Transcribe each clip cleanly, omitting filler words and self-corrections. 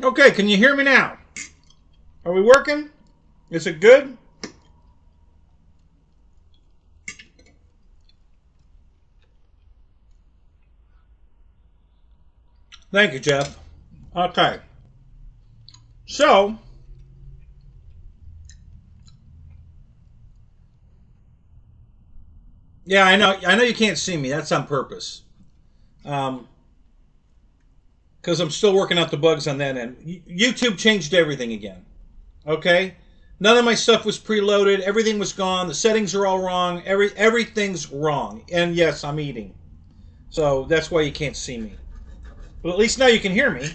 Okay, can you hear me now? Are we working? Is it good? Thank you, Jeff. Okay. So, yeah, I know you can't see me. That's on purpose. Because I'm still working out the bugs on that end. YouTube changed everything again. Okay? None of my stuff was preloaded. Everything was gone. The settings are all wrong. Everything's wrong. And yes, I'm eating. So that's why you can't see me. But at least now you can hear me.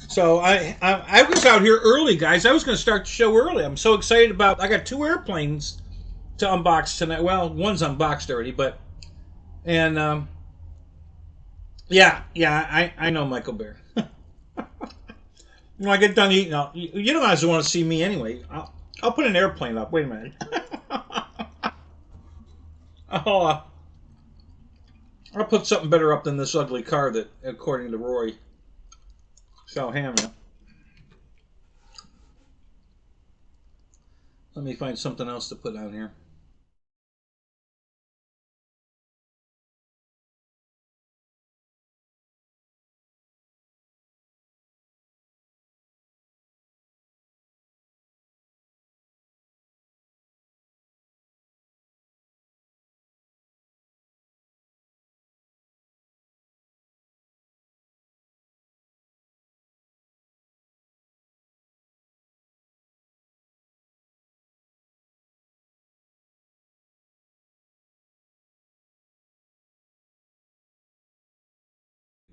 So I was out here early, guys. I was going to start the show early. I'm so excited about. I got 2 airplanes to unbox tonight. Well, one's unboxed already, but yeah, I know Michael Bear. When I get done eating, you don't guys want to see me anyway. I'll put an airplane up. Wait a minute. I'll put something better up than this ugly car that, according to Roy. So, hang on a minute. Let me find something else to put on here.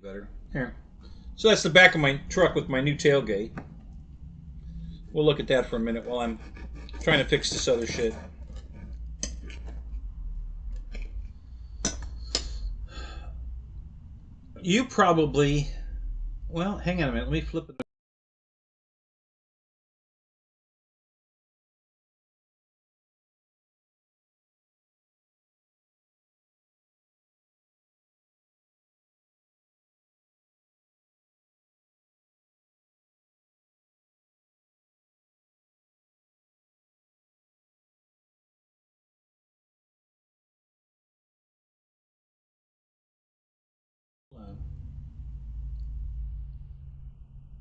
Better. Here. So that's the back of my truck with my new tailgate. We'll look at that for a minute while I'm trying to fix this other shit. You probably... Well, hang on a minute. Let me flip it.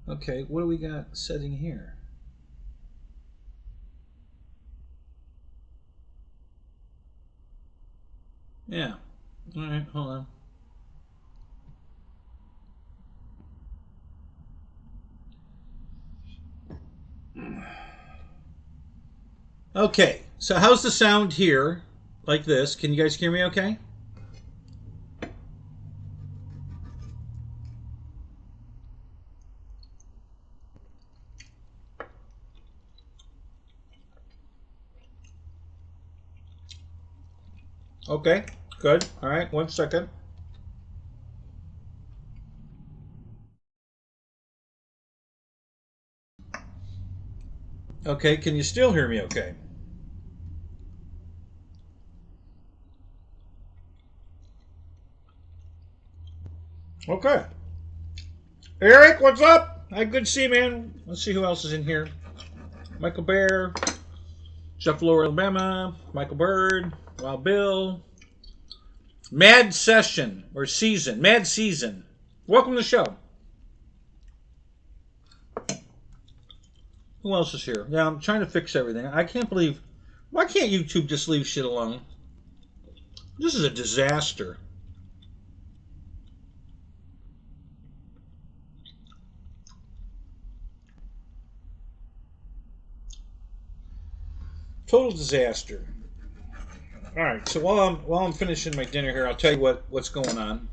Okay, what do we got setting here? Yeah. All right, hold on. Okay, so how's the sound here? Like this. Can you guys hear me okay? Okay, good. All right, 1 second. Okay, can you still hear me okay? Okay. Eric, what's up? Hi, good to see you, man. Let's see who else is in here. Michael Bear, Jeff Lower, Alabama, Michael Bird, Wild Bill, Mad Session, or Season, Mad Season. Welcome to the show. Who else is here? Yeah, I'm trying to fix everything. I can't believe... Why can't YouTube just leave shit alone? This is a disaster. Total disaster. All right, so while I'm finishing my dinner here, I'll tell you what's going on.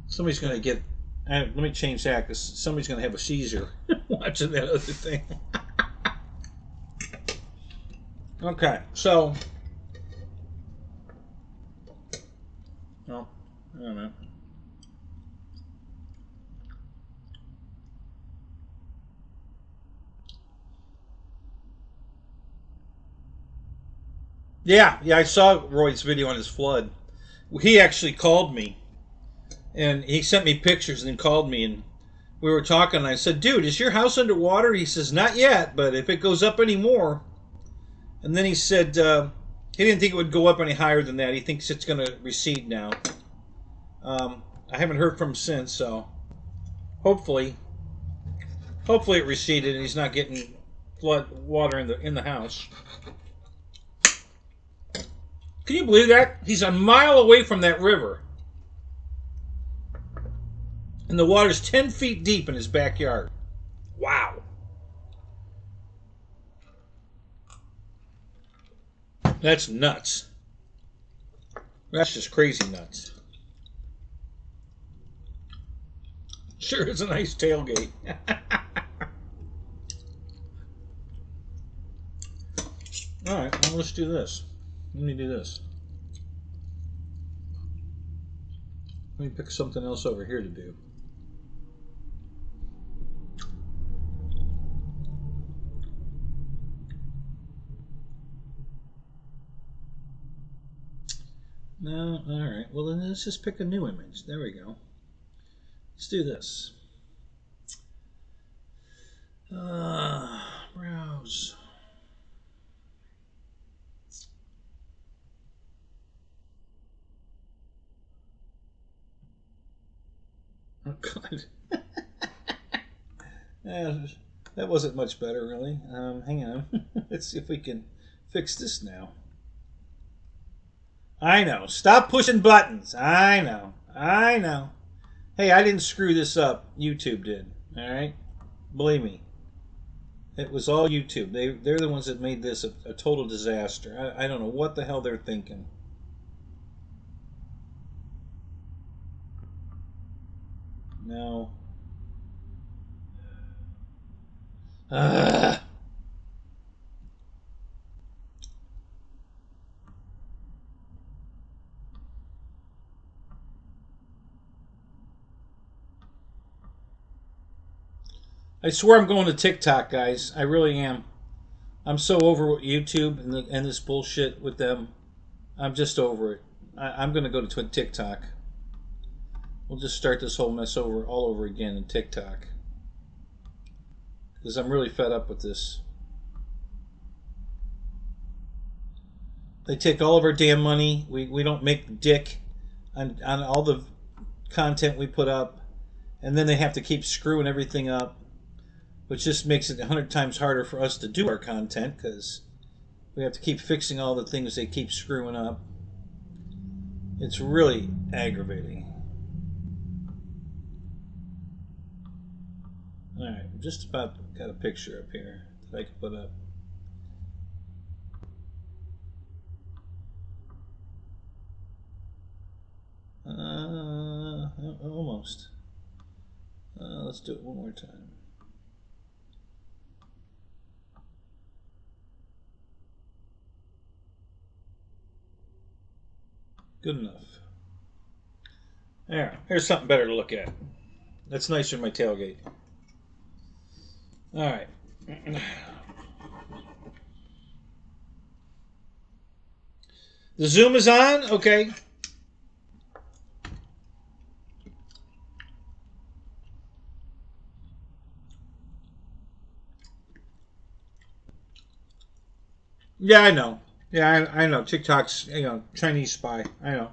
Somebody's going to get... let me change that because somebody's going to have a seizure watching that other thing. Okay, so... Oh, I don't know. Yeah, I saw Roy's video on his flood. He actually called me And he sent me pictures and then called me and we were talking. And I said, "Dude, is your house underwater?" He says, "Not yet, but if it goes up any more." And then he said he didn't think it would go up any higher than that. He thinks it's going to recede now. I haven't heard from him since, so hopefully it receded and he's not getting flood water in the house. Can you believe that? He's a mile away from that river. And the water's 10 feet deep in his backyard. Wow. That's nuts. That's just crazy nuts. Sure is a nice tailgate. Alright, well, let's do this. Let me do this. Let me pick something else over here to do. No, alright. Well, then let's just pick a new image. There we go. Let's do this. Browse. Oh, God. That wasn't much better, really. Hang on. Let's see if we can fix this now. I know. Stop pushing buttons. I know. I know. Hey, I didn't screw this up. YouTube did. Alright? Believe me. It was all YouTube. They're the ones that made this a total disaster. I don't know what the hell they're thinking. No. I swear I'm going to TikTok, guys. I really am. I'm so over YouTube and this bullshit with them. I'm just over it. I'm going to go to TikTok. We'll just start this whole mess all over again in TikTok. Because I'm really fed up with this. They take all of our damn money. We don't make dick on all the content we put up. And then they have to keep screwing everything up. Which just makes it 100 times harder for us to do our content. Because we have to keep fixing all the things they keep screwing up. It's really aggravating. Alright, just about got a picture up here that I can put up. Almost. Let's do it one more time. Good enough. There, here's something better to look at. That's nicer than my tailgate. Alright. The zoom is on? Okay. Yeah, I know. Yeah, I know. TikTok's, Chinese spy. I know.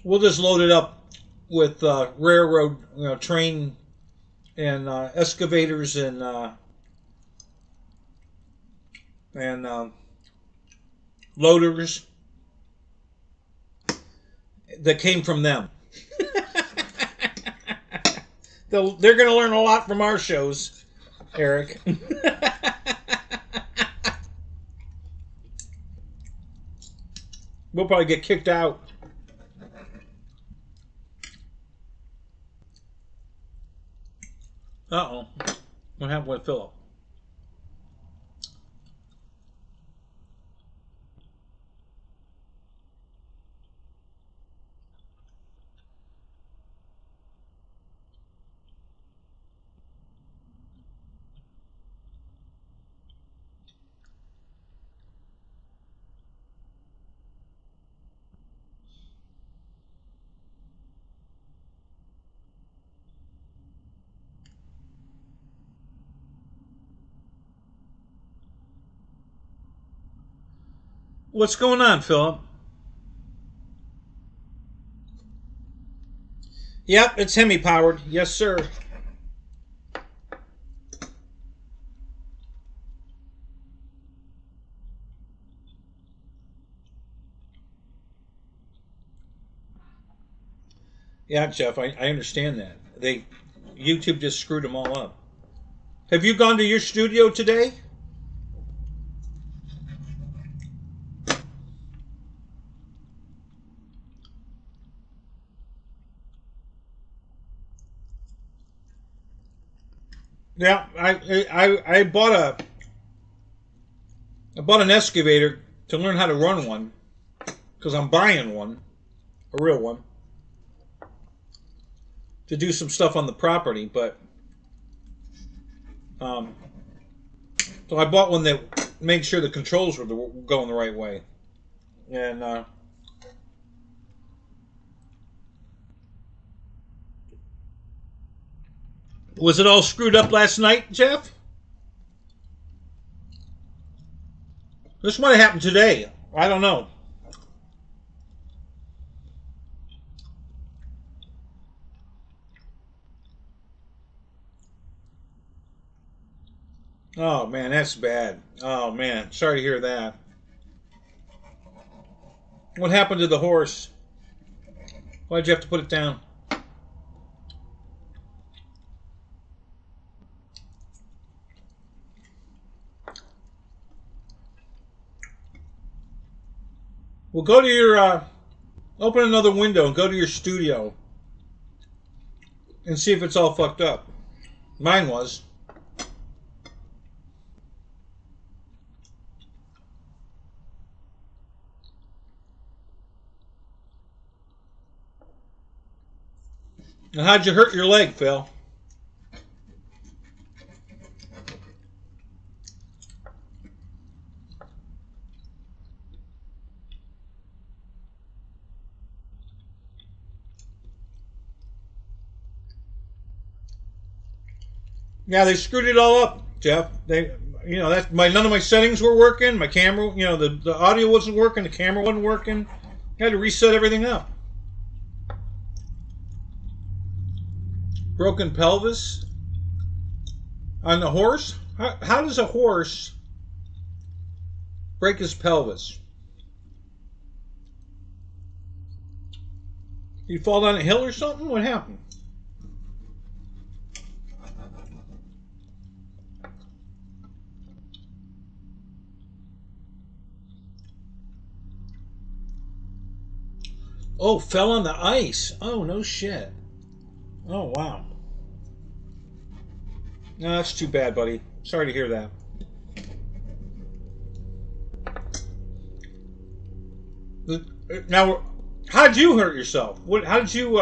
We'll just load it up with railroad, train and excavators and loaders that came from them. They're going to learn a lot from our shows, Eric. We'll probably get kicked out. Uh-oh. What happened with Philip? What's going on, Philip? Yep, it's Hemi powered. Yes, sir. Yeah, Jeff, I understand that. YouTube just screwed them all up. Have you gone to your studio today? Yeah, I bought an excavator to learn how to run one because I'm buying one, a real one, to do some stuff on the property. But so I bought one that makes sure the controls were going the right way, and was it all screwed up last night, Jeff? This might have happened today. I don't know. Oh man, that's bad. Oh man, sorry to hear that. What happened to the horse? Why'd you have to put it down? Well, go to your, open another window and go to your studio and see if it's all fucked up. Mine was. And how'd you hurt your leg, Phil? Yeah, they screwed it all up, Jeff. That's none of my settings were working. My camera, the audio wasn't working. The camera wasn't working. I had to reset everything up. Broken pelvis on the horse. How does a horse break his pelvis? Did he fall down a hill or something? What happened? Oh, fell on the ice. Oh, no shit. Oh, wow. No, that's too bad, buddy. Sorry to hear that. Now, how did you hurt yourself? How did you,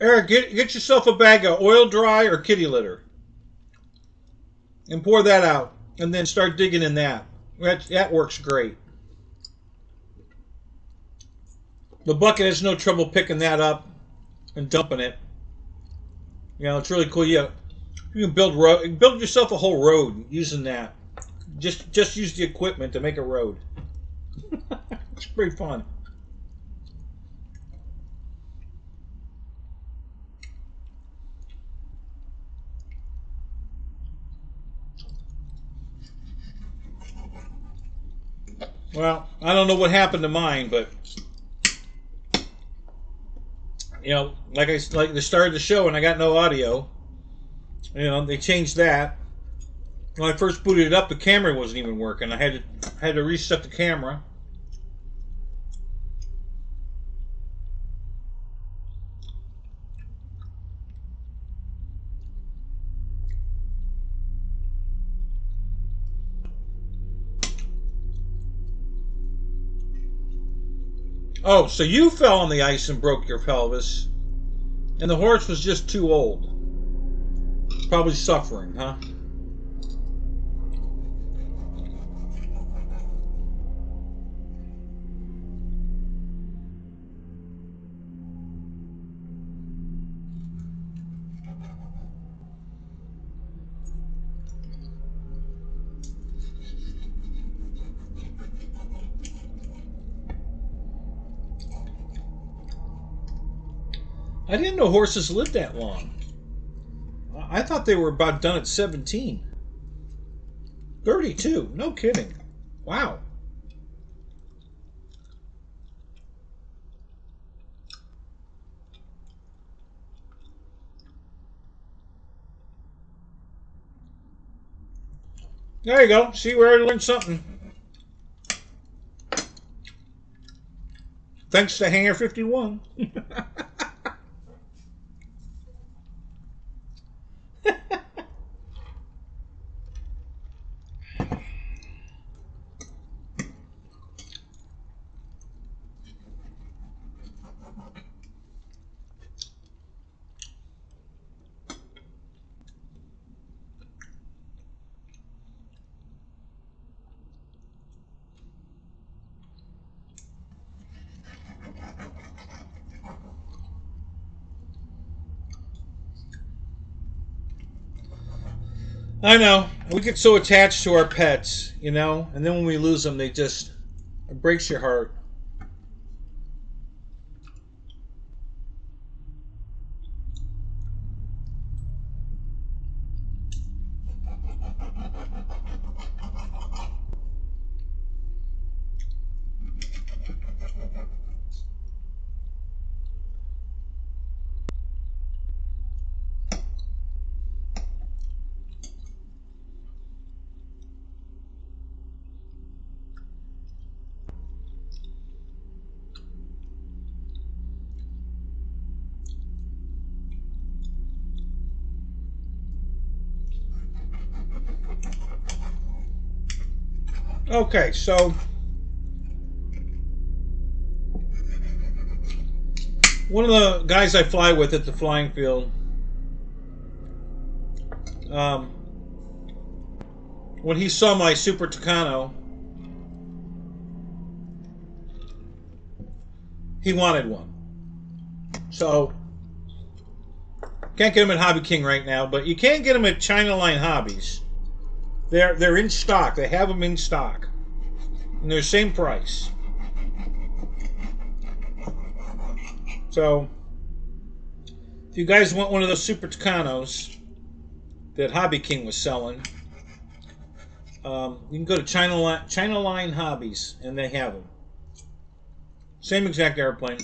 Eric, get yourself a bag of oil dry or kitty litter and pour that out, and then start digging in that. That works great. The bucket has no trouble picking that up and dumping it. It's really cool. You can build yourself a whole road using that. Just use the equipment to make a road. It's pretty fun. Well, I don't know what happened to mine, but like they started the show and I got no audio. They changed that. When I first booted it up, the camera wasn't even working. I had to reset the camera. Oh, so you fell on the ice and broke your pelvis, and the horse was just too old. Probably suffering, huh? I didn't know horses lived that long. I thought they were about done at 17. 32, no kidding. Wow. There you go. See, we already learned something. Thanks to Hanger 51. I know. We get so attached to our pets, you know, and then when we lose them, it breaks your heart. Okay, so one of the guys I fly with at the flying field, when he saw my Super Tucano, he wanted one. So, can't get them at Hobby King right now, but you can get them at China Line Hobbies. They're in stock. They have them in stock, and they're the same price. So, if you guys want one of those Super Tucanos that Hobby King was selling, you can go to China Line Hobbies, and they have them. Same exact airplane.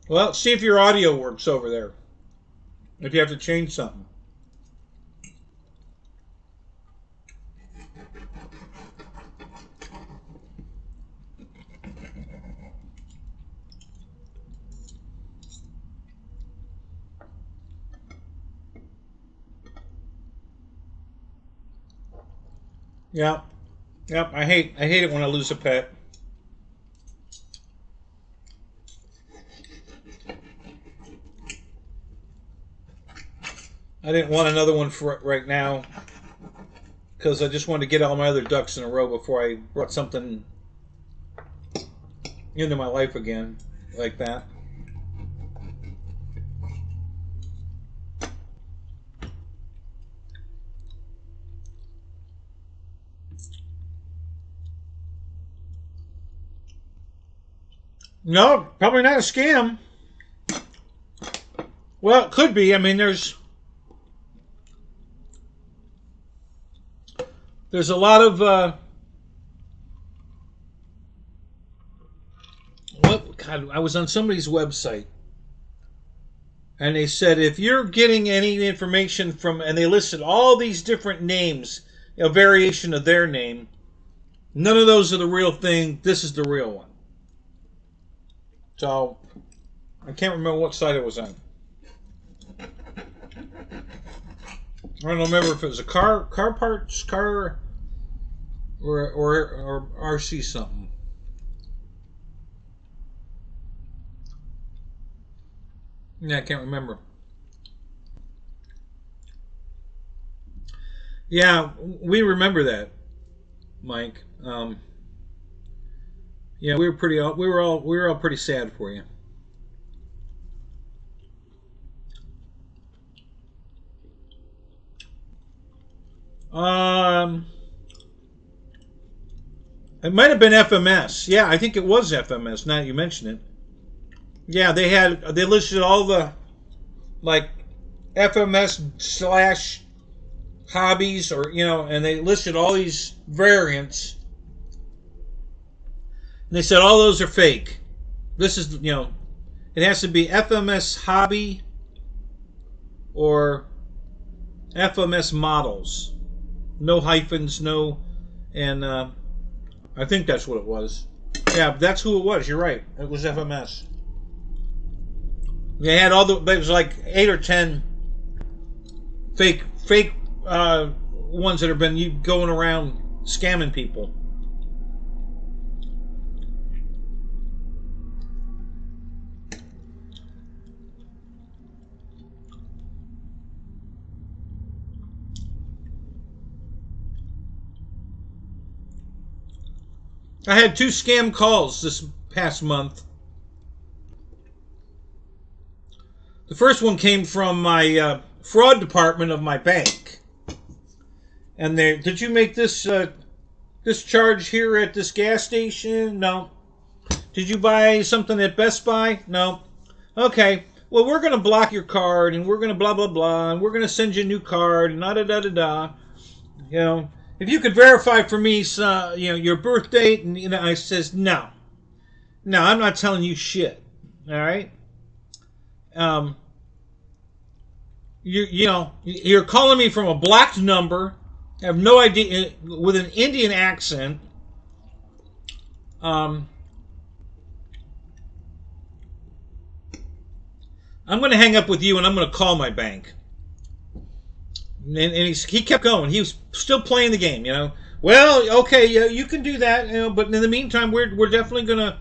Well, see if your audio works over there. If you have to change something. Yeah. Yep, I hate it when I lose a pet. I didn't want another one for right now because I just wanted to get all my other ducks in a row before I brought something into my life again like that. No, probably not a scam. Well, it could be. I mean, there's There's a lot of what? God, I was on somebody's website, and they said if you're getting any information from, and they listed all these different names, a variation of their name. None of those are the real thing. This is the real one. So I can't remember what site it was on. I don't remember if it was a car parts, or RC something. Yeah, I can't remember. Yeah, we remember that, Mike. Yeah, we were all pretty sad for you. It might have been FMS. Yeah, I think it was FMS. Now that you mention it. Yeah, they listed all the like FMS / hobbies, or and they listed all these variants. And they said all those are fake. This is it has to be FMS hobby or FMS models. No hyphens, no, and I think that's what it was. Yeah, that's who it was. You're right. It was FMS. They had there was like 8 or 10 fake ones that have been going around scamming people. I had 2 scam calls this past month. The first one came from my fraud department of my bank, and did you make this charge here at this gas station? No. Did you buy something at Best Buy? No. Okay. Well, we're going to block your card, and we're going to blah blah blah, and we're going to send you a new card, and da da da da da. If you could verify for me, your birth date, and I says no, I'm not telling you shit. All right. You're calling me from a blocked number. I have no idea, with an Indian accent. I'm going to hang up with you, and I'm going to call my bank. And he kept going. He was still playing the game, Well, okay, yeah, you can do that, but in the meantime, we're definitely gonna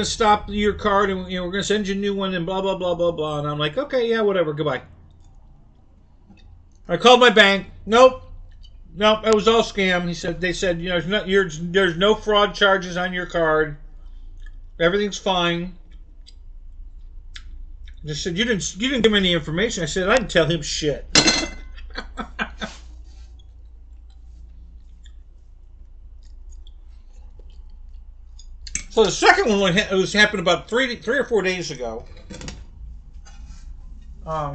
stop your card, and we're gonna send you a new one, and blah blah blah blah blah. And I'm like, okay, yeah, whatever, goodbye. I called my bank. Nope, it was all scam. They said, there's no fraud charges on your card. Everything's fine. They said, you didn't give me any information. I said, I didn't tell him shit. So the second one happened about 3 or 4 days ago. I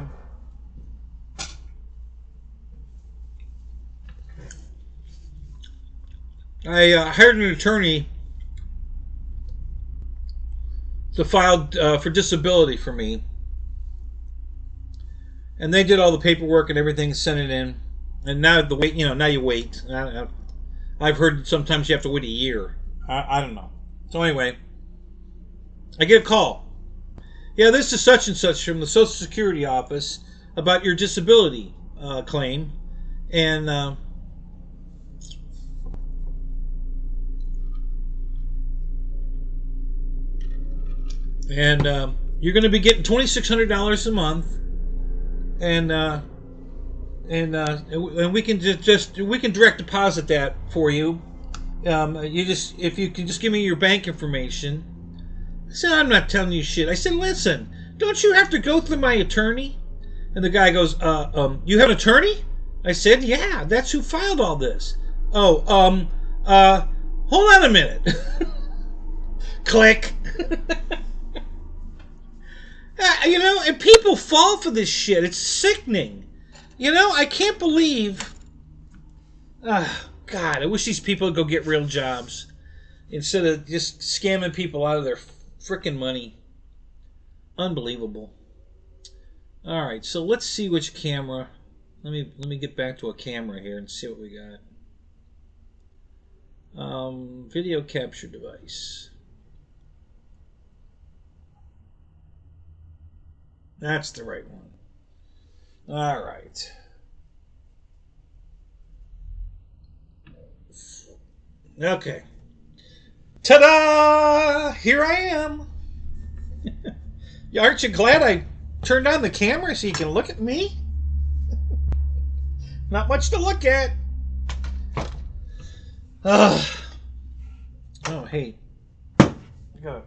hired an attorney to file for disability for me. And they did all the paperwork and everything, sent it in. And now now you wait. I've heard sometimes you have to wait a year. I don't know. So anyway, I get a call. Yeah, this is such and such from the Social Security office about your disability claim. And you're going to be getting $2,600 a month. And we can we can direct deposit that for you. If you can just give me your bank information. I said, I'm not telling you shit. I said, listen, don't you have to go through my attorney? And the guy goes, you have an attorney? I said, yeah, that's who filed all this. Oh, hold on a minute. Click. And people fall for this shit. It's sickening. I can't believe. God, God, I wish these people would go get real jobs instead of just scamming people out of their frickin' money. Unbelievable. All right, so let's see which camera. Let me get back to a camera here and see what we got. Video capture device. That's the right one. All right. Okay. Ta-da! Here I am. Aren't you glad I turned on the camera so you can look at me? Not much to look at. Oh, hey. I gotta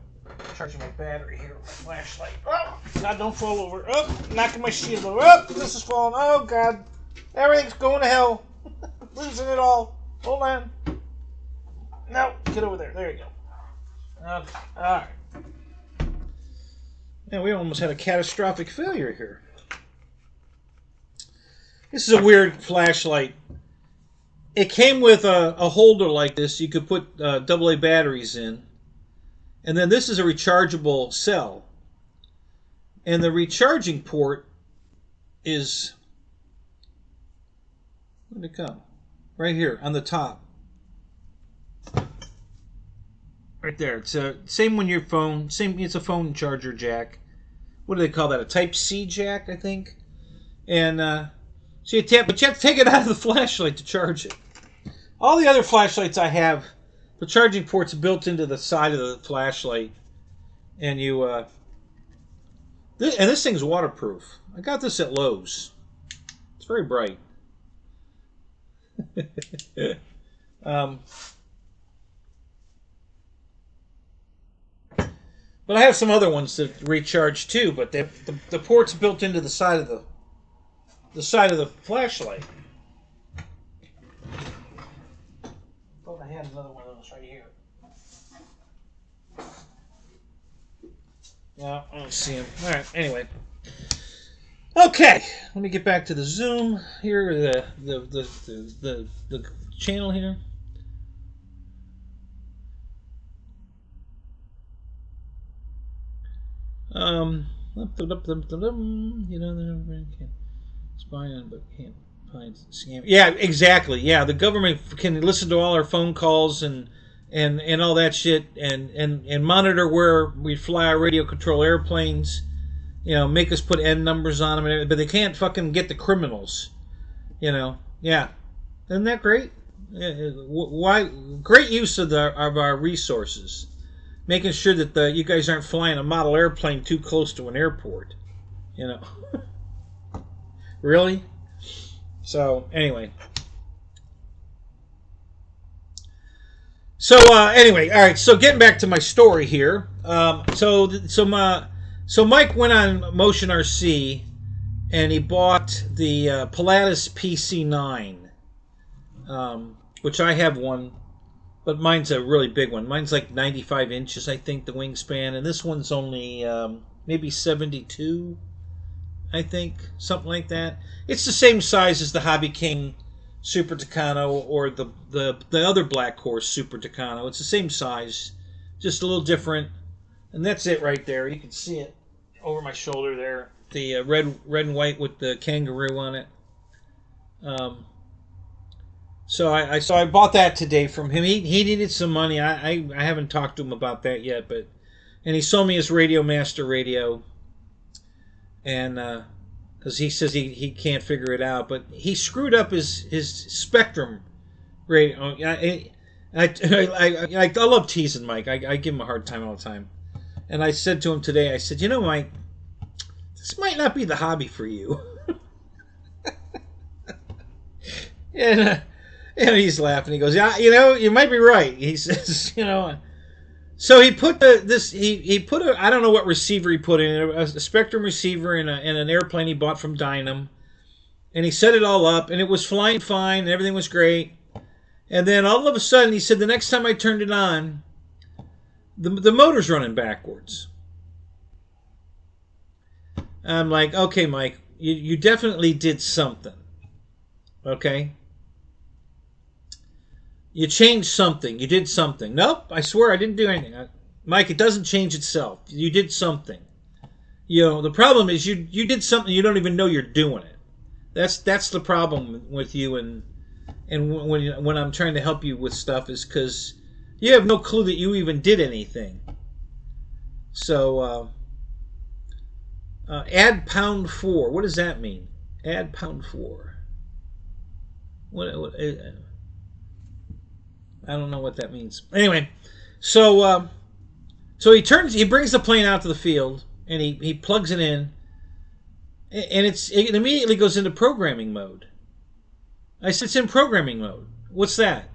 charge my battery here with my flashlight. Oh, God, don't fall over. Oh, knocking my shield over. Oh, this is falling. Oh, God. Everything's going to hell. Losing it all. Hold on. No, get over there. There you go. Okay. All right. Man, we almost had a catastrophic failure here. This is a weird flashlight. It came with a holder like this. You could put AA batteries in. And then this is a rechargeable cell. And the recharging port is... Where'd it go? Right here on the top. Right there. It's same when your phone. Same. It's a phone charger jack. What do they call that? A Type C jack, I think. And so you tap, but you have to take it out of the flashlight to charge it. All the other flashlights I have, the charging port's built into the side of the flashlight, and you. And this thing's waterproof. I got this at Lowe's. It's very bright. But I have some other ones that recharge too. But the port's built into the side of the flashlight. Thought I had another one of those right here. No, I don't see him. All right. Anyway. Okay. Let me get back to the Zoom here. The channel here. You know, can't spy on, but can't find scam. Yeah, exactly. Yeah, the government can listen to all our phone calls and all that shit, and monitor where we fly our radio control airplanes. You know, make us put N numbers on them, and everything, but they can't fucking get the criminals. You know, yeah, isn't that great? Why? Great use of our resources. Making sure that you guys aren't flying a model airplane too close to an airport. You know. Really? So, anyway. So, anyway, all right. So, getting back to my story here. So Mike went on Motion RC, and he bought the Pilatus PC-9, which I have one. But mine's a really big one. Mine's like 95 inches, I think, the wingspan. And this one's only maybe 72, I think. Something like that. It's the same size as the Hobby King Super Tucano or the other Blackhorse Super Tucano. It's the same size, just a little different. And that's it right there. You can see it over my shoulder there. The red and white with the kangaroo on it. So I bought that today from him. He needed some money. I haven't talked to him about that yet, and he sold me his Radio Master radio, and because he says he can't figure it out, but he screwed up his Spectrum radio. I love teasing Mike. I give him a hard time all the time, and I said to him today, I said, you know, Mike, this might not be the hobby for you, and. And he's laughing. He goes, "Yeah, you know, you might be right." He says, "You know." So he put he put a, I don't know what receiver he put in, a Spectrum receiver in an airplane he bought from Dynam, and he set it all up, and it was flying fine, and everything was great. And then all of a sudden, he said, the next time I turned it on, the motor's running backwards. I'm like, okay, Mike, you definitely did something, okay. You changed something. You did something. Nope, I swear I didn't do anything. Mike, it doesn't change itself. You did something. The problem is you did something you don't even know you're doing it. That's the problem with you, and when I'm trying to help you with stuff is because you have no clue that you even did anything. So add pound 4. What does that mean? Add pound 4. What I don't know what that means. Anyway, so he brings the plane out to the field, and he plugs it in, and it immediately goes into programming mode. I said, it's in programming mode. What's that?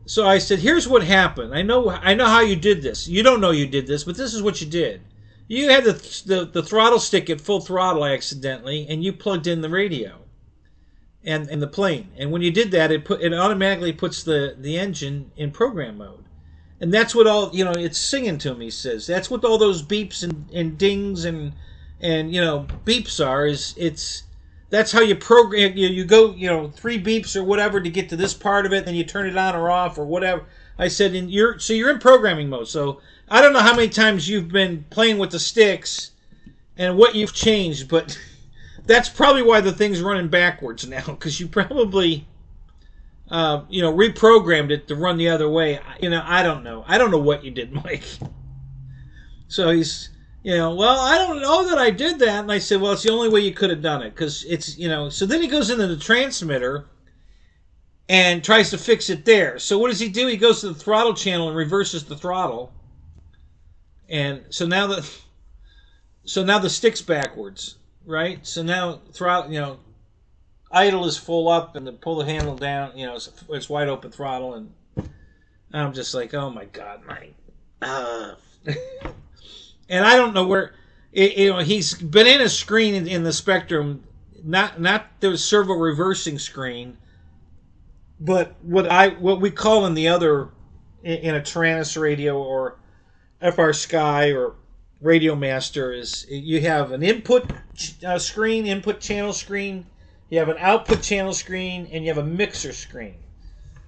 So I said, here's what happened. I know how you did this. You don't know you did this, but this is what you did. You had the throttle stick at full throttle accidentally, and you plugged in the radio and the plane. And when you did that, it automatically puts the engine in program mode. And that's what it's singing to me, says. That's what all those beeps and dings and beeps are. That's how you program. You go 3 beeps or whatever to get to this part of it, then you turn it on or off or whatever. I said, you're in programming mode. So I don't know how many times you've been playing with the sticks and what you've changed, but that's probably why the thing's running backwards now, because you probably reprogrammed it to run the other way. I don't know. I don't know what you did, Mike. So he's, well, I don't know that I did that. And I said, well, it's the only way you could have done it, because it's, so then he goes into the transmitter and tries to fix it there. So what does he do? He goes to the throttle channel and reverses the throttle. And so now the stick's backwards, right? So now throttle, idle is full up, and then pull the handle down, it's wide open throttle, and I'm just like, oh my God, Mike. And I don't know where, he's been in a screen in the Spectrum, not the servo reversing screen, but what we call in the other, in a Taranis radio or FR Sky or Radio Master, is you have an input screen, input channel screen, you have an output channel screen, and you have a mixer screen.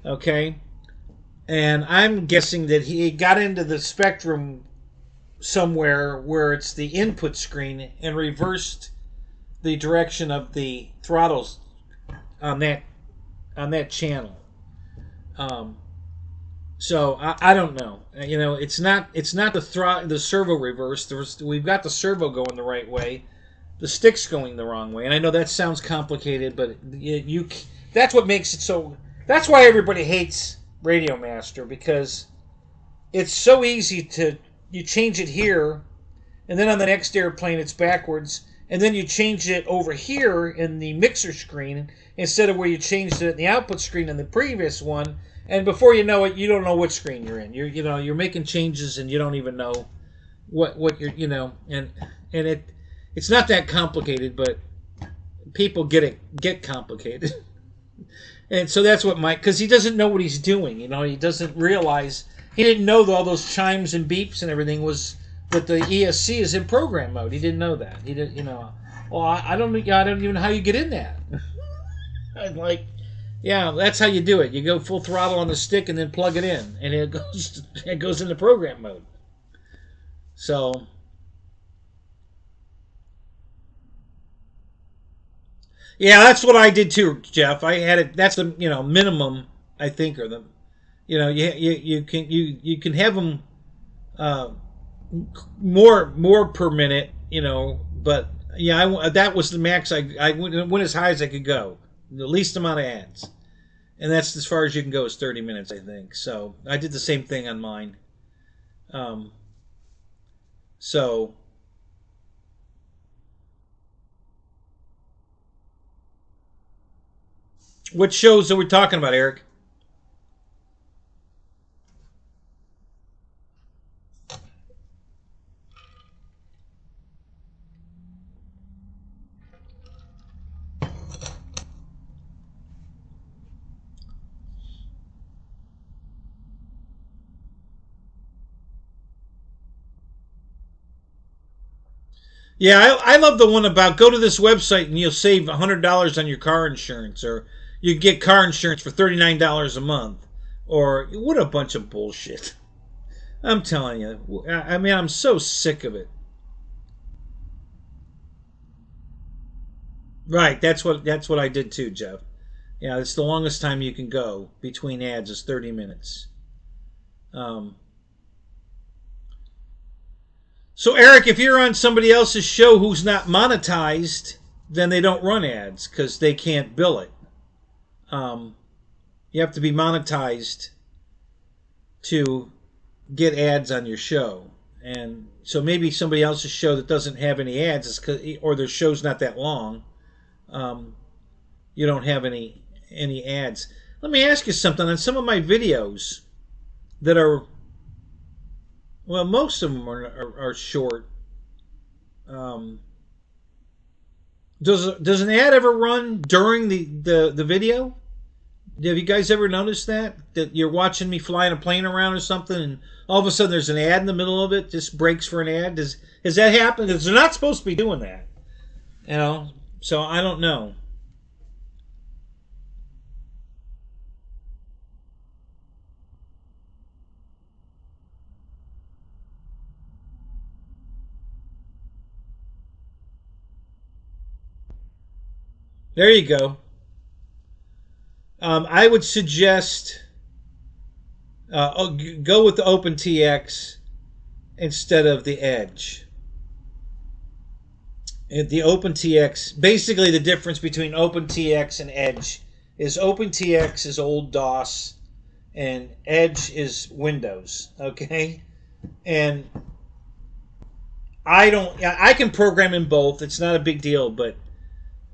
Okay? And I'm guessing that he got into the Spectrum somewhere where it's the input screen and reversed the direction of the throttles on that channel. So I don't know. It's not the servo reverse. We've got the servo going the right way. The stick's going the wrong way. And I know that sounds complicated, but that's what makes it so. That's why everybody hates Radio Master, because it's so easy to, you change it here, and then on the next airplane it's backwards, and then you change it over here in the mixer screen instead of where you changed it in the output screen in the previous one, and before you know it, you don't know what screen you're in. You're making changes and you don't even know what you're and it's not that complicated, but people get complicated. And so that's what Mike, because he doesn't know what he's doing. He doesn't realize, he didn't know that all those chimes and beeps and everything was that the ESC is in program mode. He didn't know that. He didn't, well, I don't even know how you get in that. I'm like, yeah, that's how you do it. You go full throttle on the stick and then plug it in, and it goes into program mode. So, yeah, that's what I did too, Jeff. I had it. That's the minimum, I think, or the you can have them more per minute, but yeah, that was the max. I went as high as I could go, the least amount of ads, and that's as far as you can go, is 30 minutes, I think. So I did the same thing on mine. So what shows are we talking about, Eric? Yeah, I love the one about go to this website and you'll save $100 on your car insurance, or you get car insurance for $39 a month, or what a bunch of bullshit. I'm telling you. I mean, I'm so sick of it. Right, that's what I did too, Jeff. Yeah, it's the longest time you can go between ads is 30 minutes. Um, so Eric, if you're on somebody else's show who's not monetized, then they don't run ads because they can't bill it. Um, you have to be monetized to get ads on your show, and so maybe somebody else's show that doesn't have any ads is or their show's not that long. Um, you don't have any ads. Let me ask you something. On some of my videos that are, well, most of them are short. Um, does an ad ever run during the video? Have you guys ever noticed that you're watching me flying a plane around or something, and all of a sudden there's an ad in the middle of it, just breaks for an ad? Has that happened? Because they're not supposed to be doing that, you know. So I don't know. There you go. I would suggest go with the OpenTX instead of the Edge. The OpenTX, basically the difference between OpenTX and Edge is OpenTX is old DOS and Edge is Windows. Okay, and I can program in both. It's not a big deal, but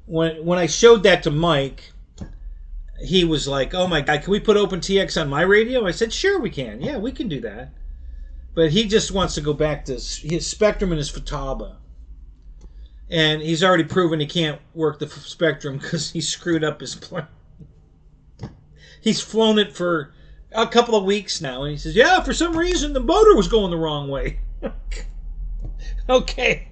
when I showed that to Mike, he was like, "Oh my God, can we put OpenTX on my radio?" I said, "Sure, we can. Yeah, we can do that." But he just wants to go back to his Spectrum and his Futaba. And he's already proven he can't work the Spectrum because he screwed up his plane. He's flown it for a couple of weeks now, and he says, "Yeah, for some reason the motor was going the wrong way." Okay,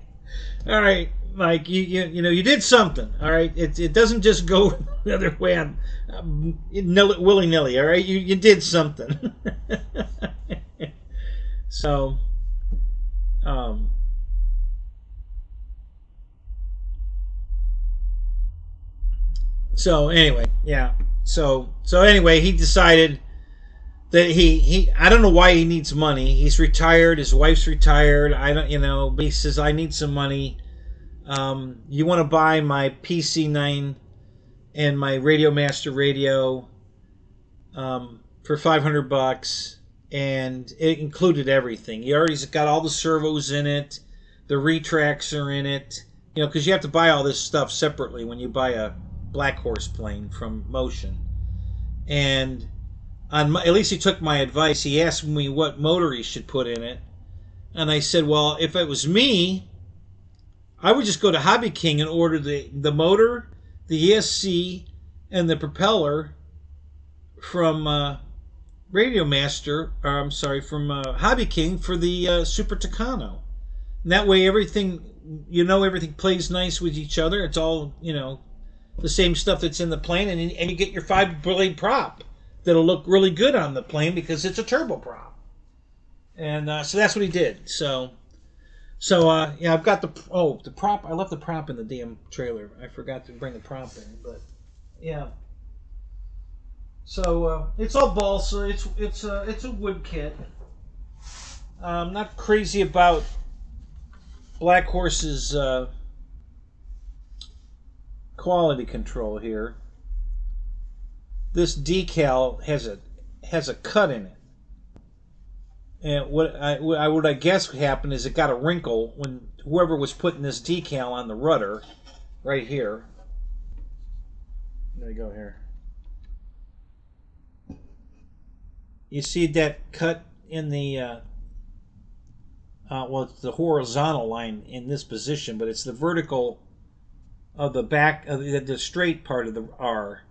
all right, Mike, you know you did something. All right, it doesn't just go the other way on willy nilly. All right, you did something. So, um, so anyway, yeah. So anyway, he decided that he I don't know why he needs money. He's retired. His wife's retired. I don't, but he says I need some money. You want to buy my PC-9 and my Radio Master radio for $500, and it included everything. He already got all the servos in it, the retracts are in it. Because you have to buy all this stuff separately when you buy a Blackhorse plane from Motion. And at least he took my advice. He asked me what motor he should put in it, and I said, well, if it was me, I would just go to Hobby King and order the motor, the ESC, and the propeller from Radio Master, or I'm sorry, from Hobby King for the Super Tucano. And that way everything plays nice with each other. It's all, the same stuff that's in the plane, and you get your 5-blade prop that'll look really good on the plane because it's a turboprop. And so that's what he did. So yeah, I've got the prop. I left the prop in the damn trailer. I forgot to bring the prop in, but yeah. So it's all balsa. It's a wood kit. I'm not crazy about Blackhorse's quality control here. This decal has a cut in it, and what I guess happened is it got a wrinkle when whoever was putting this decal on the rudder, right here. There you go here. You see that cut in the well, it's the horizontal line in this position, but it's the vertical of the back of the straight part of the R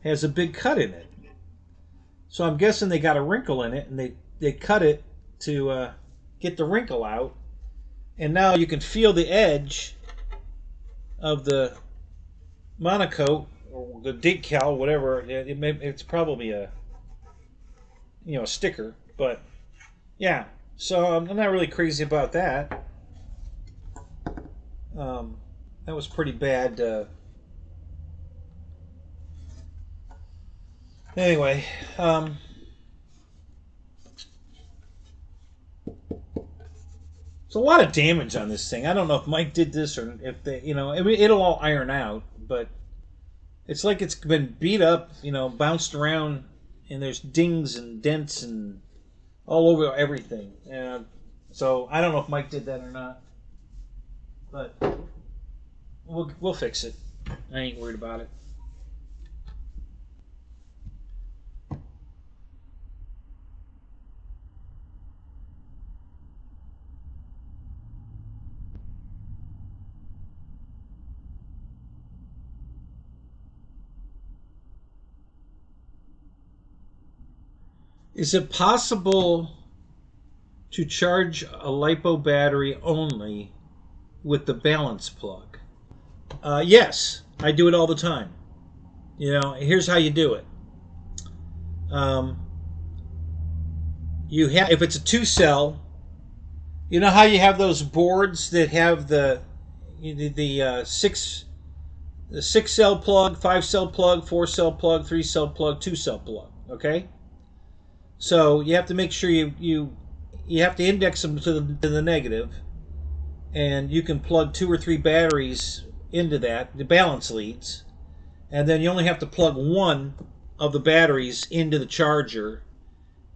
has a big cut in it. So I'm guessing they got a wrinkle in it, and they cut it to get the wrinkle out. And now you can feel the edge of the monocoat or the decal, whatever. It's probably a a sticker, but yeah. So I'm not really crazy about that. That was pretty bad. Anyway, there's a lot of damage on this thing. I don't know if Mike did this or if they, I mean, it'll all iron out, but it's like it's been beat up, bounced around, and there's dings and dents and all over everything. And so I don't know if Mike did that or not, but we'll fix it. I ain't worried about it. Is it possible to charge a LiPo battery only with the balance plug? Yes, I do it all the time. Here's how you do it. If it's a 2-cell, you know how you have those boards that have the 6-cell plug, 5-cell plug, 4-cell plug, 3-cell plug, 2-cell plug. Okay. So you have to make sure you have to index them to the negative, and you can plug 2 or 3 batteries into that, the balance leads, and then you only have to plug one of the batteries into the charger,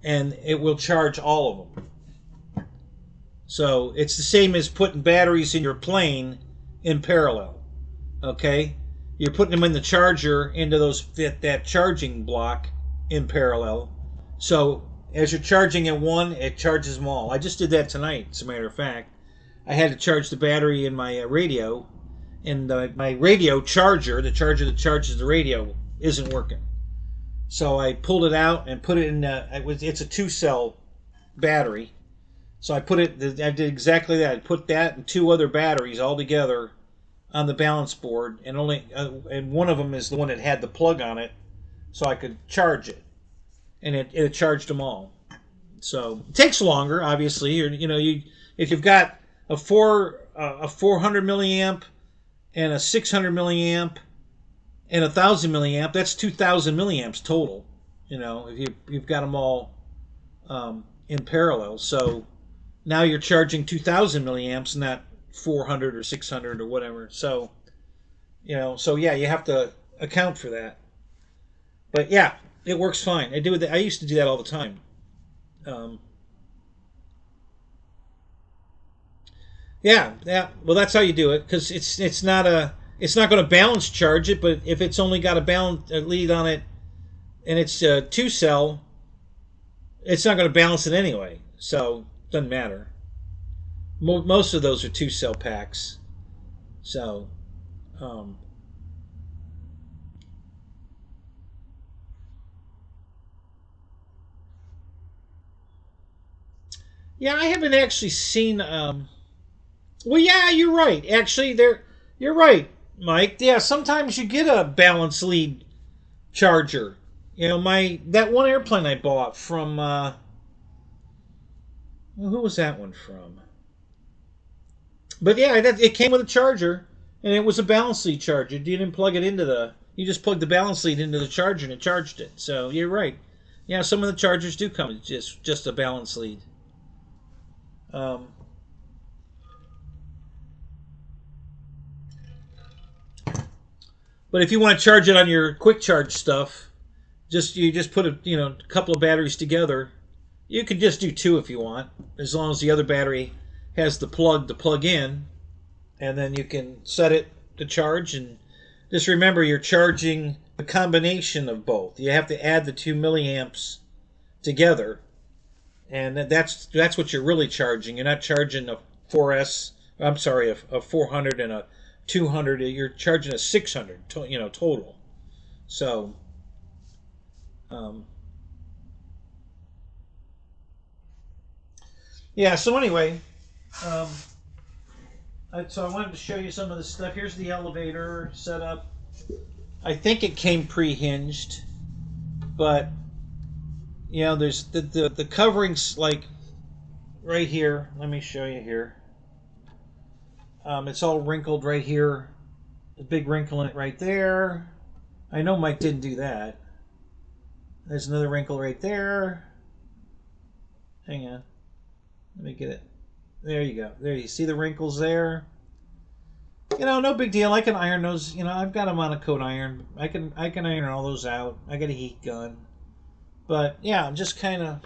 and it will charge all of them. So it's the same as putting batteries in your plane in parallel. Okay, you're putting them in the charger into that charging block in parallel. So as you're charging in one, it charges them all. I just did that tonight, as a matter of fact. I had to charge the battery in my radio, and my radio charger, the charger that charges the radio, isn't working. So I pulled it out and put it in. It's a 2-cell battery. So I did exactly that. I put that and 2 other batteries all together on the balance board, and and one of them is the one that had the plug on it, so I could charge it. And it charged them all. So it takes longer, obviously. If you've got a 400 milliamp and a 600 milliamp and 1,000 milliamp, that's 2,000 milliamps total. If you've got them all in parallel. So now you're charging 2,000 milliamps, not 400 or 600 or whatever. So so yeah, you have to account for that. But yeah. It works fine. I used to do that all the time. Yeah. Well, that's how you do it, because it's not going to balance charge it. But if it's only got a lead on it, and it's a 2-cell, it's not going to balance it anyway. So it doesn't matter. Most of those are 2-cell packs. So. Yeah, I haven't actually seen. Well, yeah, you're right. Actually, you're right, Mike. Yeah, sometimes you get a balance lead charger. That one airplane I bought from. Who was that one from? But yeah, it came with a charger, and it was a balance lead charger. You didn't plug it into the. You just plugged the balance lead into the charger, and it charged it. So you're right. Yeah, some of the chargers do come with just a balance lead. But if you want to charge it on your quick charge stuff, you just put a couple of batteries together. You can just do 2 if you want, as long as the other battery has the plug to plug in, and then you can set it to charge. And just remember, you're charging a combination of both. You have to add the 2 milliamps together, and that's what you're really charging. You're not charging a 4S. I'm sorry, a 400 and a 200. You're charging a 600. Total. So. Yeah. So anyway, So I wanted to show you some of this stuff. Here's the elevator set up. I think it came pre-hinged, but you know, there's the coverings like right here. Let me show you here. It's all wrinkled right here. A big wrinkle in it right there. I know Mike didn't do that. There's another wrinkle right there. Hang on. Let me get it. There you go. There you see the wrinkles there. You know, no big deal. I can iron those. You know, I've got them on a coat iron. I can iron all those out. I got a heat gun. But yeah, I'm just kind of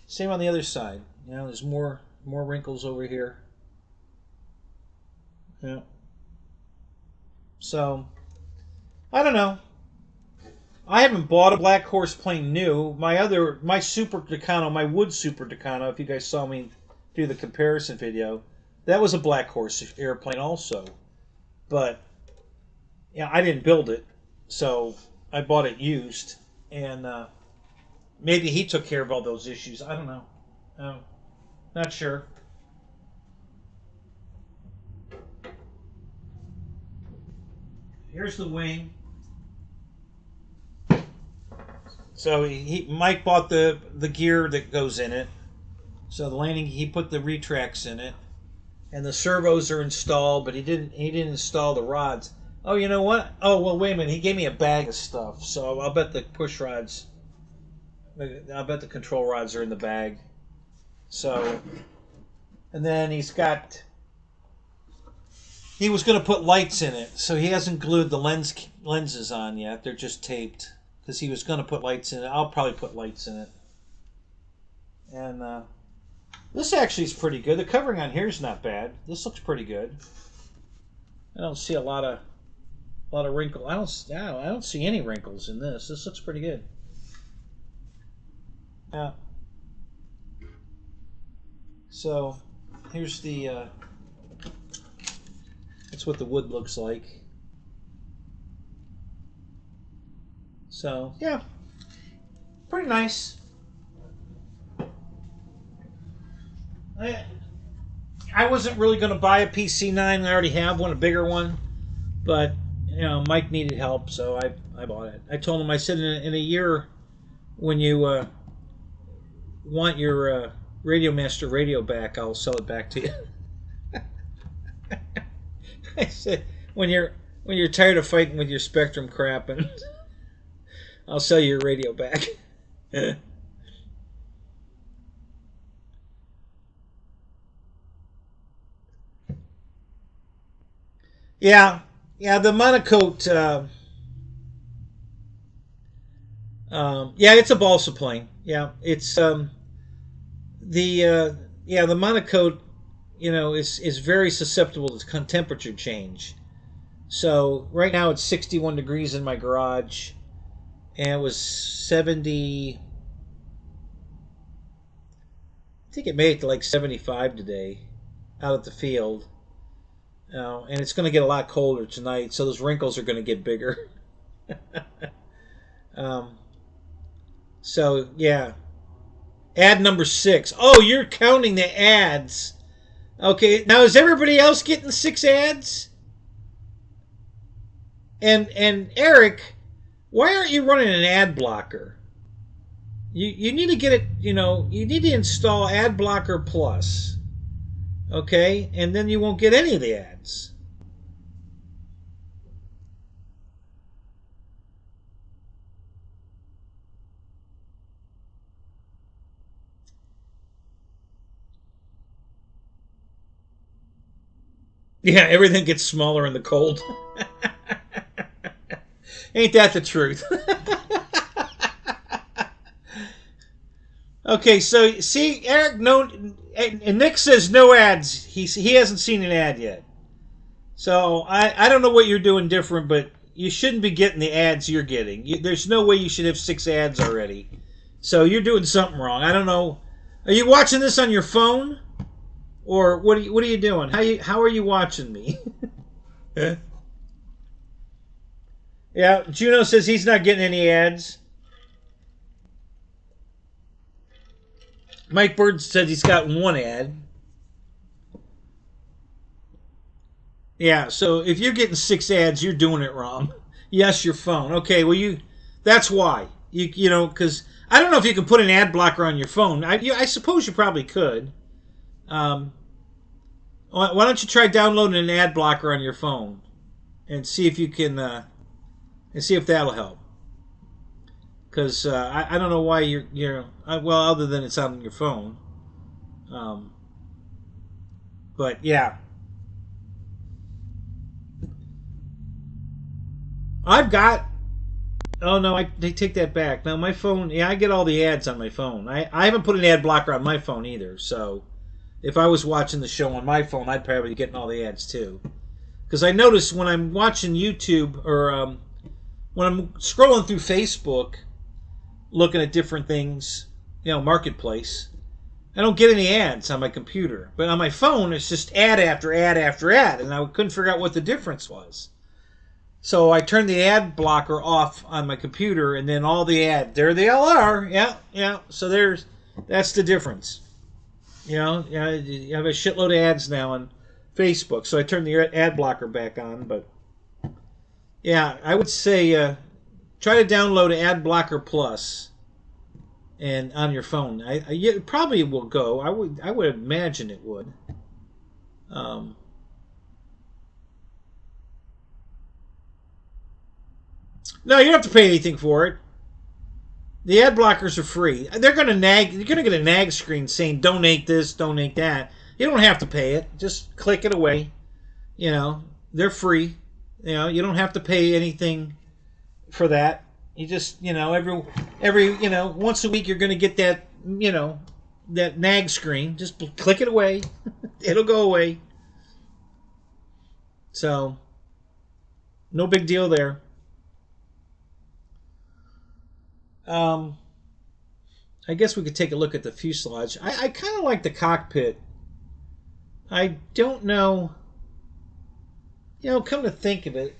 same on the other side. You know, there's more wrinkles over here. Yeah. So I don't know. I haven't bought a Blackhorse plane new. My Super Tucano, my wood Super Tucano, if you guys saw me do the comparison video, that was a Blackhorse airplane also. But yeah, I didn't build it, so I bought it used. And maybe he took care of all those issues. I don't know. Not sure. Here's the wing. So Mike bought the gear that goes in it. So the landing, he put the retracts in it, and the servos are installed, but he didn't install the rods. Oh, you know what? Oh, well, wait a minute. He gave me a bag of stuff, so I'll bet the push rods. I'll bet the control rods are in the bag. So, and then he was going to put lights in it, so he hasn't glued the lenses on yet. They're just taped. Because he was going to put lights in it. I'll probably put lights in it. And this actually is pretty good. The covering on here is not bad. This looks pretty good. I don't see a lot of wrinkle. I don't see any wrinkles in this. This looks pretty good. Yeah. So here's the. That's what the wood looks like. So, yeah, pretty nice. I wasn't really going to buy a PC-9. I already have one, a bigger one. But, you know, Mike needed help, so I bought it. I told him, I said, in a year, when you want your Radio Master radio back, I'll sell it back to you. I said, when you're tired of fighting with your Spectrum crap and... I'll sell you your radio back. Yeah, the monocoat. Yeah, it's a balsa plane. Yeah, it's the monocoat. You know, is very susceptible to temperature change. So right now it's 61 degrees in my garage. And it was 70. I think it made it to like 75 today out at the field. And it's going to get a lot colder tonight, so those wrinkles are going to get bigger. So, yeah. Ad number 6. Oh, you're counting the ads. Okay, now is everybody else getting 6 ads? And Eric... Why aren't you running an ad blocker? You need to get it, you know, you need to install Ad Blocker Plus. Okay? And then you won't get any of the ads. Yeah, everything gets smaller in the cold. Ain't that the truth? Okay, so see, Eric, no, and Nick says no ads. He hasn't seen an ad yet. So I don't know what you're doing different, but you shouldn't be getting the ads you're getting. There's no way you should have 6 ads already. So you're doing something wrong. I don't know. Are you watching this on your phone, or what are you doing? How are you watching me? Yeah, Juno says he's not getting any ads. Mike Bird said he's got 1 ad. Yeah, so if you're getting 6 ads, you're doing it wrong. Yes, your phone. Okay, well that's why. You know, because I don't know if you can put an ad blocker on your phone. I suppose you probably could. Um, why don't you try downloading an ad blocker on your phone and see if you can and see if that'll help. Because I don't know why you're well, other than it's on your phone. Um, but yeah, I've got. Oh no, they take that back. Now my phone, yeah, I get all the ads on my phone. I haven't put an ad blocker on my phone either. So if I was watching the show on my phone, I'd probably be getting all the ads too. Because I notice when I'm watching YouTube or when I'm scrolling through Facebook, looking at different things, you know, marketplace, I don't get any ads on my computer. But on my phone, it's just ad after ad after ad, and I couldn't figure out what the difference was. So I turned the ad blocker off on my computer, and then all the ads, there they all are. Yeah, yeah. So that's the difference. You know, you have a shitload of ads now on Facebook. So I turned the ad blocker back on. But yeah, I would say try to download Ad Blocker Plus and on your phone. It probably will go. I would imagine it would. Um, no, you don't have to pay anything for it. The ad blockers are free. They're gonna nag. You're gonna get a nag screen saying donate this, donate that. You don't have to pay it. Just click it away. You know, they're free. You know, you don't have to pay anything for that. You just, you know, every you know, once a week you're gonna get that, you know, that nag screen. Just click it away. It'll go away. So, no big deal there. Um, I guess we could take a look at the fuselage. I kind of like the cockpit. I don't know. You know, come to think of it,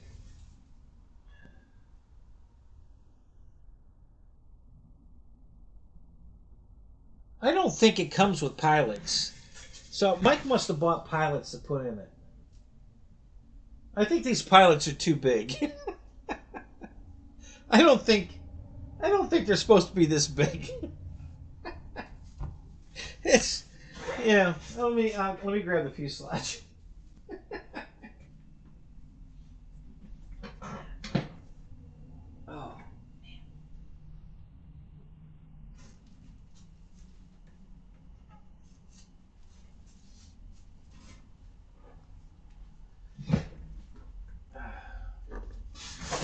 I don't think it comes with pilots. So Mike must have bought pilots to put in it. I think these pilots are too big. I don't think I don't think they're supposed to be this big. It's yeah. Let me grab the fuselage. Oh.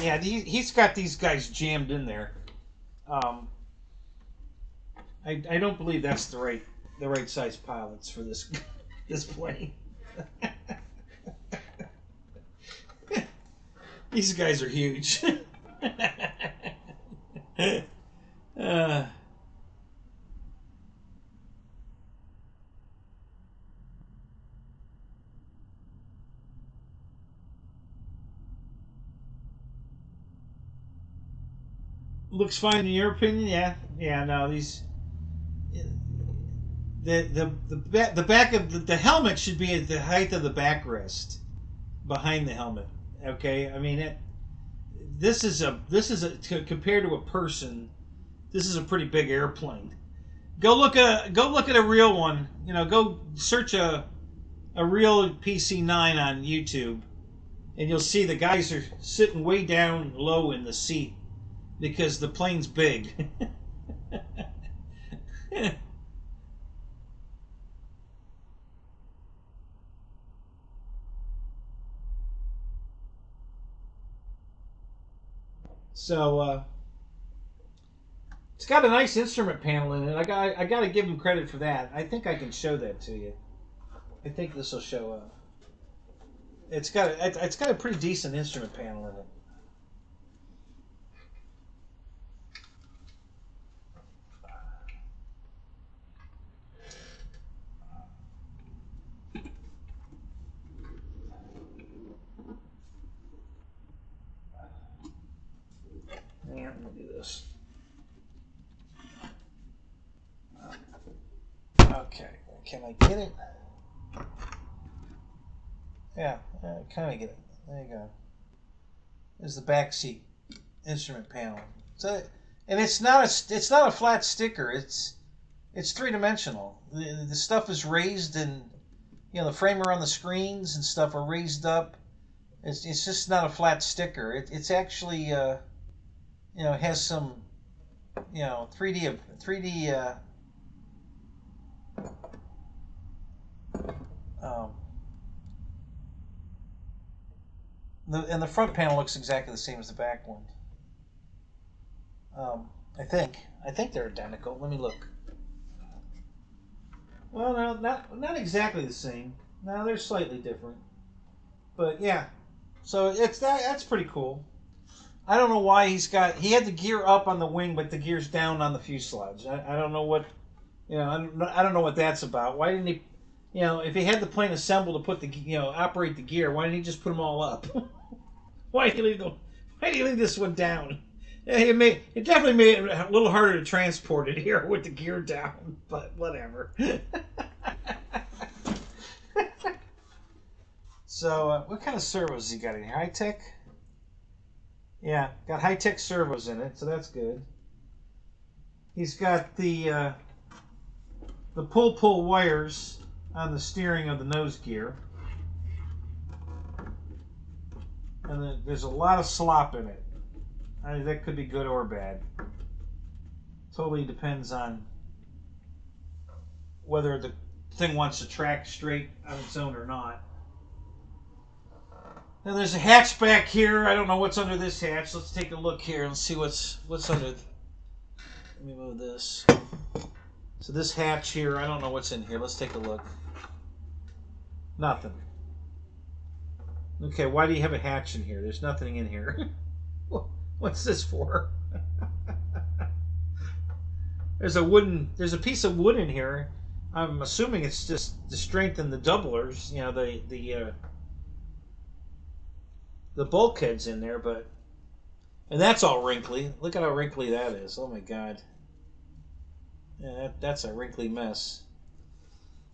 Yeah, he's got these guys jammed in there. Um, I don't believe that's the right size pilots for this this plane. These guys are huge. uh, looks fine in your opinion, yeah. Yeah, no, these the back of the helmet should be at the height of the backrest behind the helmet. Okay, I mean compared to a person, this is a pretty big airplane. Go look at a real one. You know, go search a real PC-9 on YouTube, and you'll see the guys are sitting way down low in the seat because the plane's big. So it's got a nice instrument panel in it. I got to give him credit for that. I think I can show that to you. I think this will show up. It's got a pretty decent instrument panel in it. Yeah, I'm gonna do this. Okay, can I get it? Yeah, kind of get it. There you go. There's the back seat instrument panel. So, and it's not a flat sticker. It's three-dimensional. The stuff is raised, and the framer on the screens and stuff are raised up. It's just not a flat sticker. It's actually it has some 3D um, and the front panel looks exactly the same as the back one. I think they're identical. Let me look. Well, no, not exactly the same. No, they're slightly different. But yeah, so that's pretty cool. I don't know why he had the gear up on the wing, but the gear's down on the fuselage. I don't know what, I don't know what that's about. Why didn't he, if he had the plane assembled to put operate the gear, why didn't he just put them all up? Why did he leave this one down? It definitely made it a little harder to transport it here with the gear down, but whatever. So, what kind of servos has he got in here? High tech? Yeah, got high tech servos in it, so that's good. He's got the pull wires on the steering of the nose gear, and there's a lot of slop in it. That could be good or bad. Totally depends on whether the thing wants to track straight on its own or not. Now there's a hatch back here. I don't know what's under this hatch. Let's take a look here and see what's under. Let me move this. So this hatch here, I don't know what's in here. Let's take a look. Nothing. Okay, why do you have a hatch in here? There's nothing in here. What's this for? There's a piece of wood in here. I'm assuming it's just to strengthen the doublers, the bulkheads in there, and that's all wrinkly. Look at how wrinkly that is. Oh my God. Yeah, that's a wrinkly mess.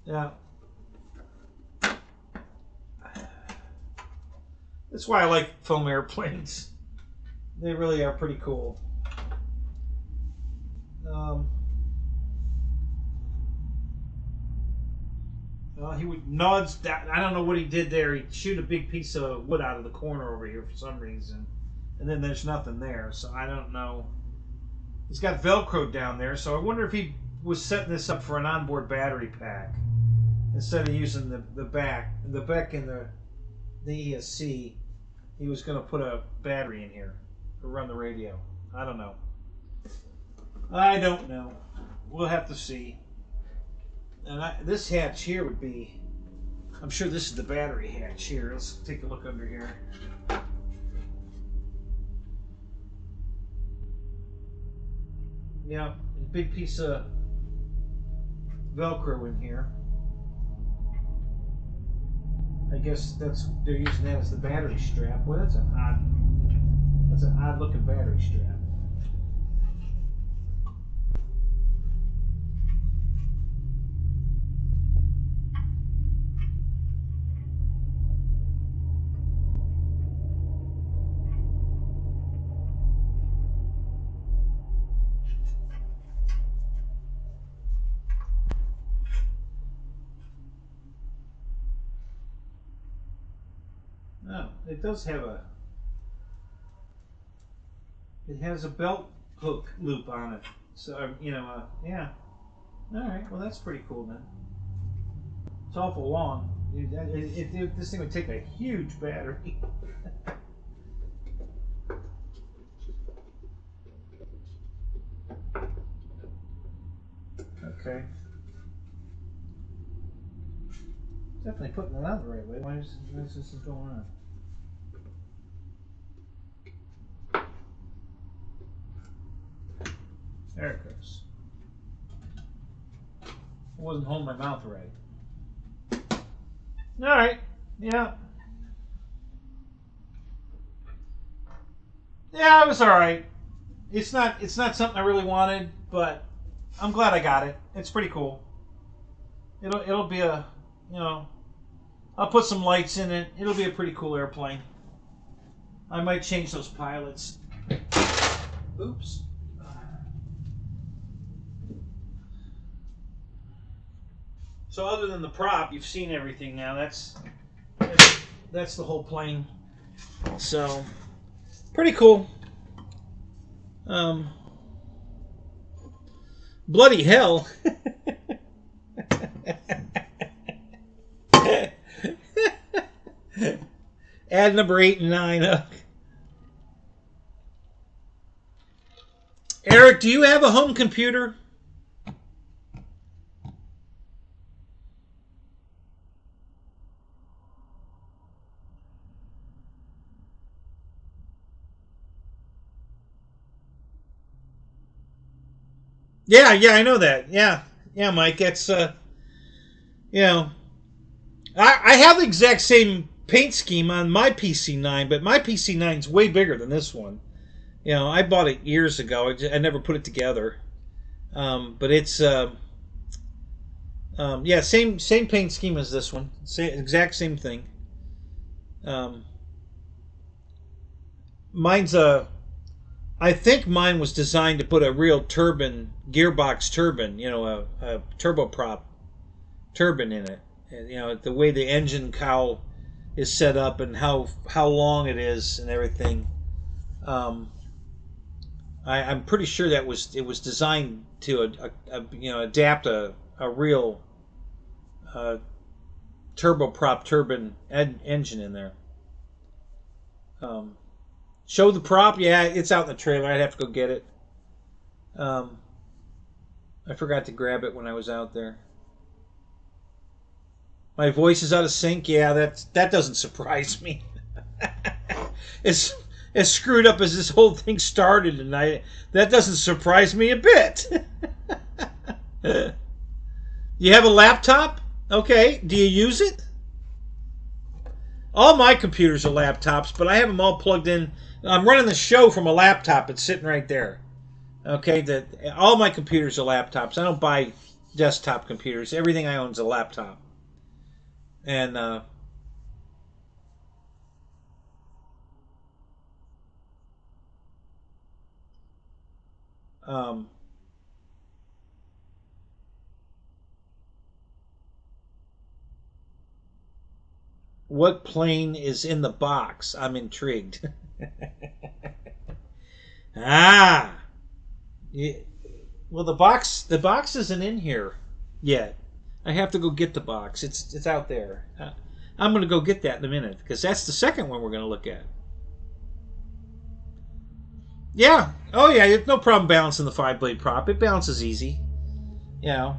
Yeah. That's why I like foam airplanes. They really are pretty cool. Well, he would nods that. I don't know what he did there. He'd shoot a big piece of wood out of the corner over here for some reason, and then there's nothing there. So I don't know. He's got Velcro down there, so I wonder if he was setting this up for an onboard battery pack instead of using the back in the ESC. He was going to put a battery in here to run the radio. I don't know. We'll have to see. And this hatch here would be, I'm sure this is the battery hatch here. Let's take a look under here. Yeah, a big piece of Velcro in here. I guess they're using that as the battery strap. Well, that's an odd looking battery strap. No, it does have it has a belt hook loop on it. So, yeah. Alright, well that's pretty cool then. It's awful long. This thing would take a huge battery. Okay. Definitely putting it out the right way. Why is this going on? There it goes. I wasn't holding my mouth right. Alright. Yeah. Yeah, it was alright. It's not something I really wanted, but I'm glad I got it. It's pretty cool. It'll be a I'll put some lights in it. It'll be a pretty cool airplane. I might change those pilots. Oops. So other than the prop, you've seen everything now. That's the whole plane. So pretty cool. Bloody hell. Add number 8 and 9 up. Eric, do you have a home computer? Yeah, I know that. Yeah, Mike. It's you know, I have the exact same paint scheme on my PC-9, but my PC-9 is way bigger than this one. You know, I bought it years ago. I never put it together, but it's yeah, same paint scheme as this one. Exact same thing. Mine's I think mine was designed to put a real turbine, gearbox turbine, you know, a turboprop turbine in it. And, you know, the way the engine cowl is set up and how long it is and everything. I'm pretty sure that it was designed to you know, adapt a real turboprop turbine engine in there. Show the prop? Yeah, it's out in the trailer. I'd have to go get it. I forgot to grab it when I was out there. My voice is out of sync. Yeah, that doesn't surprise me. It's as screwed up as this whole thing started, and that doesn't surprise me a bit. You have a laptop? Okay. Do you use it? All my computers are laptops, but I have them all plugged in. I'm running the show from a laptop. It's sitting right there. Okay, all my computers are laptops. I don't buy desktop computers. Everything I own is a laptop. And what plane is in the box? I'm intrigued. Ah, yeah. Well, the box isn't in here yet. I have to go get the box. It's out there. I'm going to go get that in a minute because that's the second one we're going to look at. Yeah. Oh yeah. It's no problem balancing the 5-blade prop. It balances easy. You know.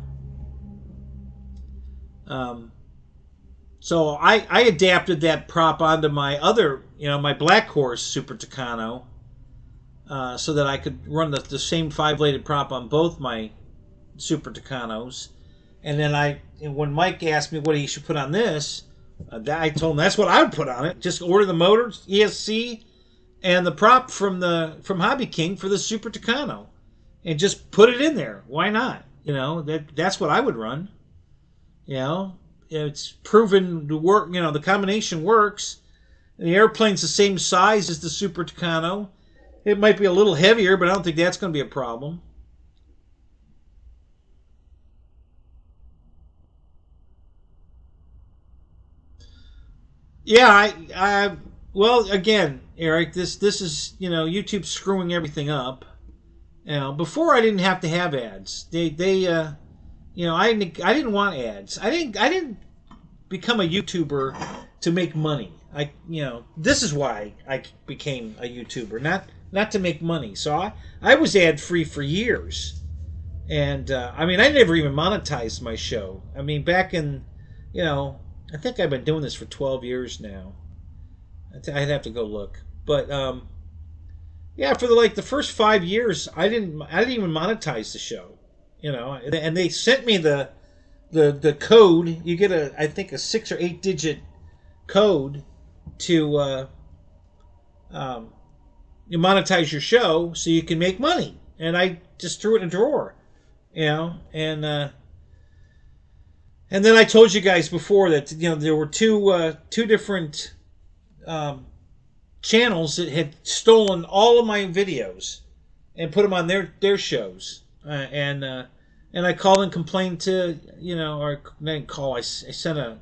So I adapted that prop onto my other, you know, my Blackhorse Super Tucano, so that I could run the same 5-bladed prop on both my Super Tucanos. And then when Mike asked me what he should put on this, I told him that's what I would put on it. Just order the motors, ESC, and the prop from Hobby King for the Super Tucano, and just put it in there. Why not? You know, that's what I would run. You know, it's proven to work. You know, the combination works. The airplane's the same size as the Super Tucano. It might be a little heavier, but I don't think that's going to be a problem. Yeah, well, again, Eric, this is, you know, YouTube screwing everything up. You know, before I didn't have to have ads. You know, I didn't want ads. I didn't become a YouTuber to make money. You know, this is why I became a YouTuber, not to make money. So I was ad free for years, and I mean, I never even monetized my show. I mean, back in, you know, I think I've been doing this for 12 years now. I'd have to go look, but yeah, for the first 5 years, I didn't even monetize the show. You know, and they sent me the code. You get I think a 6 or 8 digit code to you monetize your show so you can make money. And I just threw it in a drawer, you know, and And then I told you guys before that there were two different channels that had stolen all of my videos and put them on their shows, and I called and complained to or I didn't call. I sent a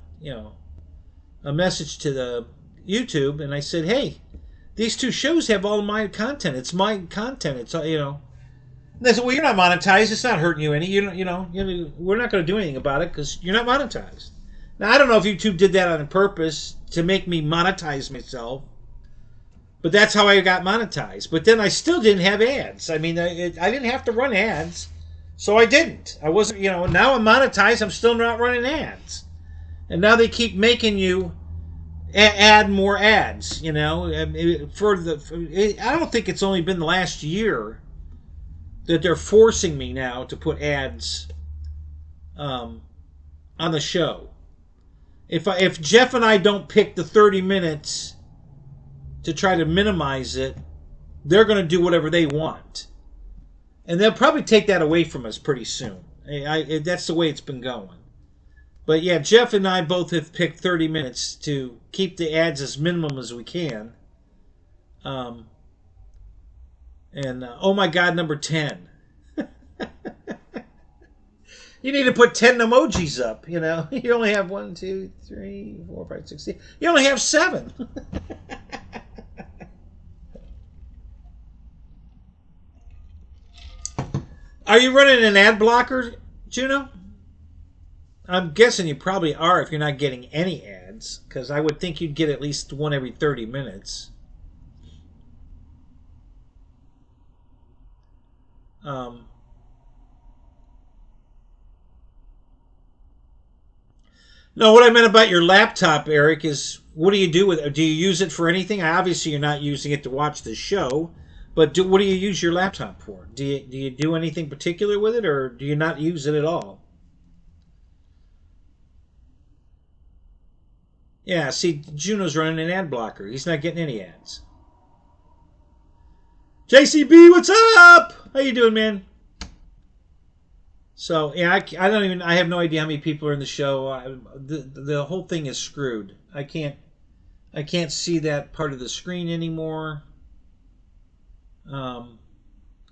message to the YouTube, and I said, hey, these two shows have all of my content. It's my content. It's And they said, well, you're not monetized. It's not hurting you any. We're not going to do anything about it because you're not monetized. Now I don't know if YouTube did that on purpose to make me monetize myself, but that's how I got monetized. But then I still didn't have ads. I mean, I didn't have to run ads, so I didn't. I wasn't. Now I'm monetized. I'm still not running ads, and now they keep making you add more ads. I don't think it's only been the last year that they're forcing me now to put ads on the show. If Jeff and I don't pick the 30 minutes to try to minimize it, they're going to do whatever they want. And they'll probably take that away from us pretty soon. That's the way it's been going. But yeah, Jeff and I both have picked 30 minutes to keep the ads as minimum as we can. Oh my God, number 10. You need to put 10 emojis up, You only have 1, 2, 3, 4, 5, 6, 7. You only have 7. Are you running an ad blocker, Juno? I'm guessing you probably are if you're not getting any ads, because I would think you'd get at least one every 30 minutes. No, what I meant about your laptop, Eric, is what do you do with it? Do you use it for anything? Obviously, you're not using it to watch the show, but what do you use your laptop for? Do you do anything particular with it, or do you not use it at all? Yeah, see, Juno's running an ad blocker. He's not getting any ads. JCB, what's up? How you doing, man? So yeah, I have no idea how many people are in the show. The whole thing is screwed. I can't see that part of the screen anymore.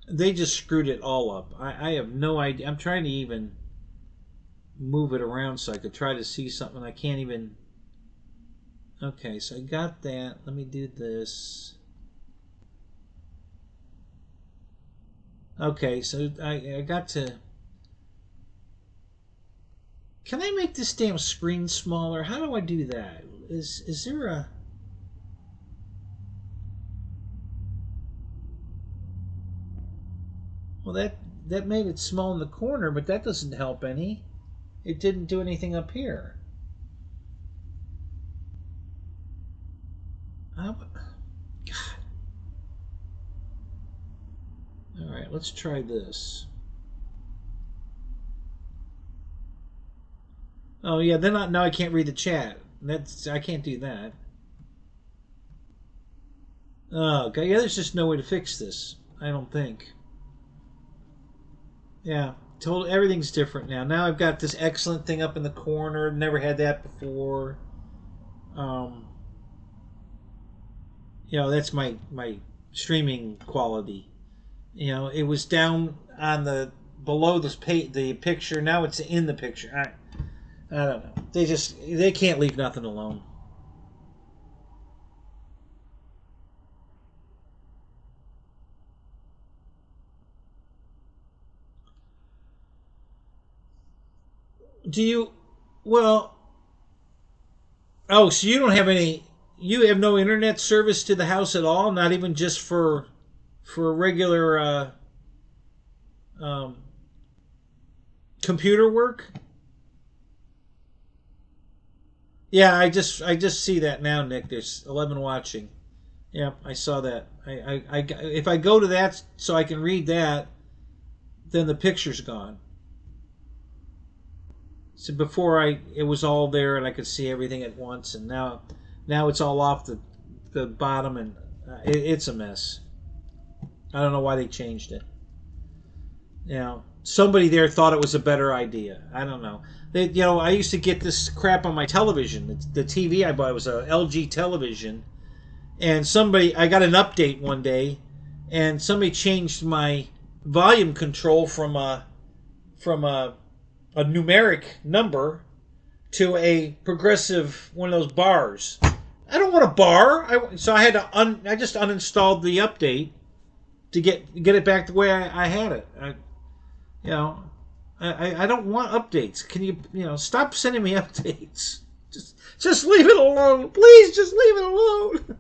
They just screwed it all up. I have no idea. I'm trying to even move it around so I could try to see something. I can't even. Okay, so I got that. Let me do this. Okay, so I got to. Can I make this damn screen smaller? How do I do that? Is there a... Well, that made it small in the corner, but that doesn't help any. It didn't do anything up here. God. All right, let's try this. Oh yeah, then now I can't read the chat. I can't do that. Oh, okay, yeah, there's just no way to fix this. I don't think. Yeah, everything's different now. Now I've got this excellent thing up in the corner. Never had that before. That's my streaming quality. It was down on the below the picture. Now it's in the picture. I don't know. They can't leave nothing alone. Do you? Well. Oh, so you don't have any. You have no internet service to the house at all. Not even just for regular computer work. Yeah, I just see that now, Nick. There's 11 watching. Yeah, I saw that. If I go to that so I can read that, then the picture's gone. So before it was all there and I could see everything at once, and now it's all off the bottom, and it's a mess. I don't know why they changed it. You know, somebody there thought it was a better idea. I don't know. You know, I used to get this crap on my television. The TV I bought was a LG television, and I got an update one day, and somebody changed my volume control from a numeric number to a progressive, one of those bars. I don't want a bar, so I had to I just uninstalled the update to get it back the way I had it. You know, I don't want updates. Can you stop sending me updates? Just leave it alone, please. Just leave it alone.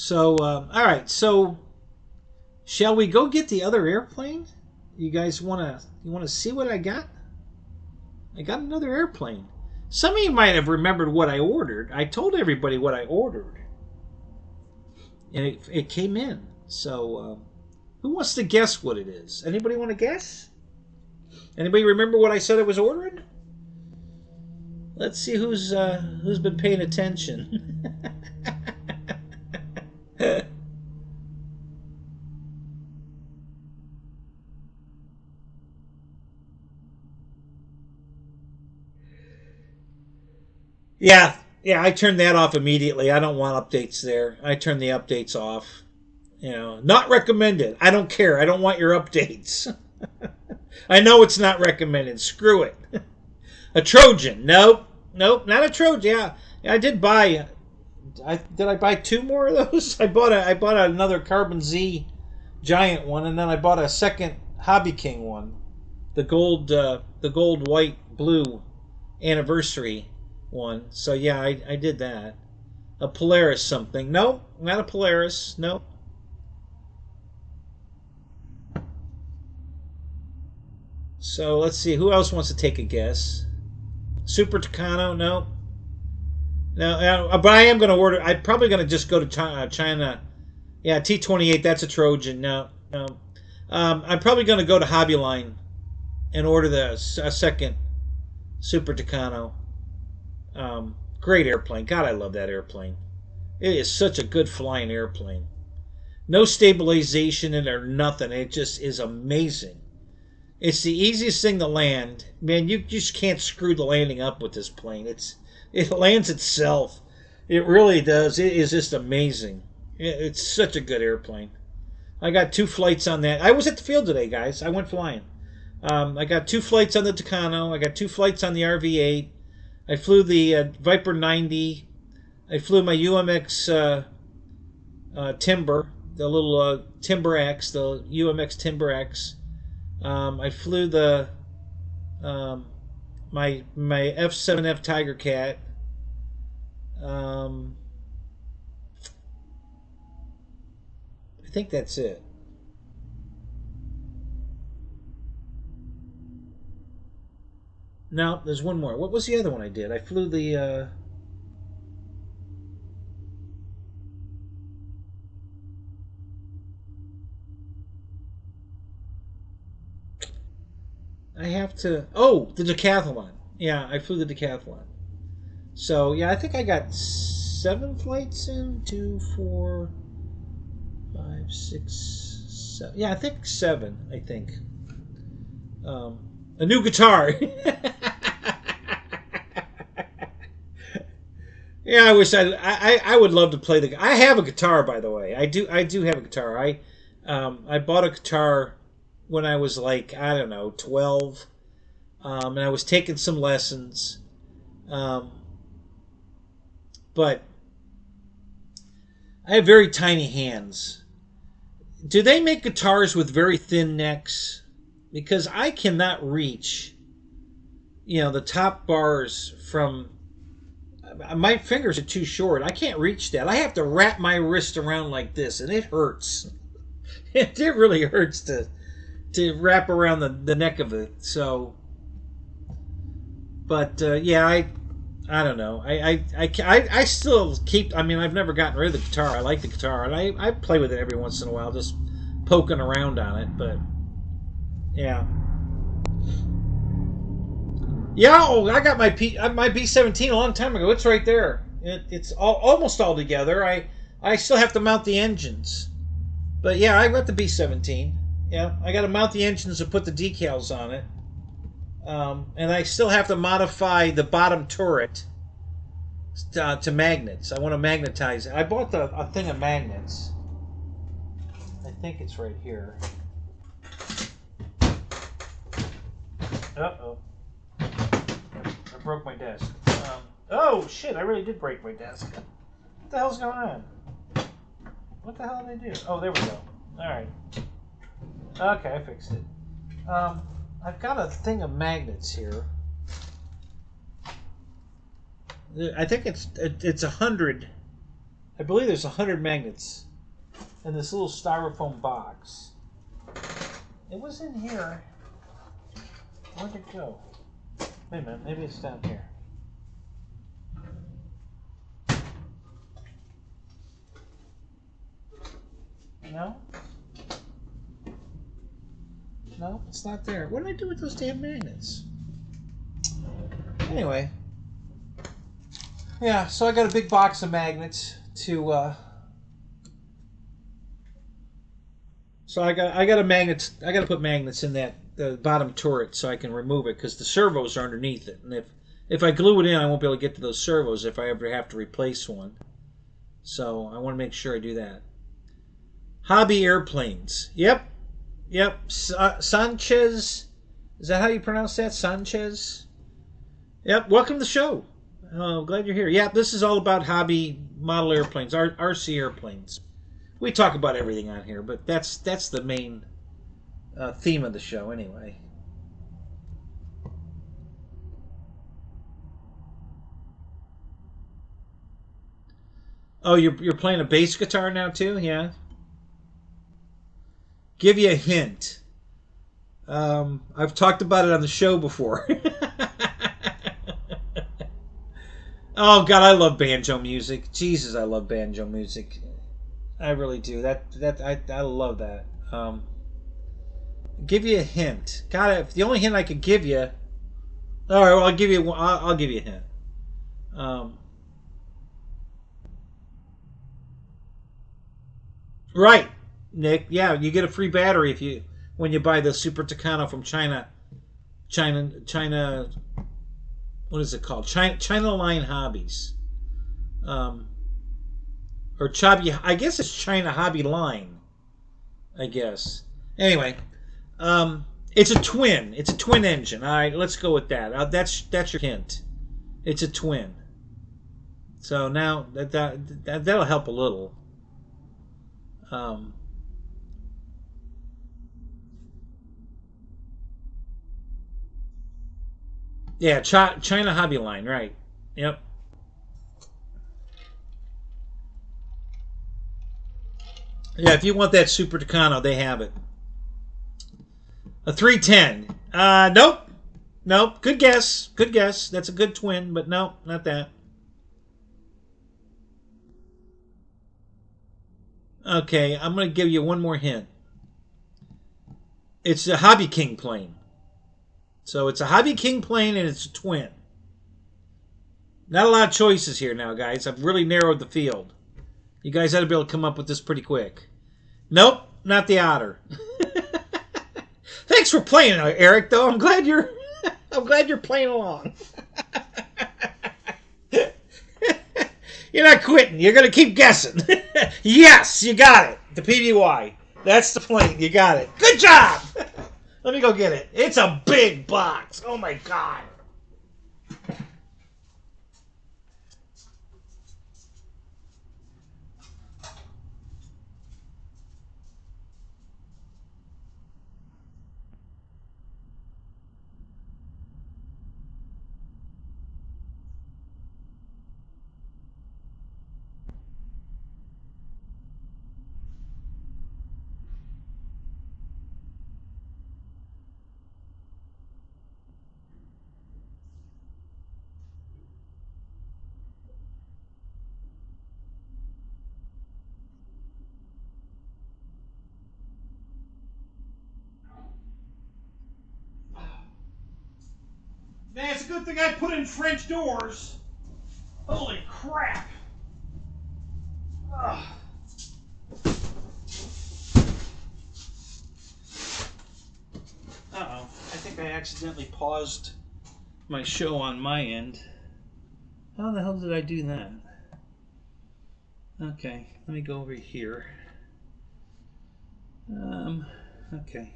All right. So, shall we go get the other airplane? You guys wanna see what I got? I got another airplane. Some of you might have remembered what I ordered. I told everybody what I ordered, and it came in. So, who wants to guess what it is? Anybody want to guess? Anybody remember what I said I was ordering? Let's see who's been paying attention. Yeah, I turned that off immediately. I don't want updates there. I turn the updates off. You know, not recommended. I don't care. I don't want your updates. I know it's not recommended. Screw it. A Trojan? Nope, not a Trojan. Yeah, I did buy. Did I buy two more of those? I bought another Carbon Z giant one, and then I bought a second Hobby King one, the gold white blue anniversary one. So yeah, I did that. A Polaris something. Nope, not a Polaris. Nope. So let's see, who else wants to take a guess? Super Tucano? Nope. No, but I am going to order. I'm probably going to just go to China. Yeah, T-28. That's a Trojan. No. I'm probably going to go to Hobbyline and order a second Super Tucano. Great airplane. God, I love that airplane. It is such a good flying airplane. No stabilization in it or nothing. It just is amazing. It's the easiest thing to land. Man, you just can't screw the landing up with this plane. It lands itself. It really does. It is just amazing. It's such a good airplane. I got 2 flights on that. I was at the field today, guys. I went flying. I got 2 flights on the Tucano. I got 2 flights on the RV-8. I flew the Viper 90. I flew my UMX Timber, the little Timber X, the UMX Timber X. I flew the my F7F Tiger Cat. I think that's it. No, there's one more. What was the other one I did? I flew the I have to... Oh, the decathlon. Yeah, I flew the decathlon. So, yeah, I think I got 7 flights in. 2, 4, 5, 6, 7. Yeah, I think 7, I think. A new guitar. Yeah, I wish I would love to play I have a guitar, by the way. I do have a guitar. I bought a guitar when I was like, I don't know, 12, and I was taking some lessons, but I have very tiny hands. Do they make guitars with very thin necks? Because I cannot reach, the top bars from... My fingers are too short. I can't reach that. I have to wrap my wrist around like this, and it hurts. It really hurts to wrap around the neck of it. So, but yeah, I don't know. I still keep. I mean, I've never gotten rid of the guitar. I like the guitar, and I play with it every once in a while, just poking around on it. But yeah. Yeah, oh, I got my my B-17 a long time ago. It's right there. It's almost all together. I still have to mount the engines. But yeah, I got the B-17. Yeah, I got to mount the engines and put the decals on it. And I still have to modify the bottom turret to magnets. I want to magnetize it. I bought a thing of magnets. I think it's right here. Uh-oh. I broke my desk. Oh, shit, I really did break my desk. What the hell's going on? What the hell did I do? Oh, there we go. Alright. Okay, I fixed it. I've got a thing of magnets here. I think it's 100. I believe there's 100 magnets in this little styrofoam box. It was in here. Where'd it go? Wait a minute, maybe it's down here. No? No, it's not there. What did I do with those damn magnets? Anyway. Yeah, so I got a big box of magnets to so I got a magnet. I got to put magnets in the bottom turret so I can remove it because the servos are underneath it, and if I glue it in, I won't be able to get to those servos if I ever have to replace one. So I want to make sure I do that. Hobby airplanes. Yep. Sanchez. Is that how you pronounce that? Sanchez. Yep. Welcome to the show. Glad you're here. Yeah, this is all about hobby model airplanes, RC airplanes. We talk about everything on here, but that's the main theme of the show anyway. Oh, you're playing a bass guitar now too? Yeah. Give you a hint. I've talked about it on the show before. Oh God, I love banjo music. Jesus, I love banjo music. I really do. I love that. Give you a hint. God, if the only hint I could give you. All right, well, I'll give you. I'll give you a hint. Right, Nick. Yeah, you get a free battery when you buy the Super Tucano from China. China. What is it called? China Line Hobbies. Or Chobby. I guess it's China Hobby Line. I guess. Anyway, it's a twin. It's a twin engine. All right, let's go with that. That's your hint. It's a twin. So now that'll help a little. Yeah, China Hobby Line, right? Yep. Yeah, if you want that Super Tucano, they have it. A 310. Nope. Nope. Good guess. Good guess. That's a good twin, but no, not that. Okay, I'm going to give you one more hint. It's a Hobby King plane. So it's a Hobby King plane and it's a twin. Not a lot of choices here now, guys. I've really narrowed the field. You guys ought to be able to come up with this pretty quick. Nope, not the Otter. Thanks for playing, Eric. Though I'm glad you're playing along. You're not quitting. You're gonna keep guessing. Yes, you got it. The PBY. That's the plane. You got it. Good job. Let me go get it. It's a big box. Oh my God. Man, it's a good thing I put in French doors. Holy crap. Ugh. Uh-oh. I think I accidentally paused my show on my end. How the hell did I do that? Okay, let me go over here. Okay.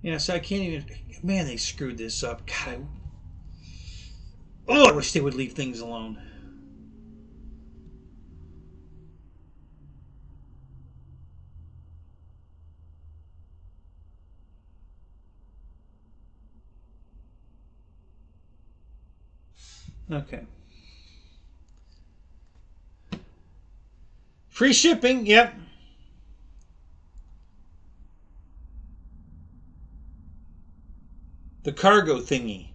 Yeah, so I can't even... Man, they screwed this up. God, I wish they would leave things alone. Okay. Free shipping, yep. The cargo thingy.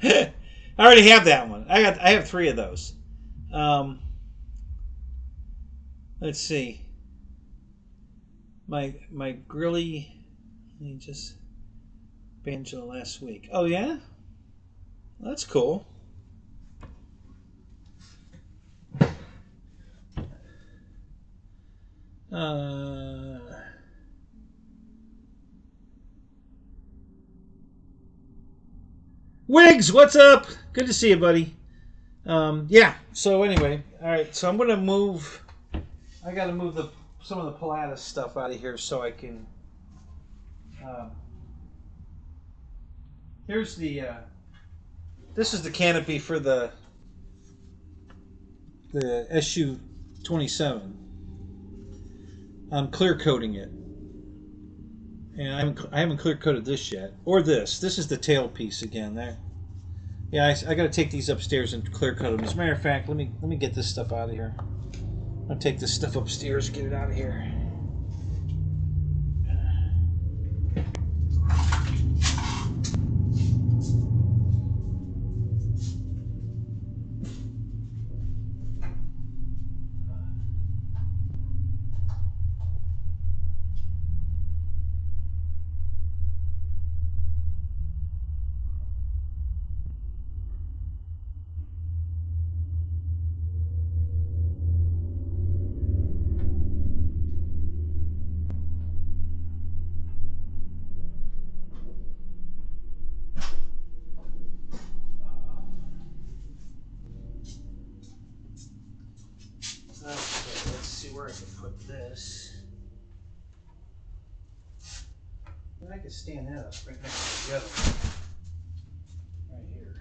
I already have that one. I have 3 of those. Let's see. My grilly, he just banjo last week. Oh yeah, that's cool. Wiggs, what's up? Good to see you, buddy. Yeah. So anyway, all right. So I'm gonna move. I gotta move some of the Pilatus stuff out of here so I can. Here's the. This is the canopy for the SU-27. I'm clear coating it, and I haven't clear coated this yet, or this. This is the tail piece again. There. Yeah, I got to take these upstairs and clear coat them. As a matter of fact, let me get this stuff out of here. I'm gonna take this stuff upstairs, get it out of here. I could stand that up right next to the other one. Right here.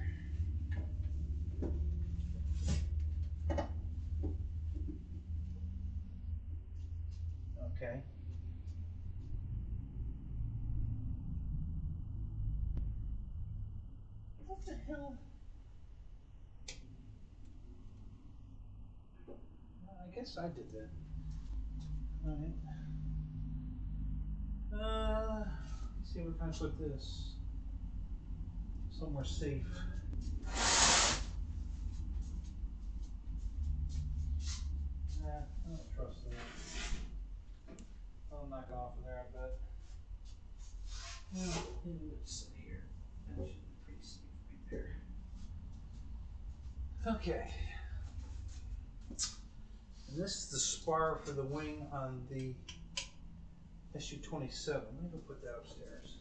Okay. What the hell? I guess I did that. Alright. Let's see where can I put this. Somewhere safe. Nah, I don't trust that. I'll knock it off of there, I bet. Let's sit here. That should be pretty safe right there. Okay. And this is the spar for the wing on the SU-27. Let me go put that upstairs.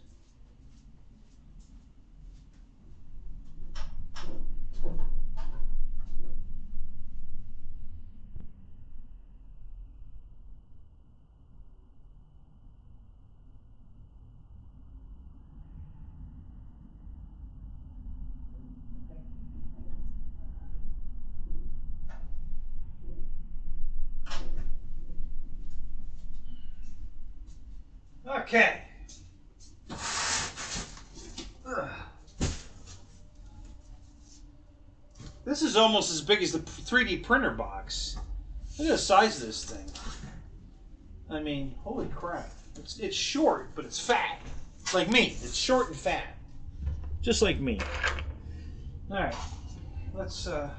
Okay. This is almost as big as the 3D printer box. Look at the size of this thing. I mean, holy crap. It's short, but it's fat. Like me. It's short and fat. Just like me. Alright. Let's, I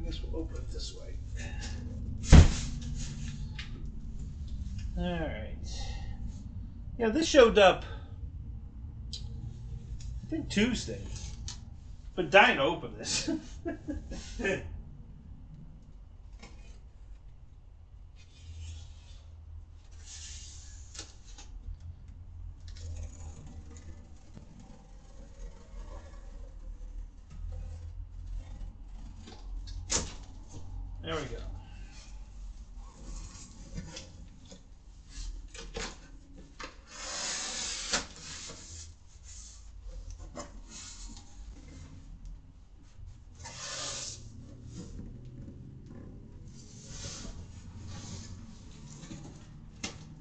guess we'll open it this way. Alright. Yeah, this showed up, I think, Tuesday. But dying to open this. There we go.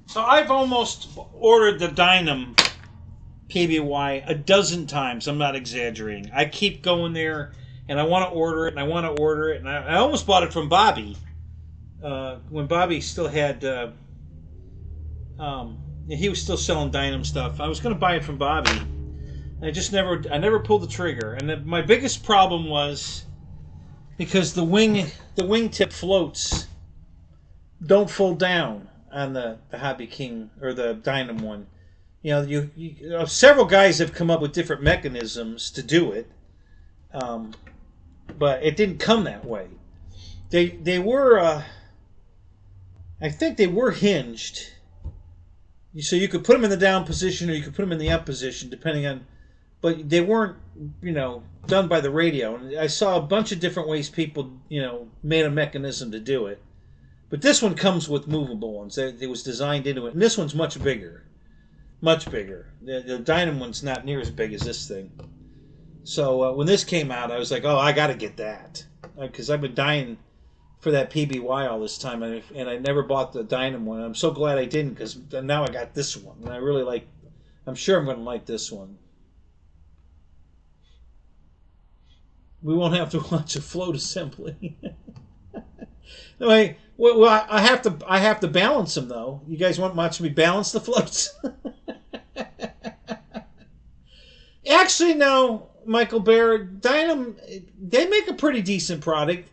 So I've almost ordered the Dynam PBY a dozen times. I'm not exaggerating. I keep going there, and I want to order it, and I want to order it, and I almost bought it from Bobby when Bobby still had. He was still selling Dynam stuff. I was going to buy it from Bobby. I just never pulled the trigger. And my biggest problem was because the wingtip floats don't fold down on the Hobby King or the Dynam one. You know, you several guys have come up with different mechanisms to do it, but it didn't come that way. They were, I think they were hinged, so you could put them in the down position or you could put them in the up position, depending on. But they weren't, done by the radio. And I saw a bunch of different ways people, made a mechanism to do it. But this one comes with movable ones. It was designed into it. And this one's much bigger. Much bigger. The Dynam one's not near as big as this thing. So when this came out, I was like, oh, I got to get that. Because I've been dying for that PBY all this time. And I never bought the Dynam one. I'm so glad I didn't, because now I got this one. And I really like, I'm sure I'm going to like this one. We won't have to watch a float assembly. Anyway, well, I have to balance them, though. You guys want to watch me balance the floats? Actually, no, Michael Bear. Dynam, they make a pretty decent product.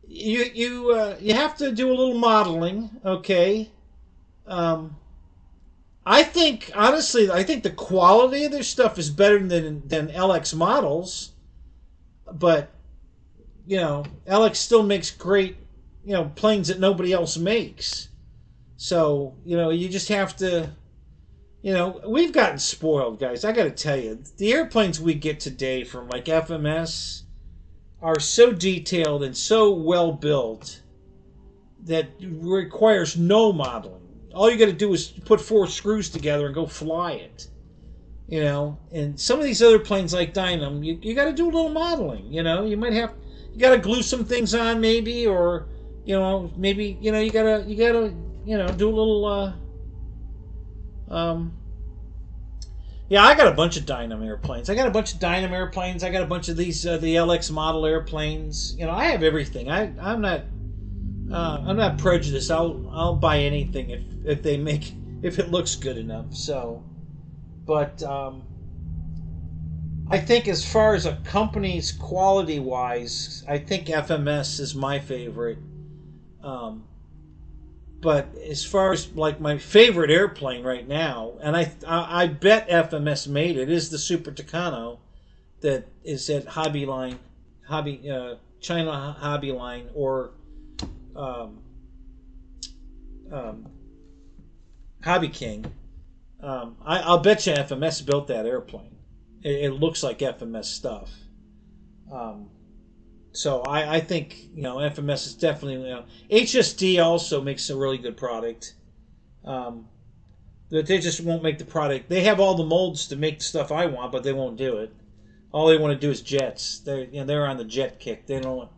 You have to do a little modeling, okay. I think, honestly, the quality of their stuff is better than LX models, but LX still makes great, planes that nobody else makes. So, you just have to, we've gotten spoiled, guys. I got to tell you, the airplanes we get today from like FMS are so detailed and so well built that requires no modeling. All you got to do is put 4 screws together and go fly it. And some of these other planes like Dynam, you got to do a little modeling. You got to glue some things on maybe, or maybe you gotta do a little. Yeah, I got a bunch of Dynam airplanes. I got a bunch of these the LX model airplanes. I have everything. I'm not prejudiced. I'll buy anything if it looks good enough. So, but I think as far as a company's quality wise, I think FMS is my favorite. But as far as like my favorite airplane right now, and I bet FMS made it, is the Super Tucano that is at China Hobby Line, or Hobby King. I'll bet you FMS built that airplane. It looks like FMS stuff. So I think FMS is definitely HSD also makes a really good product. They just won't make the product. They have all the molds to make the stuff I want, but they won't do it. All they want to do is jets. They're on the jet kick. They don't.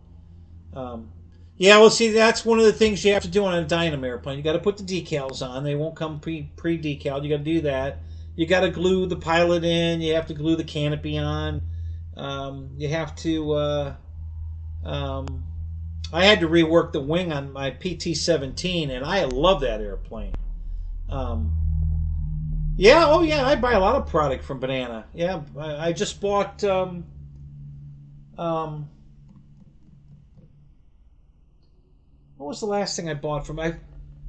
Yeah, well, see, that's one of the things you have to do on a Dynam airplane. You got to put the decals on. They won't come pre-decaled. You got to do that. You got to glue the pilot in. You have to glue the canopy on. You have to. I had to rework the wing on my PT-17, and I love that airplane. Yeah, oh yeah, I buy a lot of product from Banana. Yeah, I just bought. What was the last thing I bought from?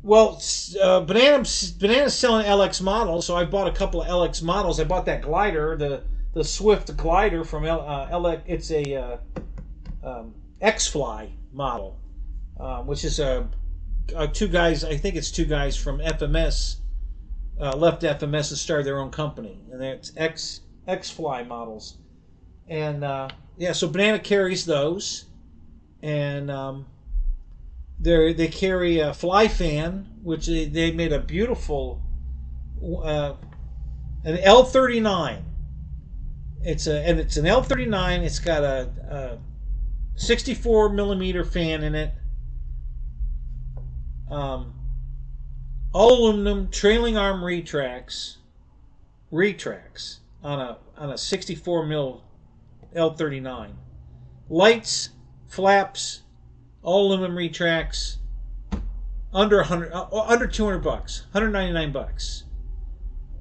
Well, Banana's selling LX models, so I bought a couple of LX models. I bought that glider, the Swift glider from LX. It's a X-Fly model, which is two guys. I think it's two guys from FMS left FMS and started their own company, and it's X-Fly models. And yeah, so Banana carries those, and they carry a fly fan, which they made a beautiful an L39. It's an L39. It's got a 64 millimeter fan in it. All aluminum trailing arm retracts on a 64 mil L39. Lights, flaps, all aluminum retracts. Under $200, $199.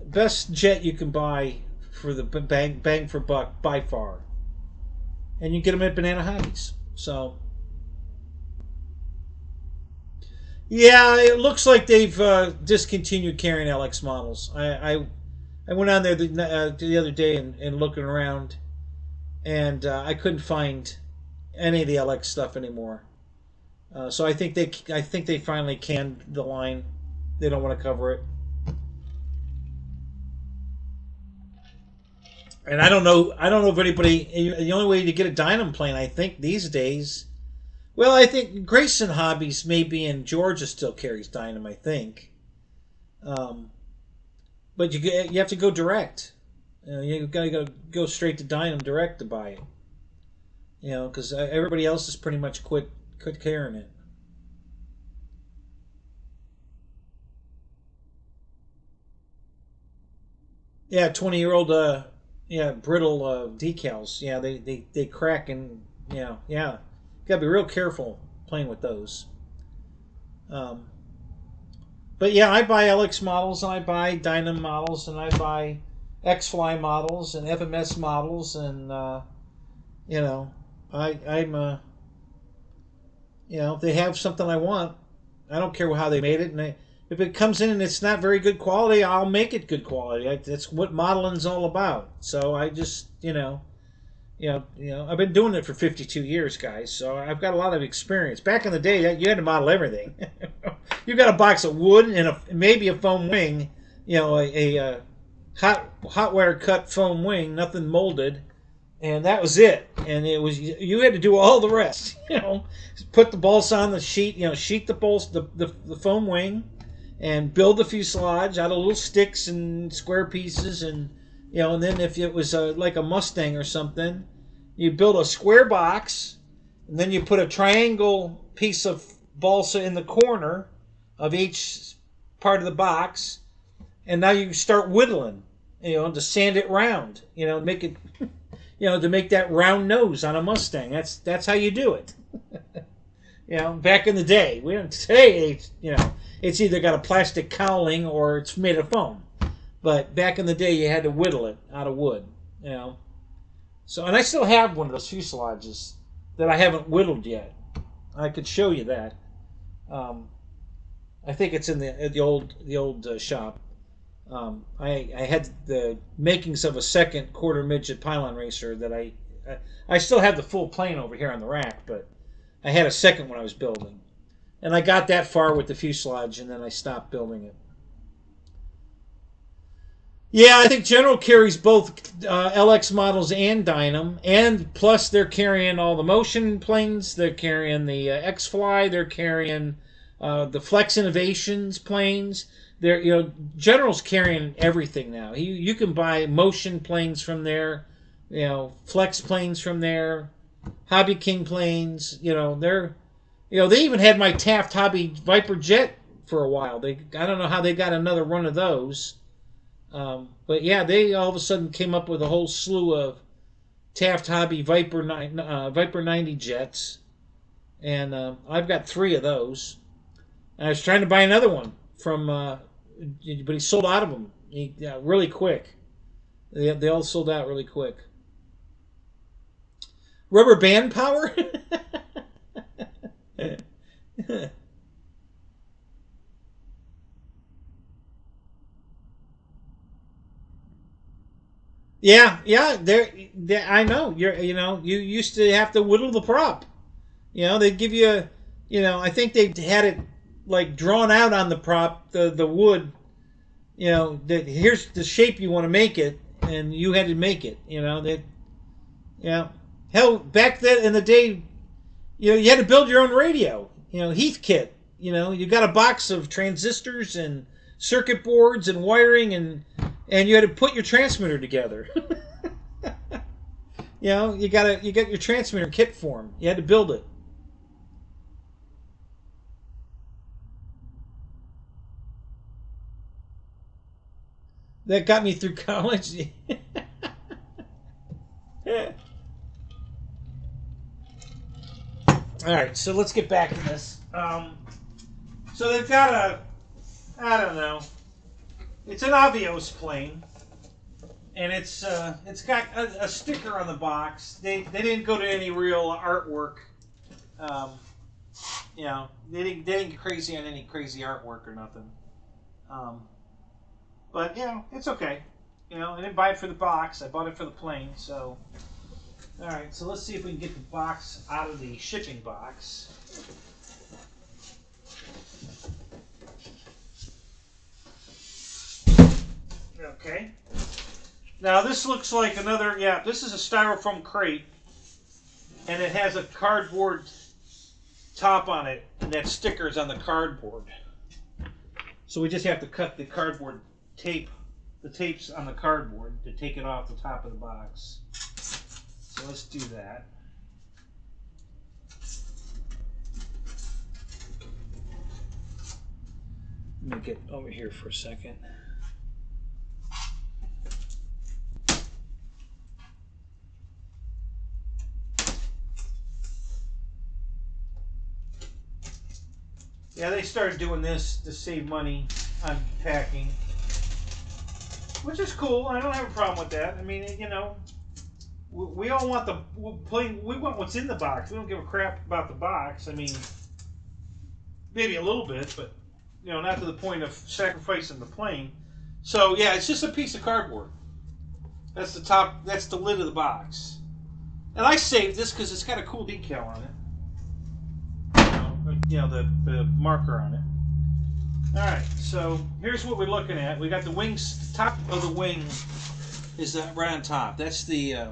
Best jet you can buy for the bang for buck by far, and you get them at Banana Hobbies. So yeah, it looks like they've discontinued carrying LX models. I went on there the other day and looking around, and I couldn't find any of the LX stuff anymore. So I think they finally canned the line. They don't want to cover it. And I don't know if anybody. The only way to get a Dynam plane, I think these days. Well, I think Grayson Hobbies maybe in Georgia still carries Dynam. I think, but you have to go direct. You've got to go straight to Dynam direct to buy it. Because everybody else has pretty much quit carrying it. Yeah, 20-year-old. Yeah, brittle decals. Yeah, they crack, and yeah. Gotta be real careful playing with those. Um, but yeah, I buy LX models, and I buy Dynam models, and I buy X-Fly models and FMS models, and you know, I'm if they have something I want, I don't care how they made it, and if it comes in and it's not very good quality, I'll make it good quality. That's what modeling's all about. So I just I've been doing it for 52 years, guys. So I've got a lot of experience. Back in the day, you had to model everything. You got a box of wood and maybe a foam wing, a hot wire cut foam wing, nothing molded, and that was it. And it was you had to do all the rest. Put the balsa on the sheet. Sheet the the foam wing, and build the fuselage out of little sticks and square pieces, and and then if it was like a Mustang or something, you build a square box, and then you put a triangle piece of balsa in the corner of each part of the box, and now you start whittling, to sand it round, make it, to make that round nose on a Mustang. That's how you do it. Back in the day. Today, it's either got a plastic cowling or it's made of foam. But back in the day, you had to whittle it out of wood, So, and I still have one of those fuselages that I haven't whittled yet. I could show you that. I think it's in the old shop. I had the makings of a second quarter midget pylon racer that I still have the full plane over here on the rack, but I had a second one I was building, and I got that far with the fuselage, and then I stopped building it. Yeah, I think General carries both LX models and Dynam, and plus they're carrying all the motion planes. They're carrying the X-Fly. They're carrying the Flex Innovations planes. General's carrying everything now. You can buy motion planes from there, Flex planes from there, Hobby King planes. They even had my Taft Hobby Viper jet for a while. I don't know how they got another run of those. But yeah, they all of a sudden came up with a whole slew of Taft Hobby Viper 90 jets, and I've got 3 of those. And I was trying to buy another one from, but he sold out of them really quick. They all sold out really quick. Rubber band power. Yeah, yeah. There. I know. You know, you used to have to whittle the prop. You know, they'd give you, I think they had it like drawn out on the prop, the wood. You know, that here's the shape you want to make it, and you had to make it. Hell, back then in the day, you had to build your own radio. Heathkit. You got a box of transistors and circuit boards and wiring, and you had to put your transmitter together. You got your transmitter kit form. You had to build it. That got me through college. All right, so let's get back to this. So they've got I don't know, it's an Avios plane, and it's got a sticker on the box. They didn't go to any real artwork. Um, they didn't get crazy on any crazy artwork or nothing. Um, but it's okay. I didn't buy it for the box. I bought it for the plane. So all right, so let's see if we can get the box out of the shipping box. Okay. Now this looks like another, this is a styrofoam crate, and it has a cardboard top on it, and that sticker's on the cardboard. So we just have to cut the cardboard tape, the tapes on the cardboard to take it off the top of the box. So let's do that. Let me get over here for a second. Yeah, they started doing this to save money on packing, which is cool. I don't have a problem with that. I mean, we all want the plane. We want what's in the box. We don't give a crap about the box. I mean, maybe a little bit, but not to the point of sacrificing the plane. So yeah, it's just a piece of cardboard. That's the top. That's the lid of the box. And I saved this because it's got a cool decal on it. The marker on it. All right, so here's what we're looking at. We got the wings. The top of the wing is right on top. That's the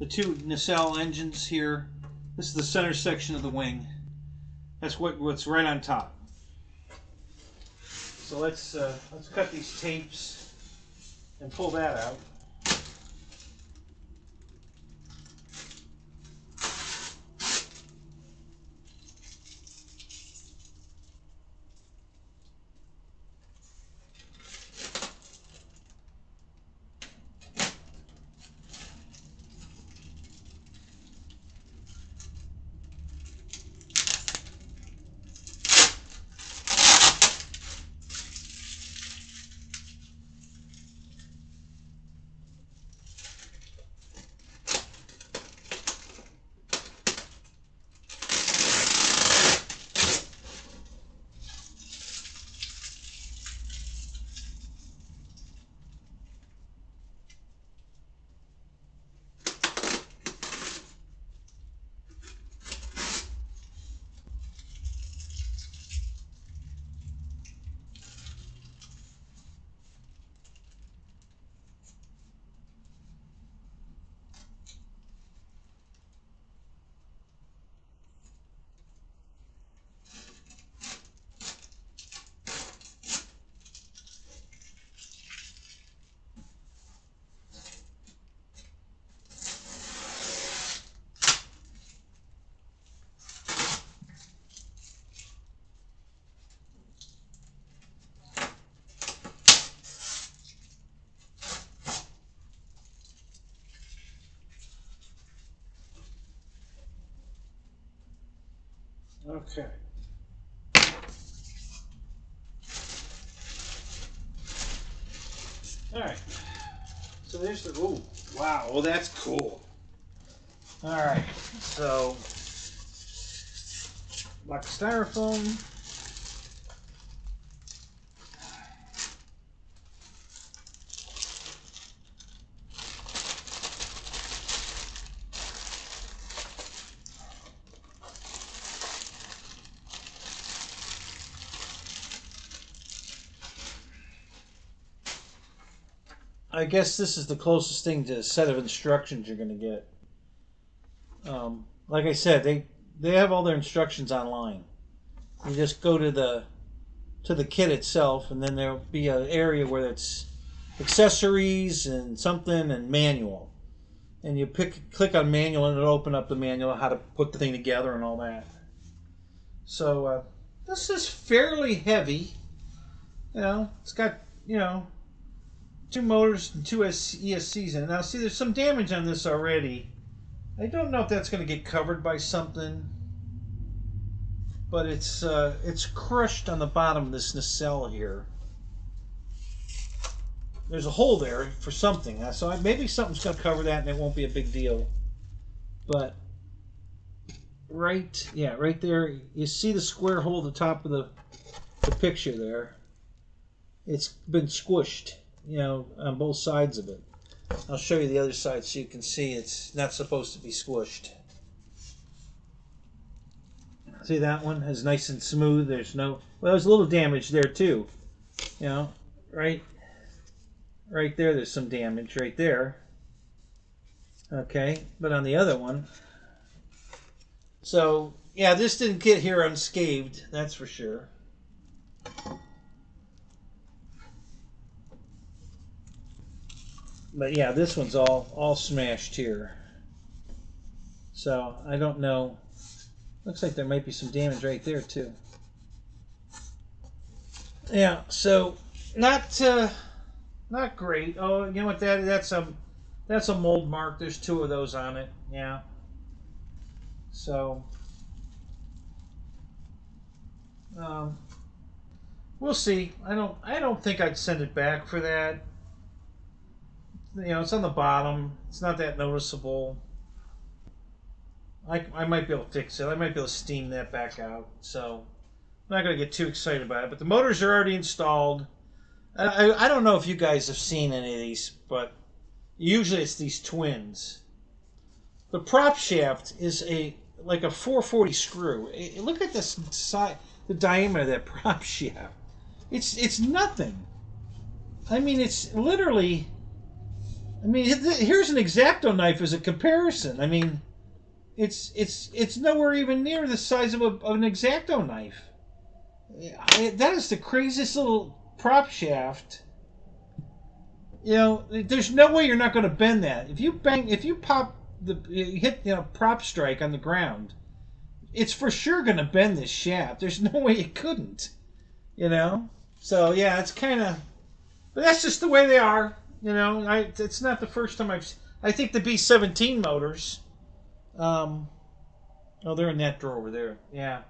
two nacelle engines here. This is the center section of the wing. That's what's right on top. So let's cut these tapes and pull that out. Okay. All right. So there's the. Ooh, wow. Well, that's cool. All right. So, black styrofoam. I guess this is the closest thing to a set of instructions you're going to get. Like I said, they have all their instructions online. You just go to the kit itself, and then there'll be an area where it's accessories and something and manual. And you click on manual, and it'll open up the manual, how to put the thing together and all that. So this is fairly heavy. You know, it's got, you know, 2 motors and 2 ESCs in it. Now, see, there's some damage on this already. I don't know if that's going to get covered by something, but it's crushed on the bottom of this nacelle here. There's a hole there for something, so maybe something's going to cover that, and it won't be a big deal. But right there, you see the square hole at the top of the picture there. It's been squished, you know, on both sides of it. I'll show you the other side so you can see it's not supposed to be squished. See, that one is nice and smooth. There's no, well, there's a little damage there too. You know, right there, there's some damage right there. Okay, but on the other one, so yeah, this didn't get here unscathed, that's for sure. But yeah, this one's all smashed here. So I don't know. Looks like there might be some damage right there too. Yeah, so not great. Oh, you know what that's a mold mark. There's 2 of those on it. Yeah. So we'll see. I don't think I'd send it back for that. You know, it's on the bottom. It's not that noticeable. I might be able to fix it. I might be able to steam that back out. So I'm not going to get too excited about it. But the motors are already installed. I don't know if you guys have seen any of these, but usually it's these twins. The prop shaft is like a 440 screw. Look at this side, the diameter of that prop shaft. It's nothing. I mean, it's literally. I mean, here's an X-Acto knife as a comparison. I mean, it's nowhere even near the size of an X-Acto knife. That is the craziest little prop shaft. You know, there's no way you're not going to bend that. If you hit prop strike on the ground, it's for sure going to bend this shaft. There's no way it couldn't. You know, so yeah, it's kind of, but that's just the way they are. You know, it's not the first time I think the B-17 motors. Oh, they're in that drawer over there. Yeah,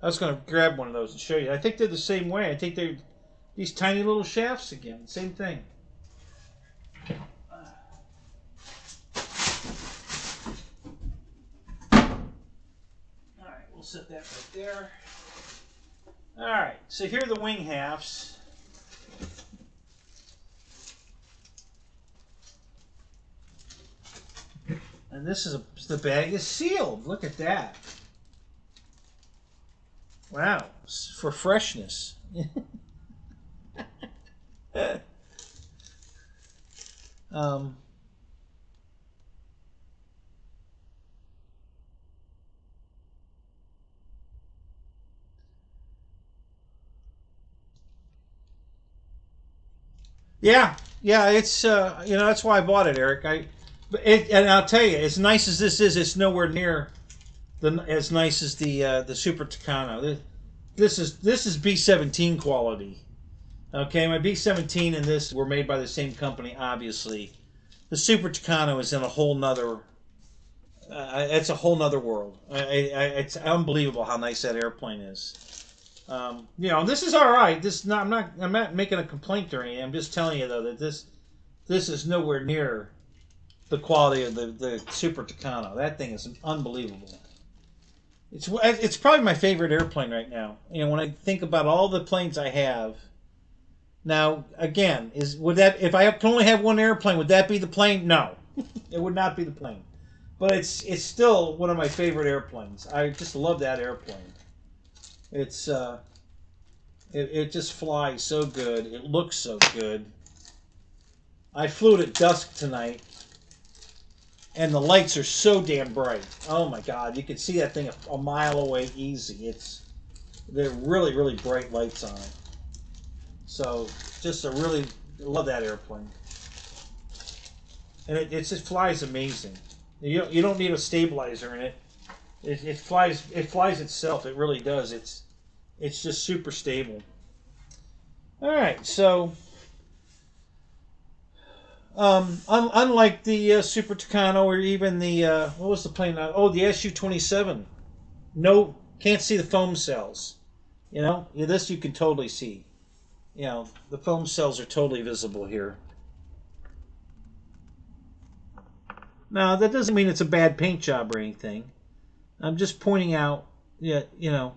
I was going to grab one of those and show you. I think they're the same way. I think they're these tiny little shafts again. Same thing. All right, we'll set that right there. All right, so here are the wing halves. And this is the bag is sealed. Look at that. Wow, for freshness. Yeah, it's you know, that's why I bought it, Eric. And I'll tell you, as nice as this is, it's nowhere near as nice as the Super Tucano. This is B-17 quality. Okay, my B-17 and this were made by the same company, obviously. The Super Tucano is in a whole nother. It's a whole nother world. It's unbelievable how nice that airplane is. You know, this is all right. I'm not making a complaint or anything. I'm just telling you though that this is nowhere near the quality of the Super Tucano. That thing is unbelievable. It's probably my favorite airplane right now. You know, when I think about all the planes I have. Now, again, would that, if I can only have one airplane, would that be the plane? No, it would not be the plane. But it's still one of my favorite airplanes. I just love that airplane. It's it just flies so good. It looks so good. I flew it at dusk tonight, and the lights are so damn bright. Oh my God, you can see that thing a mile away easy. They're really, really bright lights on it. So just love that airplane. And it just flies amazing. You don't need a stabilizer in it. It flies itself. It really does. It's just super stable. All right, so unlike the Super Tucano or even the what was the plane? Oh, the Su-27. No, can't see the foam cells. You know, this you can totally see. You know, the foam cells are totally visible here. Now, that doesn't mean it's a bad paint job or anything. I'm just pointing out, you know,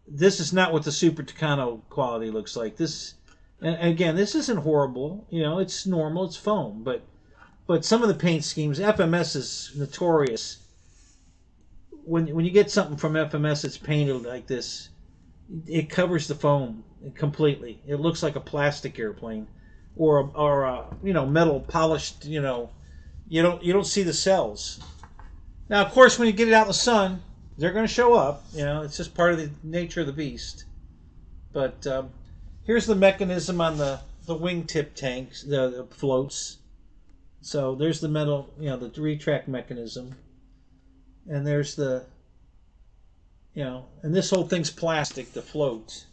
this is not what the Super Tucano quality looks like. This, and again, this isn't horrible. You know, it's normal. It's foam, but some of the paint schemes, FMS is notorious. When you get something from FMS that's painted like this, it covers the foam completely. It looks like a plastic airplane, or a you know, metal polished. You know, you don't see the cells. Now, of course, when you get it out in the sun, they're going to show up. You know, it's just part of the nature of the beast. But here's the mechanism on the wingtip tanks, the floats. So there's the metal, you know, the retract mechanism, and there's the, you know, and this whole thing's plastic, the float.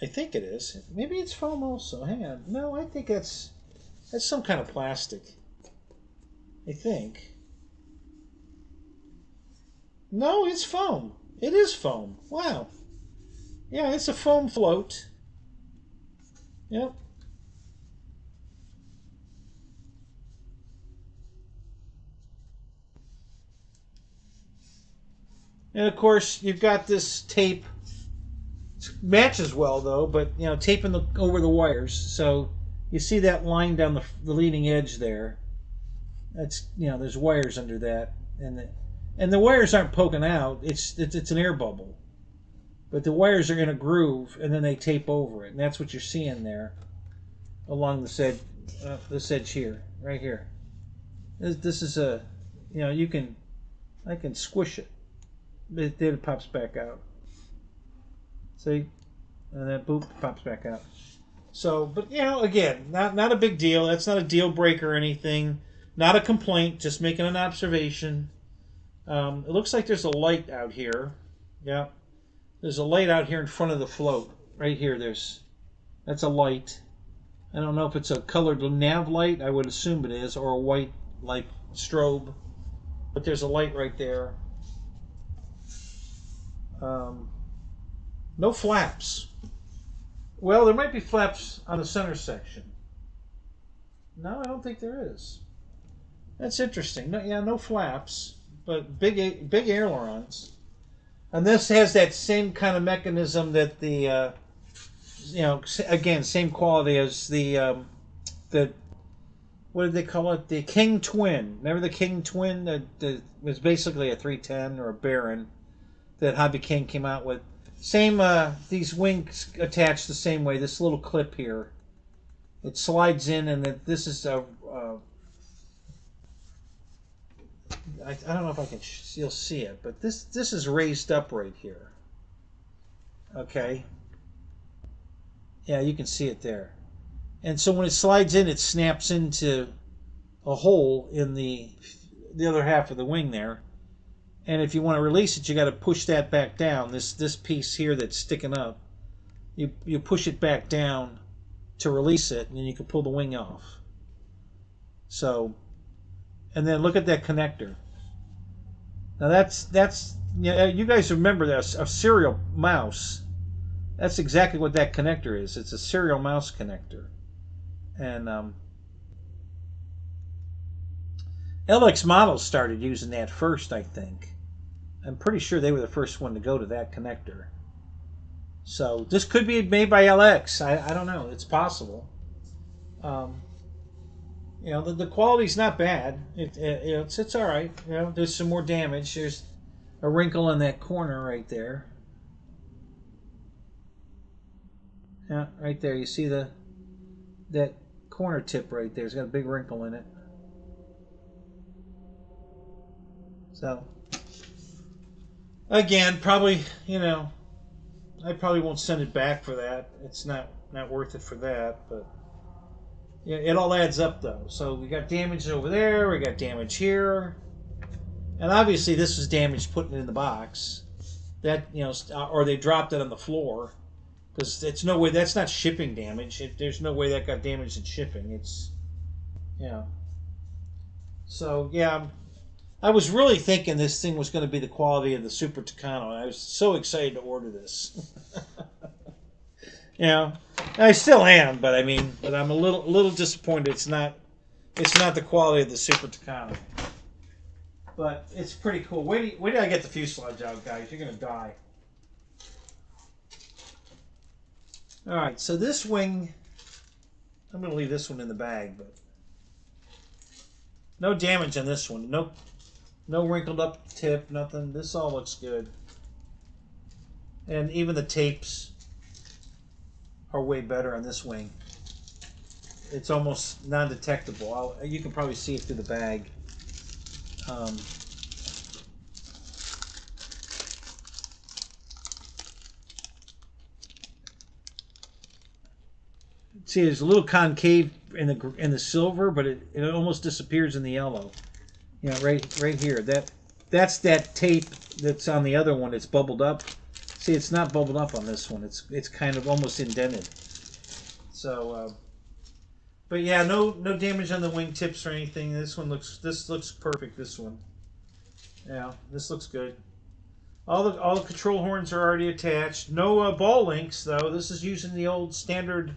I think it is. Maybe it's foam also. Hang on. No, I think that's some kind of plastic. I think. No, it's foam. It is foam. Wow. Yeah, it's a foam float. Yep. And of course, you've got this tape. It matches well though, but you know, taping over the wires. So you see that line down the leading edge there. That's, you know, there's wires under that, and the wires aren't poking out. It's an air bubble, but the wires are in a groove, and then they tape over it, and that's what you're seeing there along this edge here, right here. This is a, you know, I can squish it. Then it pops back out. See, and then boop, pops back out. So, but you know, again, not a big deal. That's not a deal breaker or anything. Not a complaint. Just making an observation. It looks like there's a light out here. Yeah, there's a light out here in front of the float. Right here, that's a light. I don't know if it's a colored nav light. I would assume it is, or a white like strobe. But there's a light right there. No flaps. Well, there might be flaps on the center section. No, I don't think there is. That's interesting. No, yeah, no flaps, but big ailerons. And this has that same kind of mechanism that the, you know, again, same quality as the what did they call it? The King Twin. Remember the King Twin? That was basically a 310 or a Baron that Hobby King came out with. Same, these wings attach the same way. This little clip here, it slides in, and this is a. I don't know if I can. You'll see it, but this is raised up right here. Okay. Yeah, you can see it there, and so when it slides in, it snaps into a hole in the other half of the wing there. And if you want to release it, you got to push that back down. This piece here that's sticking up, you push it back down to release it, and then you can pull the wing off. So, and then look at that connector. Now that's you know, you guys remember that a serial mouse. That's exactly what that connector is. It's a serial mouse connector, and LX models started using that first, I think. I'm pretty sure they were the first one to go to that connector. So this could be made by LX. I don't know. It's possible. You know, the quality's not bad. It's all right. You know, there's some more damage. There's a wrinkle in that corner right there. Yeah, right there. You see the that corner tip right there. It's got a big wrinkle in it. So again, probably, you know, I probably won't send it back for that. It's not worth it for that, but yeah, it all adds up though. So we got damage over there, we got damage here, and obviously this was damage putting it in the box. That, you know, or they dropped it on the floor, because it's no way, that's not shipping damage. There's no way that got damaged in shipping. It's, yeah. So yeah, I was really thinking this thing was going to be the quality of the Super Tucano. I was so excited to order this. You know, I still am, but I mean, but I'm a little disappointed. It's not the quality of the Super Tucano. But it's pretty cool. Wait till I get the fuselage out, guys. You're gonna die. All right, so this wing, I'm gonna leave this one in the bag, but no damage on this one. No wrinkled up tip, nothing. This all looks good. And even the tapes are way better on this wing. It's almost non-detectable. You can probably see it through the bag. See, there's a little concave in the silver, but it almost disappears in the yellow. You know, right here. That's that tape that's on the other one. It's bubbled up. See, it's not bubbled up on this one. It's kind of almost indented. So, but yeah, no damage on the wingtips or anything. This looks perfect. This one, yeah, this looks good. All the control horns are already attached. No ball links though. This is using the old standard,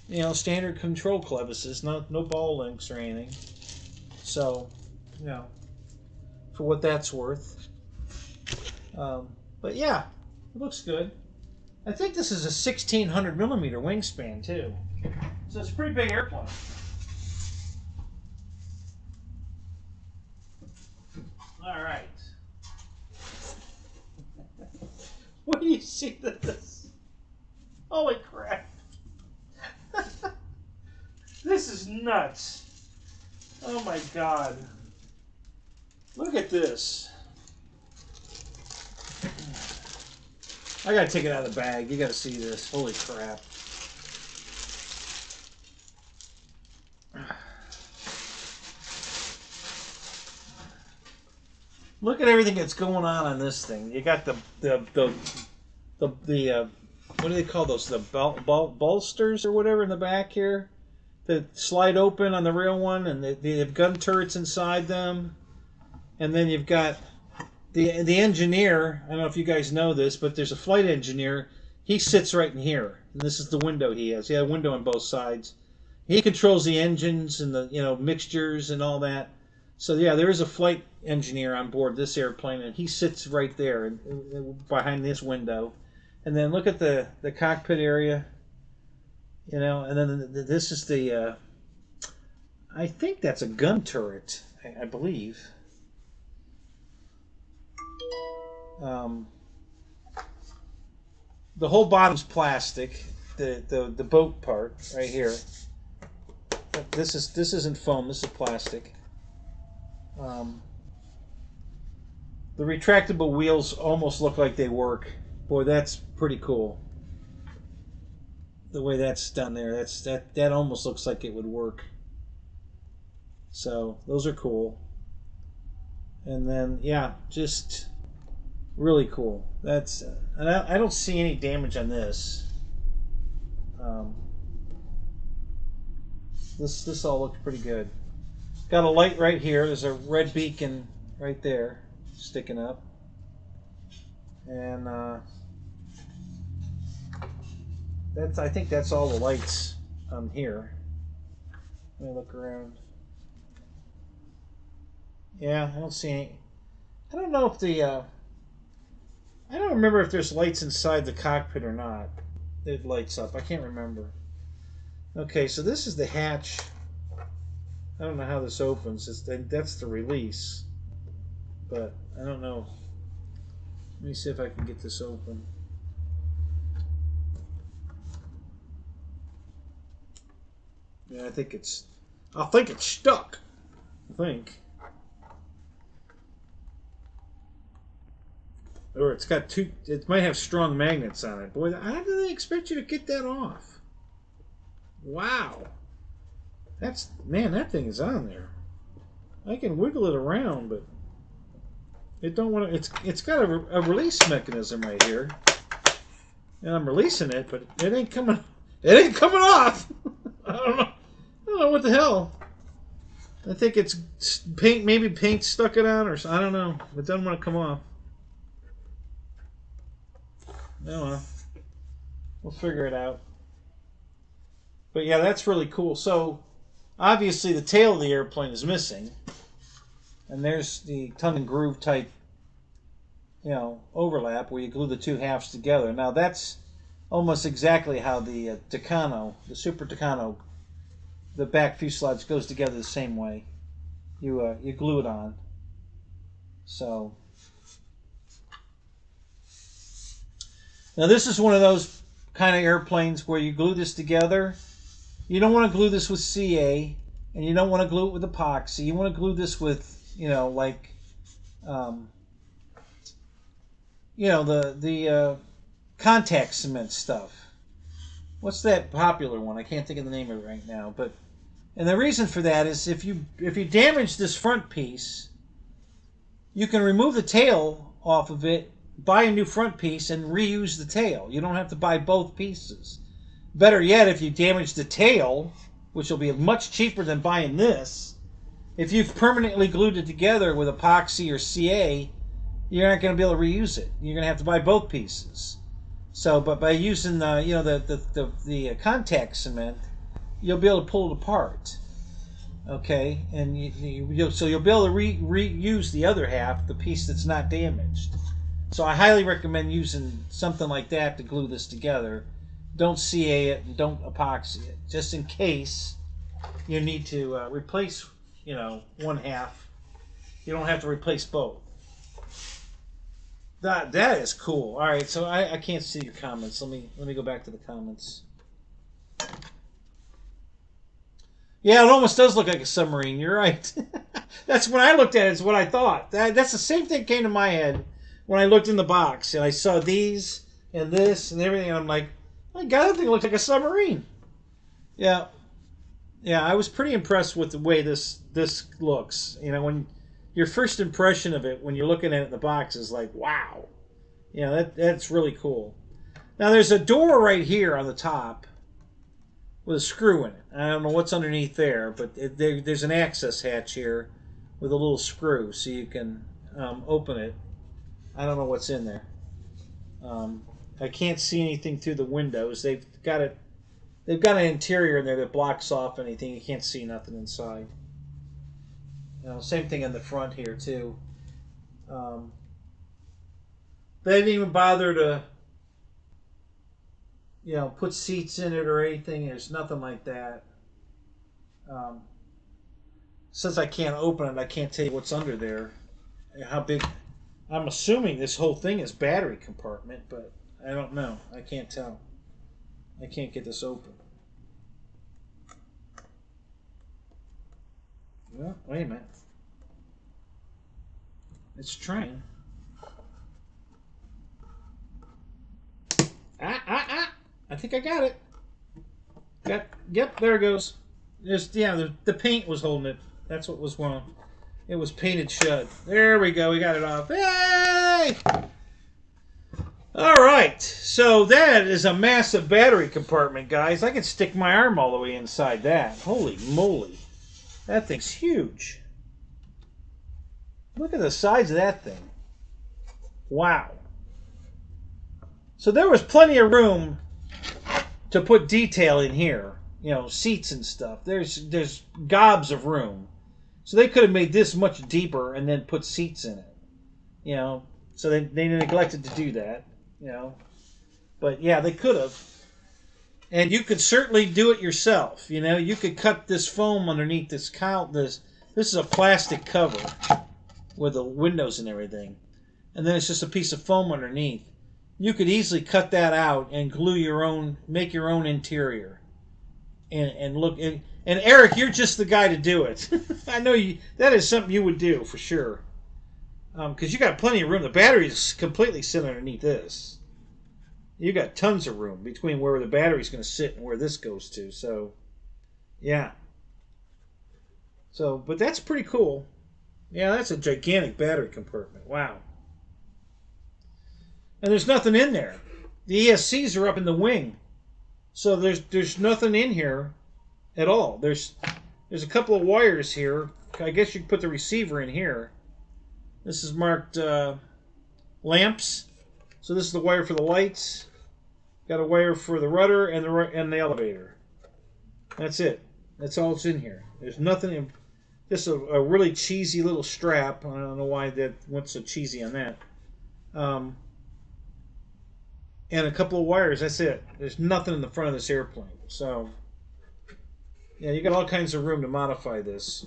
you know, standard control clevises. No ball links or anything. So, you know, for what that's worth. But yeah, it looks good. I think this is a 1600 millimeter wingspan too, so it's a pretty big airplane. All right. What do you see this? Holy crap! This is nuts. Oh my god! Look at this. I gotta take it out of the bag. You gotta see this. Holy crap. Look at everything that's going on this thing. You got the what do they call those? The bolsters or whatever in the back here that slide open on the real one, and they have gun turrets inside them. And then you've got the engineer. I don't know if you guys know this, but there's a flight engineer. He sits right in here, and this is the window he has. He has a window on both sides. He controls the engines and the, you know, mixtures and all that. So yeah, there is a flight engineer on board this airplane, and he sits right there behind this window. And then look at the cockpit area, you know. And then this is the I think that's a gun turret, I believe. The whole bottom's plastic. The boat part right here. This isn't foam. This is plastic. The retractable wheels almost look like they work. Boy, that's pretty cool. The way that's done there, that almost looks like it would work. So those are cool. And then yeah, just really cool. That's and I don't see any damage on this. This all looks pretty good. Got a light right here. There's a red beacon right there sticking up, and I think that's all the lights on here. Let me look around. Yeah, I don't see any. I don't know if the I don't remember if there's lights inside the cockpit or not. It lights up. I can't remember. Okay, so this is the hatch. I don't know how this opens. That's the release, but I don't know. Let me see if I can get this open. Yeah, I think it's stuck. I think. Or it's got two, it might have strong magnets on it. Boy, how do they expect you to get that off? Wow. That's, man, that thing is on there. I can wiggle it around, but it don't want to, it's got a release mechanism right here. And I'm releasing it, but it ain't coming off. I don't know what the hell. I think it's paint, maybe paint stuck it on, or I don't know. It doesn't want to come off. Oh well, we'll figure it out. But yeah, that's really cool. So obviously the tail of the airplane is missing, and there's the tongue and groove type, you know, overlap where you glue the two halves together. Now that's almost exactly how the Tucano, the Super Tucano, the back fuselage goes together the same way. You glue it on. So now this is one of those kind of airplanes where you glue this together. You don't want to glue this with CA, and you don't want to glue it with epoxy. You want to glue this with, you know, like, you know, the contact cement stuff. What's that popular one? I can't think of the name of it right now. But and the reason for that is if you damage this front piece, you can remove the tail off of it, buy a new front piece, and reuse the tail. You don't have to buy both pieces. Better yet, if you damage the tail, which will be much cheaper than buying this, if you've permanently glued it together with epoxy or CA, you're not going to be able to reuse it. You're going to have to buy both pieces. So, but by using the, you know, the contact cement, you'll be able to pull it apart. Okay, and so you'll be able to reuse the other half, the piece that's not damaged. So I highly recommend using something like that to glue this together. Don't CA it and don't epoxy it, just in case you need to replace, you know, one half. You don't have to replace both. That is cool. All right, so I can't see your comments. Let me go back to the comments. Yeah, it almost does look like a submarine. You're right. That's when I looked at it. It's what I thought. That's the same thing that came to my head when I looked in the box and I saw these and this and everything. And I'm like, my God, that thing looks like a submarine. Yeah, yeah. I was pretty impressed with the way this looks. You know, when your first impression of it when you're looking at it in the box is like, wow. You know, that's really cool. Now there's a door right here on the top with a screw in it. I don't know what's underneath there, but there's an access hatch here with a little screw so you can open it. I don't know what's in there. I can't see anything through the windows. They've got an interior in there that blocks off anything. You can't see nothing inside. You know, same thing in the front here too. They didn't even bother to, you know, put seats in it or anything. There's nothing like that. Since I can't open it, I can't tell you what's under there. How big? I'm assuming this whole thing is battery compartment, but I don't know. I can't tell. I can't get this open. Well, wait a minute. It's trying. I think I got it. Yep, there it goes. The paint was holding it. That's what was wrong. It was painted shut. There we go. We got it off. Yay! All right. So that is a massive battery compartment, guys. I can stick my arm all the way inside that. Holy moly. That thing's huge. Look at the size of that thing. Wow. So there was plenty of room to put detail in here. You know, seats and stuff. There's gobs of room. So they could have made this much deeper and then put seats in it. You know, so they neglected to do that. You know, but yeah, they could have. And you could certainly do it yourself. You know, you could cut this foam underneath this cowl. This is a plastic cover with the windows and everything, and then it's just a piece of foam underneath. You could easily cut that out and glue your own, make your own interior. and look. And Eric, you're just the guy to do it. I know you. That is something you would do for sure. Because you got plenty of room. The battery's completely sitting underneath this. You got tons of room between where the battery's going to sit and where this goes to. So, yeah. So, but that's pretty cool. Yeah, that's a gigantic battery compartment. Wow. And there's nothing in there. The ESCs are up in the wing, so there's nothing in here at all. There's a couple of wires here. I guess you could put the receiver in here. This is marked lamps. So this is the wire for the lights. Got a wire for the rudder and the elevator. That's it. That's all that's in here. There's nothing in. Just a really cheesy little strap. I don't know why that went so cheesy on that. And a couple of wires. That's it. There's nothing in the front of this airplane. So, yeah, you got all kinds of room to modify this.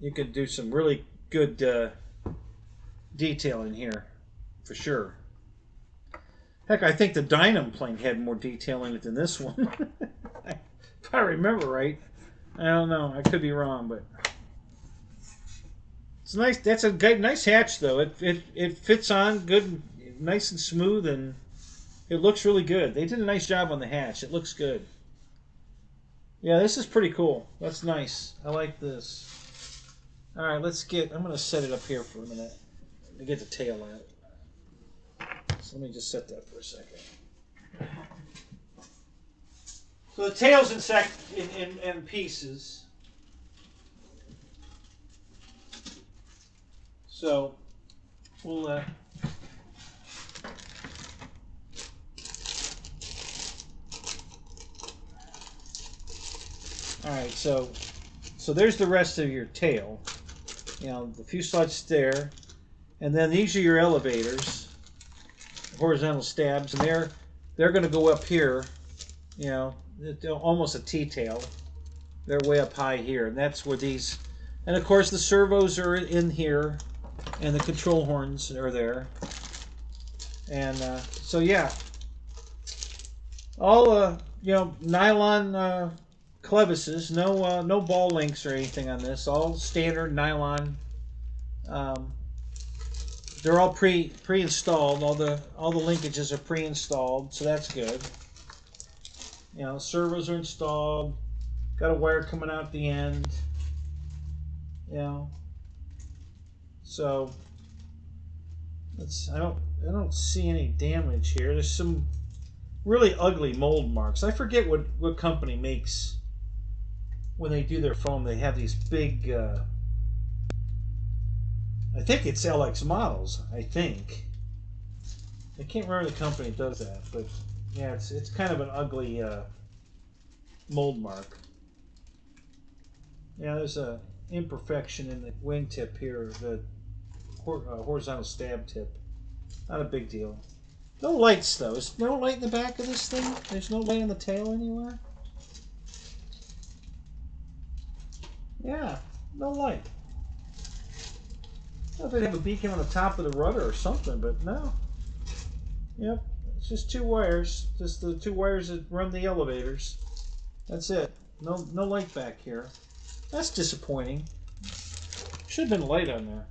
You could do some really good detailing here, for sure. Heck, I think the Dynam plane had more detail in it than this one. If I remember right. I don't know. I could be wrong, but it's nice. That's a nice hatch, though. It fits on good, nice and smooth, and it looks really good. They did a nice job on the hatch. It looks good. Yeah, this is pretty cool. That's nice. I like this. All right, let's get. I'm going to set it up here for a minute to get the tail out. So let me just set that for a second. So the tail's in pieces. So we'll all right, so there's the rest of your tail. You know, the fuselage's there, and then these are your elevators, horizontal stabs, and they're going to go up here. You know, almost a T-tail. They're way up high here, and that's where these. And of course, the servos are in here, and the control horns are there. And so yeah, all you know, nylon clevises, no ball links or anything on this. All standard nylon. They're all pre-installed. All the linkages are pre-installed, so that's good. You know, servos are installed. Got a wire coming out the end. You know, so I don't see any damage here. There's some really ugly mold marks. I forget what company makes when they do their foam. They have these big. I think it's LX models. I think. I can't remember the company that does that, but yeah, it's kind of an ugly mold mark. Yeah, there's a imperfection in the wingtip here, the horizontal stab tip. Not a big deal. No lights though. Is there no light in the back of this thing? There's no light on the tail anywhere? Yeah, no light. I thought they'd have a beacon on the top of the rudder or something, but no. Yep, it's just two wires. Just the two wires that run the elevators. That's it. No light back here. That's disappointing. Should have been light on there.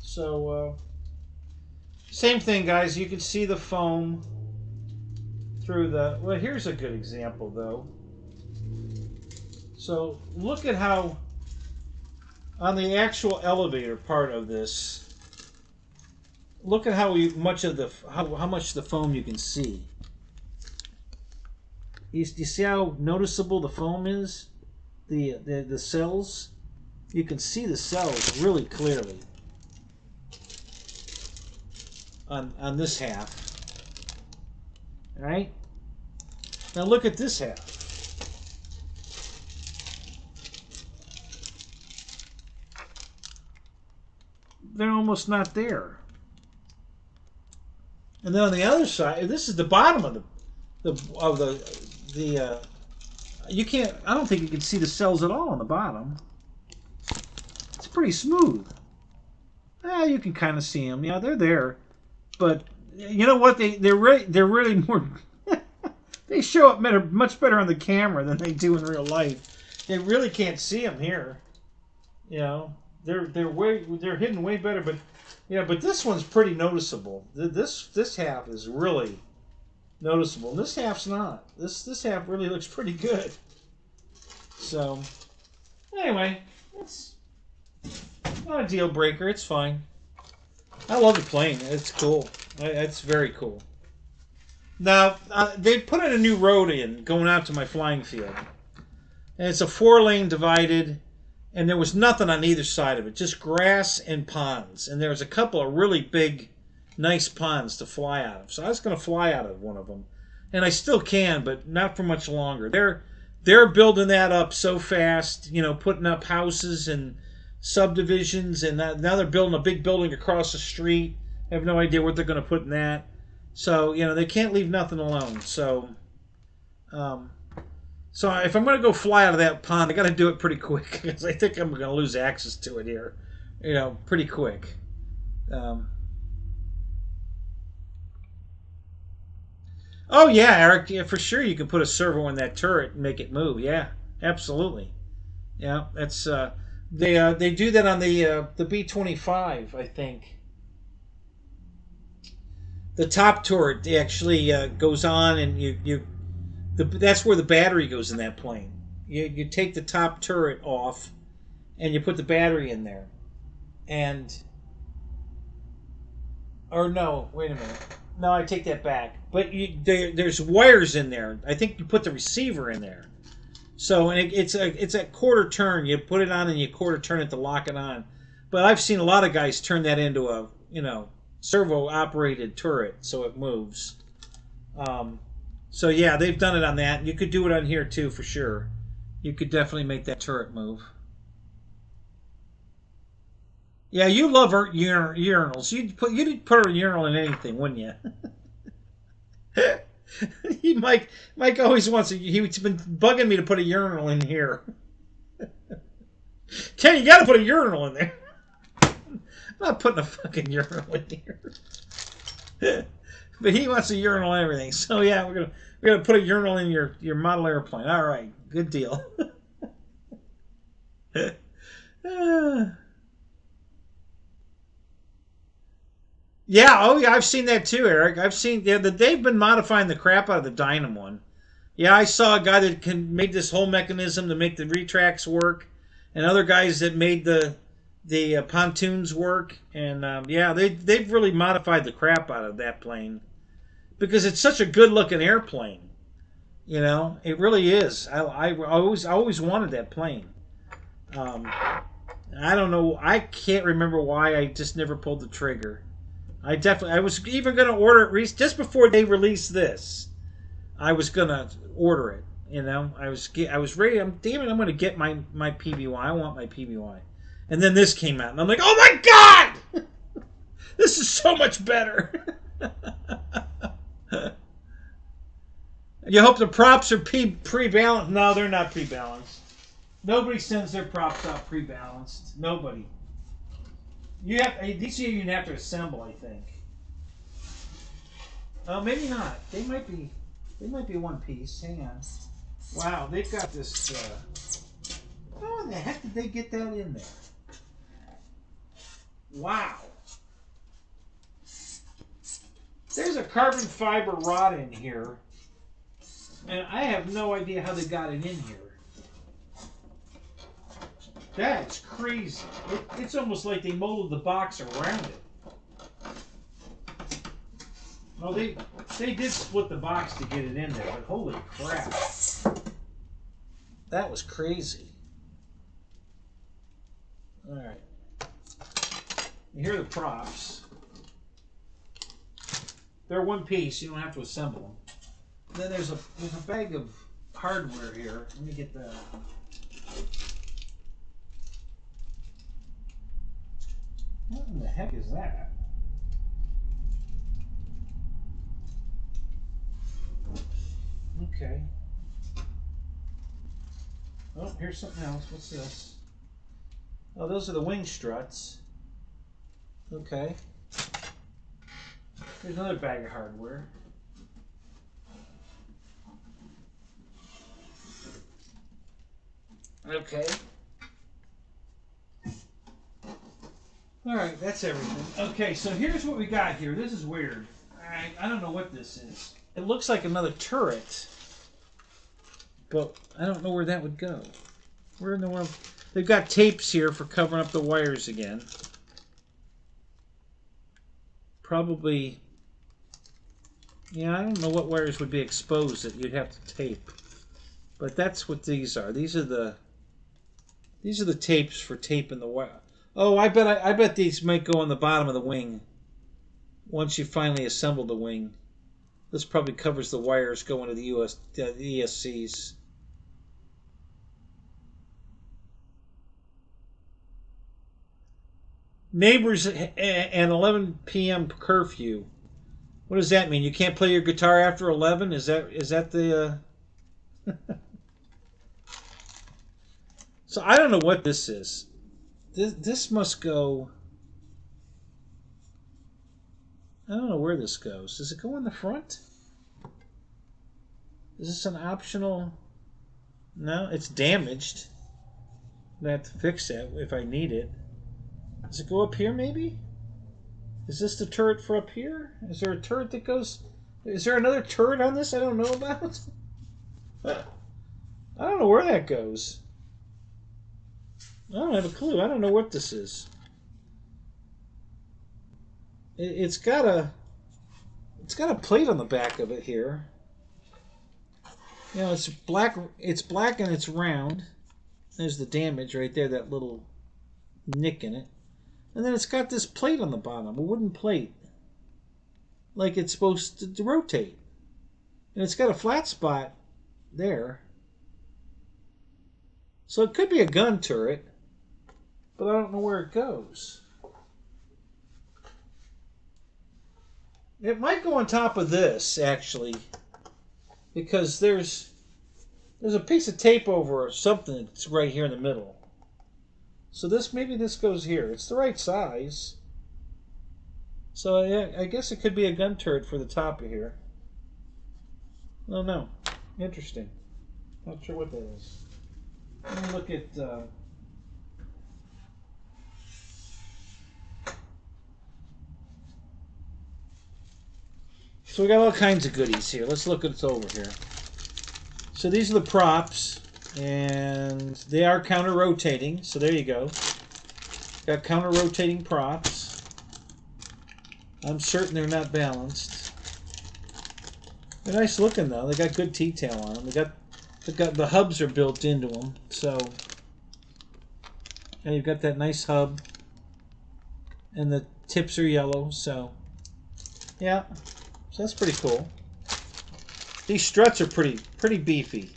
So, same thing, guys. You can see the foam through the... Well, here's a good example, though. So, look at how, on the actual elevator part of this, look at how much the foam you can see. You see how noticeable the foam is? The cells? You can see the cells really clearly on this half. Alright? Now look at this half. They're almost not there. And then on the other side, this is the bottom of the you can't, I don't think you can see the cells at all on the bottom. It's pretty smooth. You can kind of see them. Yeah, they're there. But you know what? They're really more They show up much better on the camera than they do in real life. They really can't see them here. You know, they're hidden way better. But yeah, but this one's pretty noticeable. This half is really noticeable. This half's not. This half really looks pretty good. So anyway, it's not a deal breaker. It's fine. I love the plane. It's cool. It's very cool. Now, they put in a new road in going out to my flying field. And it's a 4-lane divided, and there was nothing on either side of it, just grass and ponds. And there was a couple of really big, nice ponds to fly out of. So I was going to fly out of one of them. And I still can, but not for much longer. They're building that up so fast, you know, putting up houses and subdivisions, and now they're building a big building across the street. I have no idea what they're going to put in that. So, you know, they can't leave nothing alone. So, if I'm going to go fly out of that pond, I got to do it pretty quick, because I think I'm going to lose access to it here, you know, pretty quick. Oh yeah, Eric, yeah, for sure you can put a servo in that turret and make it move. Yeah, absolutely. Yeah, that's they do that on the B-25, I think. The top turret actually goes on, and that's where the battery goes in that plane. You take the top turret off, and you put the battery in there, or no, wait a minute. No, I take that back. But there's wires in there. I think you put the receiver in there. So and it's a quarter turn. You put it on and you quarter turn it to lock it on. But I've seen a lot of guys turn that into a servo operated turret, so it moves. So yeah, they've done it on that. You could do it on here too, for sure. You could definitely make that turret move. Yeah, you love urinals. You'd put a urinal in anything, wouldn't you? Mike always wants he's been bugging me to put a urinal in here. Ken, you got to put a urinal in there. I'm not putting a fucking urinal in here. But he wants a urinal and everything. So yeah, we're gonna put a urinal in your model airplane. All right, good deal. Yeah, oh yeah, I've seen that too, Eric. I've seen they've been modifying the crap out of the Dynam one. Yeah, I saw a guy that made this whole mechanism to make the retracts work, and other guys that made the pontoons work. And yeah, they've really modified the crap out of that plane because it's such a good looking airplane. You know, it really is. I always wanted that plane. I don't know. I can't remember why I just never pulled the trigger. I was even going to order it just before they released this. I was going to order it. You know, I was ready. Damn it, I'm going to get my PBY. I want my PBY. And then this came out, and I'm like, oh my god, this is so much better. You hope the props are pre-balanced. No, they're not pre-balanced. Nobody sends their props out pre-balanced. Nobody. These you have to assemble, I think. Oh, maybe not. They might be one piece. Hang on. Wow, they've got this. How in the heck did they get that in there? Wow. There's a carbon fiber rod in here, and I have no idea how they got it in here. That's crazy. It's almost like they molded the box around it. Well, they did split the box to get it in there, but holy crap. That was crazy. Alright. Here are the props. They're one piece, you don't have to assemble them. Then there's a bag of hardware here. Let me get that. What in the heck is that? Okay. Oh, here's something else. What's this? Oh, those are the wing struts. Okay. Here's another bag of hardware. Okay. Alright, that's everything. Okay, so here's what we got here. This is weird. Alright, I don't know what this is. It looks like another turret. But I don't know where that would go. Where in the world? They've got tapes here for covering up the wires again. Probably... Yeah, I don't know what wires would be exposed that you'd have to tape. But that's what these are. These are the tapes for taping the wire. Oh, I bet these might go on the bottom of the wing. Once you finally assemble the wing. This probably covers the wires going to the ESCs. Neighbors and 11 p.m. curfew. What does that mean? You can't play your guitar after 11? Is that the... So I don't know what this is. This must go... I don't know where this goes. Does it go in the front? Is this an optional... No, it's damaged. I have to fix that if I need it. Does it go up here maybe? Is this the turret for up here? Is there a turret that goes... Is there another turret on this I don't know about? I don't know where that goes. I don't have a clue. I don't know what this is. It's got a plate on the back of it here. You know, it's black and it's round. There's the damage right there, that little nick in it. And then it's got this plate on the bottom, a wooden plate. Like it's supposed to rotate. And it's got a flat spot there. So it could be a gun turret, but I don't know where it goes. It might go on top of this, actually, because there's a piece of tape over something that's right here in the middle. So maybe this goes here. It's the right size. So yeah, I guess it could be a gun turret for the top of here. I don't know. Interesting. Not sure what that is. Let me look at... So we got all kinds of goodies here. Let's look at what's over here. So these are the props, and they are counter-rotating. So there you go. Got counter-rotating props. I'm certain they're not balanced. They're nice looking though. They got good T-tail on them. They've got the hubs are built into them. So and you've got that nice hub, and the tips are yellow. So yeah. So that's pretty cool. These struts are pretty beefy.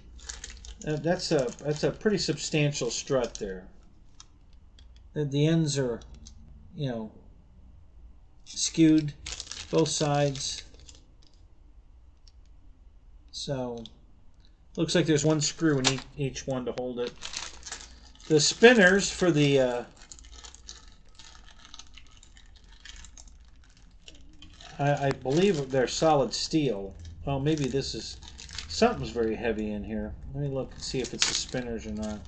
That's a pretty substantial strut there. The ends are, you know, skewed both sides. So looks like there's one screw in each one to hold it. The spinners for the I believe they're solid steel. Oh, maybe this is... Something's very heavy in here. Let me look and see if it's the spinners or not.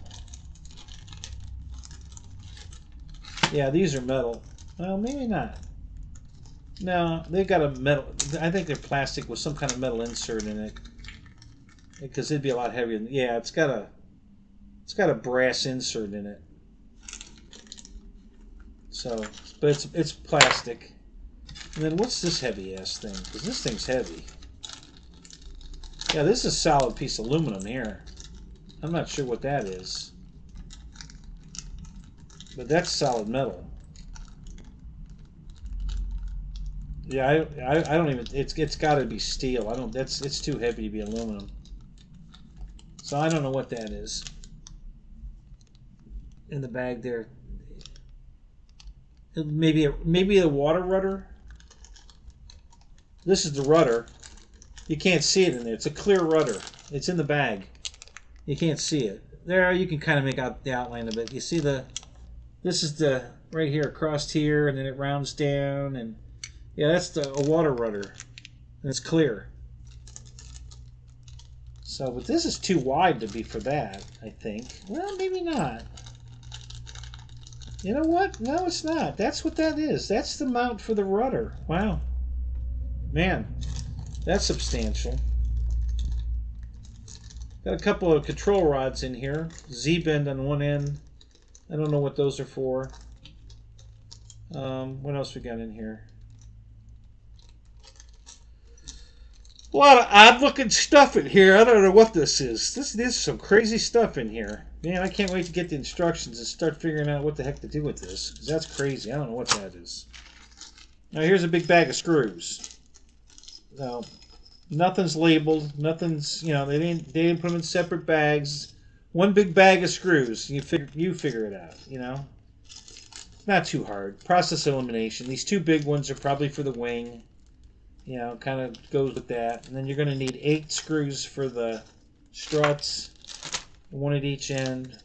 Yeah, these are metal. Well, maybe not. No, they've got a metal... I think they're plastic with some kind of metal insert in it. Because it'd be a lot heavier than... Yeah, it's got a brass insert in it. So, but it's plastic. And then what's this heavy-ass thing? Because this thing's heavy. Yeah, this is a solid piece of aluminum here. I'm not sure what that is. But that's solid metal. Yeah, I don't even... It's got to be steel. It's too heavy to be aluminum. So I don't know what that is. In the bag there. Maybe a water rudder? This is the rudder. You can't see it in there. It's a clear rudder. It's in the bag. You can't see it. There, you can kind of make out the outline of it. You see this is the, right here, across here, and then it rounds down, and yeah, that's a water rudder. And it's clear. So, but this is too wide to be for that, I think. Well, maybe not. You know what? No, it's not. That's what that is. That's the mount for the rudder. Wow. Man, that's substantial. Got a couple of control rods in here. Z-bend on one end. I don't know what those are for. What else we got in here? A lot of odd-looking stuff in here. I don't know what this is. This is some crazy stuff in here. Man, I can't wait to get the instructions and start figuring out what the heck to do with this. Because that's crazy. I don't know what that is. Now, here's a big bag of screws. Now, nothing's labeled. Nothing's, you know, they didn't put them in separate bags. One big bag of screws. You figure it out, you know. Not too hard. Process elimination. These two big ones are probably for the wing. You know, kind of goes with that. And then you're going to need 8 screws for the struts. One at each end.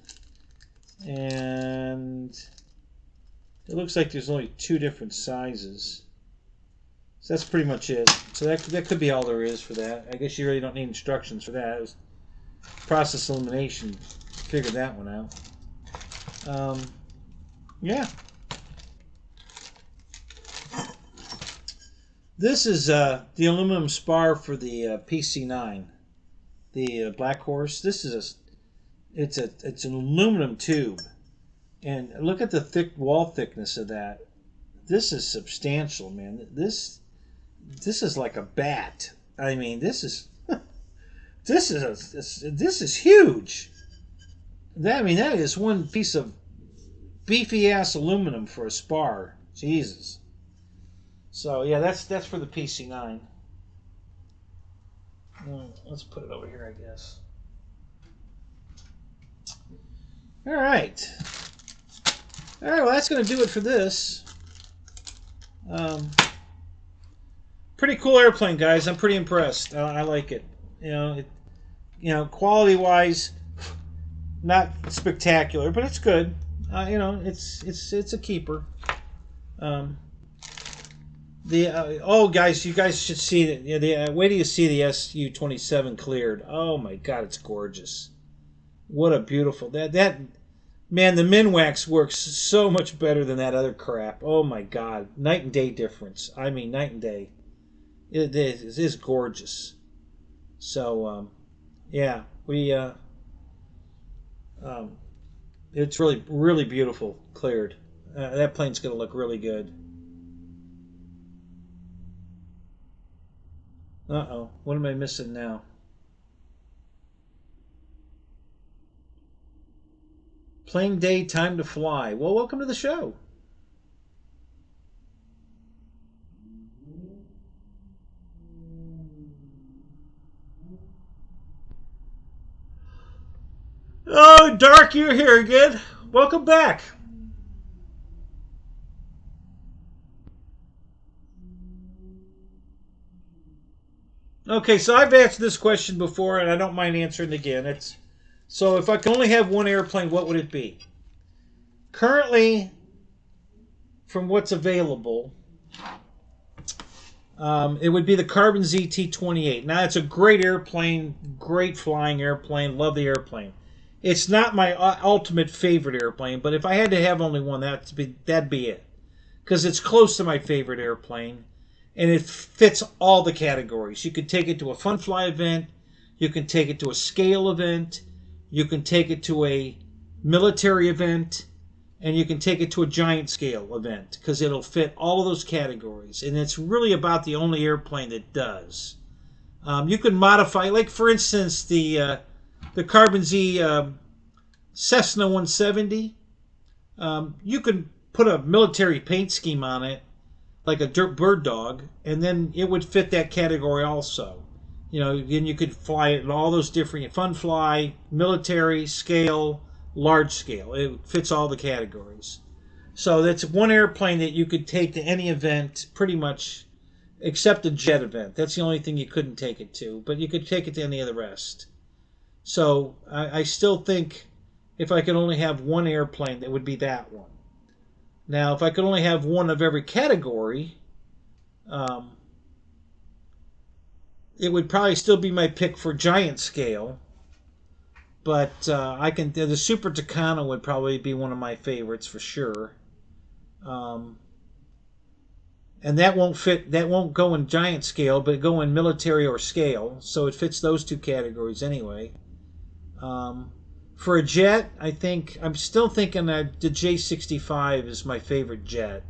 And it looks like there's only 2 different sizes. So that's pretty much it. So that could be all there is for that. I guess you really don't need instructions for that. It was process elimination. Figured that one out. Yeah. This is the aluminum spar for the PC-9, the Blackhorse. This is it's an aluminum tube, and look at the thick wall thickness of that. This is substantial, man. This is like a bat. I mean, this is this is huge. That is one piece of beefy ass aluminum for a spar. Jesus. So yeah, that's for the PC-9. Let's put it over here, I guess. All right. Well, that's going to do it for this. Pretty cool airplane, guys. I'm pretty impressed. I like it. You know, quality-wise, not spectacular, but it's good. You know, it's a keeper. Oh, guys, you guys should see that. Wait till you see the Su-27 cleared. Oh my God, it's gorgeous. What a beautiful man. The Minwax works so much better than that other crap. Oh my God, night and day difference. I mean, night and day. It is gorgeous. So, yeah, it's really beautiful cleared. That plane's gonna look really good. Uh-oh, what am I missing now? Plane day, time to fly. Well, welcome to the show. Oh, Dark, you're here again. Welcome back. Okay, so I've asked this question before, and I don't mind answering it again. So if I could only have one airplane, what would it be? Currently, from what's available, it would be the Carbon ZT-28. Now, it's a great airplane, great flying airplane, love the airplane. It's not my ultimate favorite airplane, but if I had to have only one, that'd be it. Because it's close to my favorite airplane. And it fits all the categories. You could take it to a fun fly event. You can take it to a scale event. You can take it to a military event. And you can take it to a giant scale event. Because it'll fit all of those categories. And it's really about the only airplane that does. You can modify, like for instance, the Carbon Z Cessna 170. You can put a military paint scheme on it, like a dirt bird dog, and then it would fit that category also. You know, then you could fly it in all those different fun fly, military, scale, large scale. It fits all the categories. So that's one airplane that you could take to any event, pretty much, except a jet event. That's the only thing you couldn't take it to, but you could take it to any of the rest. So I still think if I could only have one airplane, that would be that one. Now, if I could only have one of every category, it would probably still be my pick for giant scale. But the Super Tucano would probably be one of my favorites for sure. Um, and that won't fit. That won't go in giant scale, but go in military or scale. So it fits those two categories anyway. Um, for a jet, I think I'm still thinking that the J65 is my favorite jet.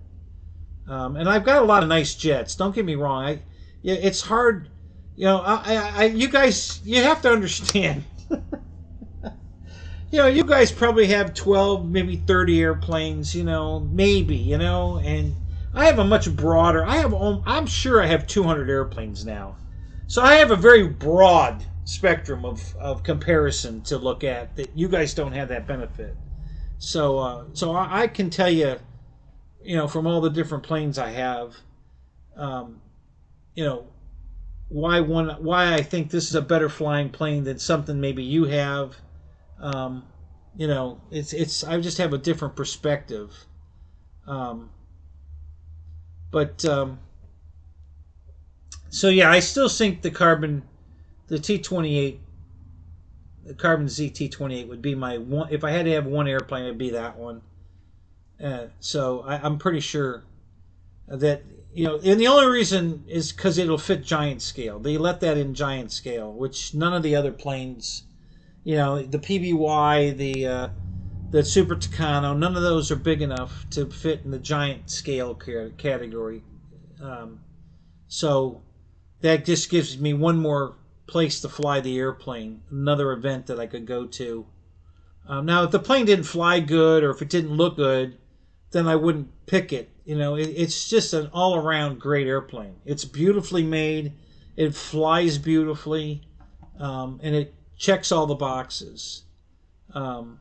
And I've got a lot of nice jets. Don't get me wrong. Yeah, it's hard. You guys, you have to understand. You guys probably have 12, maybe 30 airplanes, maybe, and I have a much broader, I'm sure I have 200 airplanes now. So I have a very broad spectrum of comparison to look at that you guys don't have that benefit. So I can tell you, from all the different planes I have, um, you know, why I think this is a better flying plane than something maybe you have. Um, it's I just have a different perspective. Um, but So yeah, I still think the T-28, the Carbon ZT-28 would be my one. If I had to have one airplane, it'd be that one. So I'm pretty sure that and the only reason is because it'll fit giant scale. They let that in giant scale, which none of the other planes, the PBY, the Super Tucano, none of those are big enough to fit in the giant scale category. Um, so that just gives me one more place to fly the airplane, another event that I could go to. Now, if the plane didn't fly good or if it didn't look good, then I wouldn't pick it. It's just an all-around great airplane. It's beautifully made, it flies beautifully, and it checks all the boxes. Um,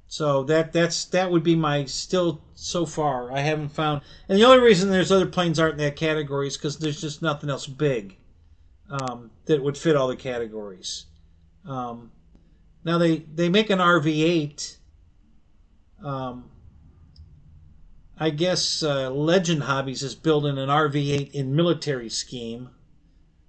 so that would be my still so far. I haven't found, and the only reason there's other planes aren't in that category is because there's just nothing else big that would fit all the categories. Um, Now they make an RV8. Um, I guess Legend Hobbies is building an RV8 in military scheme,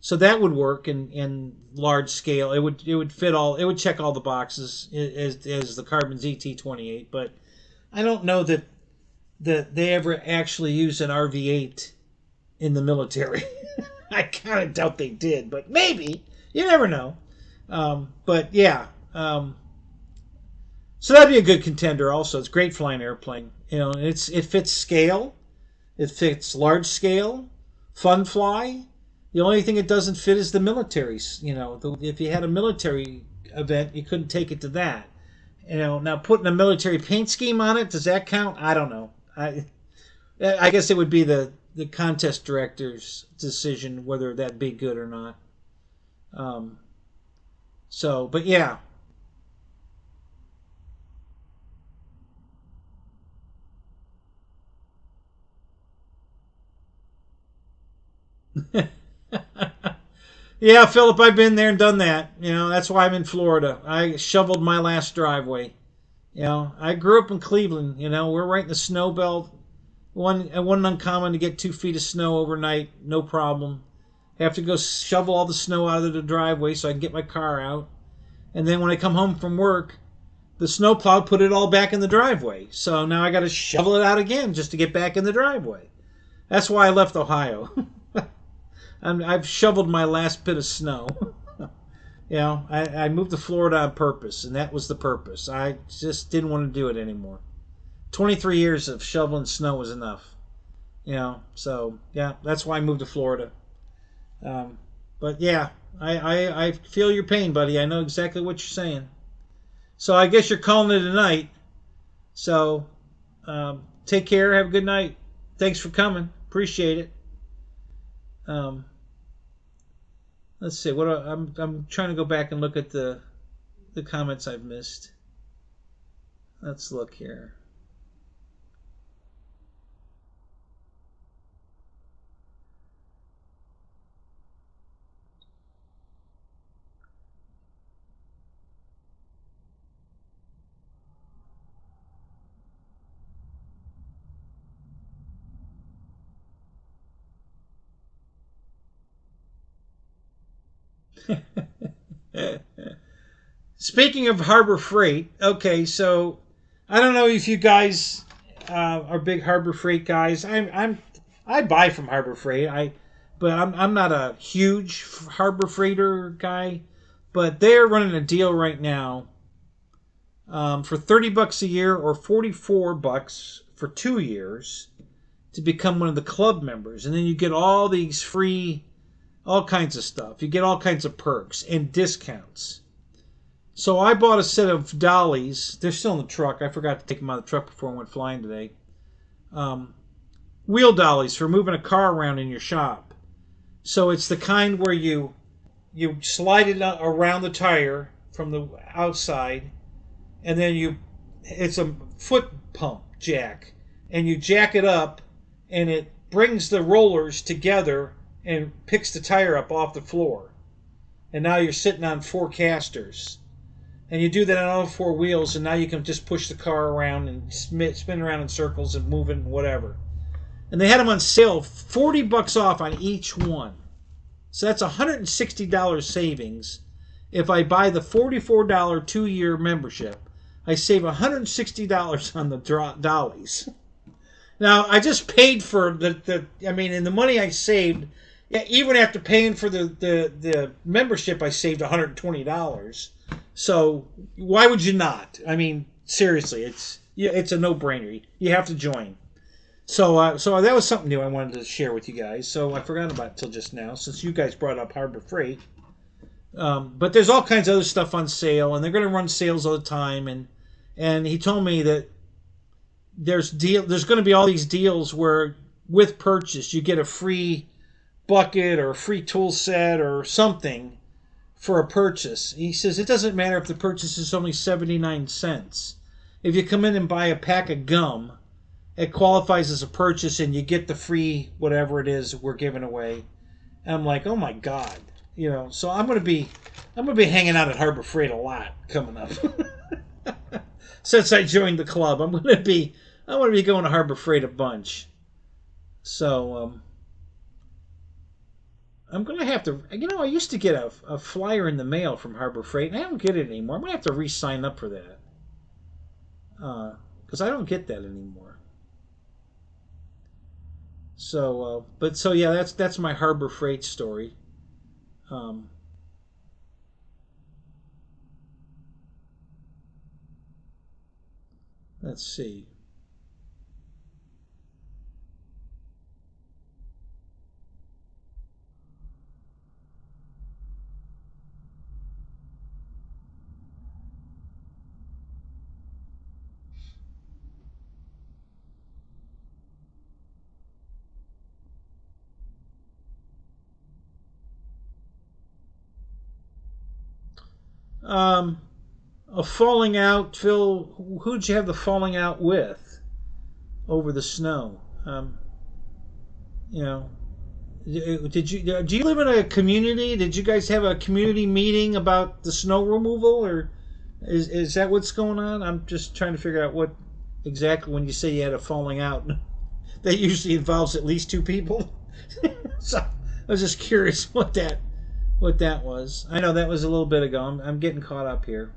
so that would work in large scale. It would fit all. It would check all the boxes as the Carbon ZT-28. But I don't know that they ever actually used an RV8 in the military. I kind of doubt they did, but maybe. You never know. But yeah. So that'd be a good contender. Also, it's a great flying airplane. It fits scale, it fits large scale, fun fly. The only thing it doesn't fit is the militaries. If you had a military event, you couldn't take it to that. Now putting a military paint scheme on it, does that count? I don't know. I guess it would be the contest director's decision whether that'd be good or not. But yeah. Yeah, Philip, I've been there and done that. That's why I'm in Florida. I shoveled my last driveway. I grew up in Cleveland. We're right in the snow belt. One uncommon to get 2 feet of snow overnight, no problem. Have to go shovel all the snow out of the driveway so I can get my car out. And then when I come home from work, the snowplow put it all back in the driveway. So now I got to shovel it out again just to get back in the driveway. That's why I left Ohio. I've shoveled my last bit of snow. I moved to Florida on purpose, and that was the purpose. I just didn't want to do it anymore. 23 years of shoveling snow was enough. So yeah, that's why I moved to Florida. But yeah, I feel your pain, buddy. I know exactly what you're saying. So I guess you're calling it a night. So take care. Have a good night. Thanks for coming. Appreciate it. Um, let's see. I'm trying to go back and look at the comments I've missed. Let's look here. Speaking of Harbor Freight, okay, so I don't know if you guys are big Harbor Freight guys. I buy from Harbor Freight. I'm not a huge Harbor Freighter guy, but they're running a deal right now for $30 a year or $44 for 2 years to become one of the club members, and then you get all these free, all kinds of stuff. You get all kinds of perks and discounts. So I bought a set of dollies. They're still in the truck. I forgot to take them out of the truck before I went flying today. Wheel dollies for moving a car around in your shop. So it's the kind where you slide it around the tire from the outside, and then it's a foot pump jack, and you jack it up, and it brings the rollers together and picks the tire up off the floor. And now you're sitting on 4 casters. And you do that on all 4 wheels, and now you can just push the car around and spin around in circles and move it and whatever. And they had them on sale, $40 off on each one. So that's $160 savings. If I buy the $44 2-year membership, I save $160 on the dollies. Now, I just paid for and the money I saved, even after paying for the membership, I saved $120. So why would you not? I mean, seriously, it's a no-brainer. You have to join. So that was something new I wanted to share with you guys. So I forgot about it till just now, since you guys brought up Harbor Freight. But there's all kinds of other stuff on sale, and they're going to run sales all the time. And he told me that there's going to be all these deals where with purchase you get a free bucket or a free tool set or something for a purchase. He says it doesn't matter if the purchase is only 79 cents. If you come in and buy a pack of gum, it qualifies as a purchase and you get the free whatever it is we're giving away. And I'm like, oh my God. So I'm gonna be hanging out at Harbor Freight a lot coming up. Since I joined the club, I'm gonna be going to Harbor Freight a bunch. So I'm going to have to... I used to get a flyer in the mail from Harbor Freight, and I don't get it anymore. I'm going to have to re-sign up for that. Because I don't get that anymore. So, yeah, that's my Harbor Freight story. Let's see. A falling out, Phil. Who'd you have the falling out with over the snow? Do you live in a community? Did you guys have a community meeting about the snow removal, or is that what's going on? I'm just trying to figure out what exactly when you say you had a falling out. That usually involves at least 2 people. So I was just curious what that was. I know that was a little bit ago. I'm getting caught up here.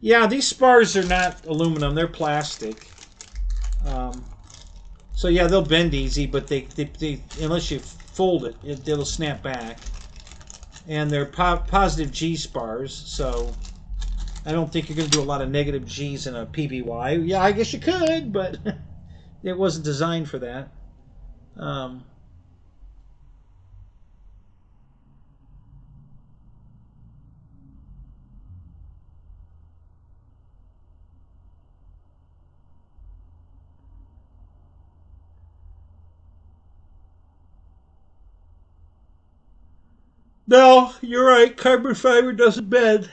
Yeah, these spars are not aluminum; they're plastic. So yeah, they'll bend easy, but they unless you fold it, it'll snap back. And they're positive G spars, so I don't think you're going to do a lot of negative G's in a PBY. Yeah, I guess you could, but it wasn't designed for that. No, you're right. Carbon fiber doesn't bend.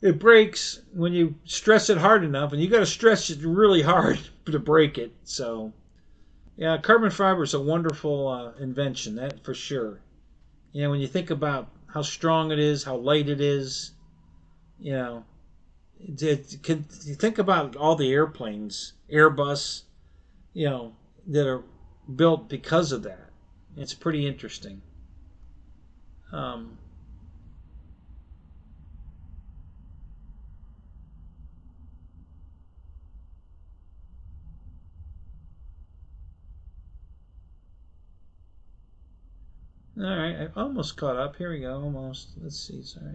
It breaks when you stress it hard enough, and you got to stress it really hard to break it. So, yeah, carbon fiber is a wonderful invention, that for sure. When you think about how strong it is, how light it is, you know, you think about all the airplanes, Airbus, that are built because of that. It's pretty interesting. Um, all right, I almost caught up. Here we go. Almost. Let's see. Sorry.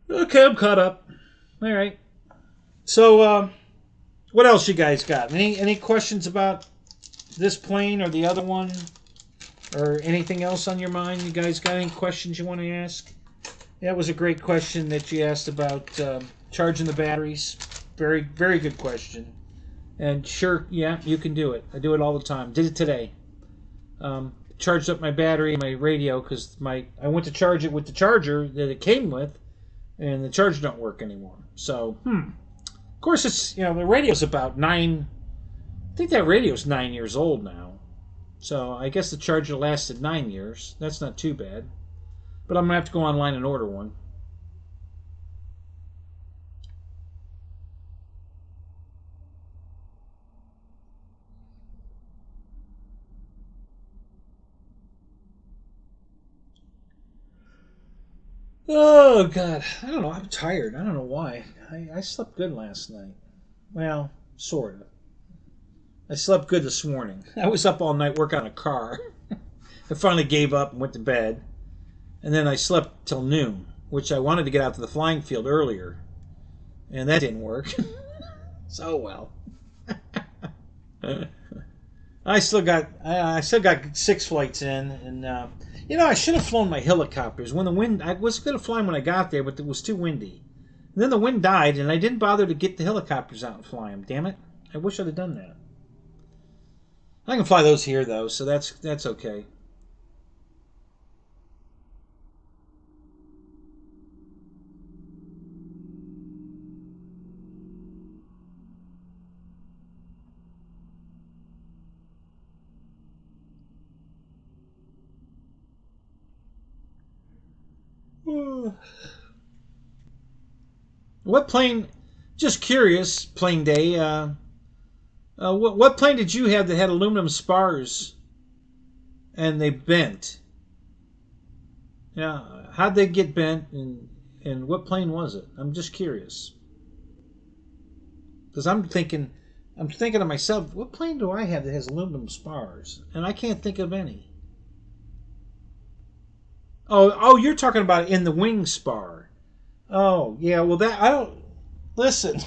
Okay, I'm caught up. All right. So, what else you guys got? Any questions about this plane or the other one, or anything else on your mind? You guys got any questions you want to ask? That was a great question that you asked about charging the batteries. Very, very good question. And sure, yeah, you can do it. I do it all the time. Did it today. Charged up my battery, my radio, because I went to charge it with the charger that it came with, and the charger don't work anymore. So, of course, it's the radio's about 9. I think that radio's 9 years old now. So I guess the charger lasted 9 years. That's not too bad. But I'm gonna have to go online and order one. Oh God, I don't know. I'm tired. I don't know why. I slept good last night. Well, sort of. I slept good this morning. I was up all night working on a car. I finally gave up and went to bed. And then I slept till noon, which I wanted to get out to the flying field earlier. And that didn't work. So well. I still got 6 flights in, and I should have flown my helicopters when the wind. I was going to fly them when I got there, but it was too windy. And then the wind died, and I didn't bother to get the helicopters out and fly them. Damn it! I wish I'd have done that. I can fly those here though, so that's okay. What plane? Just curious, plane day. What plane did you have that had aluminum spars and they bent? Yeah, how'd they get bent, and what plane was it? I'm just curious because I'm thinking to myself, what plane do I have that has aluminum spars? And I can't think of any. Oh, you're talking about in the wing spar. Oh, yeah. Well, that I don't listen.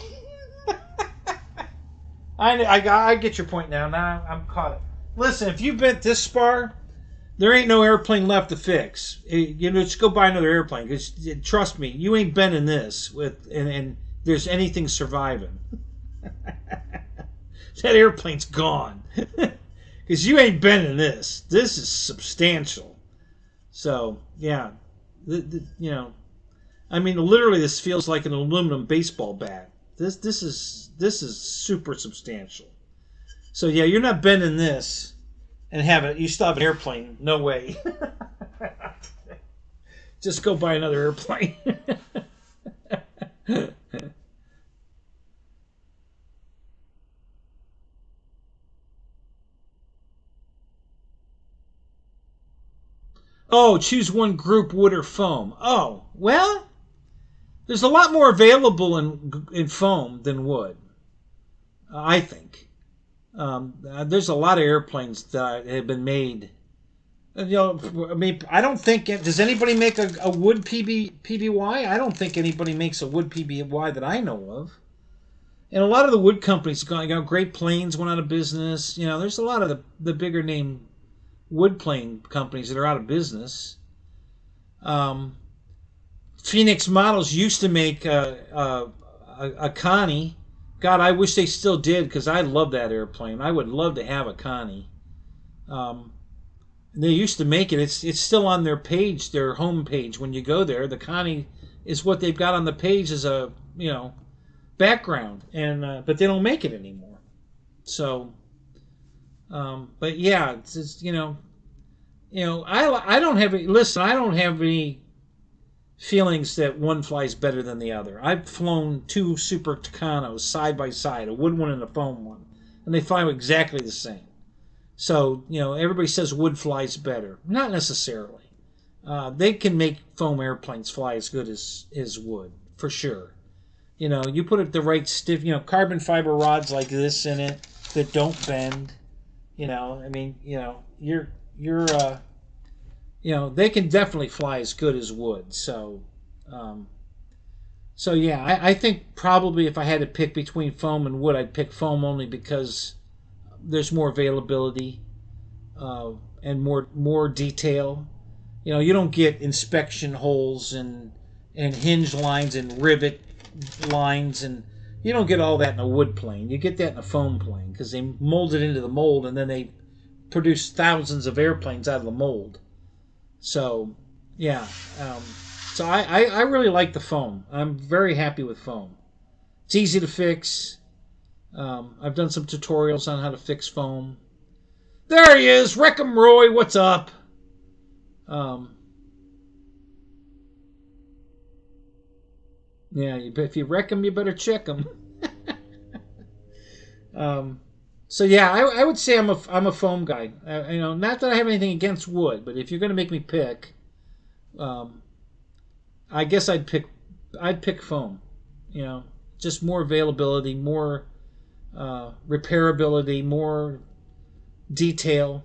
I get your point now. Now I'm caught up. Listen, if you bent this spar, there ain't no airplane left to fix. Just go buy another airplane. Because trust me, you ain't bending this and there's anything surviving. That airplane's gone. Because you ain't bending this. This is substantial. So yeah, I mean, literally, this feels like an aluminum baseball bat. This is super substantial. So yeah, you're not bending this and have it. You still have an airplane. No way. Just go buy another airplane. Oh, choose one group, wood or foam. Oh, well, there's a lot more available in foam than wood, I think. There's a lot of airplanes that have been made. I mean, I don't think. Does anybody make a wood PBY? I don't think anybody makes a wood PBY that I know of. And a lot of the wood companies, Great Plains went out of business. There's a lot of the bigger name wood plane companies that are out of business. Phoenix Models used to make a Connie. God, I wish they still did because I love that airplane. I would love to have a Connie. They used to make it. It's still on their page, their home page. When you go there, the Connie is what they've got on the page as a background, and but they don't make it anymore. So But yeah, it's just, I don't have any, listen. I don't have any feelings that one flies better than the other. I've flown two Super Tucanos side by side, a wood one and a foam one, and they fly exactly the same. So everybody says wood flies better. Not necessarily. They can make foam airplanes fly as good as wood for sure. You put it the right stiff, carbon fiber rods like this in it that don't bend. I mean, they can definitely fly as good as wood. Um, so yeah, I think probably if I had to pick between foam and wood, I'd pick foam only because there's more availability and more detail. You don't get inspection holes and hinge lines and rivet lines, and you don't get all that in a wood plane. You get that in a foam plane because they mold it into the mold and then they produce thousands of airplanes out of the mold. So, yeah. So I really like the foam. I'm very happy with foam. It's easy to fix. I've done some tutorials on how to fix foam. There he is, Wreckham Roy. What's up? Yeah, if you wreck them, you better check them. So yeah, I would say I'm a foam guy. Not that I have anything against wood, but if you're going to make me pick, um, I guess I'd pick foam. Just more availability, more repairability, more detail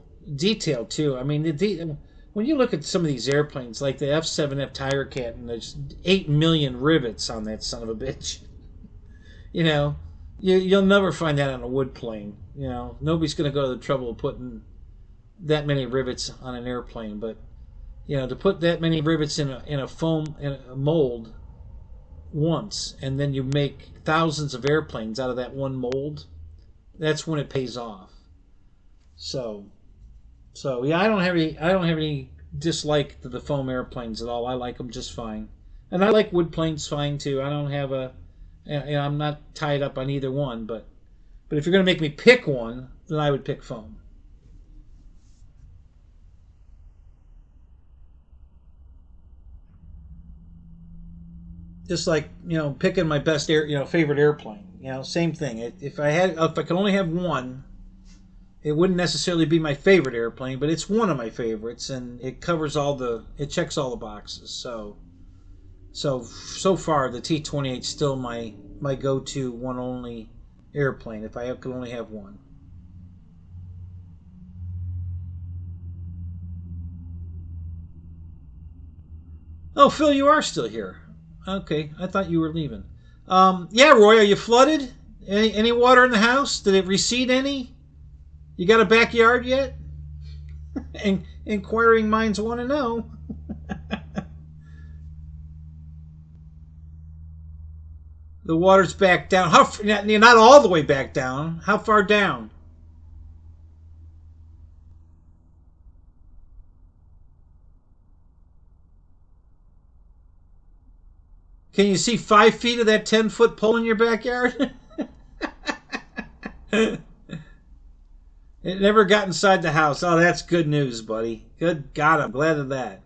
too. I mean, when you look at some of these airplanes, like the F-7F Tiger Cat, and there's 8 million rivets on that son of a bitch. You know, you'll never find that on a wood plane. Nobody's going to go to the trouble of putting that many rivets on an airplane. But to put that many rivets in a foam in a mold once, and then you make thousands of airplanes out of that one mold, that's when it pays off. So yeah, I don't have any dislike to the foam airplanes at all. I like them just fine, and I like wood planes fine too. I don't have I'm not tied up on either one, but if you're going to make me pick one, then I would pick foam. Just like picking my best favorite airplane. Same thing. If I could only have one, it wouldn't necessarily be my favorite airplane, but it's one of my favorites, and it checks all the boxes. So far the T-28 is still my go-to one only airplane if I could only have one. Oh, Phil, you are still here. Okay, I thought you were leaving. Yeah, Roy, are you flooded? Any water in the house? Did it recede any? You got a backyard yet? Inquiring minds want to know. The water's back down. Not all the way back down. How far down? Can you see 5 feet of that 10-foot pole in your backyard? It never got inside the house. Oh, that's good news, buddy. Good God, I'm glad of that.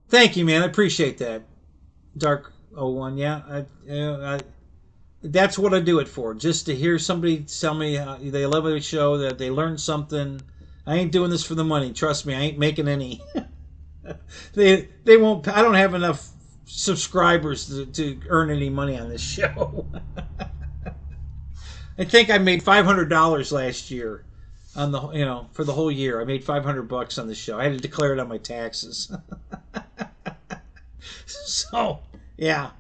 Thank you, man. I appreciate that. Dark '01. Yeah, that's what I do it for. Just to hear somebody tell me they love the show, that they learned something. I ain't doing this for the money. Trust me, I ain't making any. They won't. I don't have enough subscribers to earn any money on this show. I think I made $500 last year on the for the whole year. I made $500 on the show. I had to declare it on my taxes. So yeah,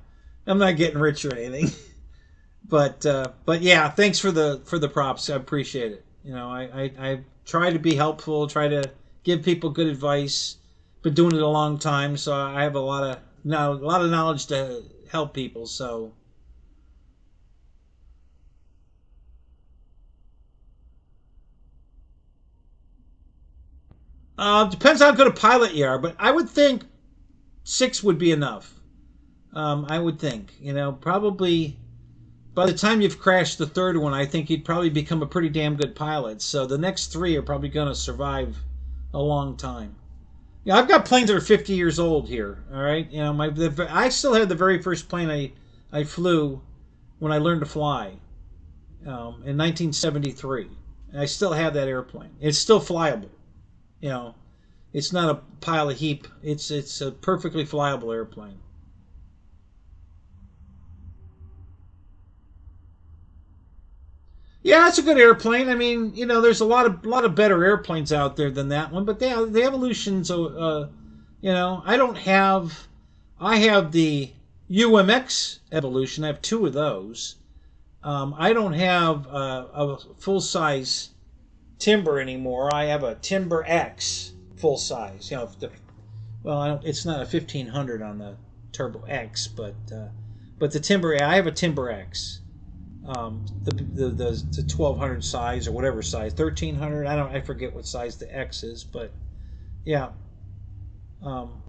I'm not getting rich or anything. But yeah, thanks for the props. I appreciate it. I try to be helpful, try to give people good advice. Been doing it a long time, so I have a lot of knowledge to help people. So depends how good a pilot you are, but I would think 6 would be enough. I would think. You know, probably by the time you've crashed the third one, I think you'd probably become a pretty damn good pilot. So the next 3 are probably going to survive a long time. Yeah, I've got planes that are 50 years old here. All right, you know, I still have the very first plane I flew when I learned to fly in 1973. And I still have that airplane. It's still flyable. You know, it's not a pile of heap. It's a perfectly flyable airplane. Yeah, it's a good airplane. I mean, you know, there's a lot of better airplanes out there than that one, but the evolution's you know, I have the UMX Evolution. I have 2 of those. I don't have a full size Timber anymore. I have a Timber X full size. You know, well, it's not a 1500 on the Turbo X, but the Timber, I have a Timber X. The 1200 size or whatever size, 1300. I forget what size the X is, but yeah. Um,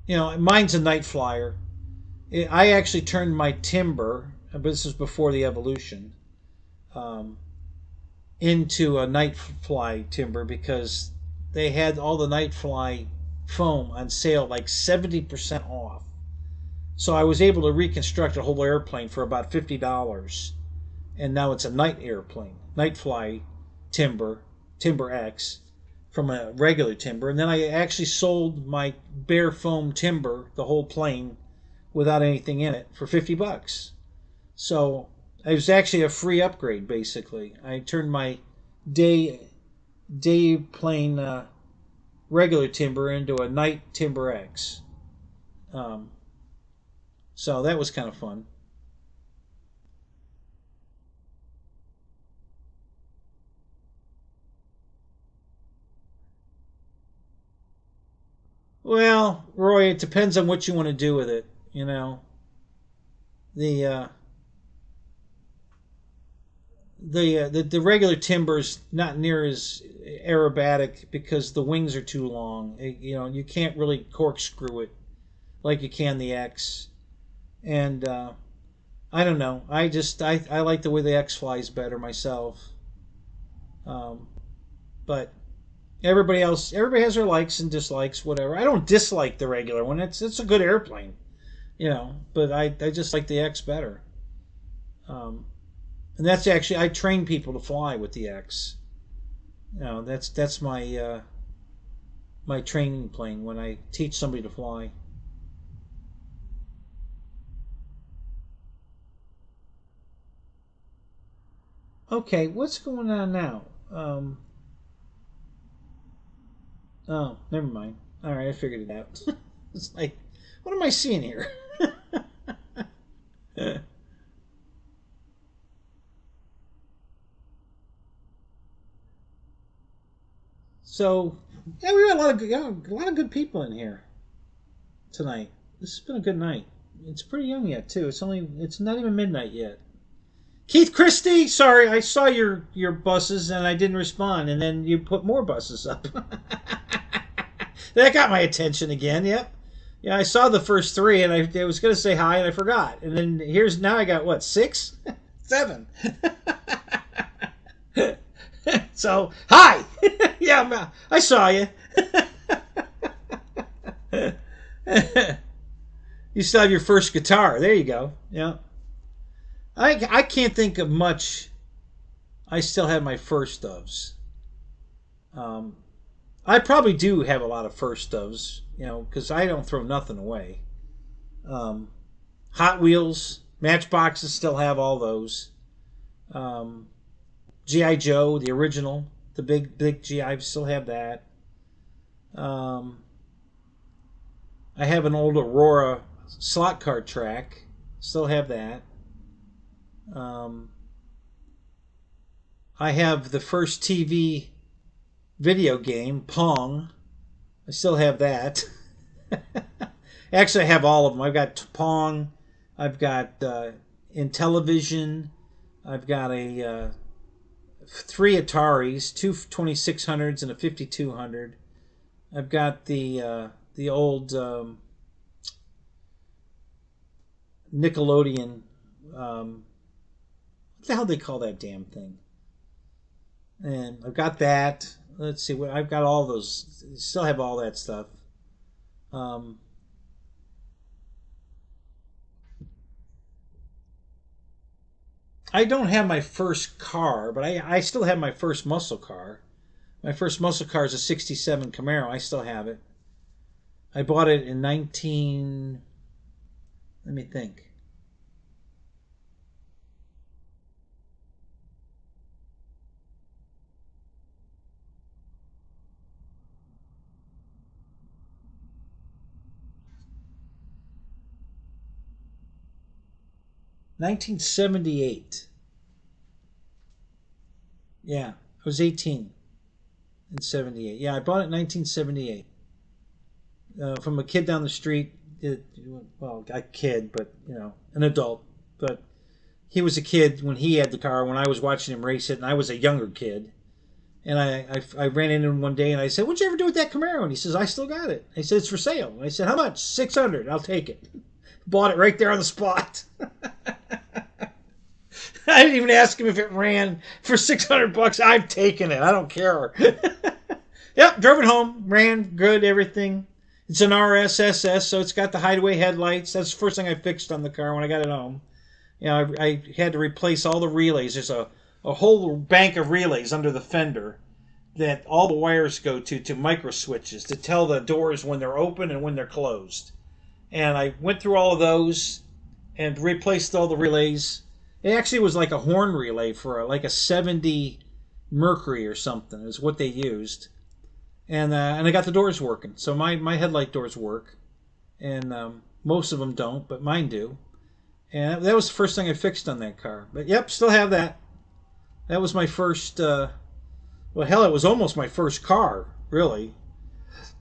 you know, mine's a night flyer. I actually turned my Timber, but this is before the evolution, um, into a night fly Timber because they had all the night fly foam on sale like 70% off. So I was able to reconstruct a whole airplane for about $50, and now it's a night airplane, night fly Timber X, from a regular Timber, and then I actually sold my bare foam Timber, the whole plane, without anything in it, for $50. So it was actually a free upgrade, basically. I turned my day plane regular Timber into a night Timber X. Um, So that was kind of fun. Well, Roy, it depends on what you want to do with it. You know, the the regular Timber's not near as aerobatic because the wings are too long. You know, you can't really corkscrew it like you can the X. And I don't know. I like the way the X flies better myself. Um, but everybody has their likes and dislikes, whatever. I don't dislike the regular one. It's a good airplane, you know. But I just like the X better. Um, and that's actually, I train people to fly with the X. You know, that's my training plane when I teach somebody to fly. Okay, what's going on now? Oh, never mind. All right, I figured it out. It's like, what am I seeing here? So, yeah, we got a lot of good people in here tonight. This has been a good night. It's pretty young yet too. It's not even midnight yet. Keith Christie, sorry, I saw your buses and I didn't respond, and then you put more buses up. That got my attention again. Yep. Yeah, I saw the first 3, and I was going to say hi, and I forgot. And then now I got what, 6, 7. So hi. Yeah, I saw you. You still have your first guitar. There you go. Yeah. I can't think of much. I still have my first doves. Um, I probably do have a lot of first doves, you know, because I don't throw nothing away. Um, Hot Wheels, Matchboxes still have all those. Um, GI Joe, the original, the big GI, still have that. Um, I have an old Aurora slot car track, still have that. Um, I have the first TV video game, Pong. I still have that. Actually, I have all of them. I've got Pong. I've got Intellivision. I've got 3 Ataris, two 2600s, and a 5200. I've got the the old Nickelodeon. What the hell do they call that damn thing? And I've got that. Let's see. I've got all those. Still have all that stuff. Um, I don't have my first car, but I still have my first muscle car. My first muscle car is a '67 Camaro. I still have it. I bought it in 19. Let me think. 1978. Yeah, I was 18 in '78. Yeah, I bought it in 1978 from a kid down the street. Well, a kid, but an adult. But he was a kid when he had the car. When I was watching him race it, and I was a younger kid. And I ran into him one day, and I said, "What'd you ever do with that Camaro?" And he says, "I still got it." I said, "It's for sale." I said, "How much?" 600. I'll take it. Bought it right there on the spot. I didn't even ask him if it ran for 600 bucks. I've taken it. I don't care. Yep, drove it home. Ran good, everything. It's an RSSS, so it's got the hideaway headlights. That's the first thing I fixed on the car when I got it home. I had to replace all the relays. There's a whole bank of relays under the fender that all the wires go to micro switches to tell the doors when they're open and when they're closed. And I went through all of those and replaced all the relays. It actually was like a horn relay for like a 70 Mercury or something is what they used. And I got the doors working. So my headlight doors work. And most of them don't, but mine do. And that was the first thing I fixed on that car. But yep, still have that. That was my first, well, hell, it was almost my first car, really.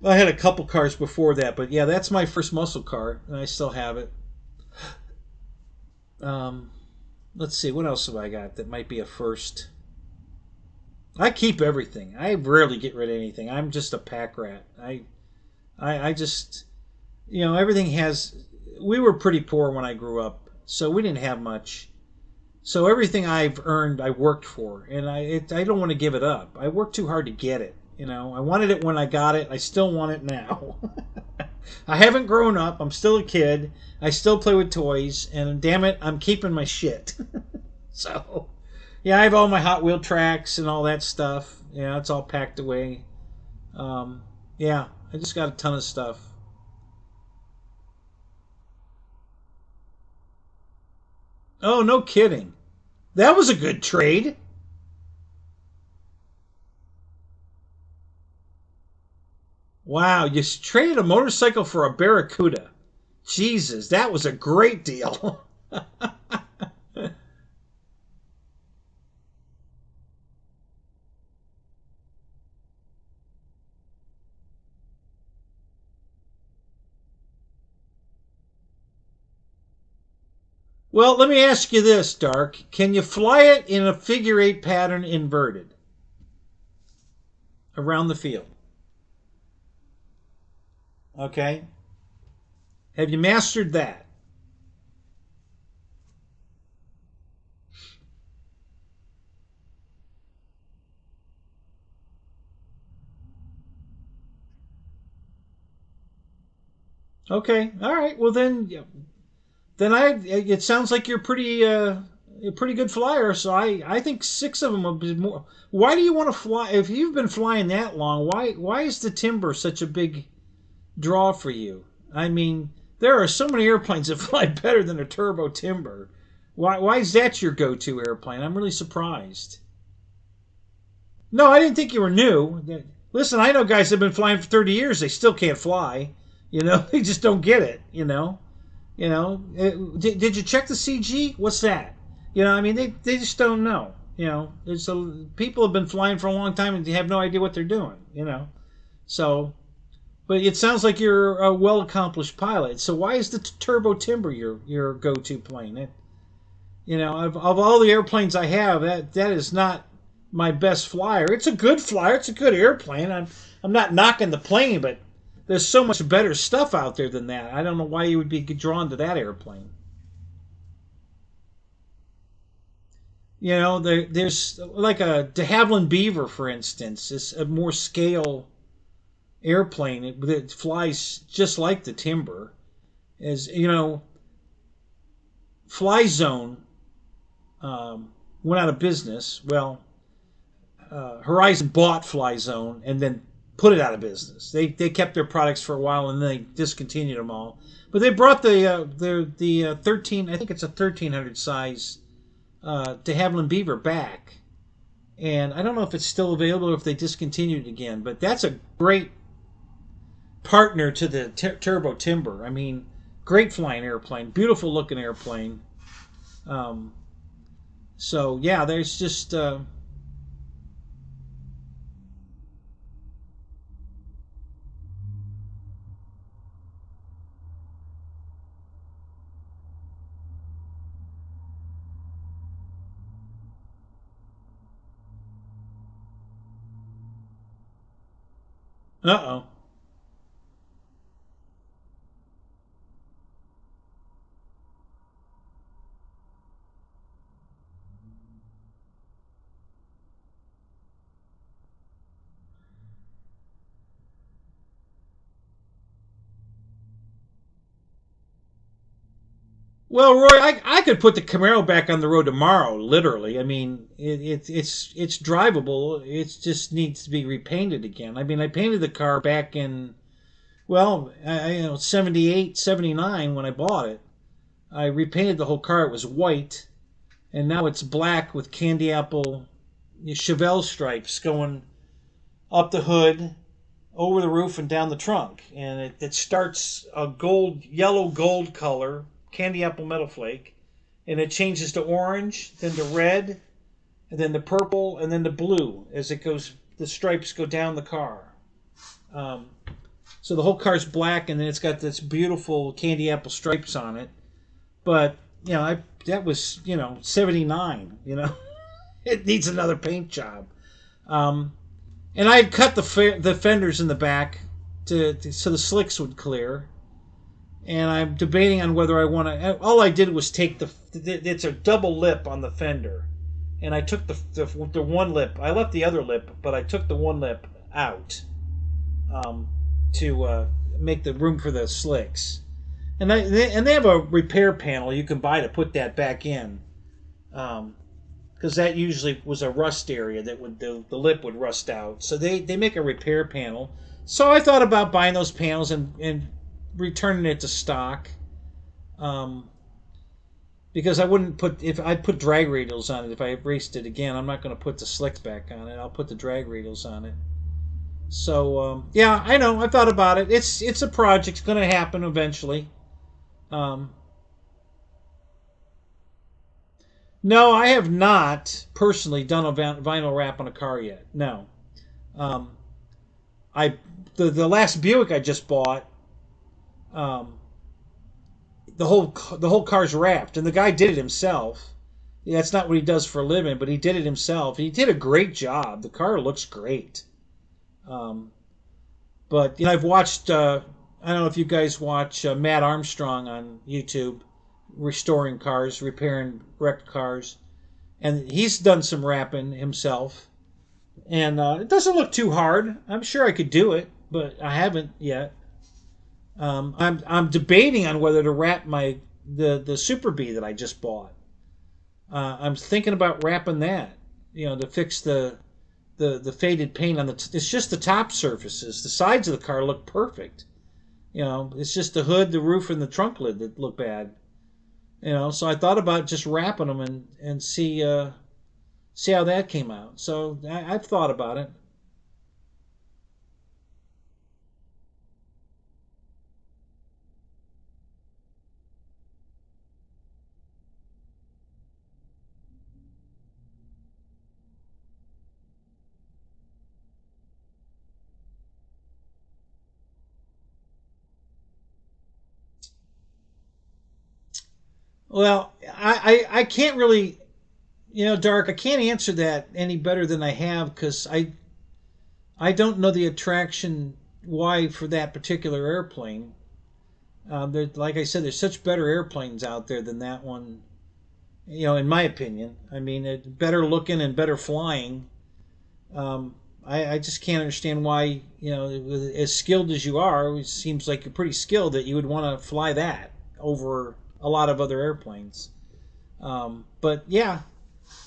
I had a couple cars before that, but yeah, that's my first muscle car, and I still have it. Let's see, what else have I got that might be a first? I keep everything. I rarely get rid of anything. I'm just a pack rat. I just, everything has. We were pretty poor when I grew up, so we didn't have much. So everything I've earned, I worked for, and I don't want to give it up. I worked too hard to get it. I wanted it when I got it. I still want it now. I haven't grown up. I'm still a kid. I still play with toys, and damn it, I'm keeping my shit. So, yeah, I have all my Hot Wheel tracks and all that stuff. Yeah, it's all packed away. Yeah, I just got a ton of stuff. Oh, no kidding. That was a good trade. Wow, you traded a motorcycle for a Barracuda. Jesus, that was a great deal. Well, let me ask you this, Dark. Can you fly it in a figure eight pattern inverted around the field? Okay. Have you mastered that? Okay. All right. Well, then it sounds like you're pretty a pretty good flyer. So I think six of them would be more. Why do you want to fly? If you've been flying that long, why is the timber such a big draw for you? I mean, there are so many airplanes that fly better than a turbo timber. Why is that your go-to airplane? I'm really surprised. No, I didn't think you were new. Listen, I know guys that have been flying for 30 years. They still can't fly. They just don't get it. Did you check the CG? What's that? I mean, they just don't know. People have been flying for a long time and they have no idea what they're doing. So, but it sounds like you're a well accomplished pilot. So why is the turbo timber your go to plane? Of all the airplanes I have, that is not my best flyer. It's a good flyer. It's a good airplane. I'm not knocking the plane, but There's so much better stuff out there than that. I don't know why you would be drawn to that airplane. You know, there's like a de Havilland Beaver, for instance. It's a more scale airplane. It flies just like the Timber. As you know, Fly Zone went out of business. Well, Horizon bought Fly Zone and then put it out of business. They kept their products for a while and then they discontinued them all. But they brought the 13. I think it's a 1300 size de Havilland Beaver back, and I don't know if it's still available or if they discontinued it again. But that's a great partner to the Turbo Timber. I mean, great flying airplane, beautiful looking airplane. So yeah, there's just uh-oh. Well, Roy, I could put the Camaro back on the road tomorrow, literally. I mean, it's drivable. It just needs to be repainted again. I mean, I painted the car back in, well, 78, 79 when I bought it. I repainted the whole car. It was white, and now it's black with candy apple Chevelle stripes going up the hood, over the roof, and down the trunk. And it starts a yellow gold color, candy apple metal flake, and it changes to orange, then to red, and then to purple, and then to blue as it goes. The stripes go down the car. So the whole car's black, and then it's got this beautiful candy apple stripes on it. But that was 79. It needs another paint job. And I had cut the fenders in the back so the slicks would clear. And I'm debating on whether I want to. All I did was take it's a double lip on the fender, and I took the one lip. I left the other lip, but I took the one lip out to make the room for the slicks. And they have a repair panel you can buy to put that back in, because that usually was a rust area that the lip would rust out. So they make a repair panel. So I thought about buying those panels and returning it to stock, because I'd put drag radials on it if I raced it again. I'm not going to put the slicks back on it. I'll put the drag radials on it. So yeah, I know. I thought about it. It's a project. It's going to happen eventually. No, I have not personally done a vinyl wrap on a car yet. No. The last Buick I just bought, the whole car's wrapped, and the guy did it himself. That's not what he does for a living, but he did it himself. He did a great job. The car looks great. But I've watched. I don't know if you guys watch Matt Armstrong on YouTube, restoring cars, repairing wrecked cars, and he's done some wrapping himself. And it doesn't look too hard. I'm sure I could do it, but I haven't yet. I'm debating on whether to wrap the Super Bee that I just bought. I'm thinking about wrapping that, to fix the faded paint on it's just the top surfaces. The sides of the car look perfect. It's just the hood, the roof, and the trunk lid that look bad. So I thought about just wrapping them and see how that came out. So I've thought about it. Well, I can't really, Dark. I can't answer that any better than I have, because I don't know the attraction why for that particular airplane. Like I said, there's such better airplanes out there than that one. In my opinion. I mean, better looking and better flying. I just can't understand why, as skilled as you are, it seems like you're pretty skilled, that you would want to fly that over a lot of other airplanes. But yeah,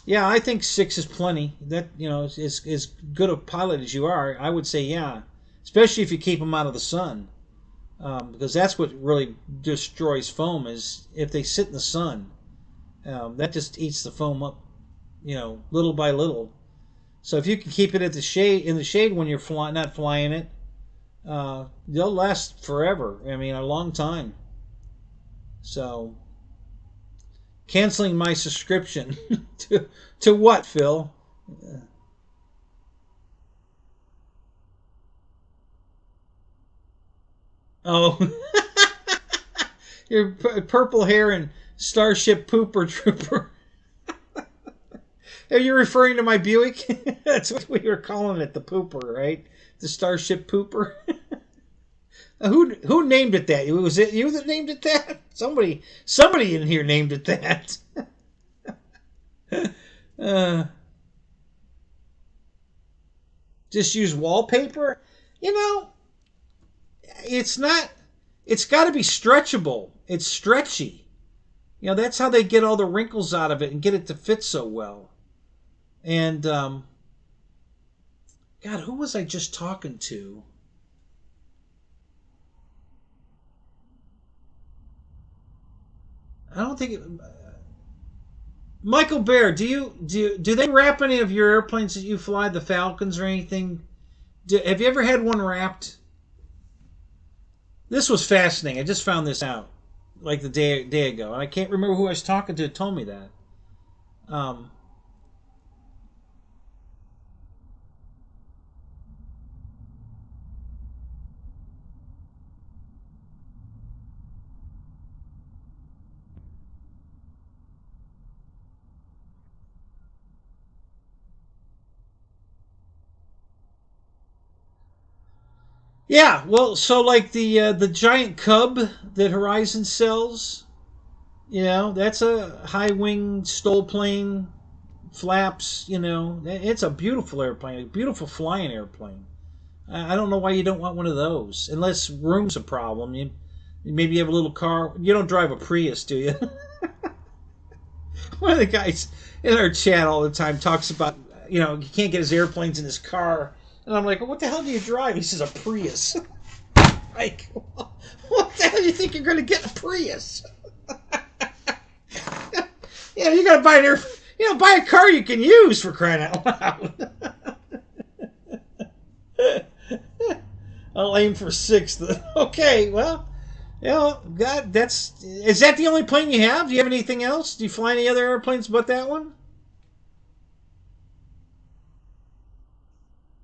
I think 6 is plenty. That, as good a pilot as you are, I would say yeah, especially if you keep them out of the sun, because that's what really destroys foam, is if they sit in the sun. That just eats the foam up, little by little. So if you can keep it at the shade, in the shade when you're not flying it, they'll last forever. I mean, a long time. So, canceling my subscription to what, Phil? Oh, your purple hair and Starship Pooper Trooper. Are you referring to my Buick? That's what we were calling it, the Pooper, right? The Starship Pooper. Who named it that? Was it you that named it that? Somebody in here named it that. uh, just use wallpaper? It's not. It's got to be stretchable. It's stretchy. That's how they get all the wrinkles out of it and get it to fit so well. And God, who was I just talking to? I don't think Michael Bear. Do they wrap any of your airplanes that you fly, the Falcons or anything? Have you ever had one wrapped? This was fascinating. I just found this out like the day ago, and I can't remember who I was talking to that told me that. Um, Yeah, well, so like the giant Cub that Horizon sells, that's a high wing stole plane, flaps. It's a beautiful airplane, a beautiful flying airplane. I don't know why you don't want one of those, unless room's a problem. You maybe have a little car. You don't drive a Prius, do you? One of the guys in our chat all the time talks about, he can't get his airplanes in his car. And I'm like, well, what the hell do you drive? He says, a Prius. Like, what the hell do you think you're going to get a Prius? You got to buy buy a car you can use, for crying out loud. I'll aim for 6th. Okay, well, God, is that the only plane you have? Do you have anything else? Do you fly any other airplanes but that one?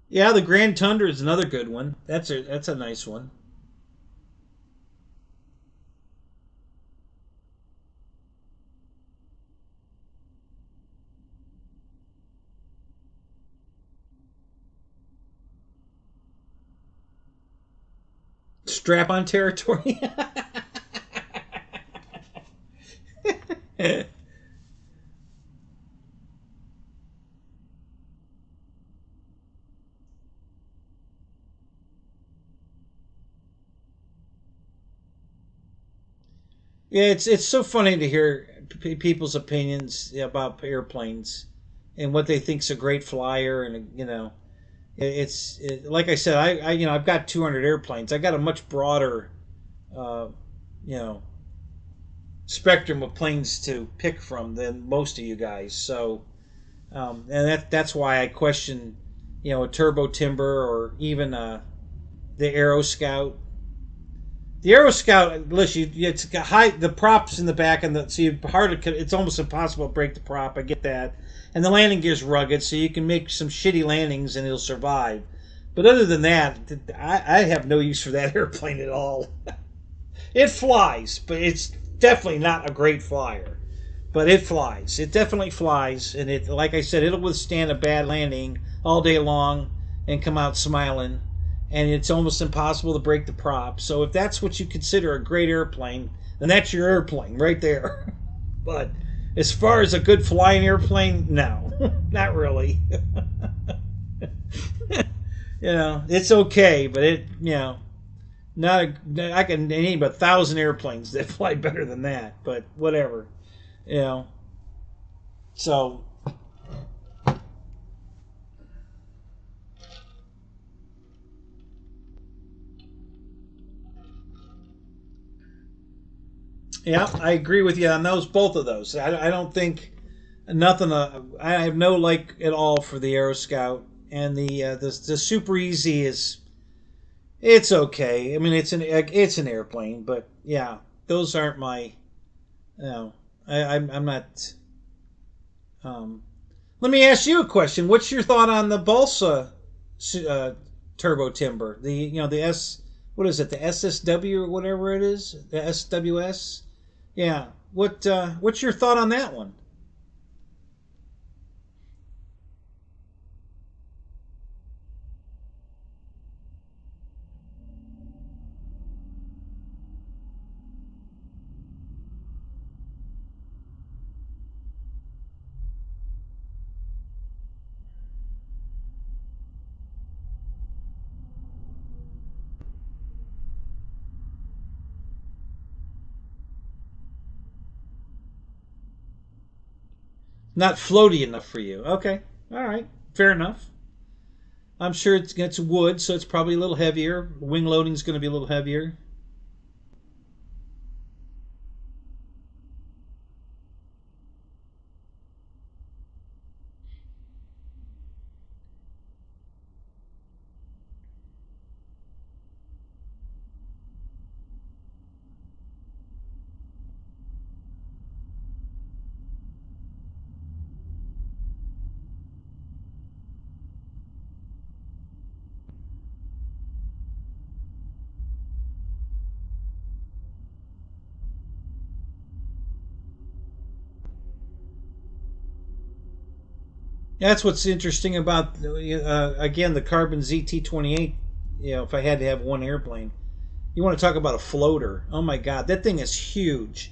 Yeah, the Grand Tundra is another good one. That's a nice one. Strap on territory. Yeah, it's so funny to hear people's opinions about airplanes and what they think's a great flyer, and like I said, I've got 200 airplanes. I got a much broader uh, you know spectrum of planes to pick from than most of you guys. So and that's why I question a Turbo Timber, or even the Aero Scout. The Aero Scout, listen, it's got high the props in the back, and so it's almost impossible to break the prop. I get that, and the landing gear's rugged, so you can make some shitty landings and it'll survive. But other than that, I have no use for that airplane at all. It flies, but it's definitely not a great flyer. But it flies. It definitely flies, and like I said, it'll withstand a bad landing all day long and come out smiling. and it's almost impossible to break the prop. So if that's what you consider a great airplane, then that's your airplane right there. But as far as a good flying airplane, no, not really. It's okay, but not I can name 1,000 airplanes that fly better than that, but whatever. So yeah, I agree with you on both of those. I don't think nothing. I have no like at all for the Aero Scout, and the Super Easy it's okay. I mean, it's an airplane, but yeah, those aren't my. I'm not. Let me ask you a question. What's your thought on the balsa turbo timber? The S. What is it? The SSW or whatever it is. The SWS. Yeah. What's your thought on that one? Not floaty enough for you. Okay. All right. Fair enough. I'm sure it's wood, so it's probably a little heavier. Wing loading is going to be a little heavier. That's what's interesting about again the Carbon ZT-28. If I had to have one airplane, you want to talk about a floater? Oh my God, that thing is huge,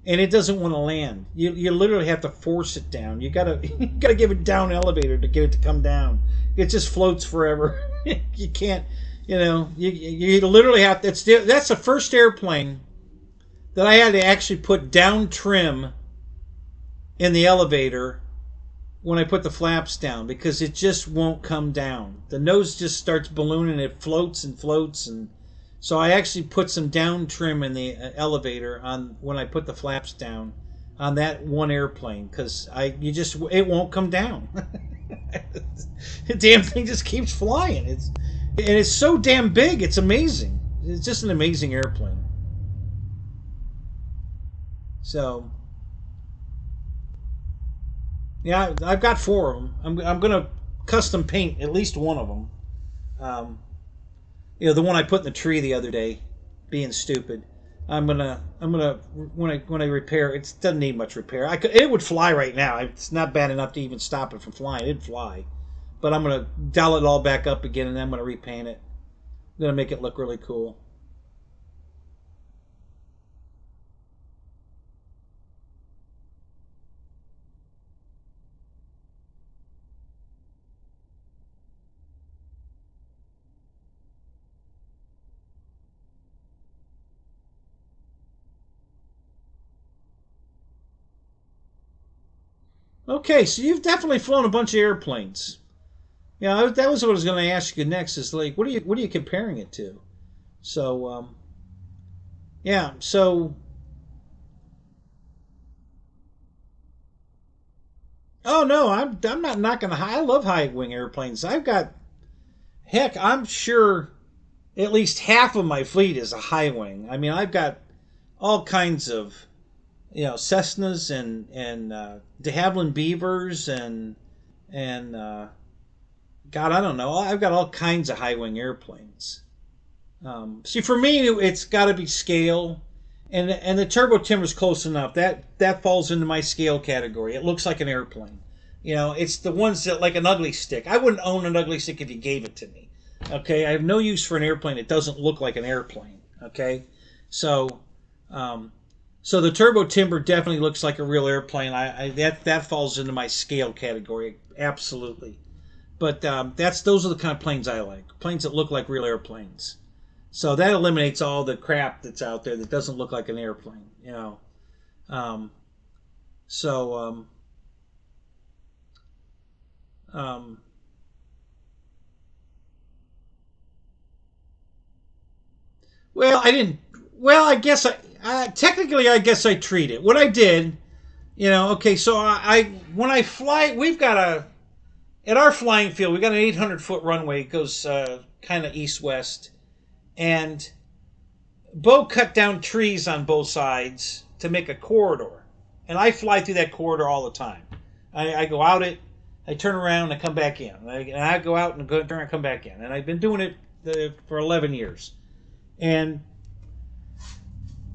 and it doesn't want to land. You literally have to force it down. You gotta you gotta give it down elevator to get it to come down. It just floats forever. You can't. You literally have. That's the first airplane that I had to actually put down trim in the elevator when I put the flaps down, because it just won't come down. The nose just starts ballooning. It floats and floats, and so I actually put some down trim in the elevator on when I put the flaps down on that one airplane, because it won't come down. The damn thing just keeps flying. It's so damn big. It's amazing. It's just an amazing airplane. So yeah, I've got four of them. I'm gonna custom paint at least one of them. Um, the one I put in the tree the other day, being stupid. I'm gonna when I repair it, doesn't need much repair. It would fly right now. It's not bad enough to even stop it from flying. It'd fly, but I'm gonna dial it all back up again, and then I'm gonna repaint it. I'm gonna make it look really cool. Okay, so you've definitely flown a bunch of airplanes. Yeah, that was what I was going to ask you next. Is like, what are you comparing it to? So, yeah. So, oh no, I'm not knocking the high. I love high wing airplanes. I've got heck. I'm sure at least half of my fleet is a high wing. I mean, I've got all kinds of Cessnas and de Havilland Beavers and God, I don't know. I've got all kinds of high wing airplanes. See, for me, it's got to be scale, and the turbo timber's close enough. That falls into my scale category. It looks like an airplane. It's the ones that like an ugly stick. I wouldn't own an ugly stick if you gave it to me. Okay, I have no use for an airplane that doesn't look like an airplane. Okay, so um, so the turbo timber definitely looks like a real airplane. That falls into my scale category, absolutely. But those are the kind of planes I like. Planes that look like real airplanes. So that eliminates all the crap that's out there that doesn't look like an airplane. Um, so um, well, I didn't. Well, I guess technically I guess I treat it. What I did, okay. So when I fly, we've got at our flying field we got an 800-foot runway. It goes kind of east west, and Bo cut down trees on both sides to make a corridor, and I fly through that corridor all the time. I go out it, I turn around, and I come back in, and I go out and turn and come back in, and I've been doing it for 11 years. And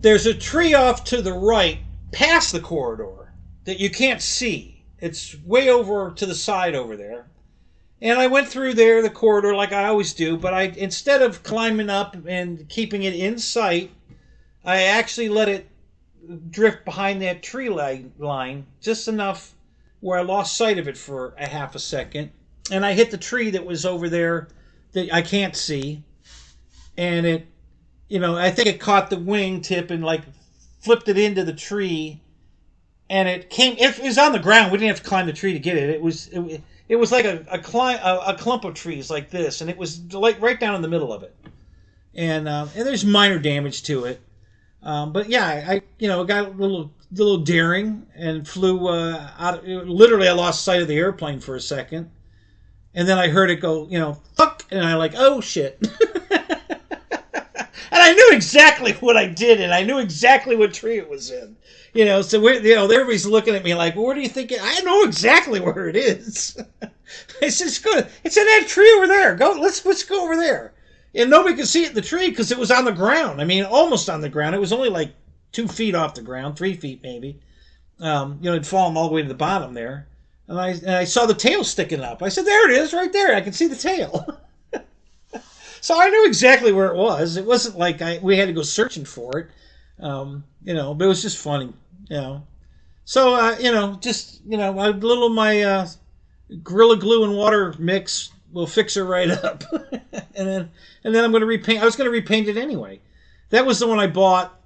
there's a tree off to the right, past the corridor, that you can't see. It's way over to the side over there. And I went through there, the corridor, like I always do, but instead of climbing up and keeping it in sight, I actually let it drift behind that tree line just enough where I lost sight of it for a half a second. And I hit the tree that was over there that I can't see. And I think it caught the wing tip and like flipped it into the tree. And it was on the ground. We didn't have to climb the tree to get it. It was like a clump of trees like this. And it was like right down in the middle of it. And there's minor damage to it. But yeah, I got a little daring and flew out. Literally, I lost sight of the airplane for a second, and then I heard it go, fuck, and I like, oh shit, and I knew exactly what I did, and I knew exactly what tree it was in. So everybody's looking at me like, well, where do you think it? I know exactly where it is. I said, it's in that tree over there. Let's go over there. And nobody could see it in the tree because it was on the ground. I mean, almost on the ground. It was only like 2 feet off the ground, 3 feet maybe. It'd fallen all the way to the bottom there. And I saw the tail sticking up. I said, there it is, right there. I can see the tail. So I knew exactly where it was. It wasn't like we had to go searching for it. But it was just funny. So a little my Gorilla Glue and water mix will fix her right up. and then I'm going to repaint. I was going to repaint it anyway. That was the one I bought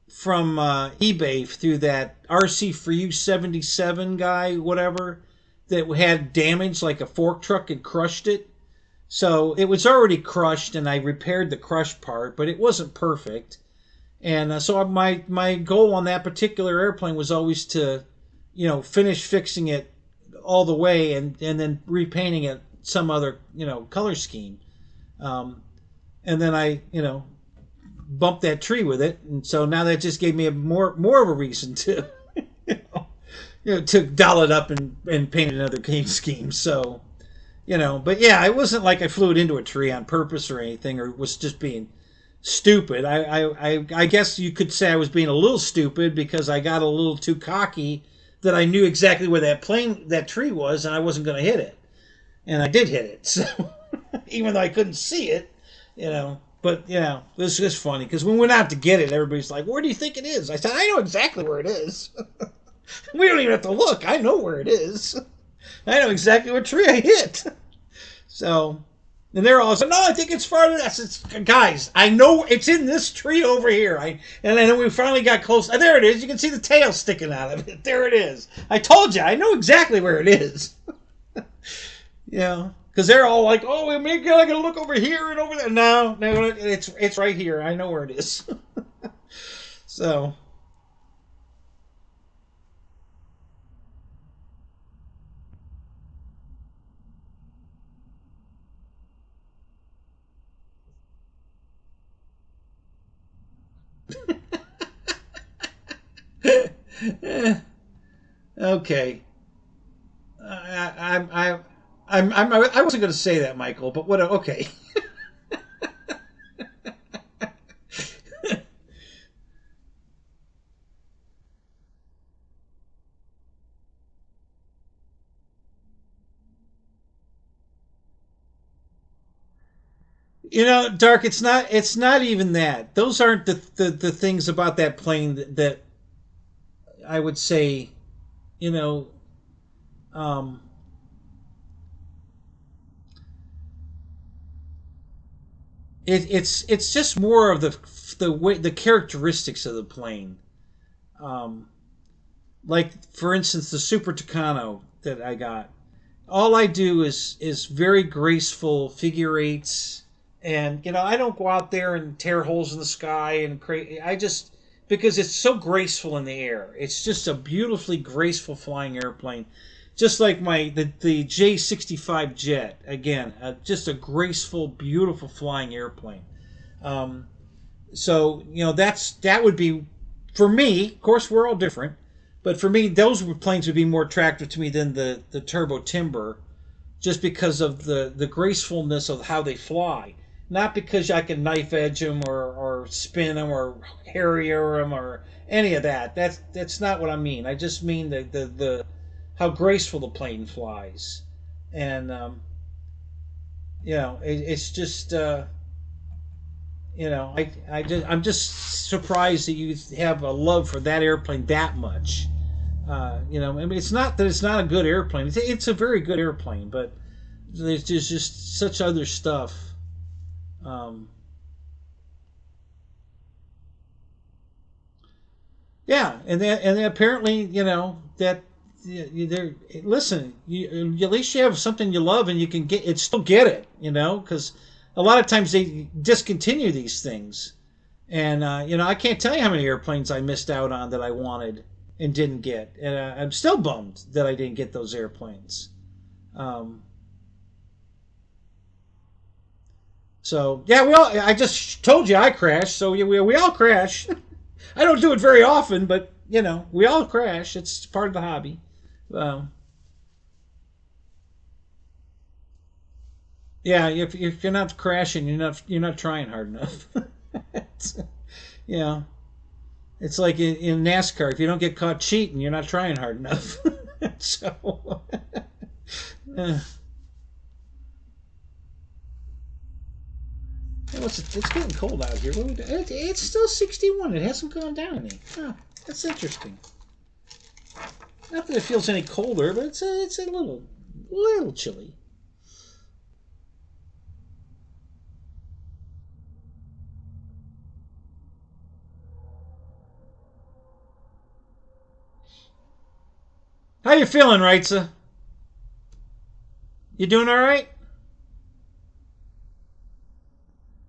from eBay through that RC for You 77 guy, whatever, that had damage, like a fork truck had crushed it. So it was already crushed, and I repaired the crushed part, but it wasn't perfect. And so my goal on that particular airplane was always to, finish fixing it all the way and then repainting it some other, color scheme. And then I, bumped that tree with it. And so now that just gave me more of a reason to, to doll it up and paint another paint scheme. So, but yeah, it wasn't like I flew it into a tree on purpose or anything, or was just being stupid. I guess you could say I was being a little stupid because I got a little too cocky that I knew exactly where that tree was, and I wasn't going to hit it. And I did hit it. So even though I couldn't see it, But yeah, this is funny because when we went out to get it, everybody's like, "Where do you think it is?" I said, "I know exactly where it is. We don't even have to look. I know where it is. I know exactly what tree I hit." So, and they're all saying, "No, I think it's farther." I said, "Guys, I know it's in this tree over here." And then we finally got close. There it is. You can see the tail sticking out of it. There it is. I told you, I know exactly where it is. Yeah. Because they're all like, "Oh, I gotta look over here and over there." No, it's right here. I know where it is. So, okay. I wasn't going to say that, Michael, but what? Okay. You know, Dark, it's not even that. Those aren't the things about that plane that I would say, you know, um, it's just more of the way the characteristics of the plane. Um, like for instance, the Super Tucano that I got. All I do is very graceful figure eights, and you know I don't go out there and tear holes in the sky and create. I just because it's so graceful in the air. It's just a beautifully graceful flying airplane, just like the J-65 jet. Again, just a graceful, beautiful flying airplane. Um, so you know that would be for me. Of course, we're all different, but for me, those planes would be more attractive to me than the Turbo Timber, just because of the gracefulness of how they fly. Not because I can knife edge them or spin them or harrier them or any of that. That's not what I mean. I just mean the how graceful the plane flies, and you know it's just. You know, I'm just surprised that you have a love for that airplane that much. You know, I mean, it's not that it's not a good airplane. It's a very good airplane, but there's just such other stuff. Um, yeah, and then apparently, you know, that there. Listen, at least you have something you love, and you can get it. Still get it, you know, because a lot of times they discontinue these things. And you know, I can't tell you how many airplanes I missed out on that I wanted and didn't get, and I'm still bummed that I didn't get those airplanes. Um, so yeah, we all. I just told you I crashed, so yeah, we all crash. I don't do it very often, but you know, we all crash. It's part of the hobby. Um, yeah, if you're not crashing, you're not trying hard enough. It's, you know, it's like in NASCAR. If you don't get caught cheating, you're not trying hard enough. So. Uh, it's getting cold out here. It's still 61. It hasn't gone down any. Oh, that's interesting. Not that it feels any colder, but it's a little chilly. How you feeling, Reitza? You doing all right?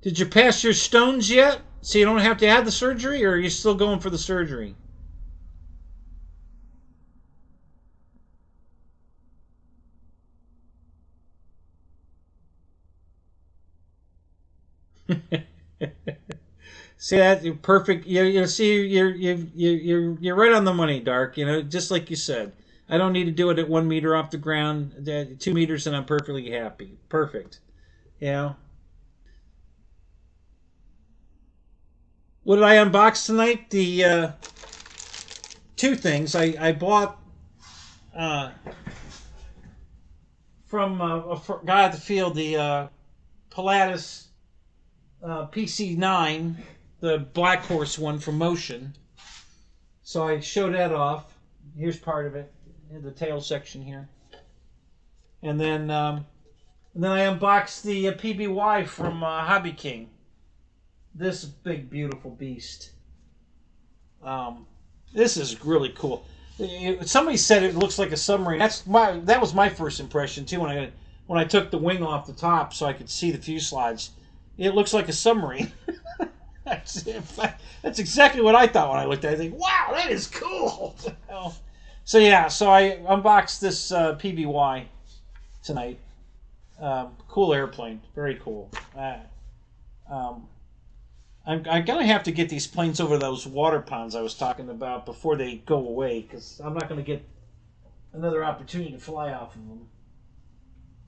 Did you pass your stones yet? So you don't have to have the surgery, or are you still going for the surgery? See that? You're perfect. You see, you're right on the money, Dark. You know, just like you said. I don't need to do it at 1 meter off the ground, 2 meters, and I'm perfectly happy. Perfect. You know. What did I unbox tonight? The two things I bought uh, from a guy at the field. The Pilatus PC-9, the Blackhorse one from Motion. So I showed that off. Here's part of it in the tail section here, and then I unboxed the PBY from Hobby King. This big beautiful beast. Um, this is really cool. Somebody said it looks like a submarine. That was my first impression too when I took the wing off the top so I could see the fuselage. It looks like a submarine. That's exactly what I thought when I looked at it. I think, wow, that is cool. So yeah, so I unboxed this PBY tonight. Cool airplane, very cool. Um, I'm gonna have to get these planes over those water ponds I was talking about before they go away, because I'm not gonna get another opportunity to fly off of them.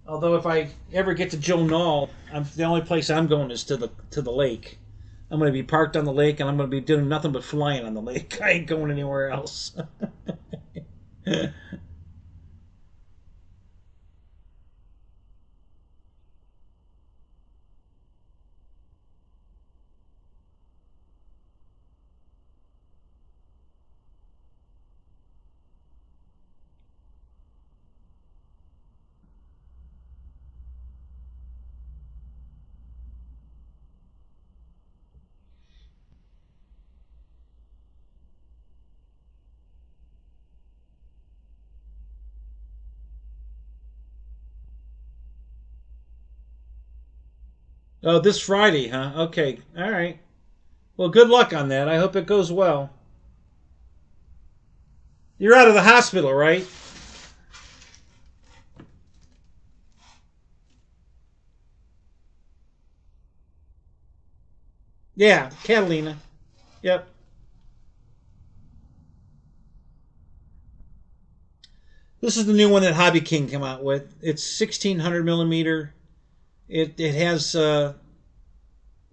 Although if I ever get to Joe Knoll, the only place I'm going is to the lake. I'm gonna be parked on the lake, and I'm gonna be doing nothing but flying on the lake. I ain't going anywhere else. Oh, this Friday, huh? Okay. All right. Well, good luck on that. I hope it goes well. You're out of the hospital, right? Yeah, Catalina. Yep. This is the new one that Hobby King came out with. It's 1600 millimeter. It has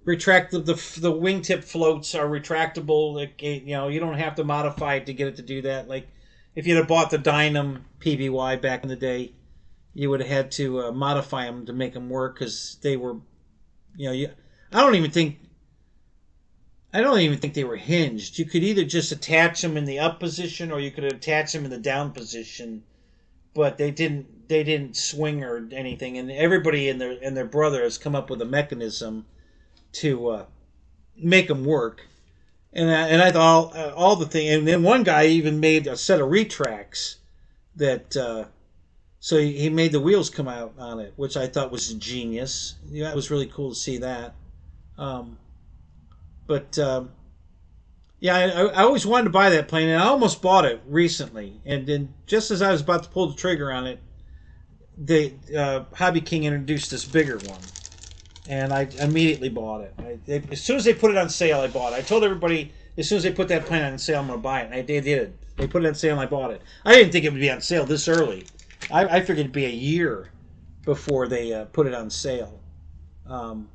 retractable. The wingtip floats are retractable. You don't have to modify it to get it to do that. Like if you'd have bought the Dynam PBY back in the day, you would have had to modify them to make them work because they were, you know, you, I don't even think I don't even think they were hinged. You could either just attach them in the up position or you could attach them in the down position, but they didn't swing or anything. And everybody and their brother has come up with a mechanism to make them work. And I thought all the thing. And then one guy even made a set of retracts that. So he made the wheels come out on it, which I thought was genius. Yeah, it was really cool to see that. Um, but Yeah, I always wanted to buy that plane, and I almost bought it recently. And then just as I was about to pull the trigger on it, the Hobby King introduced this bigger one, and I immediately bought it. As soon as they put it on sale, I bought it. I told everybody as soon as they put that plane on sale, I'm going to buy it, and they did. They put it on sale, and I bought it. I didn't think it would be on sale this early. I figured it'd be a year before they put it on sale. Um,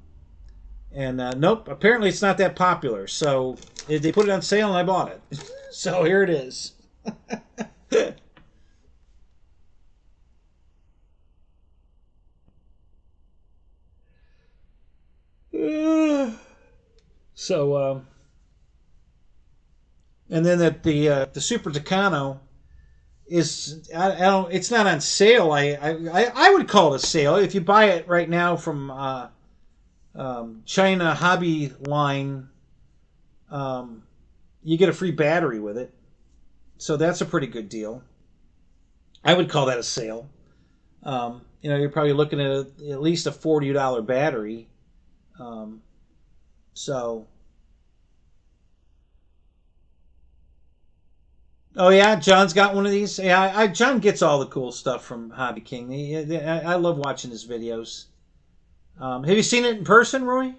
and nope, apparently it's not that popular. So they put it on sale, and I bought it. So here it is. So and then the Super Tucano is I don't it's not on sale. I would call it a sale if you buy it right now from China Hobby Line. Um, you get a free battery with it, so that's a pretty good deal. I would call that a sale. You're probably looking at at least a $40 battery. Um, so, oh yeah, John's got one of these. Yeah, John gets all the cool stuff from Hobby King. I love watching his videos. Have you seen it in person, Roy?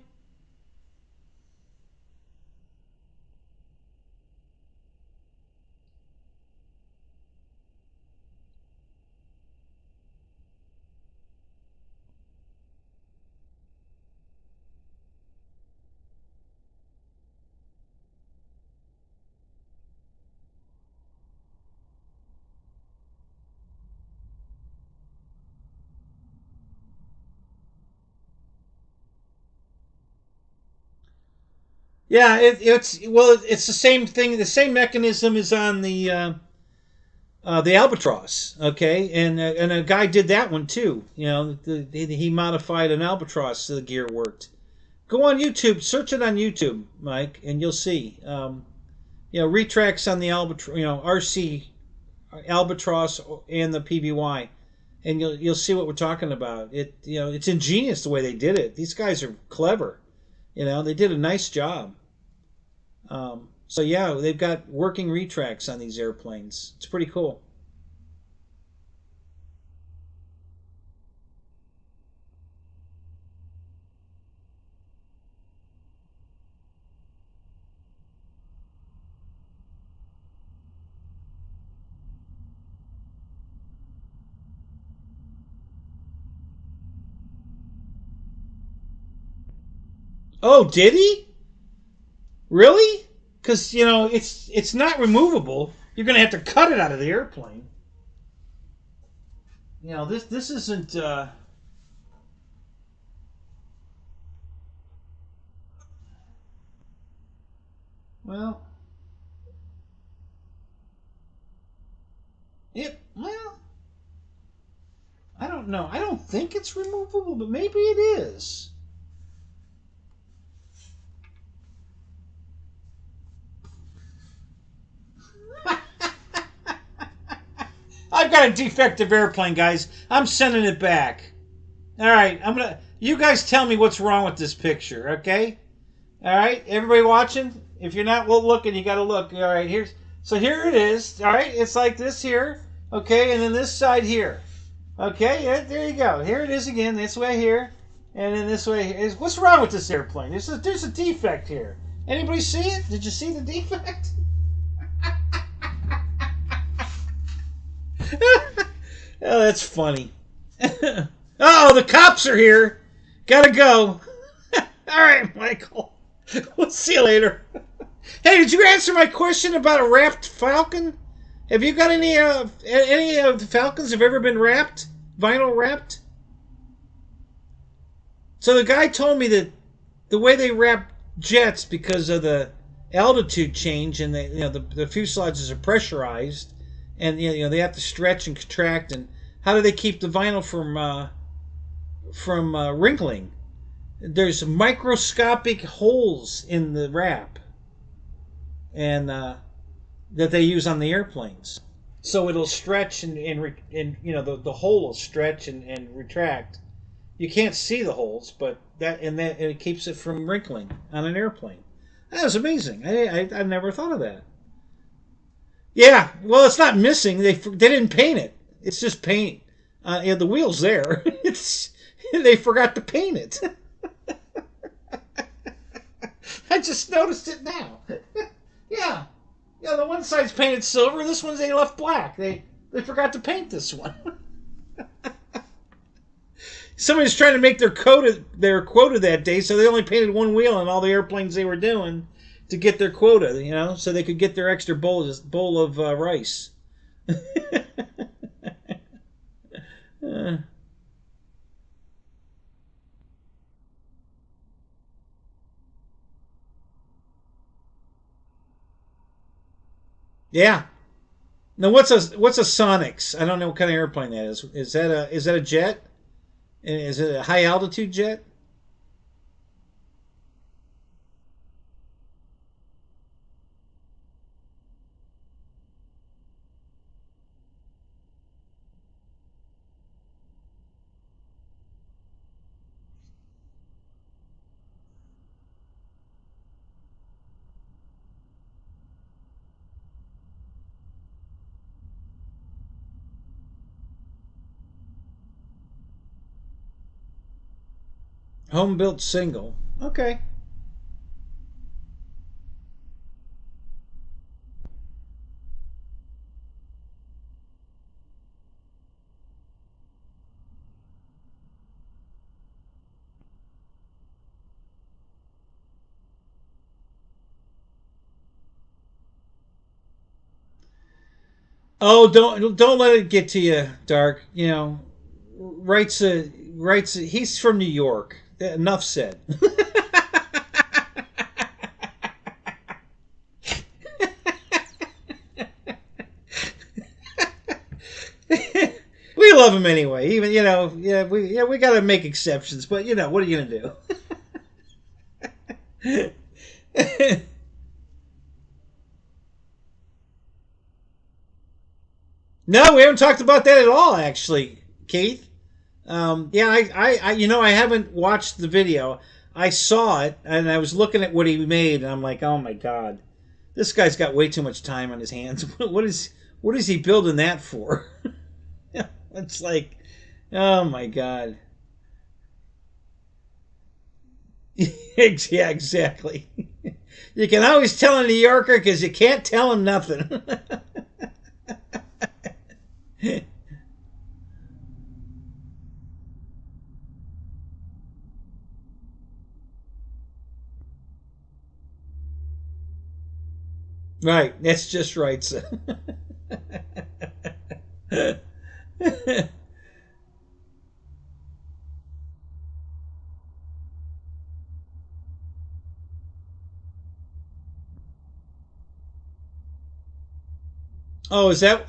Yeah, it's the same thing. The same mechanism is on the Albatross. Okay, and a guy did that one too. He modified an Albatross so the gear worked. Go on YouTube, search it on YouTube, Mike, and you'll see. Retracts on the Albatross, RC Albatross and the PBY, and you'll see what we're talking about. It's ingenious the way they did it. These guys are clever. They did a nice job. So yeah, they've got working retracts on these airplanes. It's pretty cool. Oh, did he? Really? Because it's not removable. You're gonna have to cut it out of the airplane. This isn't. Well, well, I don't know. I don't think it's removable, but maybe it is. I've got a defective airplane, guys. I'm sending it back. All right, I'm gonna. You guys tell me what's wrong with this picture, okay? All right, everybody watching? If you're not looking, you got to look. All right, here it is. All right, it's like this here, okay, and then this side here. Okay, yeah, there you go. Here it is again, this way here, and then this way here. What's wrong with this airplane? There's a defect here. Anybody see it? Did you see the defect? Oh, that's funny. Oh, the cops are here. Gotta go. All right, Michael. We'll see you later. Hey, did you answer my question about a wrapped Falcon? Have you got any of the Falcons have ever been wrapped? Vinyl wrapped? So the guy told me that the way they wrap jets, because of the altitude change and the fuselages are pressurized, and they have to stretch and contract, and how do they keep the vinyl from wrinkling? There's microscopic holes in the wrap, and that they use on the airplanes, so it'll stretch and the hole will stretch and retract. You can't see the holes, but it keeps it from wrinkling on an airplane. That was amazing. I never thought of that. Yeah, well, it's not missing. They didn't paint it. It's just paint. The wheel's there. They forgot to paint it. I just noticed it now. Yeah, the one side's painted silver. This one's they left black. They forgot to paint this one. Somebody's trying to make their quota that day, so they only painted one wheel on all the airplanes they were doing to get their quota, so they could get their extra bowl of rice. Yeah. Now what's a Sonics? I don't know what kind of airplane that is. Is that a jet? Is it a high altitude jet? Home built single. Okay. Oh, don't let it get to you, Dark. Writes. He's from New York. Enough said. We love him anyway. Even we got to make exceptions, but what are you gonna do? No, we haven't talked about that at all, actually, Keith. Yeah, I haven't watched the video. I saw it, and I was looking at what he made, and I'm like, oh my god, this guy's got way too much time on his hands. What is he building that for? It's like, oh my god. Yeah, exactly. You can always tell a New Yorker because you can't tell him nothing. Right, that's just right, sir. Oh, is that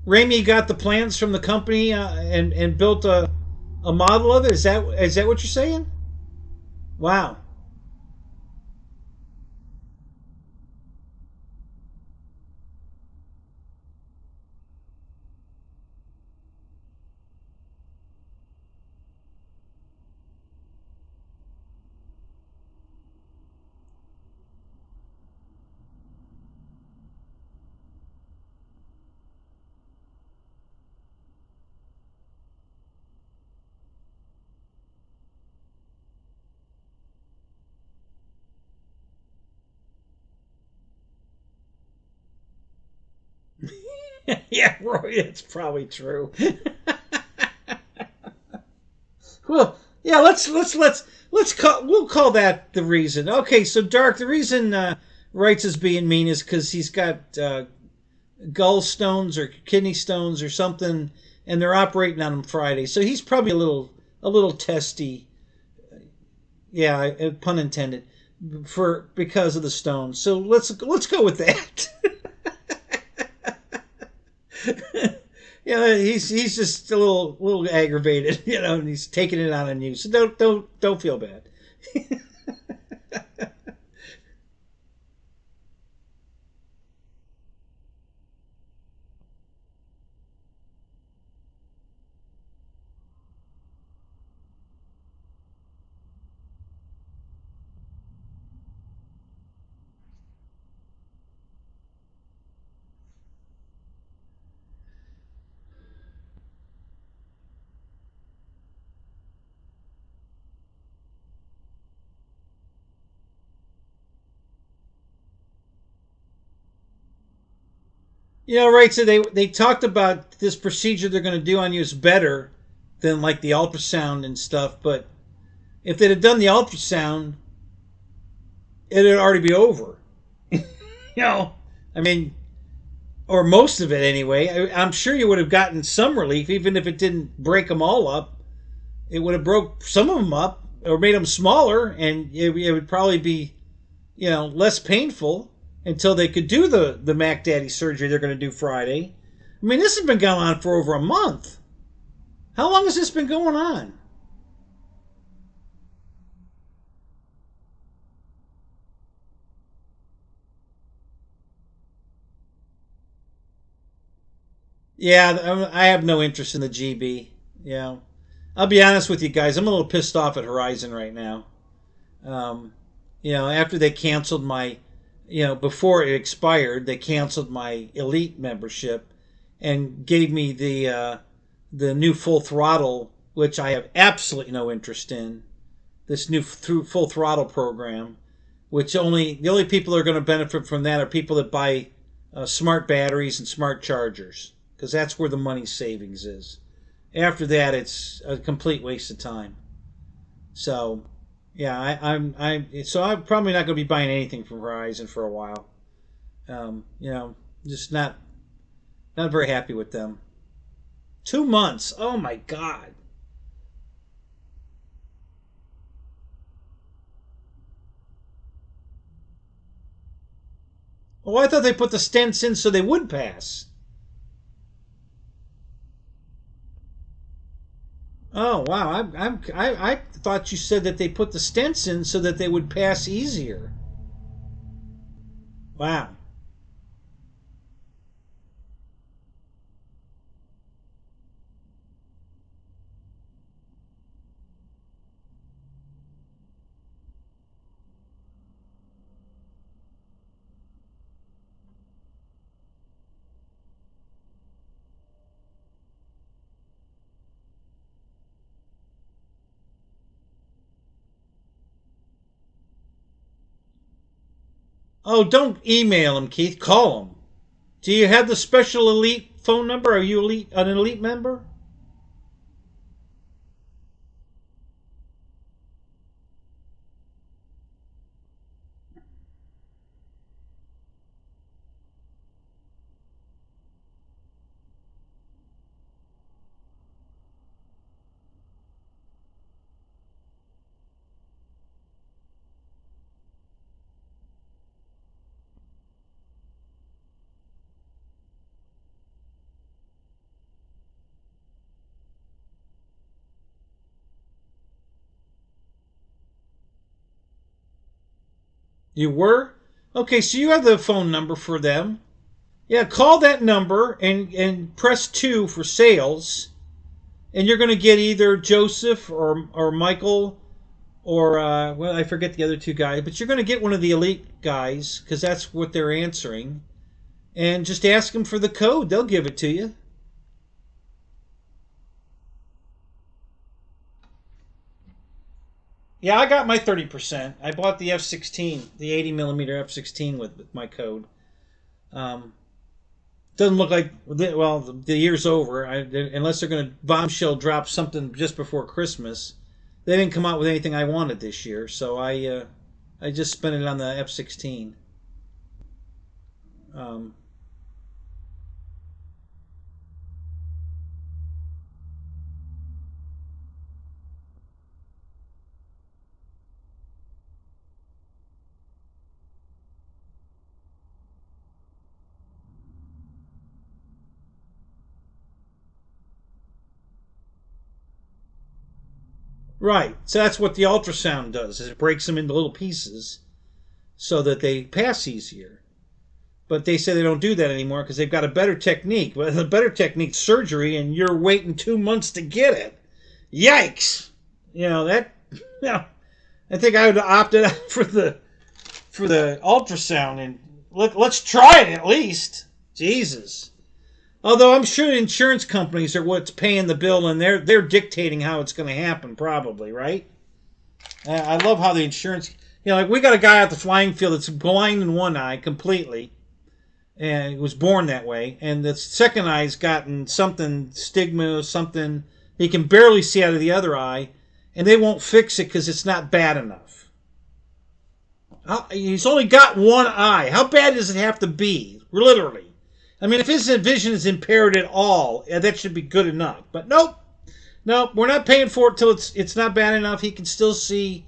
Ramey got the plans from the company and built a model of it? Is that what you're saying? Wow. Yeah, Roy, that's probably true. Well, yeah, we'll call that the reason. Okay, so Dark, the reason Wrights is being mean is because he's got gallstones or kidney stones or something, and they're operating on him Friday. So he's probably a little testy. Yeah, pun intended, for because of the stones. So let's go with that. Yeah, he's just a little aggravated, and he's taking it out on you. So don't feel bad. Right. So they talked about this procedure they're going to do on you is better than like the ultrasound and stuff. But if they'd have done the ultrasound, it'd already be over. You know, I mean, or most of it anyway. I'm sure you would have gotten some relief, even if it didn't break them all up. It would have broke some of them up or made them smaller, and it would probably be, less painful until they could do the Mac Daddy surgery they're going to do Friday. I mean, this has been going on for over a month. How long has this been going on? Yeah, I have no interest in the GB. Yeah, I'll be honest with you guys. I'm a little pissed off at Horizon right now. Um, after they canceled my, before it expired, they canceled my Elite membership and gave me the new Full Throttle, which I have absolutely no interest in. This new Full Throttle program, which the only people that are going to benefit from that are people that buy smart batteries and smart chargers, because that's where the money savings is. After that, it's a complete waste of time. So, yeah, I'm probably not going to be buying anything from Verizon for a while. Just not very happy with them. 2 months. Oh my God. Oh, I thought they put the stents in so they would pass. Oh wow, I thought you said that they put the stents in so that they would pass easier. Wow. Oh, don't email them, Keith. Call them. Do you have the special elite phone number? Are you an elite member? You were? Okay, so you have the phone number for them. Yeah, call that number and press 2 for sales, and you're going to get either Joseph or Michael or well, I forget the other two guys, but you're going to get one of the elite guys because that's what they're answering, and just ask them for the code. They'll give it to you. Yeah, I got my 30%. I bought the F16, the 80 millimeter F16 with my code. Um, Doesn't look like, well, the year's over. Unless they're going to bombshell drop something just before Christmas. They didn't come out with anything I wanted this year, so I just spent it on the F-16. Um, right. So that's what the ultrasound does. Is it breaks them into little pieces so that they pass easier. But they say they don't do that anymore because they've got a better technique. But the better technique, surgery, and you're waiting 2 months to get it. Yikes! You know that. You know, I think I would have opted out for the ultrasound and let's try it at least. Jesus. Although I'm sure the insurance companies are what's paying the bill and they're dictating how it's going to happen, probably, right? I love how the insurance, like we got a guy at the flying field that's blind in one eye completely, and he was born that way, and the second eye's gotten something, stigma or something. He can barely see out of the other eye, and they won't fix it because it's not bad enough. He's only got one eye. How bad does it have to be? Literally. I mean, if his vision is impaired at all, that should be good enough. But nope. Nope, we're not paying for it till it's not bad enough. He can still see.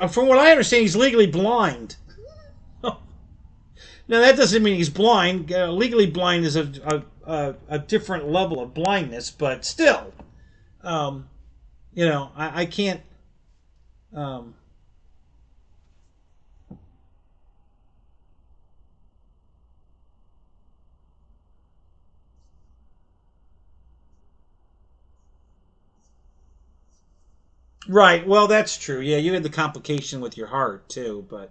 From what I understand, he's legally blind. Now, that doesn't mean he's blind. Legally blind is a different level of blindness, but still. I can't... Um, right, well, that's true. Yeah, you had the complication with your heart, too, but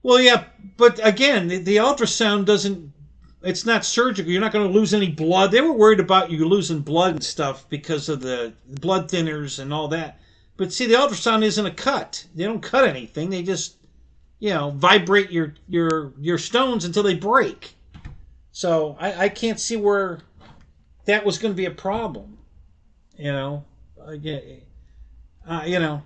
well, yeah, but again, the ultrasound doesn't. It's not surgical. You're not going to lose any blood. They were worried about you losing blood and stuff because of the blood thinners and all that. But see, the ultrasound isn't a cut. They don't cut anything. They just, vibrate your stones until they break. So I can't see where that was going to be a problem. You know, yeah, you know,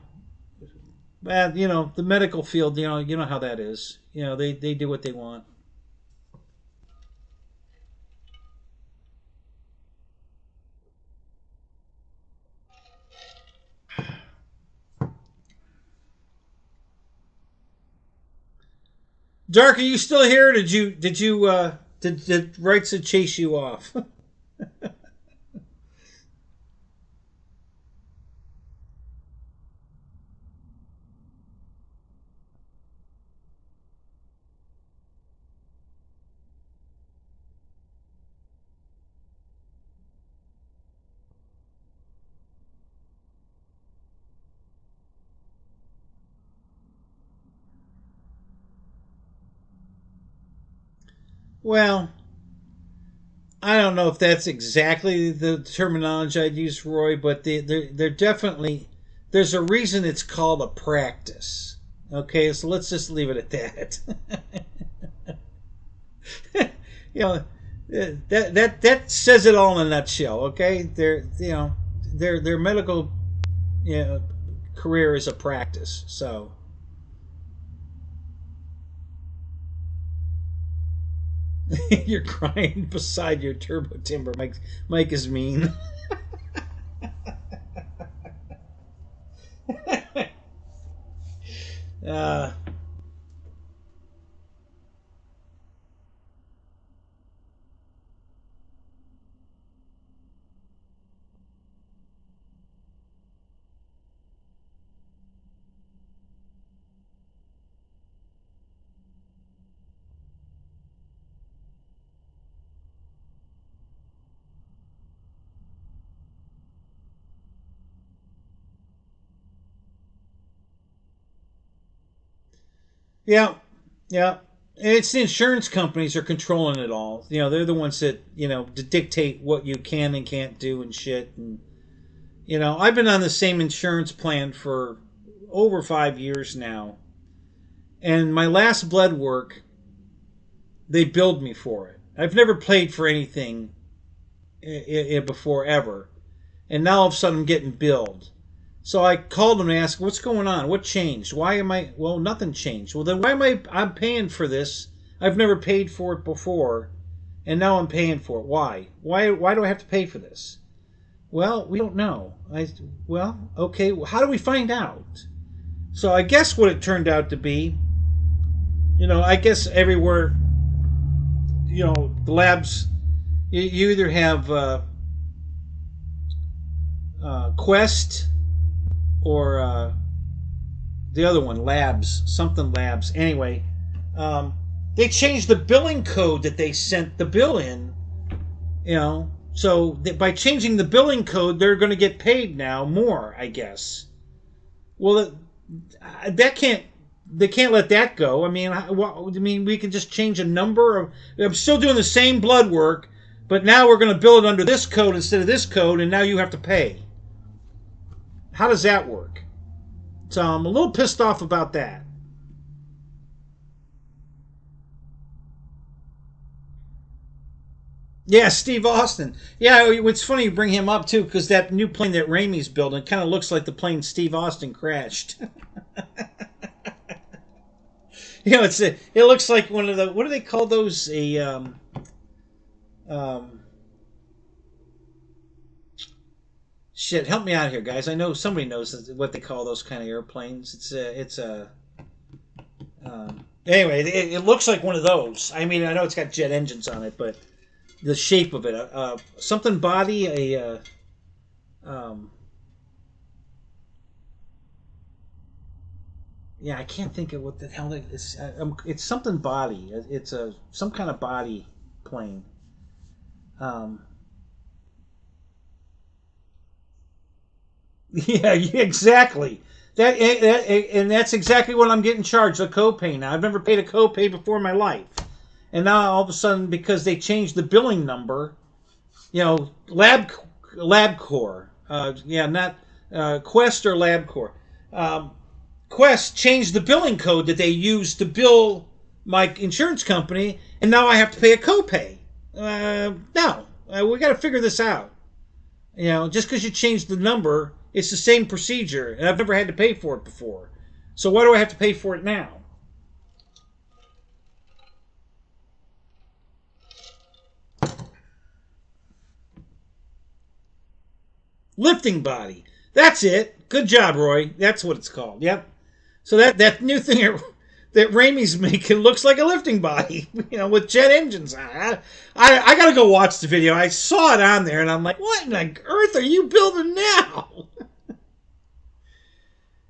the medical field. You know how that is. They do what they want. Dark, are you still here? Did Wrights chase you off? Well, I don't know if that's exactly the terminology I'd use, Roy, but they're definitely there's a reason it's called a practice. Okay, so let's just leave it at that. you know, that says it all in a nutshell. Okay, their medical career is a practice. So you're crying beside your turbo timber. Mike is mean. uh, yeah, yeah. It's the insurance companies are controlling it all. They're the ones that dictate what you can and can't do and shit. And I've been on the same insurance plan for over 5 years now, And my last blood work, they billed me for it. I've never paid for anything before ever. And now all of a sudden I'm getting billed. So I called them and asked, what's going on? What changed? Why am I... Well, nothing changed. Well, then why am I'm paying for this? I've never paid for it before. And now I'm paying for it. Why? Why do I have to pay for this? Well, we don't know. Well, okay. Well, how do we find out? So I guess what it turned out to be, I guess everywhere, the labs, you either have Quest or the other one, Labs, something Labs. Anyway, they changed the billing code that they sent the bill in, so by changing the billing code, they're going to get paid now more, I guess. Well, they can't let that go. I mean, we can just change a number. I'm still doing the same blood work, but now we're going to bill it under this code instead of this code, and now you have to pay. How does that work? So I'm a little pissed off about that. Yeah, Steve Austin. Yeah, it's funny you bring him up too, because that new plane that Ramey's building kind of looks like the plane Steve Austin crashed. It looks like one of the, what do they call those? Shit, help me out here, guys. I know somebody knows what they call those kind of airplanes. Anyway, it looks like one of those. I mean, I know it's got jet engines on it, but the shape of it, something body, yeah, I can't think of what the hell it is. It's something body. It's some kind of body plane. Yeah, exactly. And that's exactly what I'm getting charged, a copay now. I've never paid a copay before in my life. And now all of a sudden, because they changed the billing number, LabCorp, not Quest or LabCorp. Quest changed the billing code that they used to bill my insurance company, and now I have to pay a copay. No, we got to figure this out. Just because you changed the number, it's the same procedure, and I've never had to pay for it before. So why do I have to pay for it now? Lifting body. That's it. Good job, Roy. That's what it's called. Yep. So that new thing that Ramey's making looks like a lifting body, with jet engines on it. I got to go watch the video. I saw it on there, and I'm like, what in the earth are you building now?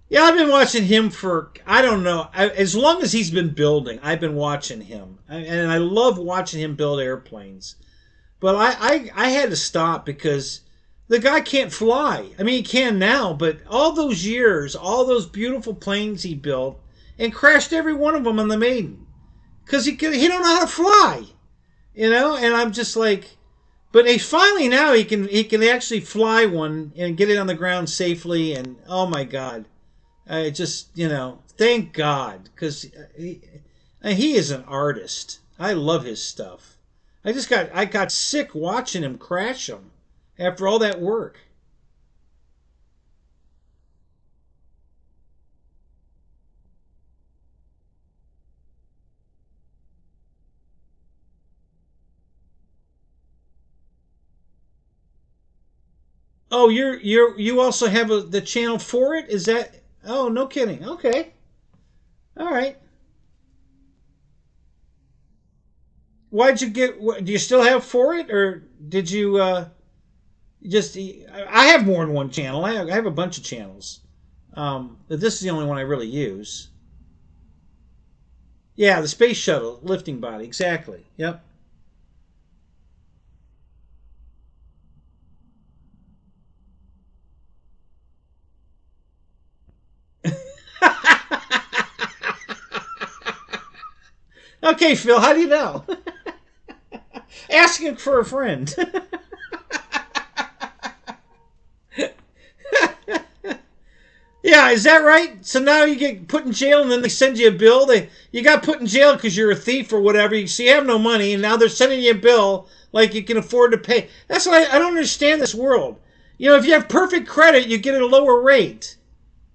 Yeah, I've been watching him for, I don't know, as long as he's been building, I've been watching him. And I love watching him build airplanes. But I had to stop because the guy can't fly. I mean, he can now, but all those years, all those beautiful planes he built, and crashed every one of them on the Maiden. Because he don't know how to fly. And I'm just like, but finally now he can actually fly one and get it on the ground safely, and oh my God. I just, thank God, because he is an artist. I love his stuff. I got sick watching him crash them after all that work. Oh, you also have the channel for it? Is that? Oh, no kidding. Okay. All right. Why'd you get? Do you still have for it, or did you just? I have more than one channel. I have a bunch of channels. But this is the only one I really use. Yeah, the space shuttle lifting body. Exactly. Yep. Okay, Phil. How do you know? Asking for a friend. Yeah, Yeah, is that right? So now you get put in jail and then they send you a bill. You got put in jail because you're a thief or whatever. So you have no money and now they're sending you a bill like you can afford to pay. That's why I don't understand this world. You know, if you have perfect credit, you get a lower rate.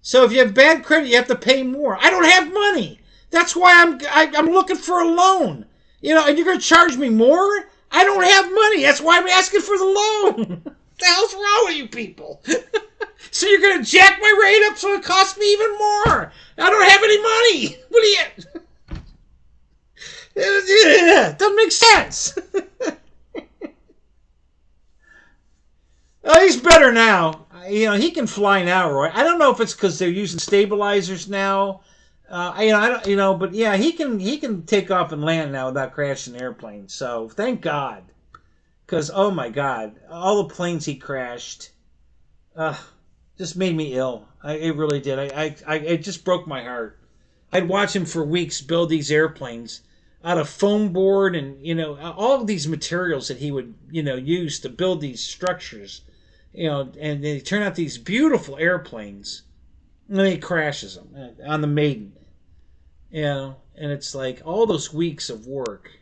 So if you have bad credit, you have to pay more. I don't have money. That's why I'm looking for a loan. You know, and you're going to charge me more? I don't have money. That's why I'm asking for the loan. What the hell's wrong with you people? So you're going to jack my rate up so it costs me even more. I don't have any money. What do you... It doesn't make sense. Oh, he's better now. You know, he can fly now, Roy. I don't know if it's because they're using stabilizers now. I don't, but yeah, he can take off and land now without crashing the airplane. So thank God, because oh my God, all the planes he crashed, just made me ill. It really did. It just broke my heart. I'd watch him for weeks build these airplanes out of foam board and all of these materials that he would use to build these structures, and they turn out these beautiful airplanes, and then he crashes them on the maiden. And it's like all those weeks of work.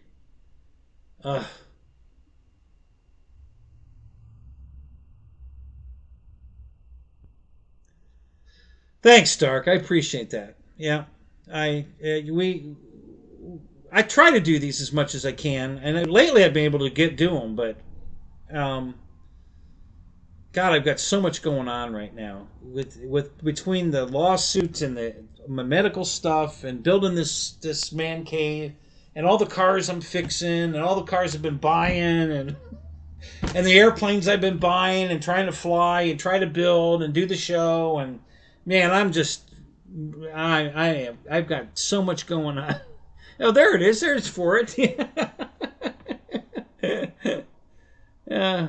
Thanks, Stark. I appreciate that. Yeah, I try to do these as much as I can, and lately I've been able to do them. But um, God, I've got so much going on right now with between the lawsuits and the medical stuff and building this man cave and all the cars I'm fixing and all the cars I've been buying and the airplanes I've been buying and trying to fly and try to build and do the show. And man, I've got so much going on. Oh, there it is. There's for it. uh,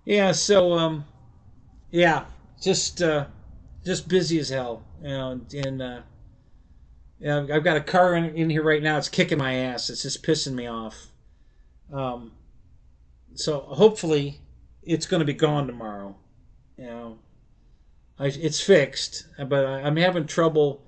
yeah. So yeah, just busy as hell. And yeah, I've got a car in here right now. It's kicking my ass. It's just pissing me off. Um, so hopefully it's going to be gone tomorrow. You know, it's fixed, but I'm having trouble.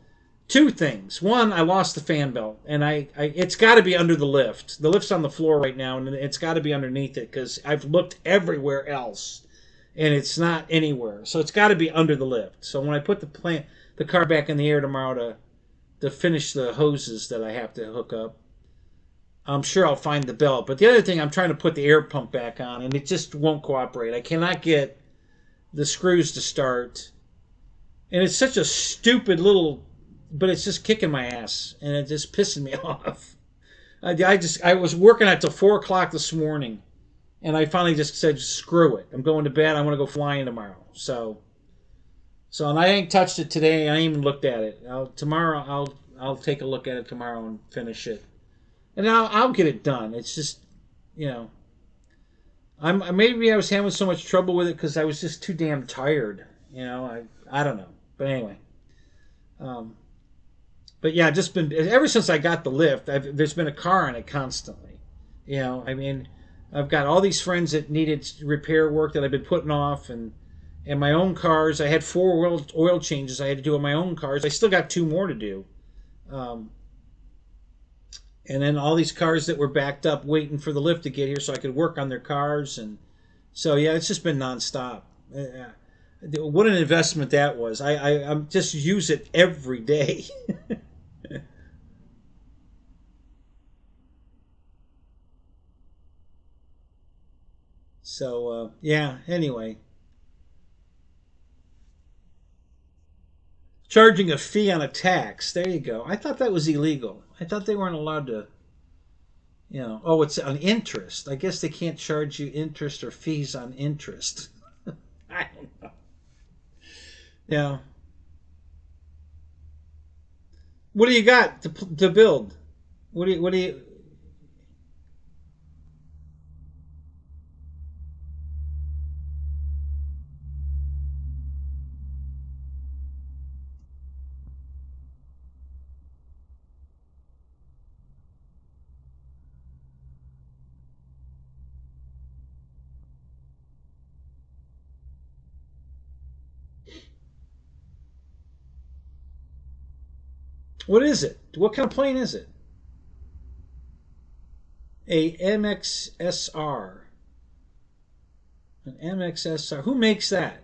Two things. One, I lost the fan belt, and it's got to be under the lift. The lift's on the floor right now, and it's got to be underneath it because I've looked everywhere else, and it's not anywhere. So it's got to be under the lift. So when I put the car back in the air tomorrow to finish the hoses that I have to hook up, I'm sure I'll find the belt. But the other thing, I'm trying to put the air pump back on, and it just won't cooperate. I cannot get the screws to start, and it's such a stupid little, but it's just kicking my ass, and it's just pissing me off. I was working at till 4 o'clock this morning, and I finally just said, screw it. I'm going to bed. I want to go flying tomorrow. So and I ain't touched it today. I ain't even looked at it. Tomorrow I'll take a look at it tomorrow and finish it, and I'll get it done. It's just maybe I was having so much trouble with it because I was just too damn tired. I don't know, but anyway. But yeah, just been ever since I got the lift. There's been a car on it constantly. I mean, I've got all these friends that needed repair work that I've been putting off, and my own cars. I had 4 oil changes I had to do on my own cars. I still got 2 more to do, and then all these cars that were backed up waiting for the lift to get here so I could work on their cars. And so yeah, it's just been nonstop. What an investment that was. I just use it every day. So yeah, anyway. Charging a fee on a tax. There you go. I thought that was illegal. I thought they weren't allowed to, oh, it's on interest. I guess they can't charge you interest or fees on interest. I don't know. Yeah. What do you got to build? What do you What is it? What kind of plane is it? A MXSR. An MXSR. Who makes that?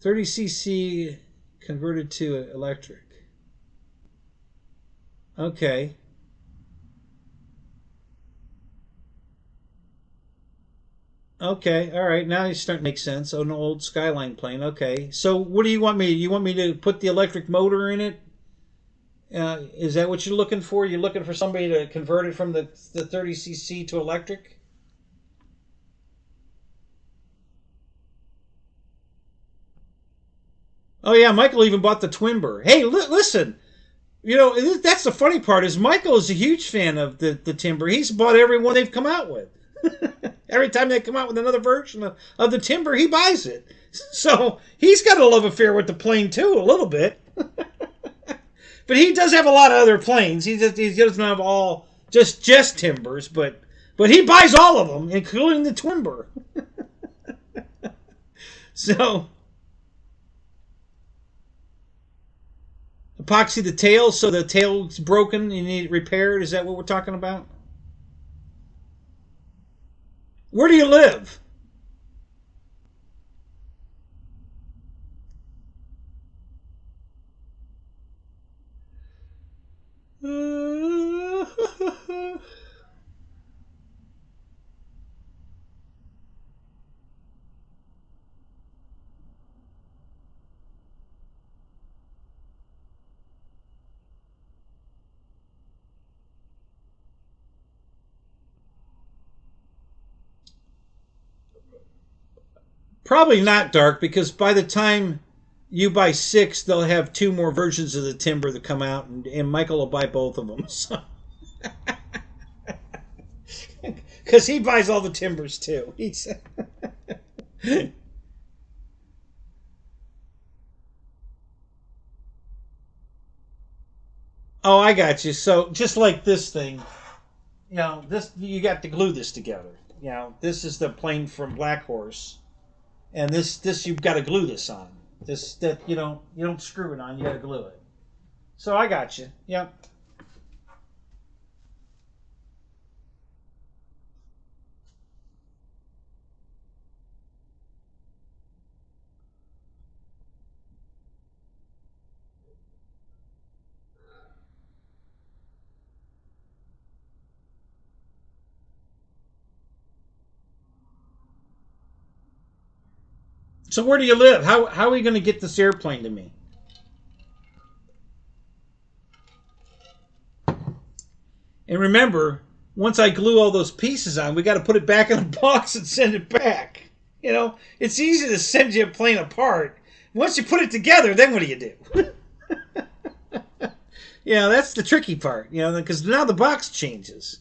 $30cc converted to electric. Okay. Okay, all right. Now it's starting to make sense. Oh, an old Skyline plane. Okay. So what do you want me? You want me to put the electric motor in it? Is that what you're looking for? You're looking for somebody to convert it from the 30cc to electric? Oh yeah, Michael even bought the Twimber. Hey, listen. You know that's the funny part is Michael is a huge fan of the Timber. He's bought every one they've come out with. Every time they come out with another version of the Timber, he buys it. So he's got a love affair with the plane too, a little bit. But he does have a lot of other planes. He doesn't have all just Timbers, but he buys all of them, including the Twimber. So epoxy the tail so the tail's broken and you need it repaired. Is that what we're talking about? Where do you live? Probably not dark because by the time you buy six, they'll have two more versions of the Timber that come out, and Michael will buy both of them. So. Because he buys all the Timbers too. He's Oh, I got you. So just like this thing, this you got to glue this together. This is the plane from Blackhorse, and this you've got to glue this on. This that you don't screw it on. You got to glue it. So I got you. Yep. So where do you live? How are we going to get this airplane to me? And remember, once I glue all those pieces on, we got to put it back in a box and send it back. It's easy to send you a plane apart. Once you put it together, then what do you do? That's the tricky part. Because now the box changes.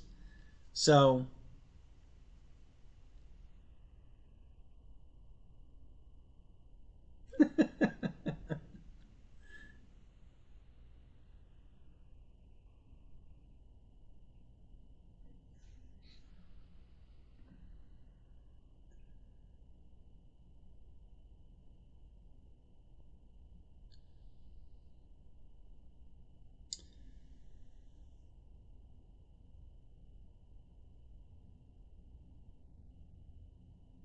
So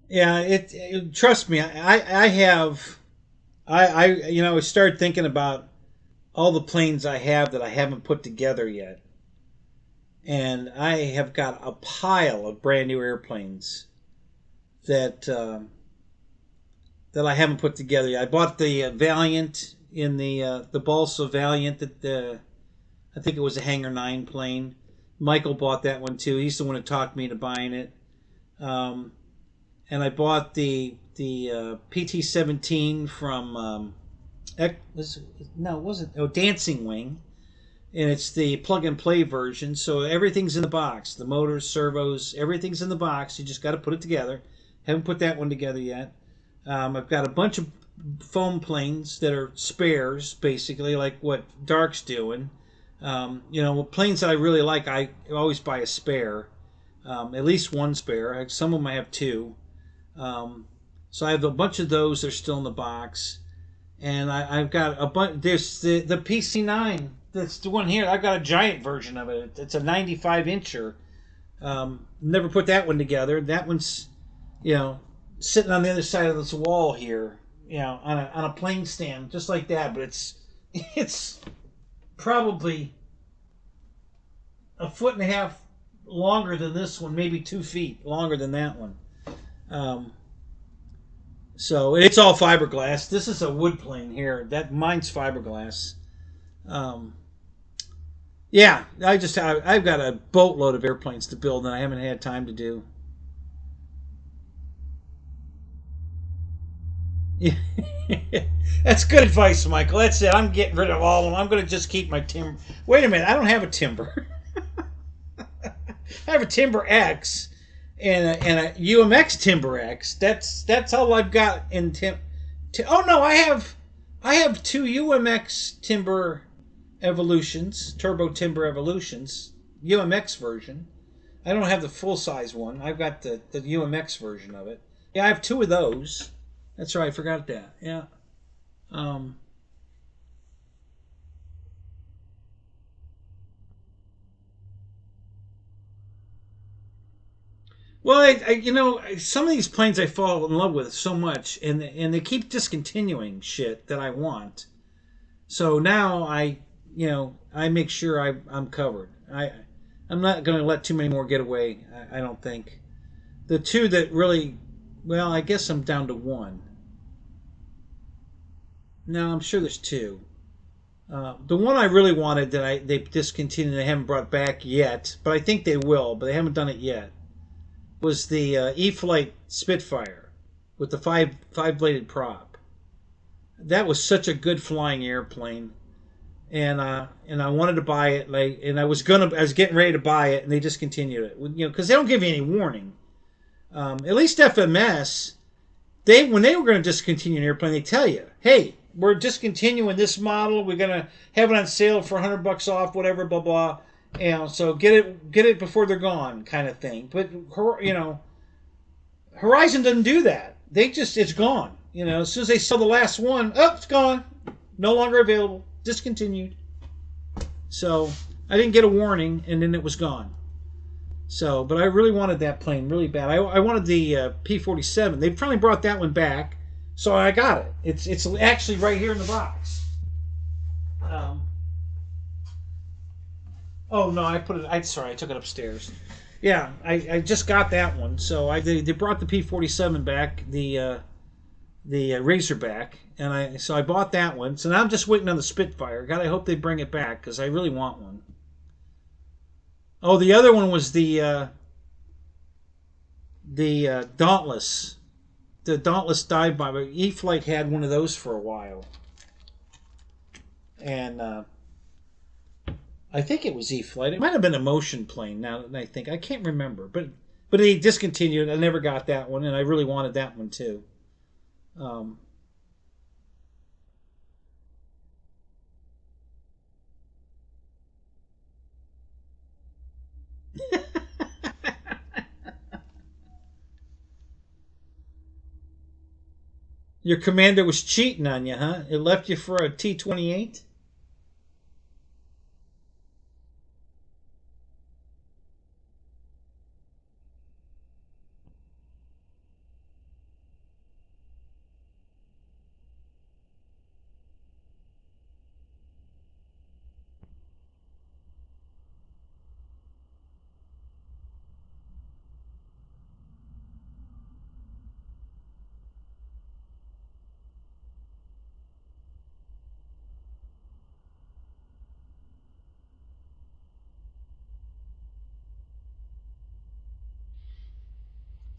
yeah, trust me, I have I started thinking about all the planes I have that I haven't put together yet, and I have got a pile of brand new airplanes that that I haven't put together yet. I bought the Valiant in the Balsa Valiant that I think it was a Hangar 9 plane. Michael bought that one too. He's the one who talked me into buying it. Um, and I bought the PT-17 from no, it wasn't. Oh, Dancing Wing, and it's the plug and play version. So everything's in the box. The motors, servos, everything's in the box. You just got to put it together. Haven't put that one together yet. I've got a bunch of foam planes that are spares, basically, like what Dark's doing. You know, planes that I really like, I always buy a spare, at least one spare. Some of them I have two. So I have a bunch of those that are still in the box, and I've got a bunch. There's the PC-9. That's the one here. I've got a giant version of it. It's a 95 incher. Never put that one together. That one's, you know, sitting on the other side of this wall here, you know, on a plane stand, just like that. But it's probably a foot and a half longer than this one, maybe 2 feet longer than that one. So it's all fiberglass. This is a wood plane here. Mine's fiberglass. Yeah, I've got a boatload of airplanes to build, and I haven't had time to do. That's good advice, Michael. That's it. I'm getting rid of all of them. I'm going to just keep my timber. Wait a minute. I don't have a timber. I have a Timber X and a UMX Timber X. That's all I've got in oh no, I have two UMX Timber Evolutions, Turbo Timber Evolutions, UMX version. I don't have the full size one. I've got the UMX version of it. Yeah, I have two of those. That's right, I forgot that. Yeah. Well, you know, some of these planes I fall in love with so much, and they keep discontinuing shit that I want. So now you know, I make sure I'm covered. I'm not going to let too many more get away. I don't think. The two that really, well, I guess I'm down to one. No, I'm sure there's two. The one I really wanted that they discontinued, they haven't brought back yet, but I think they will, but they haven't done it yet, was the E-Flite Spitfire with the five bladed prop. That was such a good flying airplane, and I wanted to buy it, and I was getting ready to buy it, and they discontinued it, you know, because they don't give you any warning. At least FMS, when they were going to discontinue an airplane, they tell you, hey, we're discontinuing this model. We're going to have it on sale for $100 off, whatever, blah blah. You know, so get it before they're gone, kind of thing. But you know, Horizon doesn't do that. It's gone. You know, as soon as they sell the last one, oh, it's gone, no longer available, discontinued. So I didn't get a warning, and then it was gone. So, but I really wanted that plane really bad. I wanted the P-47. They finally brought that one back, so I got it. It's actually right here in the box. Oh no, I took it upstairs. Yeah, I just got that one. So they brought the P-47 back, the Razorback, and so I bought that one. So now I'm just waiting on the Spitfire. God, I hope they bring it back because I really want one. Oh, the other one was the Dauntless. The Dauntless dive bomber. E-Flite had one of those for a while. And I think it was E-Flite. It might have been a motion plane now that I think. I can't remember. But they discontinued. I never got that one, and I really wanted that one too. Your commander was cheating on you, huh? It left you for a T-28?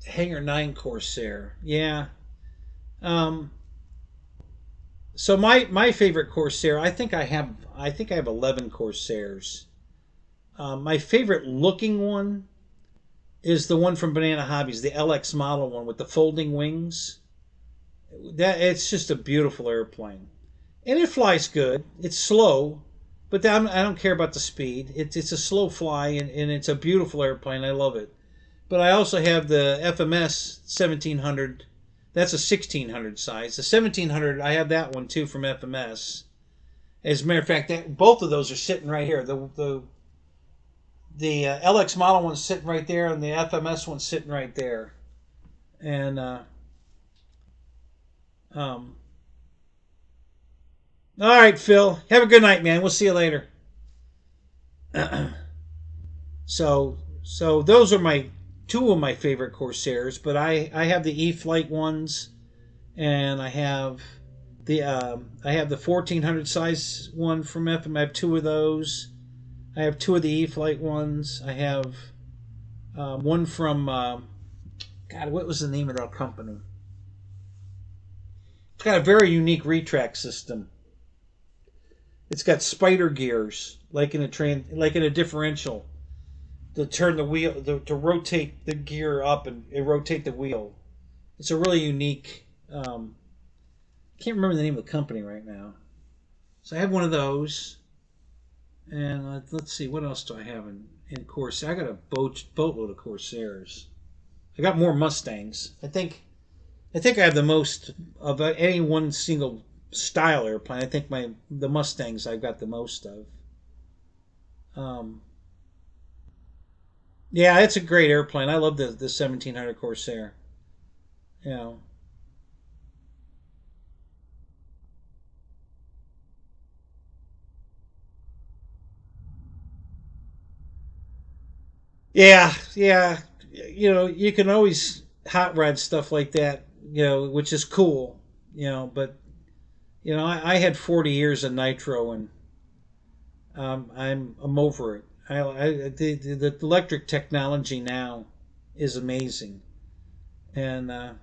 Hanger 9 Corsair. Yeah. So my favorite Corsair, I think I have 11 Corsairs. My favorite looking one is the one from Banana Hobbies, the LX model one with the folding wings. That it's just a beautiful airplane, and it flies good. It's slow, but I don't care about the speed. It's a slow fly, and it's a beautiful airplane. I love it. But I also have the FMS 1700. That's a 1600 size. The 1700, I have that one too from FMS. As a matter of fact, both of those are sitting right here. The LX model one's sitting right there, and the FMS one's sitting right there. And all right, Phil. Have a good night, man. We'll see you later. So those are my two of my favorite Corsairs, but I have the E-Flite ones, and I have the 1400 size one from FM. I have two of those. I have two of the E-Flite ones. I have one from God. What was the name of that company? It's got a very unique retract system. It's got spider gears, like in a differential, to turn the wheel, to rotate the gear up and rotate the wheel. It's a really unique. Can't remember the name of the company right now. So I have one of those, and let's see, what else do I have in Corsair? I got a boatload of Corsairs. I got more Mustangs. I think I have the most of any one single style airplane. I think the Mustangs I've got the most of. Yeah, it's a great airplane. I love the 1700 Corsair. You know. Yeah, yeah. You know, you can always hot rod stuff like that. You know, which is cool. You know, but I had 40 years of nitro, and I'm over it. The electric technology now is amazing, and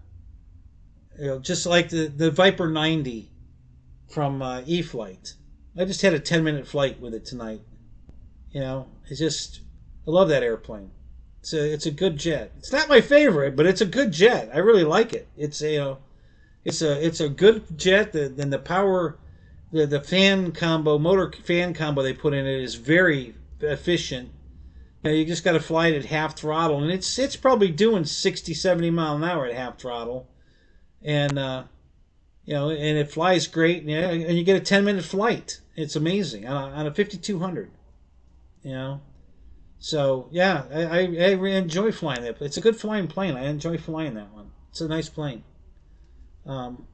just like the Viper 90 from E-Flite. I just had a 10-minute flight with it tonight. It's just I love that airplane. It's a good jet. It's not my favorite, but it's a good jet. I really like it. It's a good jet. Then the power, the fan combo, motor fan combo they put in it is very efficient. You just got to fly it at half throttle, and it's probably doing 60, 70 mile an hour at half throttle, and and it flies great, and you get a 10-minute flight. It's amazing on a 5200. So yeah, I enjoy flying that. It's a good flying plane. I enjoy flying that one. It's a nice plane. Um,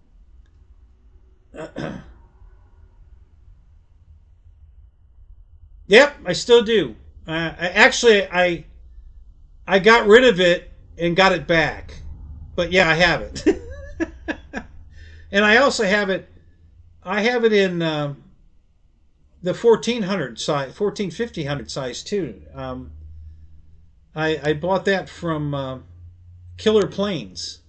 yep, I still do. I got rid of it and got it back, but yeah, I have it. And I also have it. I have it in the 1400 size, 1500 size too. I bought that from Killer Planes.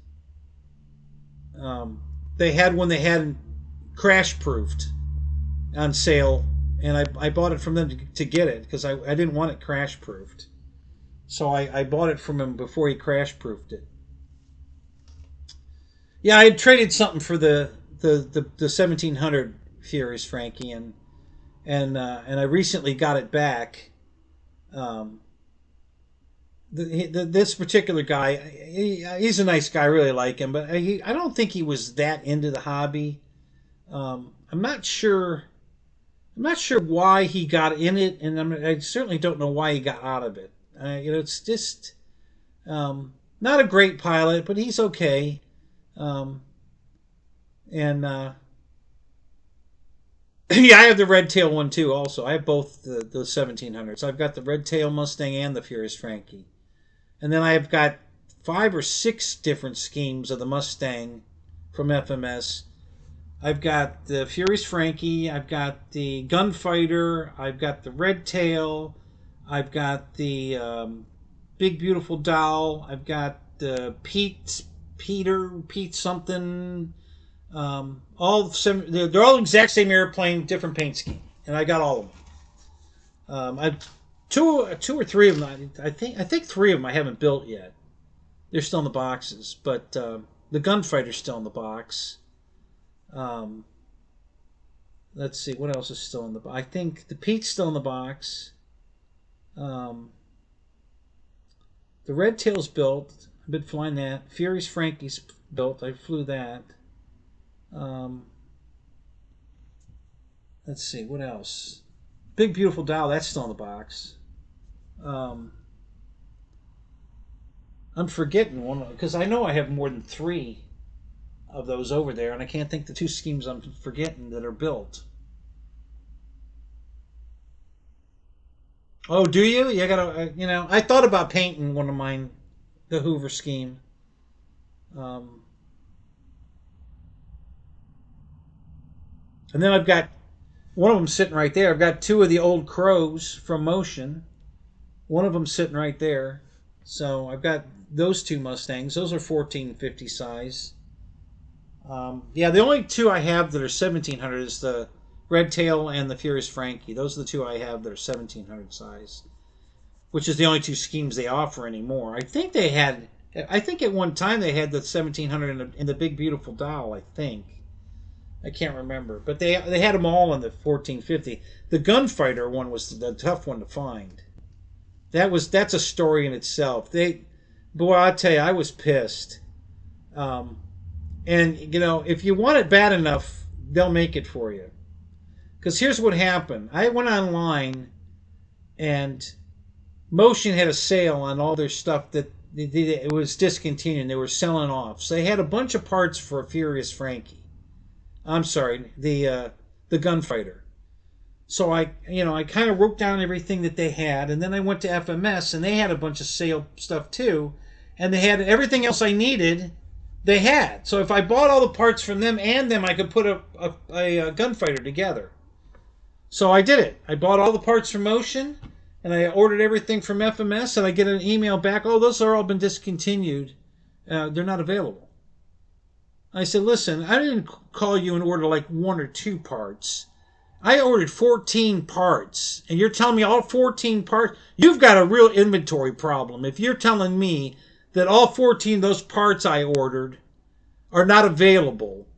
They had one they hadn't crash proofed on sale, and I bought it from them to get it because I didn't want it crash proofed. So I bought it from him before he crash proofed it. Yeah, I had traded something for the 1700 Furious Frankie, and I recently got it back. This particular guy, he's a nice guy. I really like him, but I don't think he was that into the hobby. I'm not sure. I'm not sure why he got in it, and I certainly don't know why he got out of it. It's just not a great pilot, but he's okay. And yeah, I have the red tail one too. Also, I have both the 1700s. I've got the red tail Mustang and the Furious Frankie, and then I've got 5 or 6 different schemes of the Mustang from FMS. I've got the Furious Frankie. I've got the Gunfighter. I've got the red tail. I've got the Big Beautiful Doll. I've got the Pete something. All they're all the exact same airplane, different paint scheme, and I got all of them. I two or three of them. I think 3 of them I haven't built yet. They're still in the boxes, but The gunfighter's still in the box. Let's see, what else is still in the box? I think the Pete's still in the box. The Red Tail's built. I've been flying that. Furious Frankie's built. I flew that. Let's see, what else? Big Beautiful Dial, that's still in the box. I'm forgetting one because I know I have more than 3 of those over there, and I can't think the 2 schemes I'm forgetting that are built. Oh, do you? You gotta, I thought about painting one of mine, the Hoover scheme. And then I've got one of them sitting right there. I've got 2 of the old Crows from Motion. One of them sitting right there. So I've got those 2 Mustangs. Those are 1450 size. Yeah, the only 2 I have that are 1700 is the Red Tail and the Furious Frankie. Those are the 2 I have that are 1700 size, which is the only 2 schemes they offer anymore. I think at one time they had the 1700 in the Big Beautiful Dial. I can't remember, but they had them all in the 1450. The Gunfighter one was the tough one to find. That's a story in itself. Boy, I tell you, I was pissed. And if you want it bad enough, they'll make it for you. Because here's what happened. I went online, and Motion had a sale on all their stuff that it was discontinued. They were selling off. So they had a bunch of parts for a Furious Frankie. I'm sorry, the Gunfighter. So I kind of wrote down everything that they had, and then I went to FMS, and they had a bunch of sale stuff too, and they had everything else I needed. They had. So if I bought all the parts from them and them, I could put a Gunfighter together. So I did it. I bought all the parts from Motion, and I ordered everything from FMS, and I get an email back, oh, those are all been discontinued. They're not available. I said, listen, I didn't call you and order like 1 or 2 parts. I ordered 14 parts, and you're telling me all 14 parts? You've got a real inventory problem if you're telling me that all 14 of those parts I ordered are not available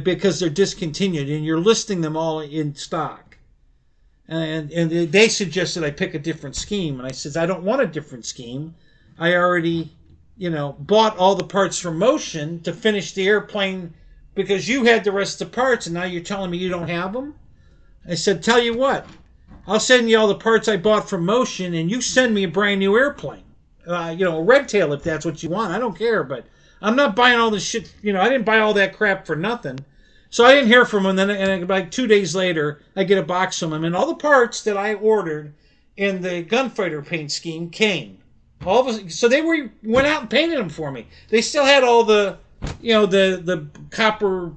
because they're discontinued, and you're listing them all in stock. And they suggested I pick a different scheme, and I said, I don't want a different scheme. I already, bought all the parts from Motion to finish the airplane because you had the rest of the parts, and now you're telling me you don't have them? I said, tell you what, I'll send you all the parts I bought from Motion, and you send me a brand new airplane. A Red Tail if that's what you want. I don't care, but I'm not buying all this shit. I didn't buy all that crap for nothing. So I didn't hear from him. And like 2 days later, I get a box from him, and all the parts that I ordered in the Gunfighter paint scheme came. So they went out and painted them for me. They still had all the the copper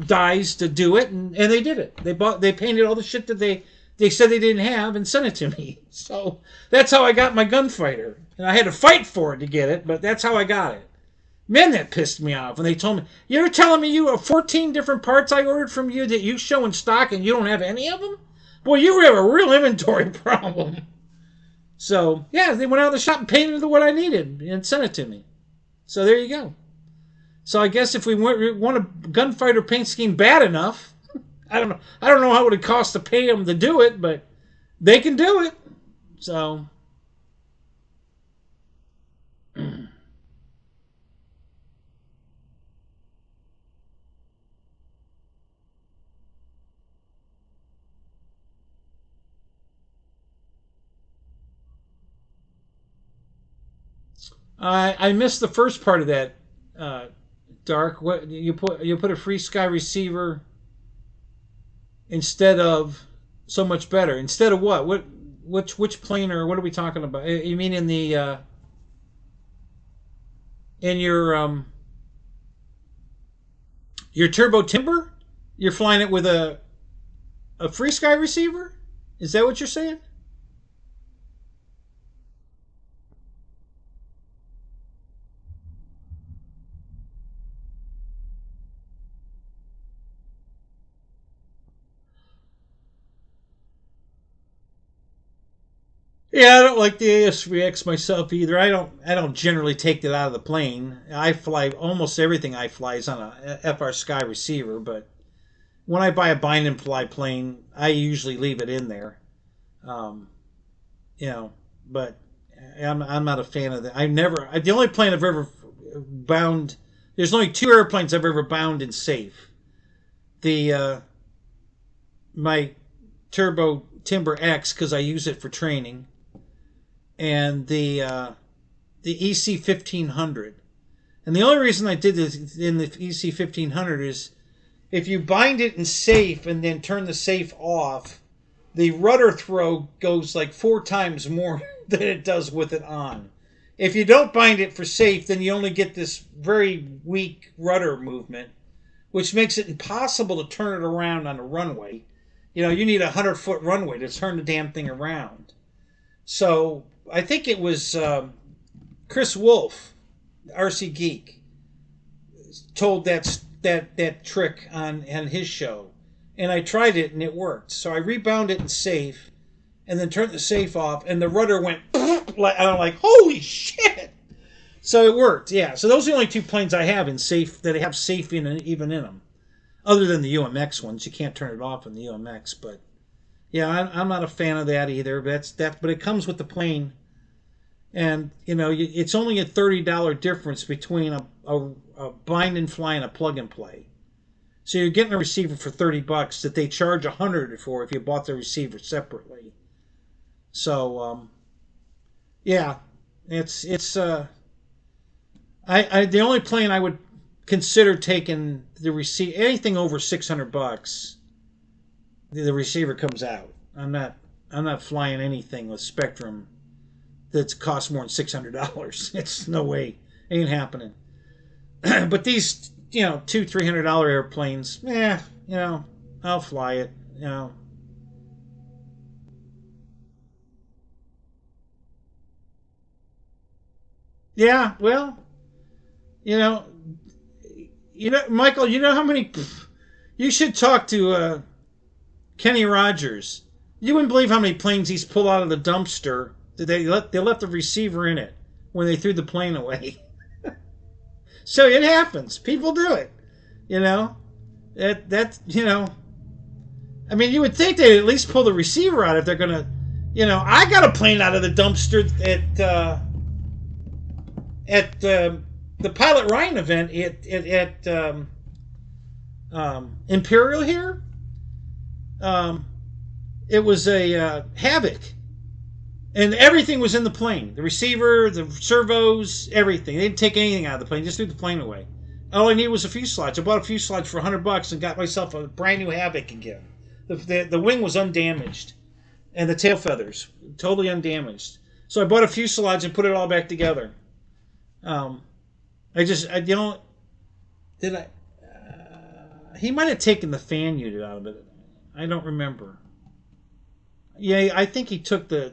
dyes to do it, and they did it. They painted all the shit that they said they didn't have and sent it to me. So that's how I got my Gunfighter. And I had to fight for it to get it, but that's how I got it. Man, that pissed me off when they told me, you're telling me you have 14 different parts I ordered from you that you show in stock and you don't have any of them? Boy, you have a real inventory problem. So, yeah, they went out of the shop and painted what I needed and sent it to me. So there you go. So I guess if we want a Gunfighter paint scheme bad enough, I don't know how it would cost to pay them to do it, but they can do it. So I missed the first part of that. Dark, what you put a free sky receiver instead of so much better. Instead of what? Which plane or what are we talking about? You mean in the in your Turbo Timber? You're flying it with a free sky receiver? Is that what you're saying? Yeah, I don't like the ASVX myself either. I don't generally take it out of the plane. I fly almost everything I fly is on a FR Sky receiver, but when I buy a bind and fly plane, I usually leave it in there. Um, you know, but I'm not a fan of that. The only plane I've ever bound. There's only two airplanes I've ever bound in safe. The my Turbo Timber X because I use it for training, and the EC 1500. And the only reason I did this in the EC 1500 is if you bind it in safe and then turn the safe off, the rudder throw goes like 4 times more than it does with it on. If you don't bind it for safe, then you only get this very weak rudder movement, which makes it impossible to turn it around on a runway. You need a 100-foot runway to turn the damn thing around. So I think it was Chris Wolf, RC Geek, told that trick on his show, and I tried it and it worked. So I rebound it in safe, and then turned the safe off, and the rudder went. And I'm like, holy shit! So it worked. Yeah. So those are the only two planes I have in safe that have safe even in them, other than the UMX ones. You can't turn it off in the UMX, but yeah, I'm not a fan of that either. But it comes with the plane. And, it's only a $30 difference between a bind and fly and a plug and play. So you're getting a receiver for $30 that they charge $100 for if you bought the receiver separately. So, yeah, it's the only plane I would consider taking the receiver, anything over $600, the receiver comes out. I'm not flying anything with Spectrum that costs more than $600. It's no way, ain't happening. But these, $200-300 airplanes, I'll fly it. Yeah, well, you know, Michael, you know how many? You should talk to Kenny Rogers. You wouldn't believe how many planes he's pulled out of the dumpster. They left the receiver in it when they threw the plane away. So it happens. People do it. You know that. I mean, you would think they'd at least pull the receiver out if they're gonna. I got a plane out of the dumpster at the Pilot Ryan event at Imperial here. It was a Havoc. And everything was in the plane. The receiver, the servos, everything. They didn't take anything out of the plane. Just threw the plane away. All I needed was a fuselage. I bought a fuselage for $100 and got myself a brand new Havoc again. The wing was undamaged. And the tail feathers, totally undamaged. So I bought a fuselage and put it all back together. Did I? He might have taken the fan unit out of it. I don't remember. Yeah, I think he took the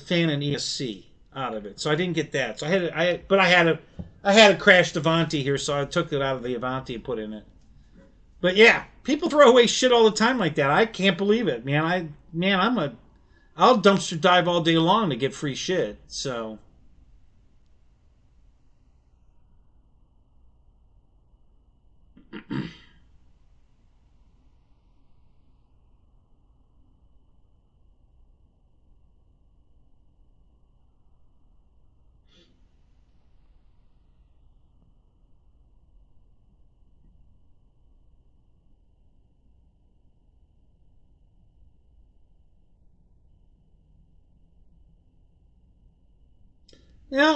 fan and ESC out of it, so I didn't get that. So I had a crashed Avanti here, so I took it out of the Avanti and put in it. But yeah, people throw away shit all the time like that. I can't believe it, man. I'll dumpster dive all day long to get free shit. So.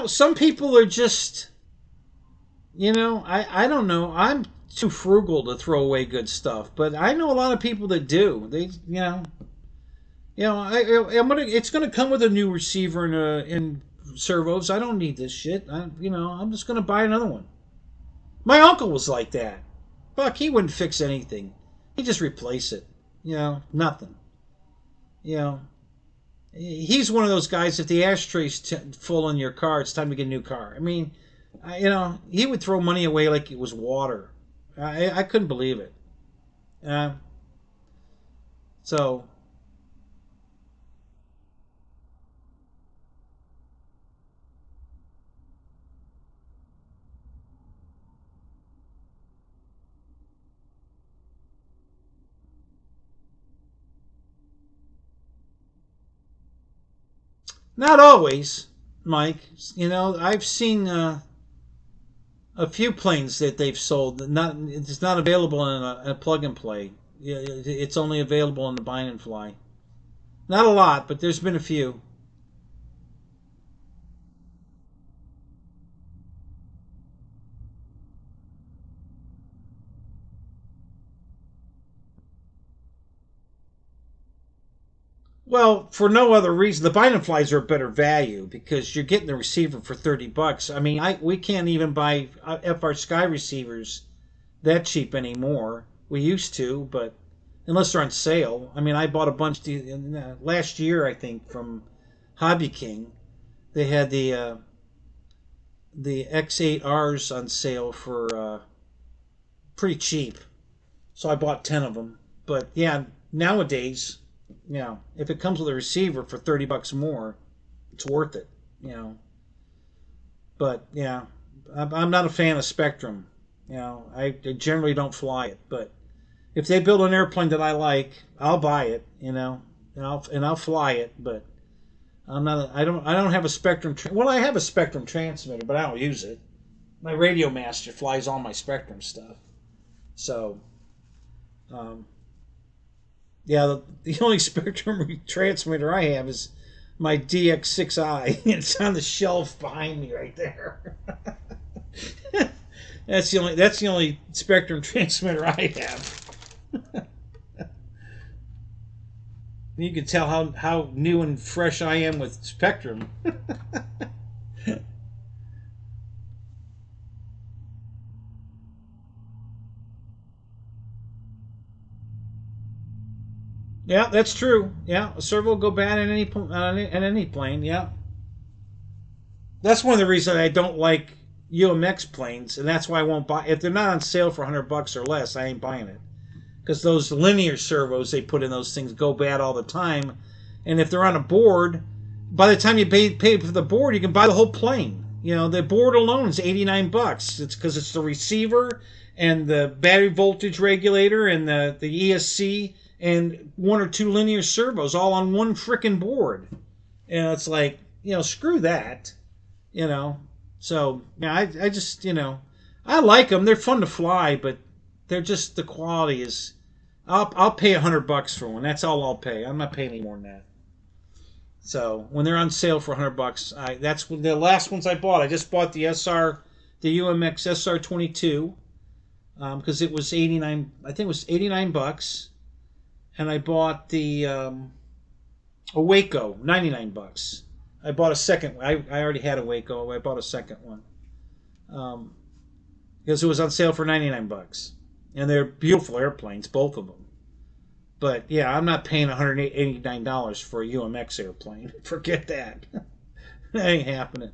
Some people are just, I don't know. I'm too frugal to throw away good stuff, but I know a lot of people that do. It's gonna come with a new receiver and servos. I don't need this shit. I'm just gonna buy another one. My uncle was like that. Fuck, he wouldn't fix anything. He'd just replace it. Nothing. You know, he's one of those guys. If the ashtray's full in your car, it's time to get a new car. I mean, he would throw money away like it was water. I couldn't believe it. So, Not always, Mike. You know, I've seen a few planes that they've sold. That not it's not available in a plug and play. Yeah, it's only available in the bind and fly. Not a lot, but there's been a few. Well, for no other reason, the bind and flies are a better value because you're getting the receiver for $30. I mean, I we can't even buy FR Sky receivers that cheap anymore. We used to, but unless they're on sale. I mean, I bought a bunch last year, I think, from Hobby King. They had the X8Rs on sale for pretty cheap, so I bought 10 of them. But yeah, nowadays, if it comes with a receiver for $30 more, it's worth it. You know, but yeah, I'm not a fan of Spectrum. I generally don't fly it, but if they build an airplane that I like, I'll buy it. And I'll fly it. But I'm not. I don't have a Spectrum. Well, I have a Spectrum transmitter, but I don't use it. My Radio Master flies all my Spectrum stuff. So, um, yeah, the only Spectrum transmitter I have is my DX6i. It's on the shelf behind me right there. That's the only Spectrum transmitter I have. You can tell how new and fresh I am with Spectrum. Yeah, that's true. Yeah, a servo will go bad in any plane. Yeah, that's one of the reasons I don't like UMX planes, and that's why I won't buy. If they're not on sale for $100 or less, I ain't buying it because those linear servos they put in those things go bad all the time, and if they're on a board, by the time you pay for the board, you can buy the whole plane. The board alone is $89. It's because it's the receiver and the battery voltage regulator and the ESC and one or two linear servos all on one freaking board. And it's like, screw that. You know, so yeah, I just I like them. They're fun to fly, but they're just the quality is. I'll pay $100 for one. That's all I'll pay. I'm not paying any more than that. So when they're on sale for $100, that's the last ones I bought. I just bought the UMX SR22 because it was 89. I think it was $89, and I bought the a Waco $99. I bought a second. I already had a Waco. I bought a second one um, because it was on sale for $99, and they're beautiful airplanes, both of them. But yeah, I'm not paying $189 for a UMX airplane. Forget that. That ain't happening.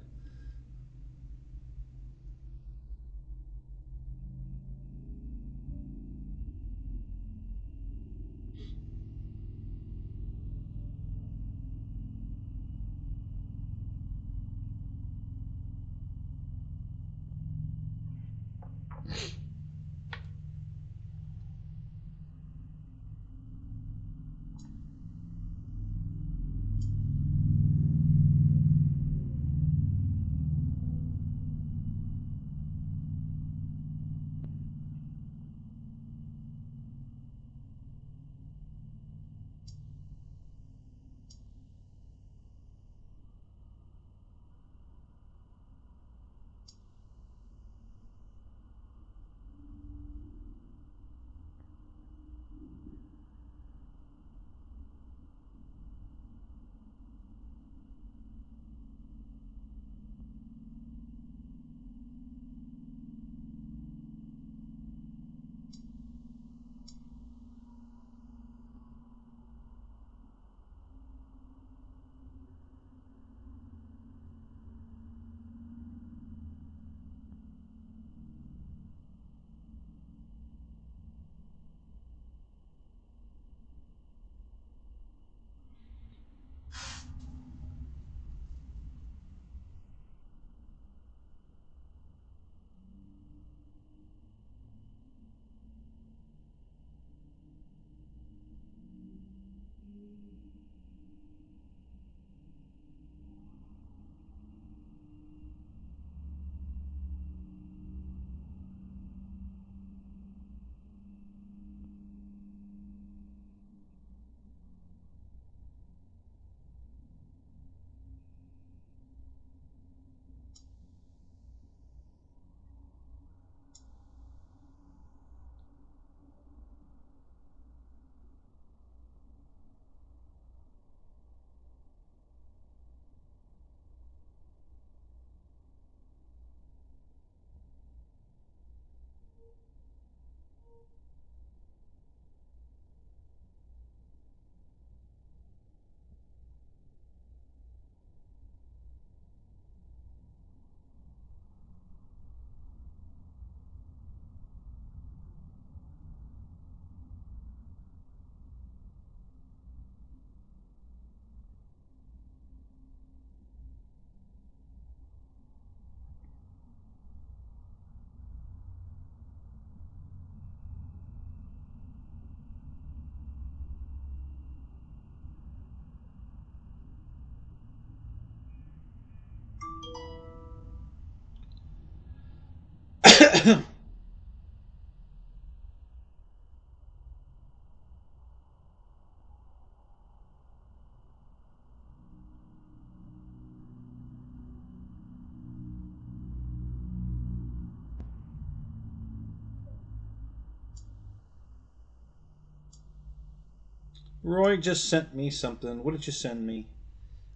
Roy just sent me something. What did you send me?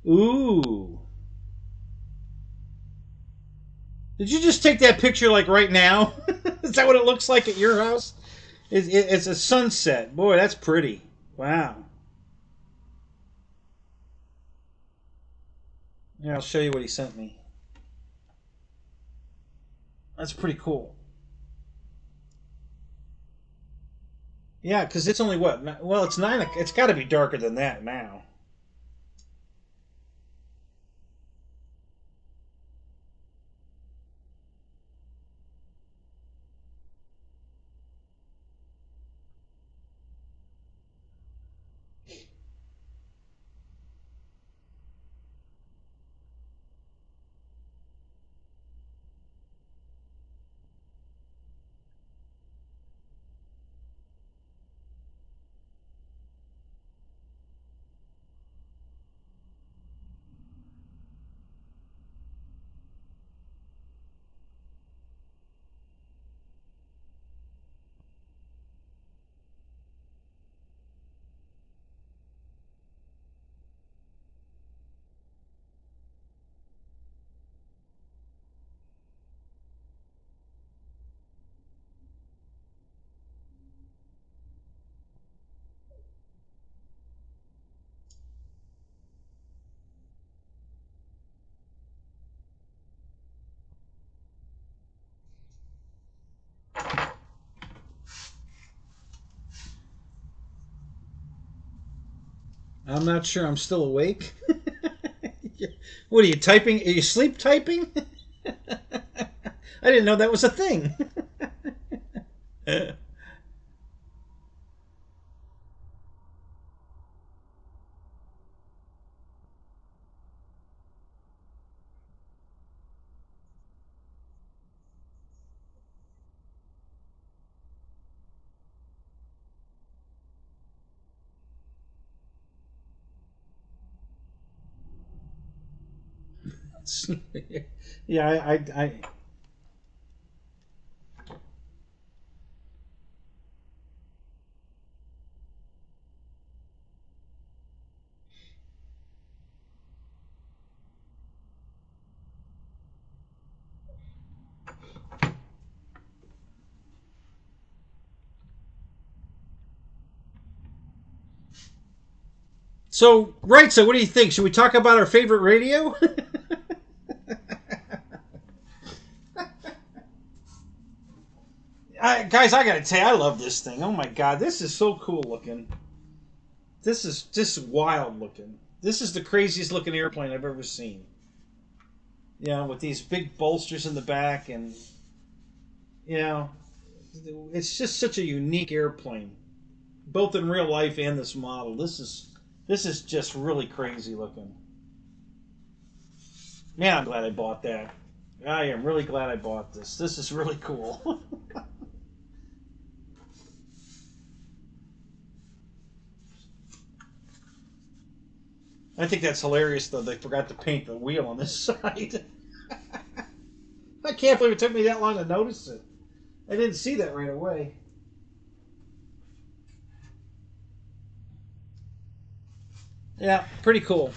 Ooh. Did you just take that picture like right now? Is that what it looks like at your house? It's a sunset. Boy, that's pretty. Wow. Yeah, I'll show you what he sent me. That's pretty cool. Yeah, because it's only what? Well, it's 9. It's got to be darker than that now. I'm not sure I'm still awake. What are you typing? Are you sleep typing? I didn't know that was a thing. Yeah, So, right, so what do you think? Should we talk about our favorite radio? Guys, I gotta tell you, I love this thing. Oh my god, this is so cool looking. This is just wild looking. This is the craziest looking airplane I've ever seen. You know, with these big bolsters in the back, and you know, it's just such a unique airplane, both in real life and this model. This is just really crazy looking. Man, I'm glad I bought that. I am really glad I bought this. This is really cool. I think that's hilarious, though. They forgot to paint the wheel on this side. I can't believe it took me that long to notice it. I didn't see that right away. Yeah, pretty cool.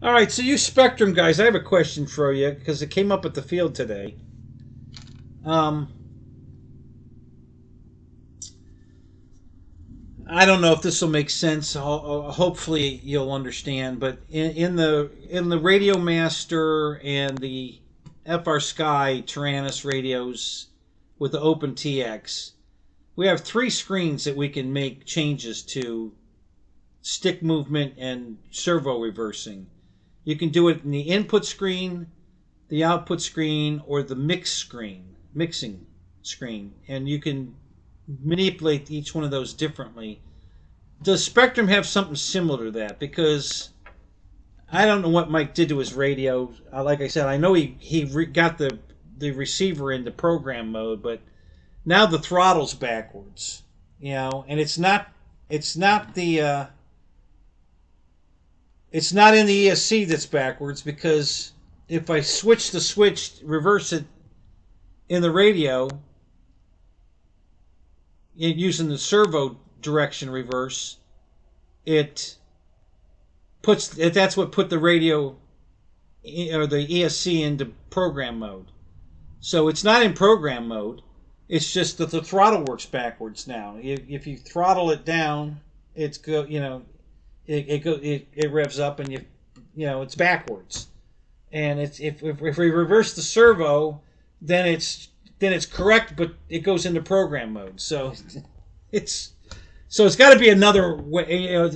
All right, so you Spectrum guys, I have a question for you because it came up at the field today. Um, I don't know if this will make sense. Hopefully, you'll understand. But in the Radio Master and the FR Sky Tyrannus radios, with the Open TX. We have 3 screens that we can make changes to stick movement and servo reversing. You can do it in the input screen, the output screen, or the mixing screen, and you can manipulate each one of those differently. Does Spectrum have something similar to that? Because I don't know what Mike did to his radio. Like I said, I know he got the receiver into program mode, but now the throttle's backwards, you know, and it's not the it's not in the ESC that's backwards, because if I switch the switch, reverse it in the radio using the servo direction reverse, that's what put the radio or the ESC into program mode. So it's not in program mode. It's just that the throttle works backwards now. If you throttle it down, it revs up, and it's backwards. And if we reverse the servo, then it's correct, but it goes into program mode. So it's got to be another way.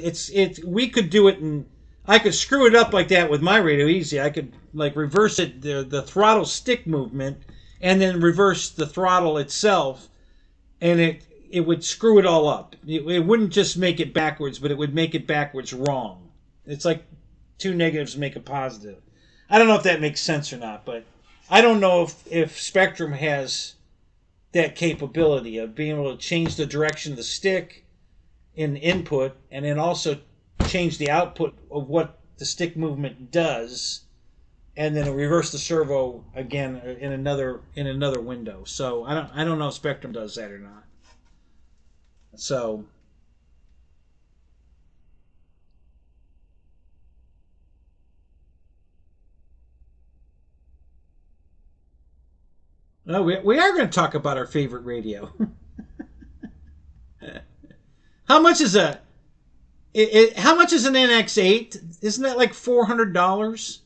We could do it, and I could screw it up like that with my radio easy. I could reverse it, the throttle stick movement, and then reverse the throttle itself, and it would screw it all up. It wouldn't just make it backwards, but it would make it backwards wrong. It's like 2 negatives make a positive. I don't know if that makes sense or not, but I don't know if Spectrum has that capability of being able to change the direction of the stick in input, and then also change the output of what the stick movement does, and then reverse the servo again in another window. So I don't know if Spectrum does that or not. So no, we are going to talk about our favorite radio. How much is how much is an NX8? Isn't that like $400?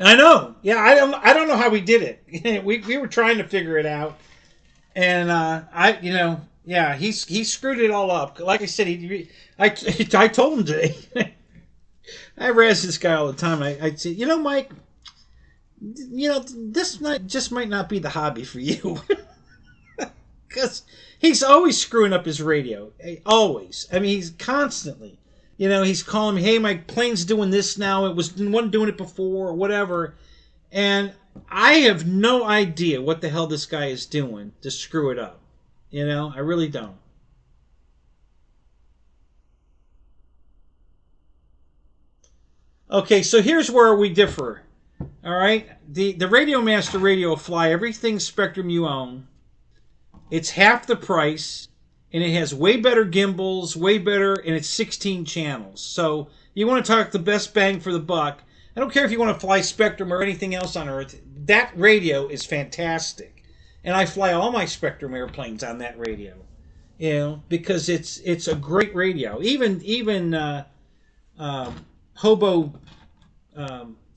I know. Yeah, I don't know how we did it. we were trying to figure it out, and yeah, he screwed it all up. Like I said, I told him today. I razz this guy all the time. I say, Mike, this just might not be the hobby for you, because he's always screwing up his radio. Always. I mean, he's constantly. He's calling me, hey, my plane's doing this now. It wasn't doing it before, or whatever. And I have no idea what the hell this guy is doing to screw it up. I really don't. Okay, so here's where we differ. All right? The Radio Master radio will fly everything Spectrum you own. It's half the price. And it has way better gimbals, and it's 16 channels. So you want to talk the best bang for the buck. I don't care if you want to fly Spectrum or anything else on Earth. That radio is fantastic. And I fly all my Spectrum airplanes on that radio. Because it's a great radio. Even Hobo,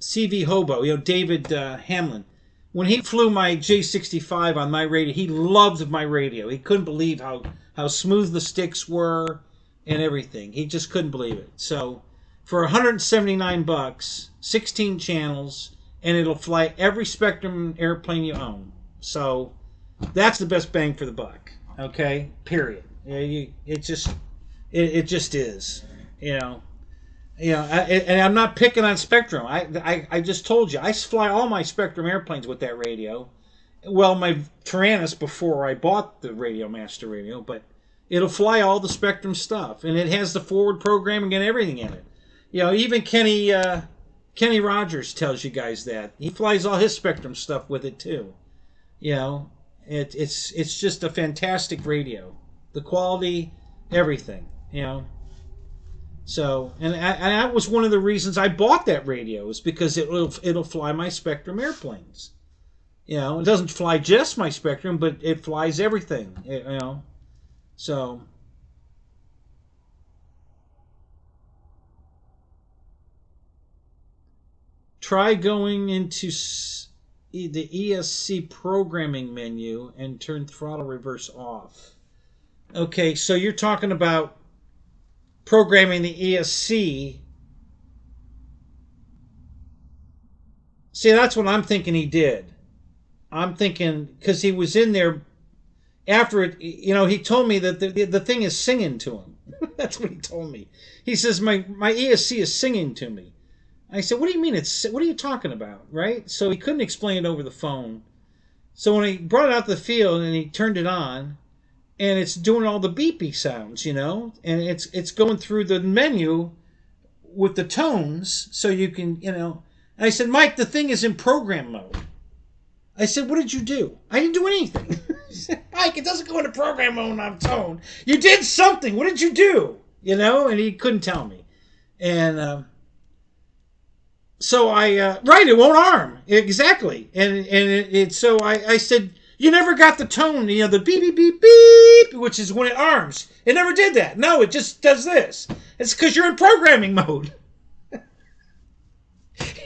CV Hobo, David Hamlin. When he flew my J65 on my radio, he loved my radio. He couldn't believe how smooth the sticks were and everything. He just couldn't believe it. So for $179, 16 channels, and it'll fly every Spectrum airplane you own. So that's the best bang for the buck. Okay? Period. It just is. And I'm not picking on Spectrum. I just told you, I fly all my Spectrum airplanes with that radio. Well, my Tyrannus before I bought the Radio Master radio, but it'll fly all the Spectrum stuff, and it has the forward programming and everything in it. Even Kenny Rogers tells you guys that he flies all his Spectrum stuff with it too. It's just a fantastic radio, the quality, everything. So, and that was one of the reasons I bought that radio, is because it'll fly my Spectrum airplanes. You know, it doesn't fly just my Spectrum, but it flies everything. You know, so try going into the ESC programming menu and turn throttle reverse off. Okay, so you're talking about programming the ESC. See, that's what I'm thinking he did. I'm thinking, because he was in there after it, you know, he told me that the thing is singing to him. That's what he told me. He says, my ESC is singing to me. I said, what do you mean what are you talking about, right? So he couldn't explain it over the phone. So when he brought it out to the field and he turned it on, and it's doing all the beepy sounds, you know, and it's going through the menu with the tones so you can, you know. And I said, Mike, the thing is in program mode. I said, what did you do? I didn't do anything. He said, Mike, it doesn't go into program mode on tone. You did something. What did you do? You know, and he couldn't tell me. And so right, it won't arm. Exactly. And so I said, you never got the tone, you know, the beep, beep, beep, beep, which is when it arms. It never did that. No, it just does this. It's because you're in programming mode.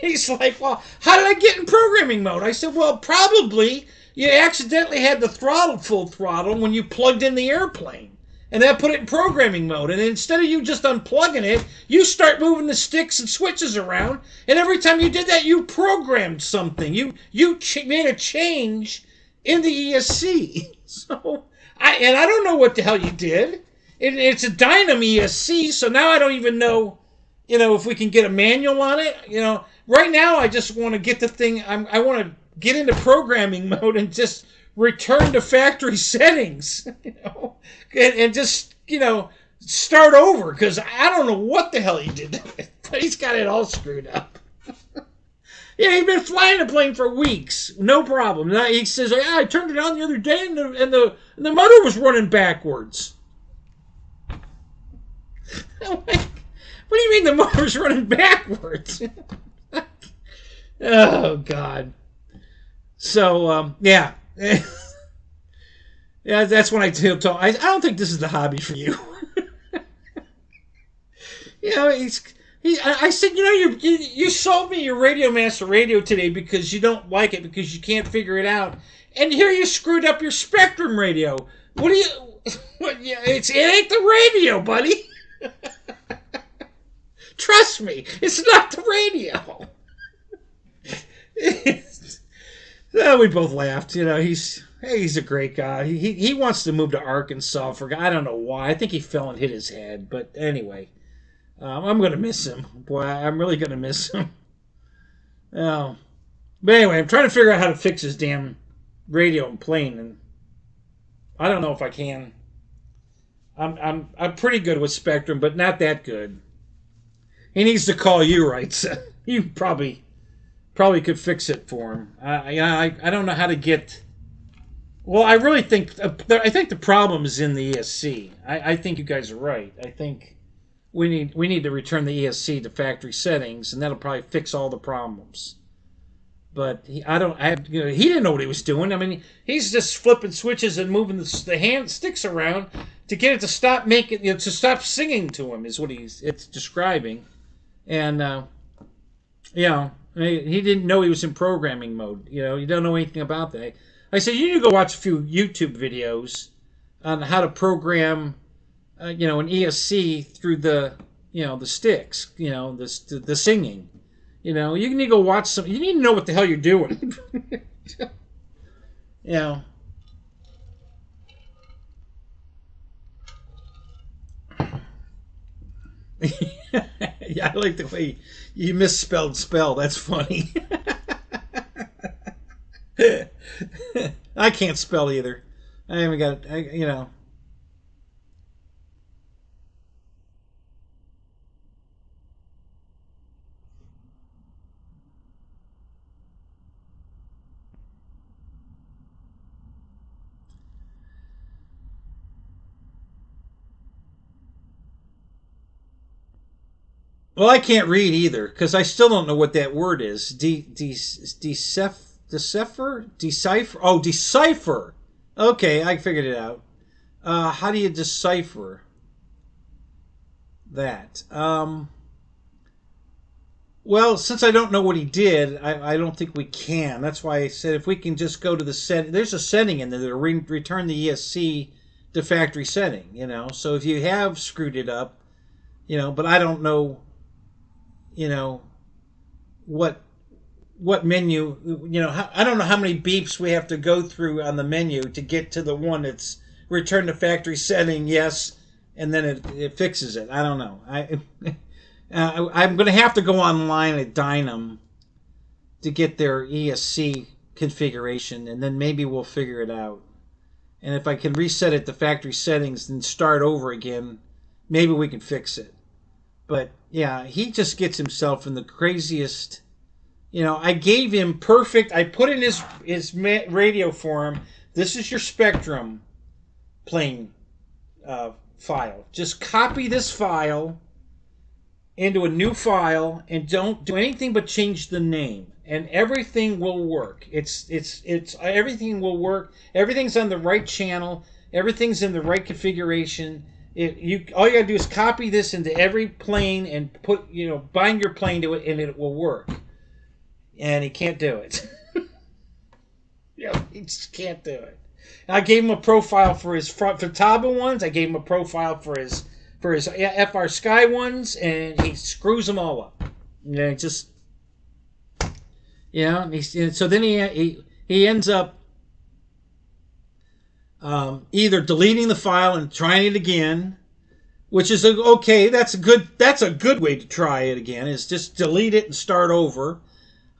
He's like, well, how did I get in programming mode? I said, well, probably you accidentally had the throttle full throttle when you plugged in the airplane. And that put it in programming mode. And instead of you just unplugging it, you start moving the sticks and switches around. And every time you did that, you programmed something. You made a change in the ESC. So, I don't know what the hell you did. It's a Dynam ESC, so now I don't even know, you know, if we can get a manual on it. You know, right now I just want to get the thing, I want to get into programming mode and just return to factory settings, you know, and just, you know, start over, because I don't know what the hell he did. But he's got it all screwed up. Yeah, he'd been flying the plane for weeks, no problem. Now he says, yeah, I turned it on the other day, and the motor was running backwards. I'm like, what do you mean the motor's running backwards? Oh, God. So, yeah. Yeah, that's when I tell I don't think this is the hobby for you. You know, I said, you know, you sold me your Radio Master radio today because you don't like it, because you can't figure it out. And here you screwed up your Spectrum radio. What do you... it ain't the radio, buddy. Trust me, it's not the radio. Well, we both laughed. You know, he's a great guy. He wants to move to Arkansas for... I don't know why. I think he fell and hit his head. But anyway... I'm going to miss him. Boy, I'm really going to miss him. Oh. But anyway, I'm trying to figure out how to fix his damn radio and plane, and I don't know if I can. I'm pretty good with Spectrum, but not that good. He needs to call you, right? So you probably could fix it for him. I don't know how to get... Well, I really think... I think the problem is in the ESC. I think you guys are right. I think... We need to return the ESC to factory settings, and that'll probably fix all the problems. But he didn't know what he was doing. I mean, he's just flipping switches and moving the hand sticks around to get it to stop to stop singing to him, is what it's describing. And you know, he didn't know he was in programming mode. You know, you don't know anything about that. I said, you need to go watch a few YouTube videos on how to program. You know, an ESC through the sticks, you know, the singing. You know, you need to go watch some. You need to know what the hell you're doing. You know. Yeah, I like the way you misspelled spell. That's funny. I can't spell either. I haven't got it. You know. Well, I can't read either because I still don't know what that word is. Decipher? Oh, decipher. Okay, I figured it out. How do you decipher that? Well, since I don't know what he did, I don't think we can. That's why I said if we can just go to the setting. There's a setting in there that return the ESC to factory setting, you know. So if you have screwed it up, you know, but I don't know, you know, what menu, you know, I don't know how many beeps we have to go through on the menu to get to the one that's return to factory setting, yes, and then it fixes it. I don't know. I'm going to have to go online at Dynam to get their ESC configuration, and then maybe we'll figure it out. And if I can reset it to factory settings and start over again, maybe we can fix it. But yeah, he just gets himself in the craziest. You know, I gave him perfect. I put in his radio for him. This is your Spectrum plane file. Just copy this file into a new file and don't do anything but change the name, and everything will work. It's everything will work. Everything's on the right channel. Everything's in the right configuration. All you gotta do is copy this into every plane and put, you know, bind your plane to it, and it will work. And he can't do it. Yeah, he just can't do it. I gave him a profile for his Futaba ones. I gave him a profile for his FR Sky ones, and he screws them all up. Yeah, just, yeah. So then he ends up either deleting the file and trying it again, which is okay. That's a good way to try it again. Is just delete it and start over.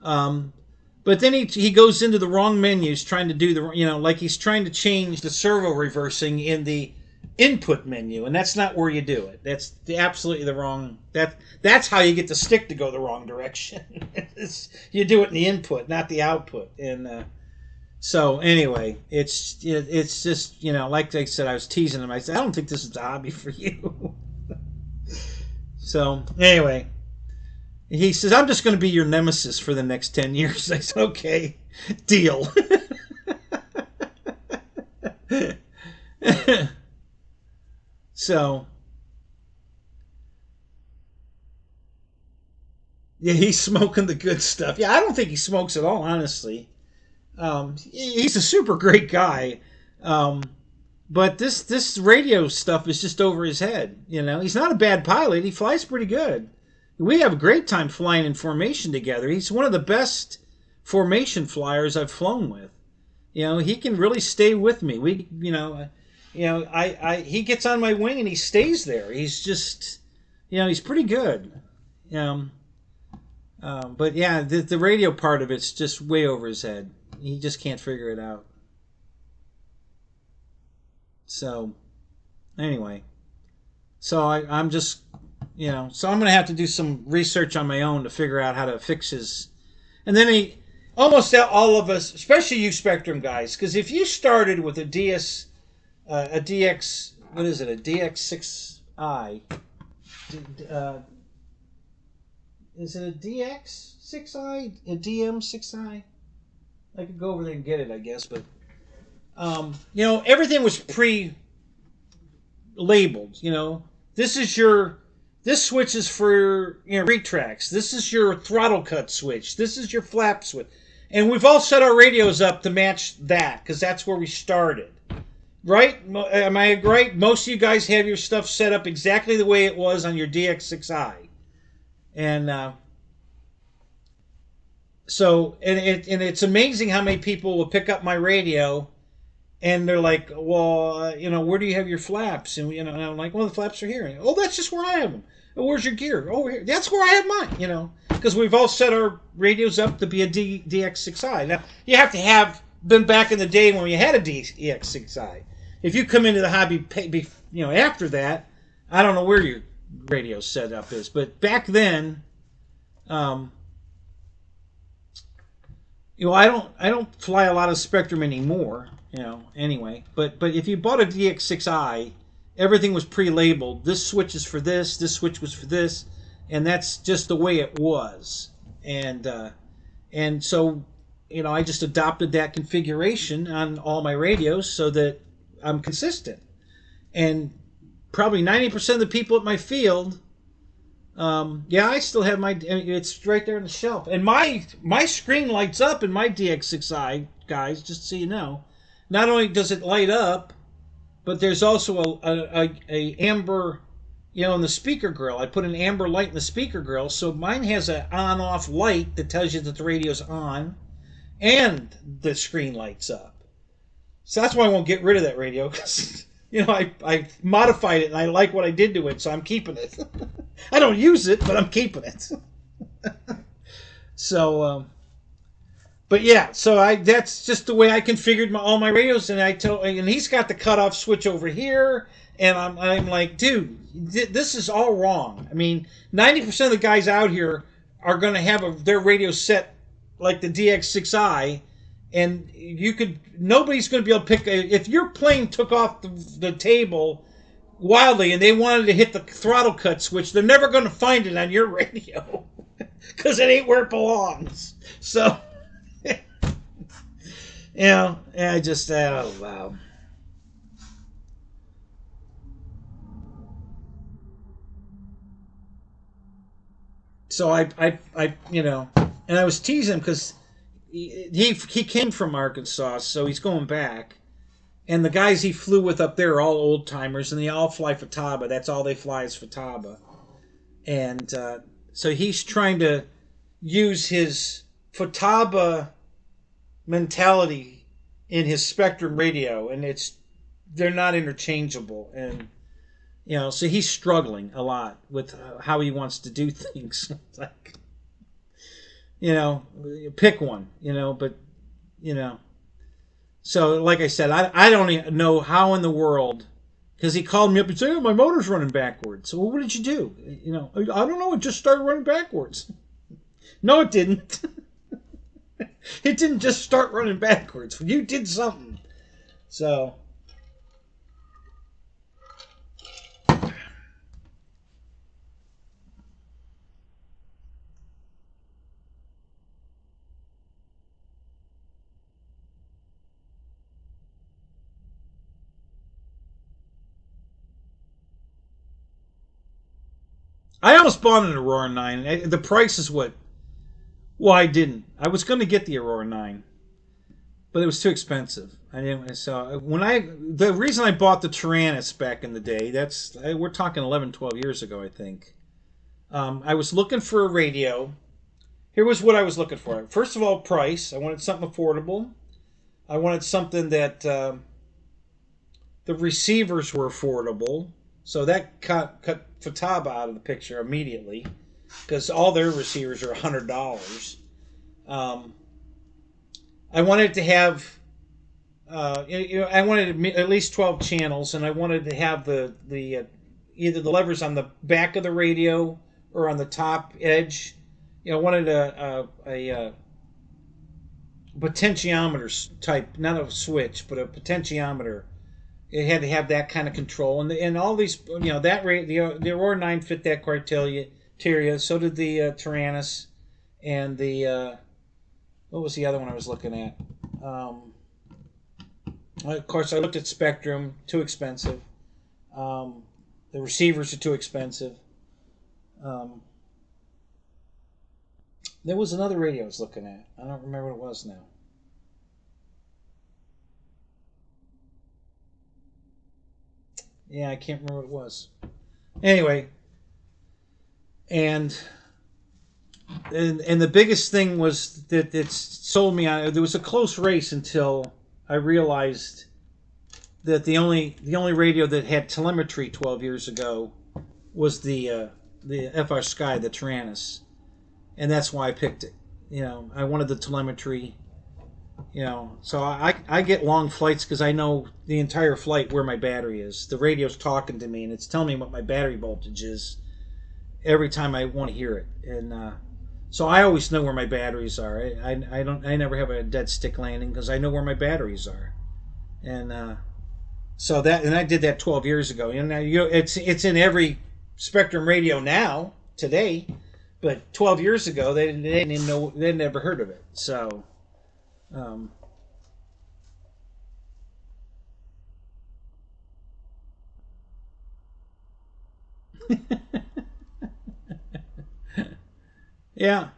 But then he goes into the wrong menus, trying to do like he's trying to change the servo reversing in the input menu, and that's not where you do it. That's absolutely the wrong. That's how you get the stick to go the wrong direction. You do it in the input, not the output. And so anyway, it's just, you know, like I said, I was teasing him. I said, I don't think this is a hobby for you. So anyway, he says, I'm just going to be your nemesis for the next 10 years. I said, okay, deal. So, yeah, he's smoking the good stuff. Yeah, I don't think he smokes at all, honestly. He's a super great guy. But this radio stuff is just over his head. You know, he's not a bad pilot. He flies pretty good. We have a great time flying in formation together. He's one of the best formation flyers I've flown with. You know, he can really stay with me. He gets on my wing and he stays there. He's just, you know, he's pretty good. But yeah, the radio part of it's just way over his head. He just can't figure it out. So, anyway. So I'm just, you know, so I'm going to have to do some research on my own to figure out how to fix his. And then almost all of us, especially you Spectrum guys, because if you started with a DX, what is it, a DX6i? Is it a DX6i? A DM6i? I could go over there and get it, I guess, but you know, everything was pre-labeled. You know, this switch is for, you know, retracts. This is your throttle cut switch. This is your flap switch, and we've all set our radios up to match that because that's where we started. Right? Am I right? Most of you guys have your stuff set up exactly the way it was on your DX6i. And so it's amazing how many people will pick up my radio and they're like, well, you know, where do you have your flaps? And, you know, and I'm like, well, the flaps are here. And, oh, that's just where I have them. Oh, where's your gear? Over here. That's where I have mine, you know, because we've all set our radios up to be a DX6i. Now, you have to have been back in the day when you had a DX6i. If you come into the hobby, you know, after that, I don't know where your radio setup is, but back then, you know, I don't fly a lot of Spectrum anymore, you know. Anyway, but if you bought a DX6i, everything was pre-labeled. This switch is for this. This switch was for this, and that's just the way it was. And so, you know, I just adopted that configuration on all my radios so that I'm consistent. And probably 90% of the people at my field, yeah, I still have my. It's right there on the shelf, and my screen lights up in my DX6i, guys. Just so you know, not only does it light up, but there's also a amber, you know, in the speaker grill. I put an amber light in the speaker grill, so mine has an on-off light that tells you that the radio's on, and the screen lights up. So that's why I won't get rid of that radio, because you know I modified it and I like what I did to it, so I'm keeping it. I don't use it, but I'm keeping it. So, but yeah, so that's just the way I configured all my radios, and and he's got the cutoff switch over here, and I'm like, dude, this is all wrong. I mean, 90% of the guys out here are going to have their radio set like the DX6i, and nobody's going to be able to pick if your plane took off the table wildly and they wanted to hit the throttle cut switch, they're never going to find it on your radio because it ain't where it belongs. So, you know, I just, oh, wow. So I you know, and I was teasing because he came from Arkansas, so he's going back. And the guys he flew with up there are all old timers, and they all fly Futaba. That's all they fly is Futaba. And so he's trying to use his Futaba mentality in his Spectrum radio, and they're not interchangeable. And you know, so he's struggling a lot with how he wants to do things. Like, you know, pick one, you know, but, you know. So, like I said, I don't even know how in the world, because he called me up and said, oh, my motor's running backwards. So, well, what did you do? You know, I don't know, it just started running backwards. No, it didn't. It didn't just start running backwards. You did something. So, I almost bought an Aurora 9. The price is what... Well, I didn't. I was going to get the Aurora 9, but it was too expensive. I didn't. So the reason I bought the Tyrannus back in the day, we're talking 11, 12 years ago, I think. I was looking for a radio. Here was what I was looking for. First of all, price. I wanted something affordable. I wanted something that the receivers were affordable. So that cut Futaba out of the picture immediately, because all their receivers are $100. I wanted to have, I wanted at least 12 channels, and I wanted to have the either the levers on the back of the radio or on the top edge. You know, I wanted a potentiometer type, not a switch, but a potentiometer. It had to have that kind of control, and all these, you know, that the Aurora 9 fit that criteria. So did the Tyrannus, and the what was the other one I was looking at? Of course, I looked at Spectrum, too expensive. The receivers are too expensive. There was another radio I was looking at. I don't remember what it was now. Yeah, I can't remember what it was. Anyway, and the biggest thing was that it sold me on. There was a close race until I realized that the only radio that had telemetry 12 years ago was the FR Sky, the Tyrannus, and that's why I picked it. You know, I wanted the telemetry. You know, so I get long flights because I know the entire flight where my battery is. The radio's talking to me, and it's telling me what my battery voltage is every time I want to hear it. And so I always know where my batteries are. I never have a dead stick landing because I know where my batteries are. And and I did that 12 years ago. And now it's in every Spectrum radio now. today, but 12 years ago they didn't even know, they'd never heard of it. So, um, yeah.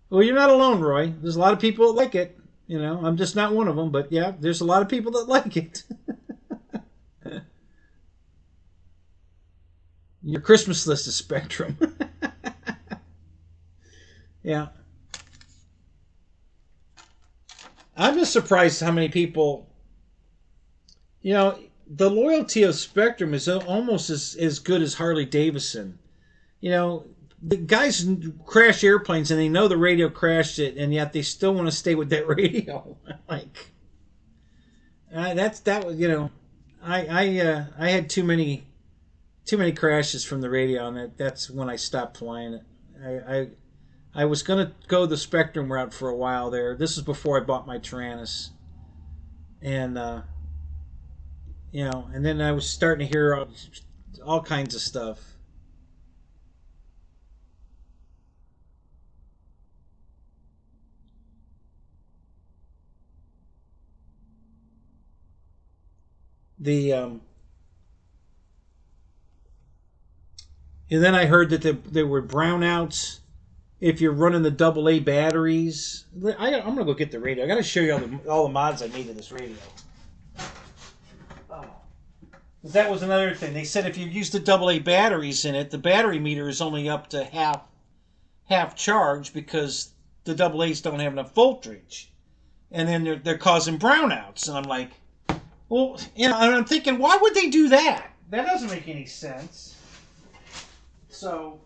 Well, you're not alone, Roy. There's a lot of people that like it. You know, I'm just not one of them, but yeah, there's a lot of people that like it. Your Christmas list is Spectrum. Yeah. I'm just surprised how many people, you know, the loyalty of Spectrum is almost as good as Harley Davidson. You know, the guys crash airplanes and they know the radio crashed it, and yet they still want to stay with that radio. Like, that was, you know, I had too many crashes from the radio, and that's when I stopped flying it. I was gonna go the Spectrum route for a while there. This is before I bought my Tyrannus, and you know, and then I was starting to hear all kinds of stuff. The And then I heard that there were brownouts if you're running the AA batteries. I'm gonna go get the radio. I gotta show you all the mods I made to this radio. Oh. That was another thing. They said if you use the AA batteries in it, the battery meter is only up to half charge because the AA's don't have enough voltage, and then they're causing brownouts. And I'm like, well, you know, and I'm thinking, why would they do that? That doesn't make any sense. So,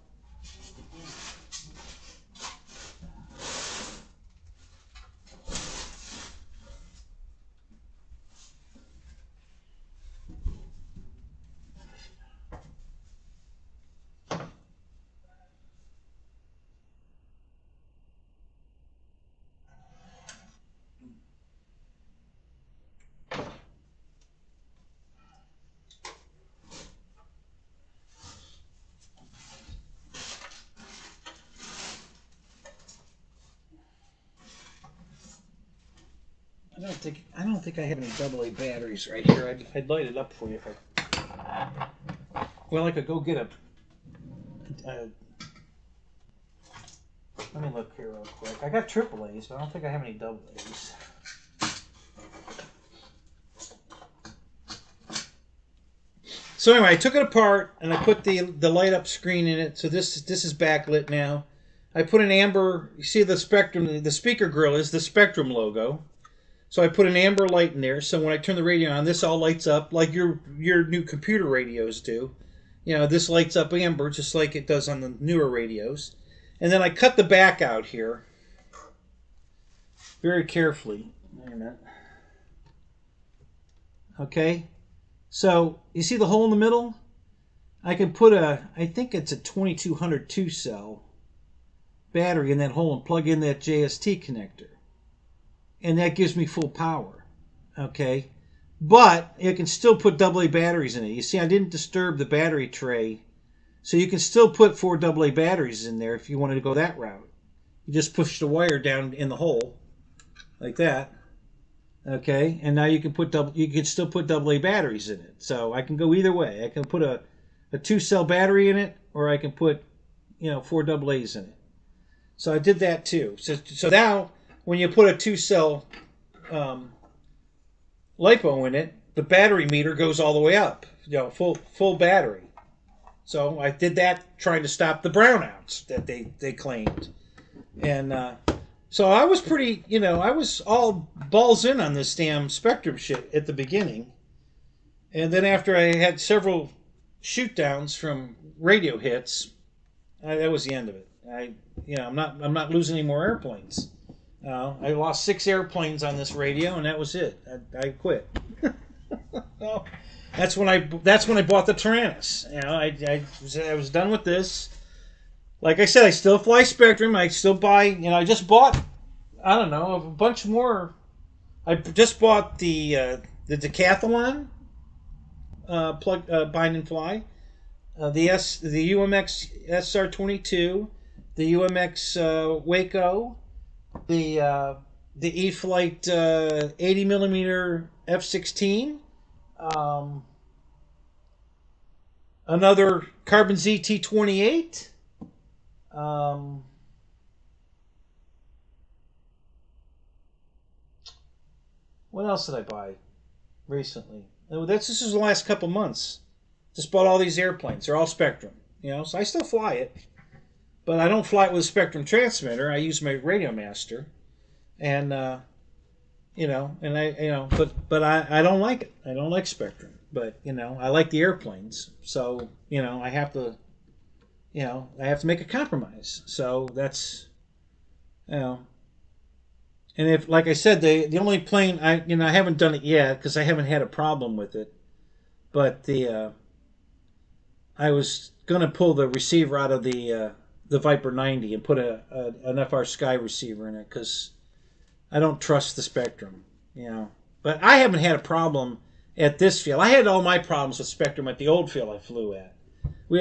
I don't think I have any AA batteries right here. I'd light it up for you if I. Well, I could go get a. Let me look here real quick. I got AAA's, but I don't think I have any AA's. So anyway, I took it apart and I put the light up screen in it. So this is backlit now. I put an amber. You see the Spectrum. The speaker grill is the Spectrum logo. So I put an amber light in there. So when I turn the radio on, this all lights up like your new computer radios do. You know, this lights up amber just like it does on the newer radios. And then I cut the back out here very carefully. Wait a minute. Okay. So you see the hole in the middle? I can put I think it's a 2200 2-cell battery in that hole and plug in that JST connector. And that gives me full power. Okay. But you can still put AA batteries in it. You see, I didn't disturb the battery tray. So you can still put 4 AA batteries in there if you wanted to go that route. You just push the wire down in the hole like that. Okay, and now you can still put AA batteries in it. So I can go either way. I can put a 2-cell battery in it, or I can put 4 AA's in it. So I did that too. So now when you put a 2-cell LiPo in it, the battery meter goes all the way up. Full battery. So I did that trying to stop the brownouts that they claimed. And so I was pretty, I was all balls in on this damn Spectrum shit at the beginning. And then after I had several shoot downs from radio hits, that was the end of it. I'm not losing any more airplanes. I lost 6 airplanes on this radio, and that was it. I quit. Well, that's when I bought the Tyrannus. I was done with this. Like I said, I still fly Spectrum. I still buy. I just bought. I don't know, a bunch more. I just bought the Decathlon bind and fly. the UMX SR22, the UMX Waco, the E-Flite 80 millimeter F-16, another Carbon ZT-28. What else did I buy recently? This is the last couple months. Just bought all these airplanes. They're all Spectrum, so I still fly it, but I don't fly it with a Spectrum transmitter. I use my Radio Master, and but I don't like it. I don't like Spectrum, but I like the airplanes, so I have to make a compromise. So that's and if, like I said, the only plane I haven't done it yet because I haven't had a problem with it, but I was gonna pull the receiver out of the Viper 90 and put an FR Sky receiver in it because I don't trust the Spectrum, But I haven't had a problem at this field. I had all my problems with Spectrum at the old field I flew at.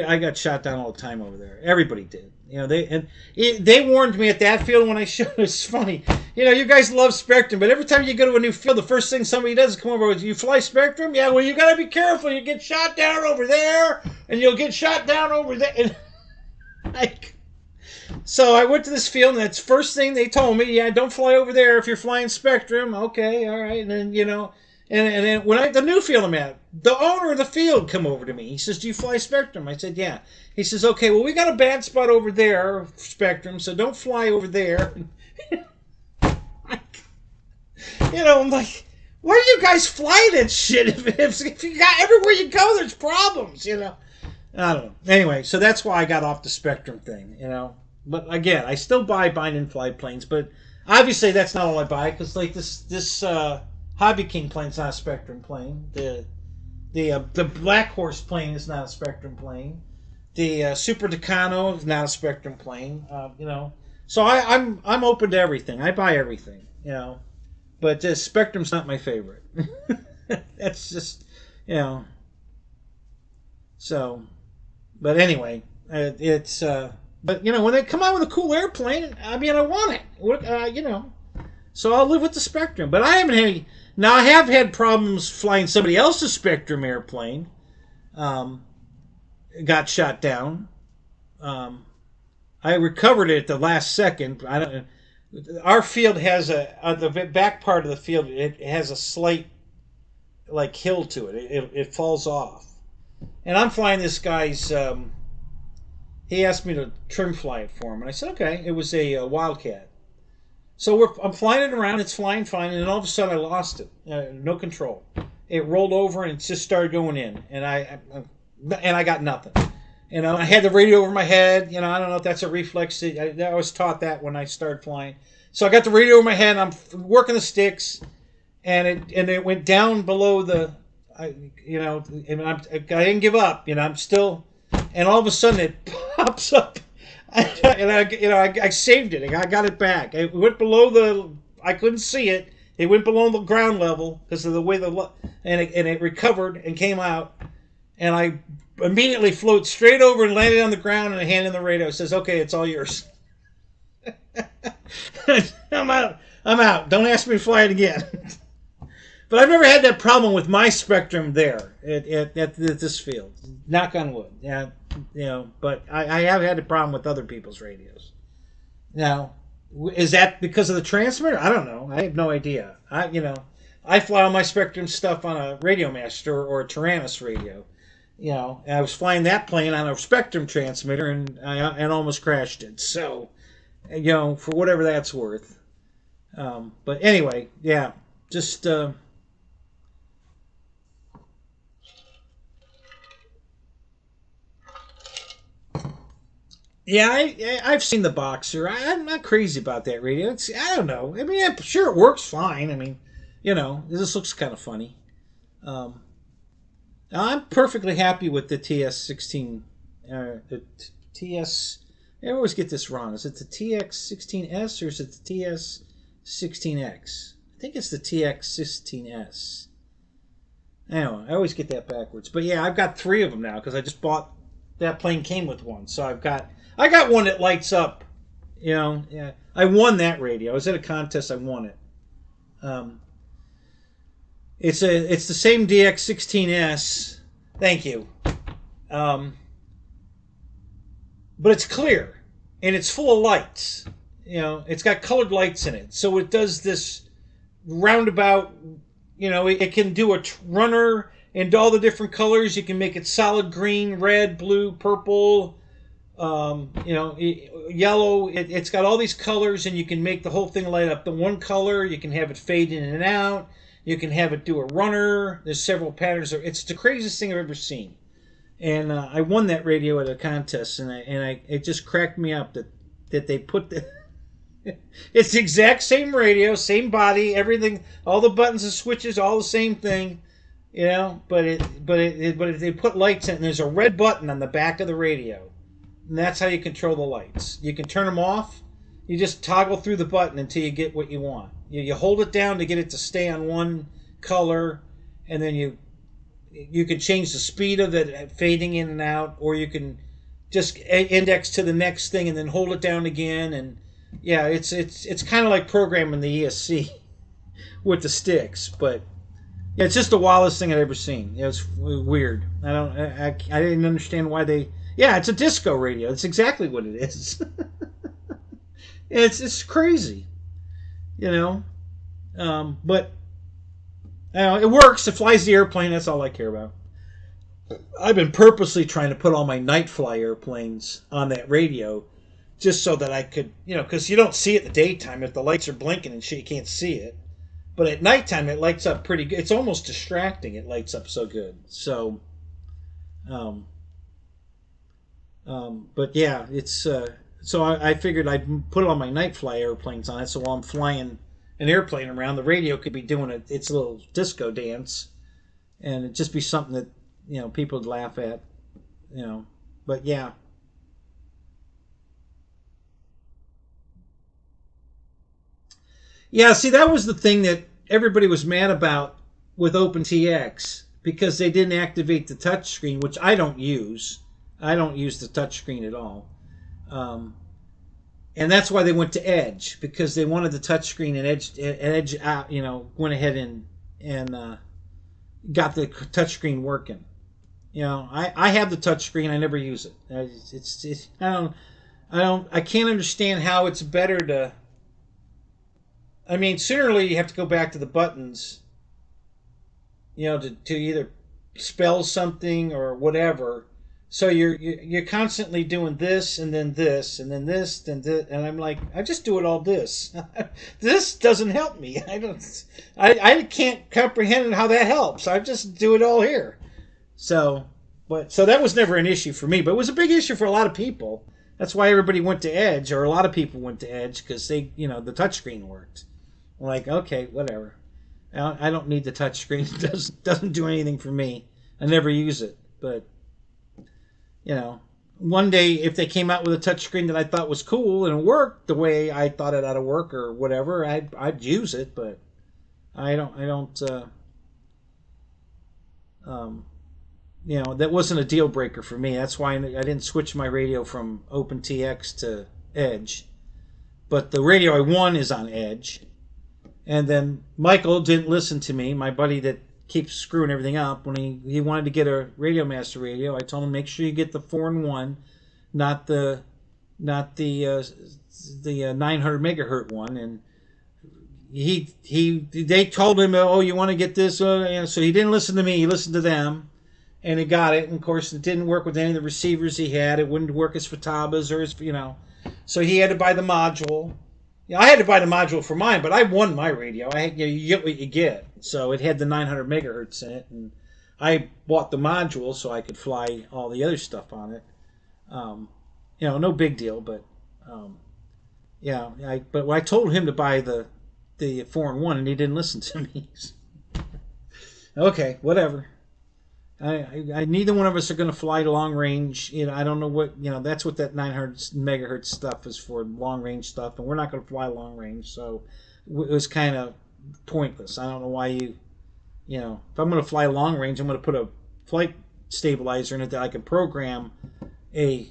I got shot down all the time over there. Everybody did. They warned me at that field when I showed. It's funny. You guys love Spectrum, but every time you go to a new field, the first thing somebody does is come over with, you fly Spectrum? Yeah, well, you got to be careful. You get shot down over there, and you'll get shot down over there. So I went to this field, and that's the first thing they told me. Yeah, don't fly over there if you're flying Spectrum. Okay, all right. And then, and then when the new field I'm at, the owner of the field come over to me. He says, do you fly Spectrum? I said, yeah. He says, okay, well, we got a bad spot over there, Spectrum, so don't fly over there. I'm like, why do you guys fly that shit? If you got everywhere you go, there's problems, I don't know. Anyway, so that's why I got off the Spectrum thing, But again, I still buy bind and fly planes, but obviously that's not all I buy because like this Hobby King plane's not a Spectrum plane. The Blackhorse plane is not a Spectrum plane. The Super Tucano is not a Spectrum plane. So I'm open to everything. I buy everything, But Spectrum's not my favorite. That's just So, but anyway, it's but when they come out with a cool airplane, I want it. So I'll live with the Spectrum. But I haven't had any. Now I have had problems flying somebody else's Spectrum airplane. Got shot down. I recovered it at the last second. Our field has the back part of the field. It has a slight hill to it. It falls off, and I'm flying this guy's. He asked me to trim fly it for him, and I said okay. It was a Wildcat. So I'm flying it around. It's flying fine, and then all of a sudden I lost it. No control. It rolled over and it just started going in, and I got nothing. I had the radio over my head. I don't know if that's a reflex. I was taught that when I started flying. So I got the radio over my head. And I'm working the sticks, and it went down below the. I didn't give up. I'm still, and all of a sudden it pops up. And I saved it. I got it back. It went below I couldn't see it. It went below the ground level because of the way and it recovered and came out. And I immediately flew straight over and landed on the ground and handed the radio. It says, "Okay, it's all yours." I'm out. Don't ask me to fly it again. But I've never had that problem with my Spectrum there at this field. Knock on wood. Yeah. But I have had a problem with other people's radios. Now, is that because of the transmitter? I don't know. I have no idea. I fly all my Spectrum stuff on a Radio Master or a Tyrannus radio. And I was flying that plane on a Spectrum transmitter and almost crashed it. So, for whatever that's worth. But anyway, yeah, just. Yeah, I've seen the Boxer. I'm not crazy about that radio. I don't know. I'm sure it works fine. This looks kind of funny. I'm perfectly happy with the TS16. The TS. I always get this wrong. Is it the TX16S or is it the TS16X? I think it's the TX16S. Anyway, I always get that backwards. But yeah, I've got 3 of them now because I just bought that plane came with one. So I got one that lights up. You know, yeah. I won that radio. I was at a contest. I won it. It's the same DX16S. Thank you. But it's clear and it's full of lights. You know, it's got colored lights in it, so it does this roundabout. You know, it can do a runner and all the different colors. You can make it solid green, red, blue, purple. You know, yellow. It's got all these colors, and you can make the whole thing light up. The one color, you can have it fade in and out. You can have it do a runner. There's several patterns. It's the craziest thing I've ever seen. And I won that radio at a contest, and it just cracked me up that they put the. It's the exact same radio, same body, everything, all the buttons and switches, all the same thing, you know. But they put lights in it, and there's a red button on the back of the radio, and that's how you control the lights. You can turn them off. You just toggle through the button until you get what you want. You hold it down to get it to stay on one color, and then you can change the speed of it fading in and out, or you can just index to the next thing and then hold it down again. And yeah, it's kind of like programming the ESC with the sticks, but yeah, it's just the wildest thing I've ever seen. Yeah, it's weird. I didn't understand why they. Yeah, it's a disco radio. It's exactly what it is. It's crazy, you know. But it works. It flies the airplane. That's all I care about. I've been purposely trying to put all my night fly airplanes on that radio, just so that I could, you know, because you don't see it in the daytime. If the lights are blinking and shit, you can't see it. But at nighttime, it lights up pretty good. It's almost distracting. It lights up so good. So, but yeah, it's so I figured I'd put all my night fly airplanes on it. So while I'm flying an airplane around, the radio could be doing its little disco dance, and it'd just be something that, you know, people would laugh at, you know. But yeah. Yeah, see, that was the thing that everybody was mad about with OpenTX, because they didn't activate the touchscreen, which I don't use. I don't use the touchscreen at all. And that's why they went to Edge, because they wanted the touchscreen, and Edge out, you know, went ahead and got the touchscreen working. You know, I have the touchscreen. I never use it. I can't understand how it's better to. I mean, sooner or later you have to go back to the buttons, you know, to either spell something or whatever. So you're constantly doing this and then this and then this and this, and I'm like, I just do it all this. This doesn't help me. I can't comprehend how that helps. I just do it all here. So that was never an issue for me, but it was a big issue for a lot of people. That's why everybody went to Edge, or a lot of people went to Edge, because they, you know, the touchscreen worked. I'm like, okay, whatever. I don't need the touchscreen. It doesn't do anything for me. I never use it. But, you know, one day if they came out with a touchscreen that I thought was cool and it worked the way I thought it ought to work or whatever, I'd use it. But I don't. You know, that wasn't a deal breaker for me. That's why I didn't switch my radio from OpenTX to Edge. But the radio I won is on Edge. And then Michael didn't listen to me, my buddy that keeps screwing everything up. When he wanted to get a Radio Master radio, I told him, make sure you get the 4-in-1, not the 900 megahertz one. And they told him, oh, you want to get this? So he didn't listen to me. He listened to them, and he got it. And of course, it didn't work with any of the receivers he had. It wouldn't work as Fataba's or as, you know. So he had to buy the module. Yeah, I had to buy the module for mine, but I won my radio. You get what you get. So it had the 900 megahertz in it, and I bought the module so I could fly all the other stuff on it. You know, no big deal, but yeah. But I told him to buy the 4-in-1, and he didn't listen to me. Okay, whatever. Neither one of us are going to fly to long range. You know, I don't know what, you know, that's what that 900 megahertz stuff is for, long range stuff, and we're not going to fly long range, so it was kind of pointless. I don't know why you know, if I'm going to fly long range, I'm going to put a flight stabilizer in it that I can program a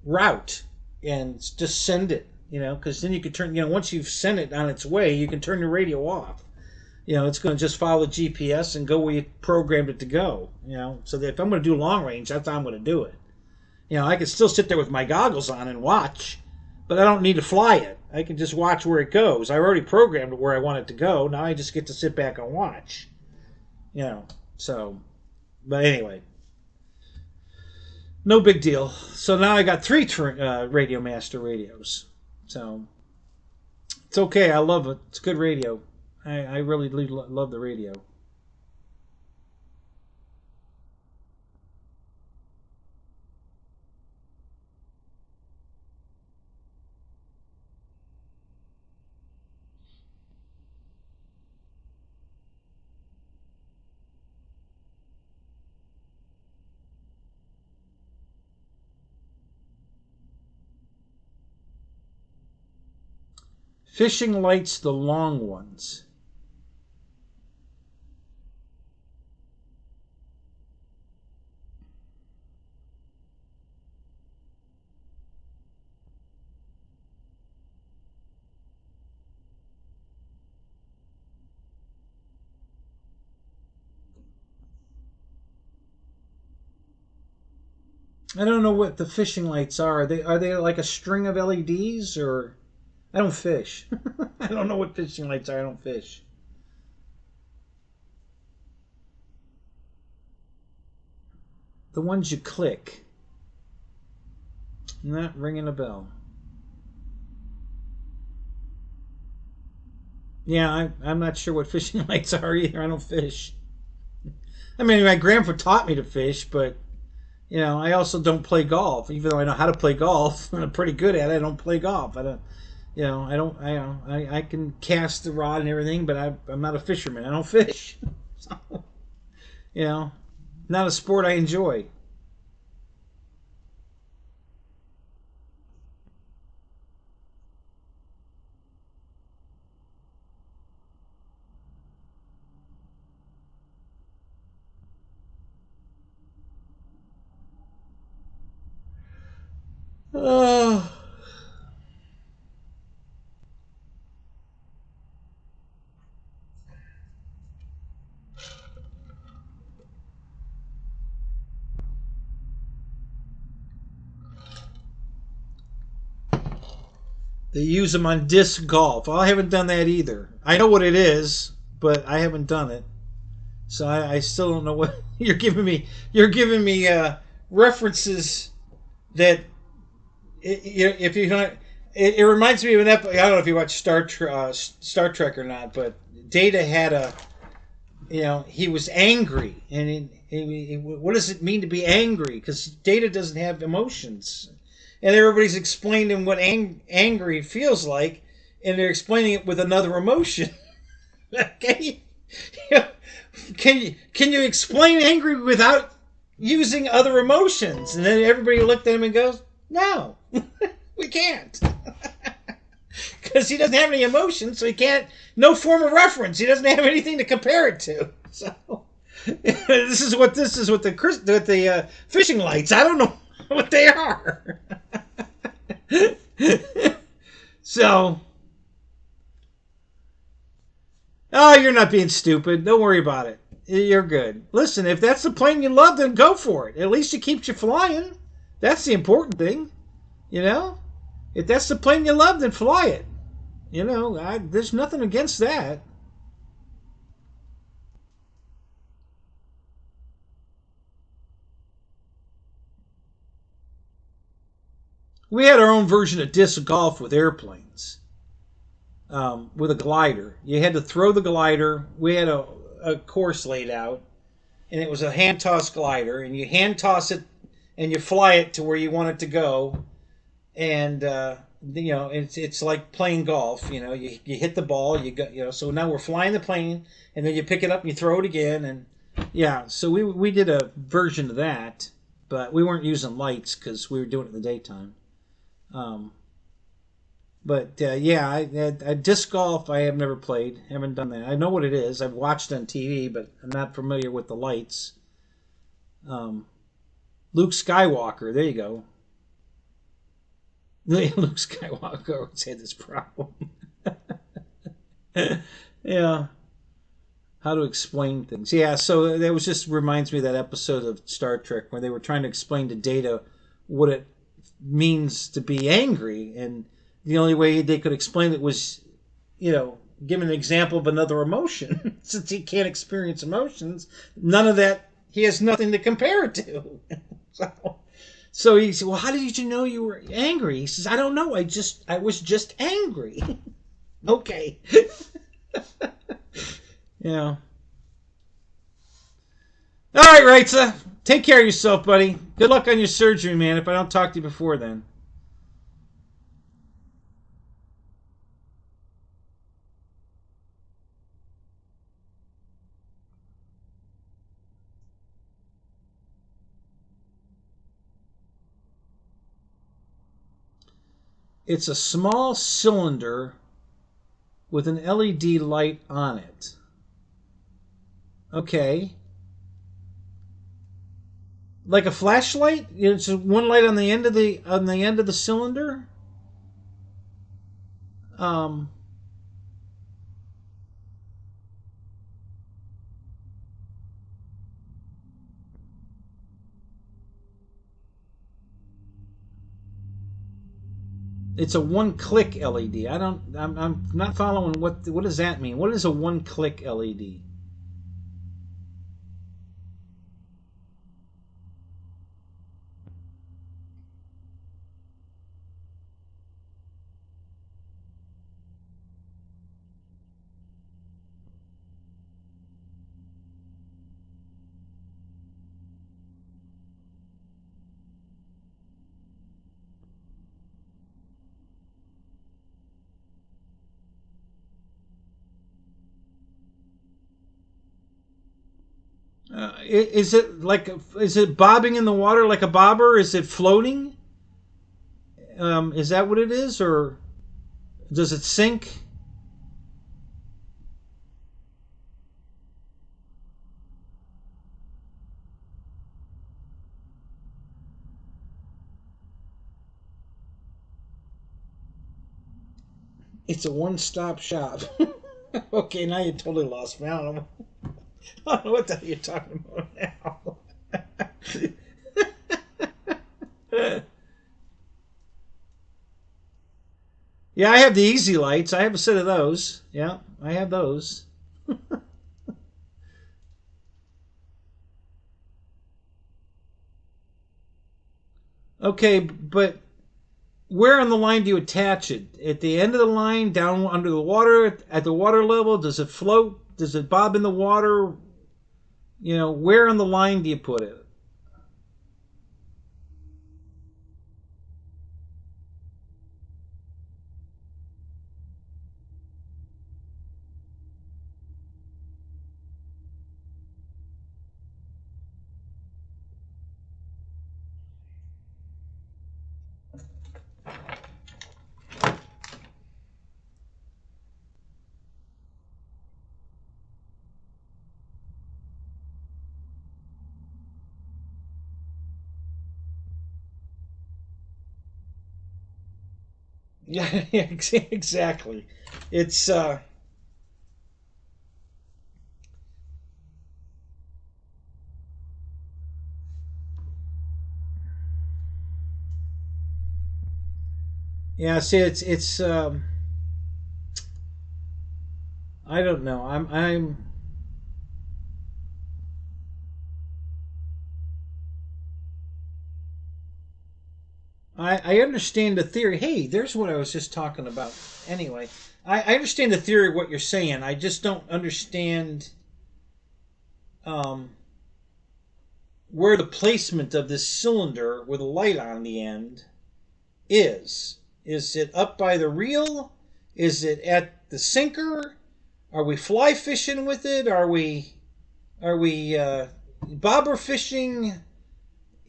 route and just send it, because then you could turn, once you've sent it on its way, you can turn the radio off. It's going to just follow the GPS and go where you programmed it to go, so that if I'm going to do long range, that's how I'm going to do it. I can still sit there with my goggles on and watch, but I don't need to fly it. I can just watch where it goes. I already programmed it where I want it to go. Now I just get to sit back and watch. So, but anyway, no big deal. So now I got 3 Radio Master radios. So it's okay. I love it. It's good radio. I really love the radio. Fishing lights, the long ones. I don't know what the fishing lights are. Are they like a string of LEDs, or I don't fish. I don't know what fishing lights are. I don't fish. The ones you click. Not ringing a bell. Yeah, I'm not sure what fishing lights are either. I don't fish. I mean, my grandpa taught me to fish, but I also don't play golf. Even though I know how to play golf, and I'm pretty good at it, I don't play golf. I don't. I can cast the rod and everything, but I'm not a fisherman. I don't fish. So, not a sport I enjoy. Uh, they use them on disc golf. Well, I haven't done that either. I know what it is, but I haven't done it. So I still don't know what you're giving me. You're giving me references that if you don't. It reminds me of an episode. I don't know if you watch Star Trek or not, but Data had he was angry, and what does it mean to be angry? Because Data doesn't have emotions, and everybody's explaining what angry feels like, and they're explaining it with another emotion. Okay, can you explain angry without using other emotions? And then everybody looked at him and goes, "No, we can't." Because he doesn't have any emotions, so he can't. No form of reference. He doesn't have anything to compare it to. So this is what the fishing lights. I don't know what they are. So, oh, you're not being stupid. Don't worry about it. You're good. Listen, if that's the plane you love, then go for it. At least it keeps you flying. That's the important thing. If that's the plane you love, then fly it. There's nothing against that. We had our own version of disc golf with airplanes, with a glider. You had to throw the glider. We had a course laid out, and it was a hand toss glider, and you hand toss it, and you fly it to where you want it to go, and it's like playing golf. You hit the ball, you go, so now we're flying the plane, and then you pick it up and you throw it again, and yeah. So we did a version of that, but we weren't using lights because we were doing it in the daytime. But yeah, I disc golf I have never played, haven't done that. I know what it is. I've watched it on TV, but I'm not familiar with the lights. Luke Skywalker, there you go. Luke Skywalker always had this problem. Yeah. How to explain things. Yeah, so that was just reminds me of that episode of Star Trek where they were trying to explain to Data what it means to be angry, and the only way they could explain it was, give an example of another emotion. Since he can't experience emotions, none of that, he has nothing to compare it to. So he said, well, how did you know you were angry? He says, I don't know. I was just angry. Okay. Yeah. All right, Reitza. Take care of yourself, buddy. Good luck on your surgery, man, if I don't talk to you before then. It's a small cylinder with an LED light on it. Okay. Like a flashlight? It's one light on the end of the cylinder. Um. It's a one-click LED. I'm not following what does that mean? What is a one-click LED? Is it bobbing in the water like a bobber? Is it floating? Is that what it is, or does it sink? It's a one-stop shop. Okay, now you totally lost me. I don't know what the hell you're talking about now. Yeah, I have the easy lights. I have a set of those. Yeah, I have those. Okay, but where on the line do you attach it? At the end of the line, down under the water, at the water level? Does it float? Does it bob in the water? Where on the line do you put it? Yeah, exactly. It's yeah. See, it's I don't know. I understand the theory. Hey, there's what I was just talking about. Anyway, I understand the theory of what you're saying. I just don't understand um, where the placement of this cylinder with a light on the end is. Is it up by the reel? Is it at the sinker? Are we fly fishing with it? Are we bobber fishing?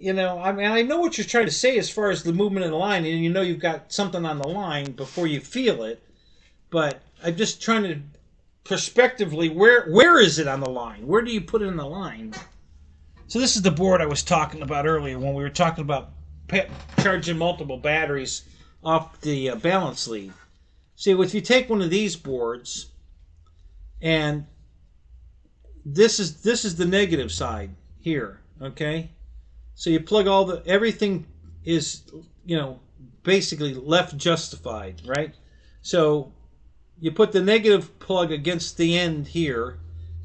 I mean, I know what you're trying to say as far as the movement of the line, and you've got something on the line before you feel it. But I'm just trying to prospectively, where is it on the line? Where do you put it in the line? So this is the board I was talking about earlier when we were talking about charging multiple batteries off the balance lead. See, if you take one of these boards, and this is the negative side here, okay? So you plug everything is, basically left justified, right? So you put the negative plug against the end here,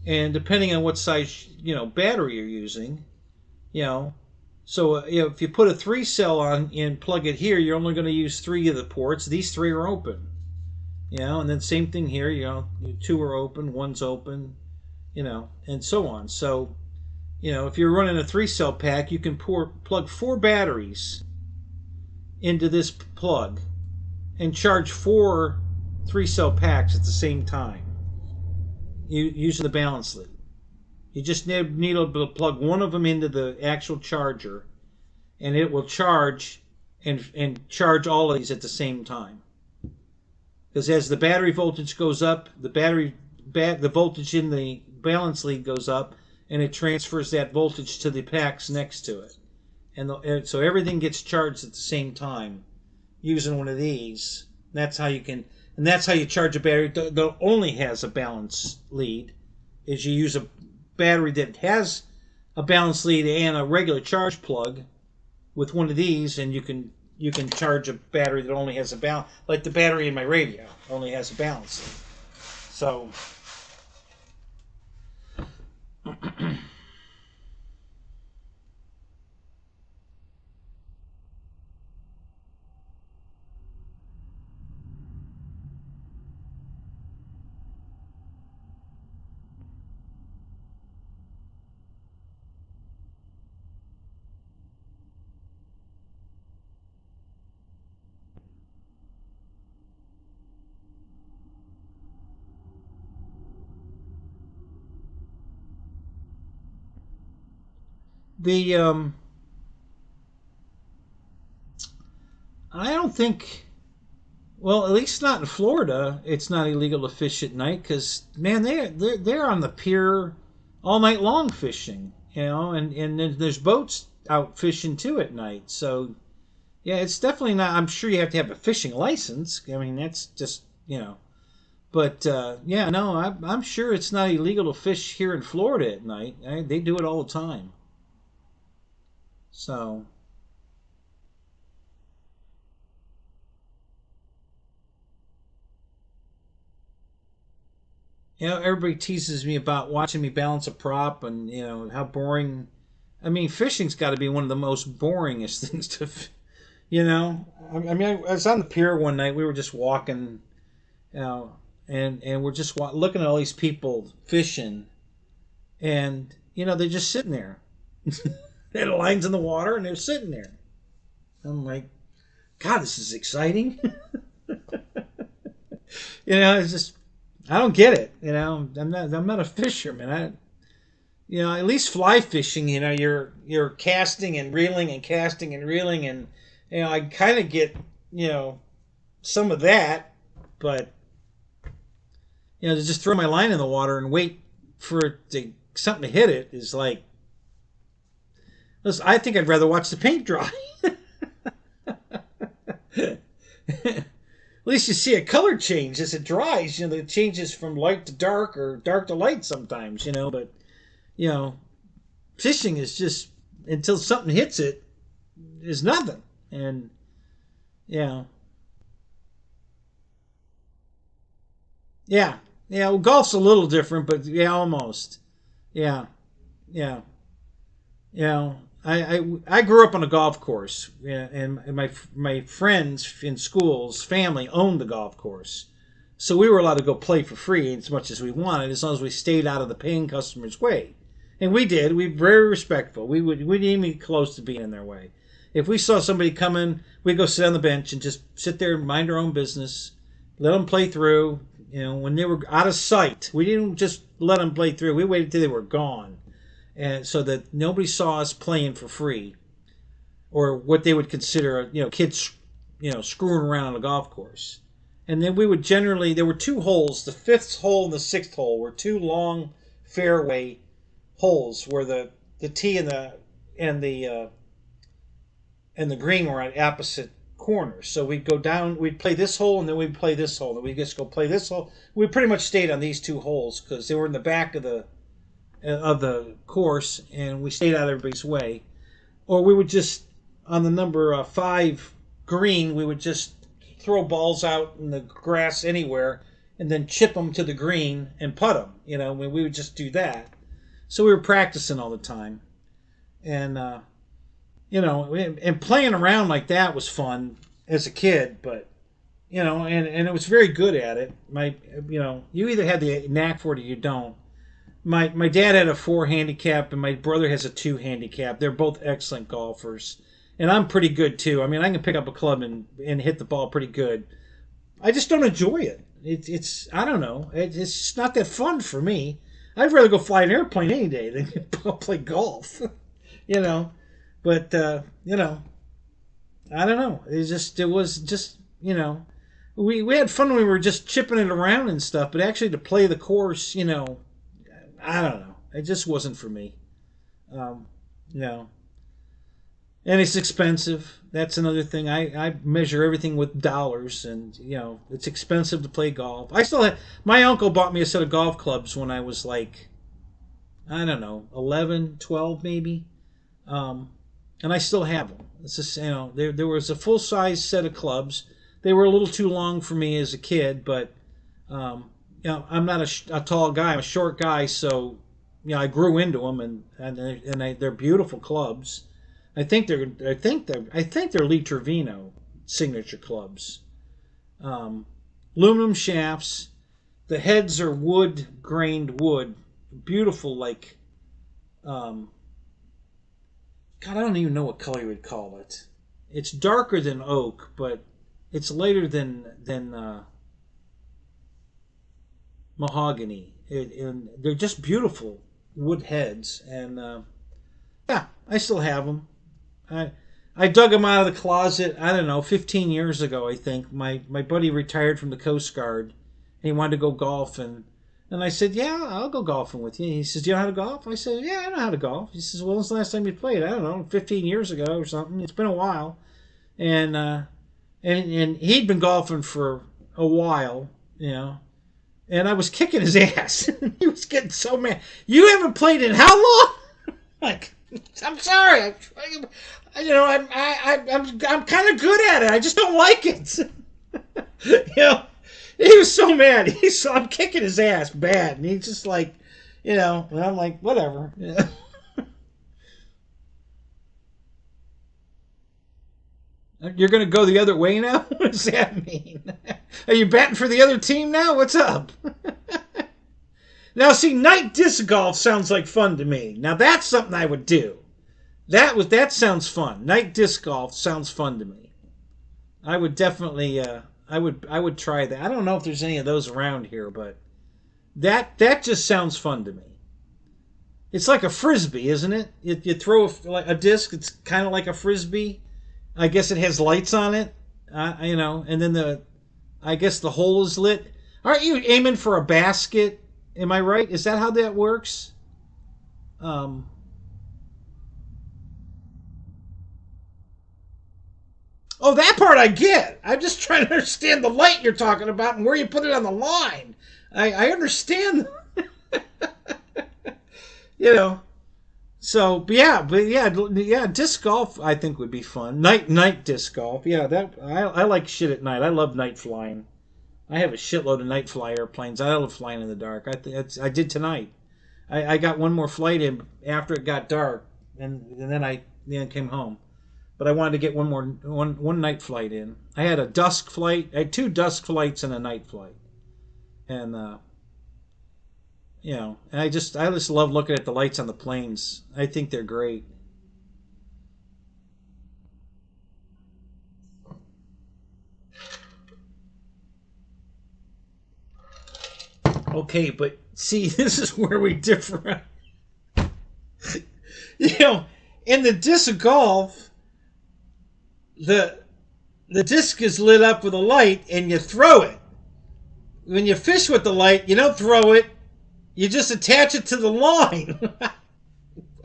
and depending on what size, battery you're using, so if you put a 3-cell on and plug it here, you're only going to use 3 of the ports. These 3 are open, and then same thing here, 2 are open, 1's open, and so on. So, if you're running a 3-cell pack, you can plug 4 batteries into this plug and charge 4 3-cell packs at the same time using the balance lead. You just need to plug one of them into the actual charger, and it will charge and charge all of these at the same time. Because as the battery voltage goes up, the voltage in the balance lead goes up, and it transfers that voltage to the packs next to it. And so everything gets charged at the same time using one of these. That's how you charge a battery that only has a balance lead. Is you use a battery that has a balance lead and a regular charge plug with one of these, and you can charge a battery that only has a balance, like the battery in my radio only has a balance lead. So I don't think, well, at least not in Florida, it's not illegal to fish at night, because, man, they're on the pier all night long fishing, and there's boats out fishing too at night. So yeah, it's definitely not. I'm sure you have to have a fishing license. I mean, that's just, but yeah, no, I'm sure it's not illegal to fish here in Florida at night. They do it all the time. So everybody teases me about watching me balance a prop, and how boring. I mean, fishing's got to be one of the most boringest things to, I mean, I was on the pier one night. We were just walking, and we're just looking at all these people fishing, and they're just sitting there. They had lines in the water, and they're sitting there. I'm like, God, this is exciting. It's just, I don't get it. I'm not a fisherman. At least fly fishing, you're casting and reeling and casting and reeling, and I kind of get some of that, but to just throw my line in the water and wait for something to hit it is like, listen, I think I'd rather watch the paint dry. At least you see a color change as it dries. It changes from light to dark or dark to light sometimes. But fishing is just, until something hits it, is nothing. And yeah, well, golf's a little different, but yeah, almost. Yeah, yeah, I grew up on a golf course, and my friends in school's family owned the golf course, so we were allowed to go play for free as much as we wanted, as long as we stayed out of the paying customer's way. And we did. We were very respectful. We didn't even get close to being in their way. If we saw somebody coming, we'd go sit on the bench and just sit there and mind our own business, let them play through. When they were out of sight, we didn't just let them play through. We waited till they were gone, and so that nobody saw us playing for free, or what they would consider, kids, screwing around on a golf course. And then we would generally, there were 2 holes. The 5th hole and the 6th hole were 2 long fairway holes where the tee and the green were on opposite corners. So we'd go down, we'd play this hole, and then we'd play this hole, and we'd just go play this hole. We pretty much stayed on these two holes because they were in the back of the course, and we stayed out of everybody's way. Or we would just, on the number 5 green, we would just throw balls out in the grass anywhere, and then chip them to the green and putt them. You know, we would just do that. So we were practicing all the time, and you know, and playing around like that was fun as a kid. But you know, and it was very good at it. You know, you either had the knack for it or you don't. My dad had a 4 handicap, and my brother has a 2 handicap. They're both excellent golfers, and I'm pretty good too. I mean, I can pick up a club and hit the ball pretty good. I just don't enjoy it. It's I don't know. It's not that fun for me. I'd rather go fly an airplane any day than play golf. You know, but you know, I don't know. It was just you know, we had fun when we were just chipping it around and stuff. But actually, to play the course, you know, I don't know. It just wasn't for me. You know, and it's expensive. That's another thing. I measure everything with dollars, and you know, it's expensive to play golf. I still have, my uncle bought me a set of golf clubs when I was like, I don't know, 11, 12 maybe, and I still have them. It's just, you know, there was a full size set of clubs. They were a little too long for me as a kid, but you know, I'm not a tall guy. I'm a short guy, so you know, I grew into them, and they're beautiful clubs. I think they're Lee Trevino signature clubs. Aluminum shafts. The heads are grained wood. Beautiful, like God, I don't even know what color you would call it. It's darker than oak, but it's lighter than mahogany. And they're just beautiful wood heads, and yeah, I still have them. I dug them out of the closet, I don't know, 15 years ago, I think. My buddy retired from the Coast Guard, and he wanted to go golf, and I said, yeah, I'll go golfing with you. He says, do you know how to golf? I said, yeah, I know how to golf. He says, well, when's the last time you played? I don't know, 15 years ago or something. It's been a while. And he'd been golfing for a while, you know, and I was kicking his ass. He was getting so mad. You haven't played in how long? Like, I'm sorry. You know, I'm kind of good at it. I just don't like it. You know, he was so mad. I'm kicking his ass bad, and he's just like, you know. And I'm like, whatever. Yeah. You're gonna go the other way now? What does that mean? Are you batting for the other team now? What's up? Now, see, night disc golf sounds like fun to me. Now, that's something I would do. That sounds fun. Night disc golf sounds fun to me. I would definitely, I would try that. I don't know if there's any of those around here, but that just sounds fun to me. It's like a frisbee, isn't it? You throw a disc. It's kind of like a frisbee. I guess it has lights on it. You know, and then I guess the hole is lit. Aren't you aiming for a basket? Am I right? Is that how that works? Oh, that part I get. I'm just trying to understand the light you're talking about and where you put it on the line. I understand. You know. So, but yeah, disc golf I think would be fun. Night disc golf. Yeah, that I like shit at night. I love night flying. I have a shitload of night fly airplanes. I love flying in the dark. I did tonight. I got one more flight in after it got dark, and then I came home. But I wanted to get one night flight in. I had a dusk flight. I had 2 dusk flights and a night flight, and you know, and I just love looking at the lights on the planes. I think they're great. Okay, but see, this is where we differ. You know, in the disc golf, the disc is lit up with a light, and you throw it. When you fish with the light, you don't throw it. You just attach it to the line.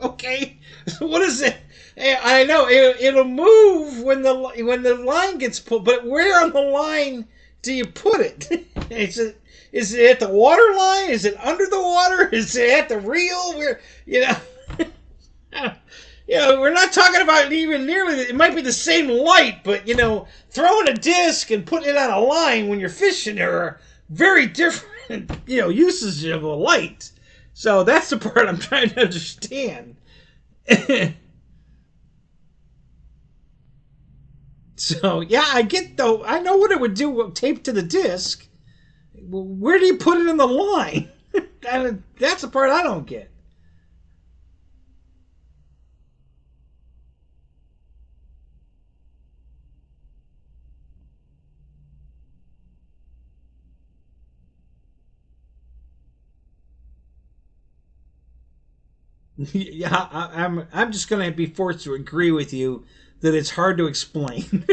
Okay, what is it? I know it'll move when the line gets pulled, but where on the line do you put it? Is it at the water line? Is it under the water? Is it at the reel? Where you know? We're not talking about even nearly. It might be the same light, but throwing a disc and putting it on a line when you're fishing are very different. Uses of a light. So that's the part I'm trying to understand. So yeah, I get though. I know what it would do taped to the disc. Where do you put it in the line? That's the part I don't get. Yeah, I'm just going to be forced to agree with you that it's hard to explain.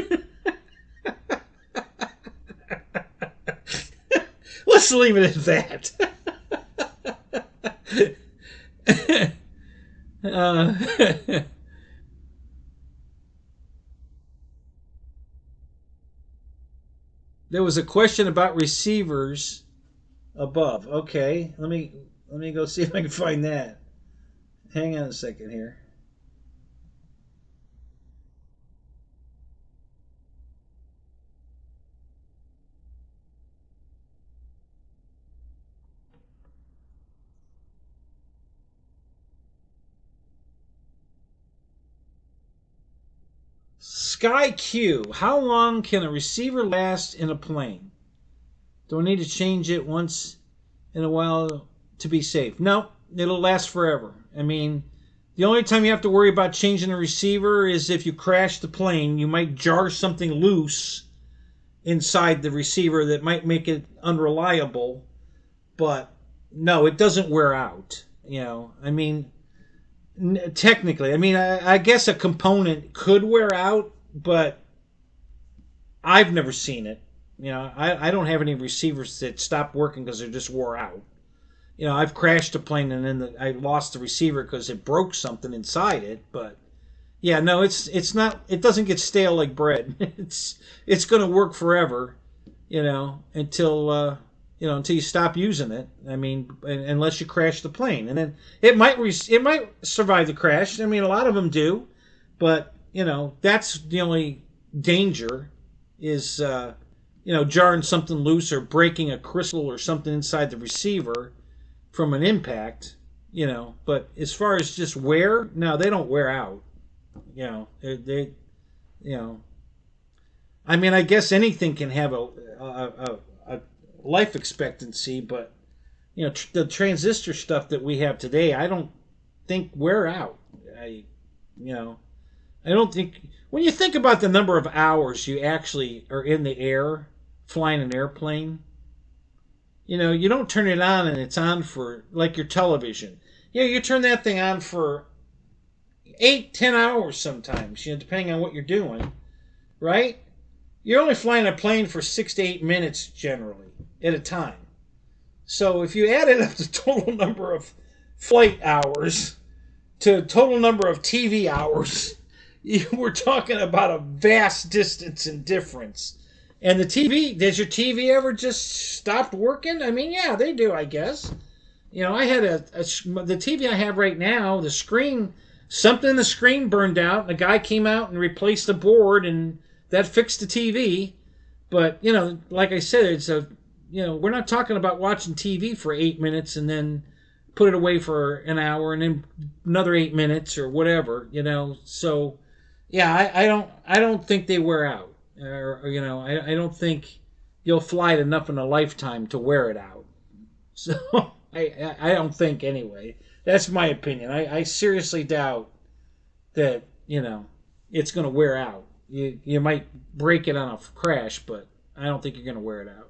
Let's leave it at that. There was a question about receivers above. Okay, let me go see if I can find that. Hang on a second here. Sky Q. How long can a receiver last in a plane? Do I need to change it once in a while to be safe? No, it'll last forever. I mean, the only time you have to worry about changing a receiver is if you crash the plane. You might jar something loose inside the receiver that might make it unreliable, but no, it doesn't wear out. I mean, technically, I mean, I guess a component could wear out, but I've never seen it. I don't have any receivers that stopped working because they just wore out. I've crashed a plane and then I lost the receiver because it broke something inside it. But yeah, no, it's not. It doesn't get stale like bread. It's going to work forever. Until you stop using it. I mean, unless you crash the plane, and then it might survive the crash. I mean, a lot of them do, but that's the only danger is jarring something loose or breaking a crystal or something inside the receiver from an impact. But as far as just wear, no, they don't wear out. They I mean, I guess anything can have a life expectancy, but the transistor stuff that we have today, I don't think wear out. I don't think when you think about the number of hours you actually are in the air flying an airplane, you don't turn it on and it's on for like your television. You turn that thing on for 8-10 hours sometimes, depending on what you're doing, right? You're only flying a plane for 6 to 8 minutes generally at a time. So if you added up the total number of flight hours to total number of TV hours, you were talking about a vast distance in difference. And the TV, does your TV ever just stop working? I mean, yeah, they do, I guess. I had the TV I have right now, the screen, something in the screen burned out, and the guy came out and replaced the board, and that fixed the TV. But, like I said, we're not talking about watching TV for 8 minutes and then put it away for an hour and then another 8 minutes or whatever, So, yeah, I don't think they wear out. I don't think you'll fly it enough in a lifetime to wear it out. So, I don't think anyway. That's my opinion. I seriously doubt that, it's going to wear out. You might break it on a crash, but I don't think you're going to wear it out.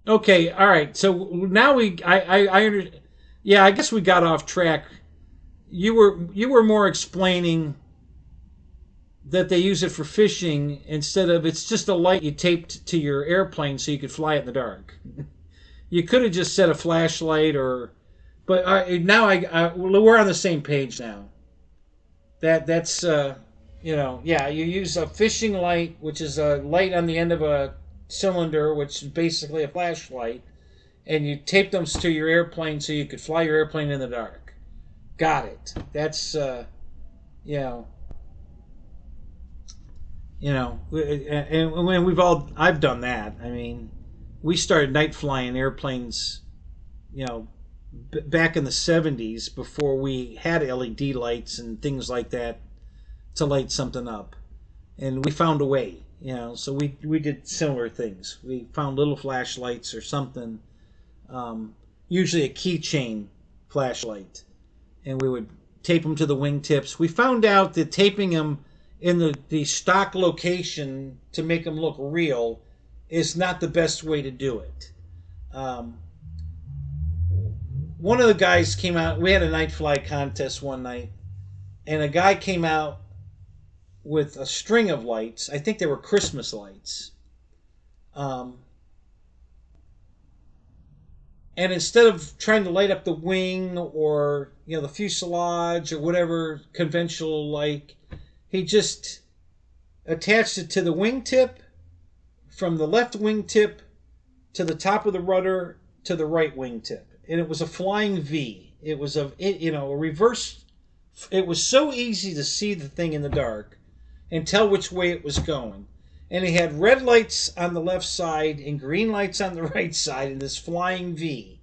Okay, all right. So now yeah, I guess we got off track. You were more explaining that they use it for fishing instead of it's just a light you taped to your airplane so you could fly it in the dark. You could have just set a flashlight or, but now we're on the same page now. That's you know, yeah, you use a fishing light, which is a light on the end of a cylinder, which is basically a flashlight, and you tape them to your airplane so you could fly your airplane in the dark. Got it. That's you know, and when I've done that. I mean, we started night flying airplanes, you know, back in the 70s before we had LED lights and things like that to light something up. And we found a way, you know, so we did similar things. We found little flashlights or something, usually a keychain flashlight, and we would tape them to the wingtips. We found out that taping them in the stock location to make them look real is not the best way to do it. One of the guys came out. We had a night fly contest one night, and a guy came out with a string of lights. I think they were Christmas lights. And instead of trying to light up the wing or, you know, the fuselage or whatever conventional like, he just attached it to the wingtip, from the left wingtip to the top of the rudder to the right wingtip, and it was a flying V. It was a reverse. It was so easy to see the thing in the dark and tell which way it was going. And he had red lights on the left side and green lights on the right side in this flying V.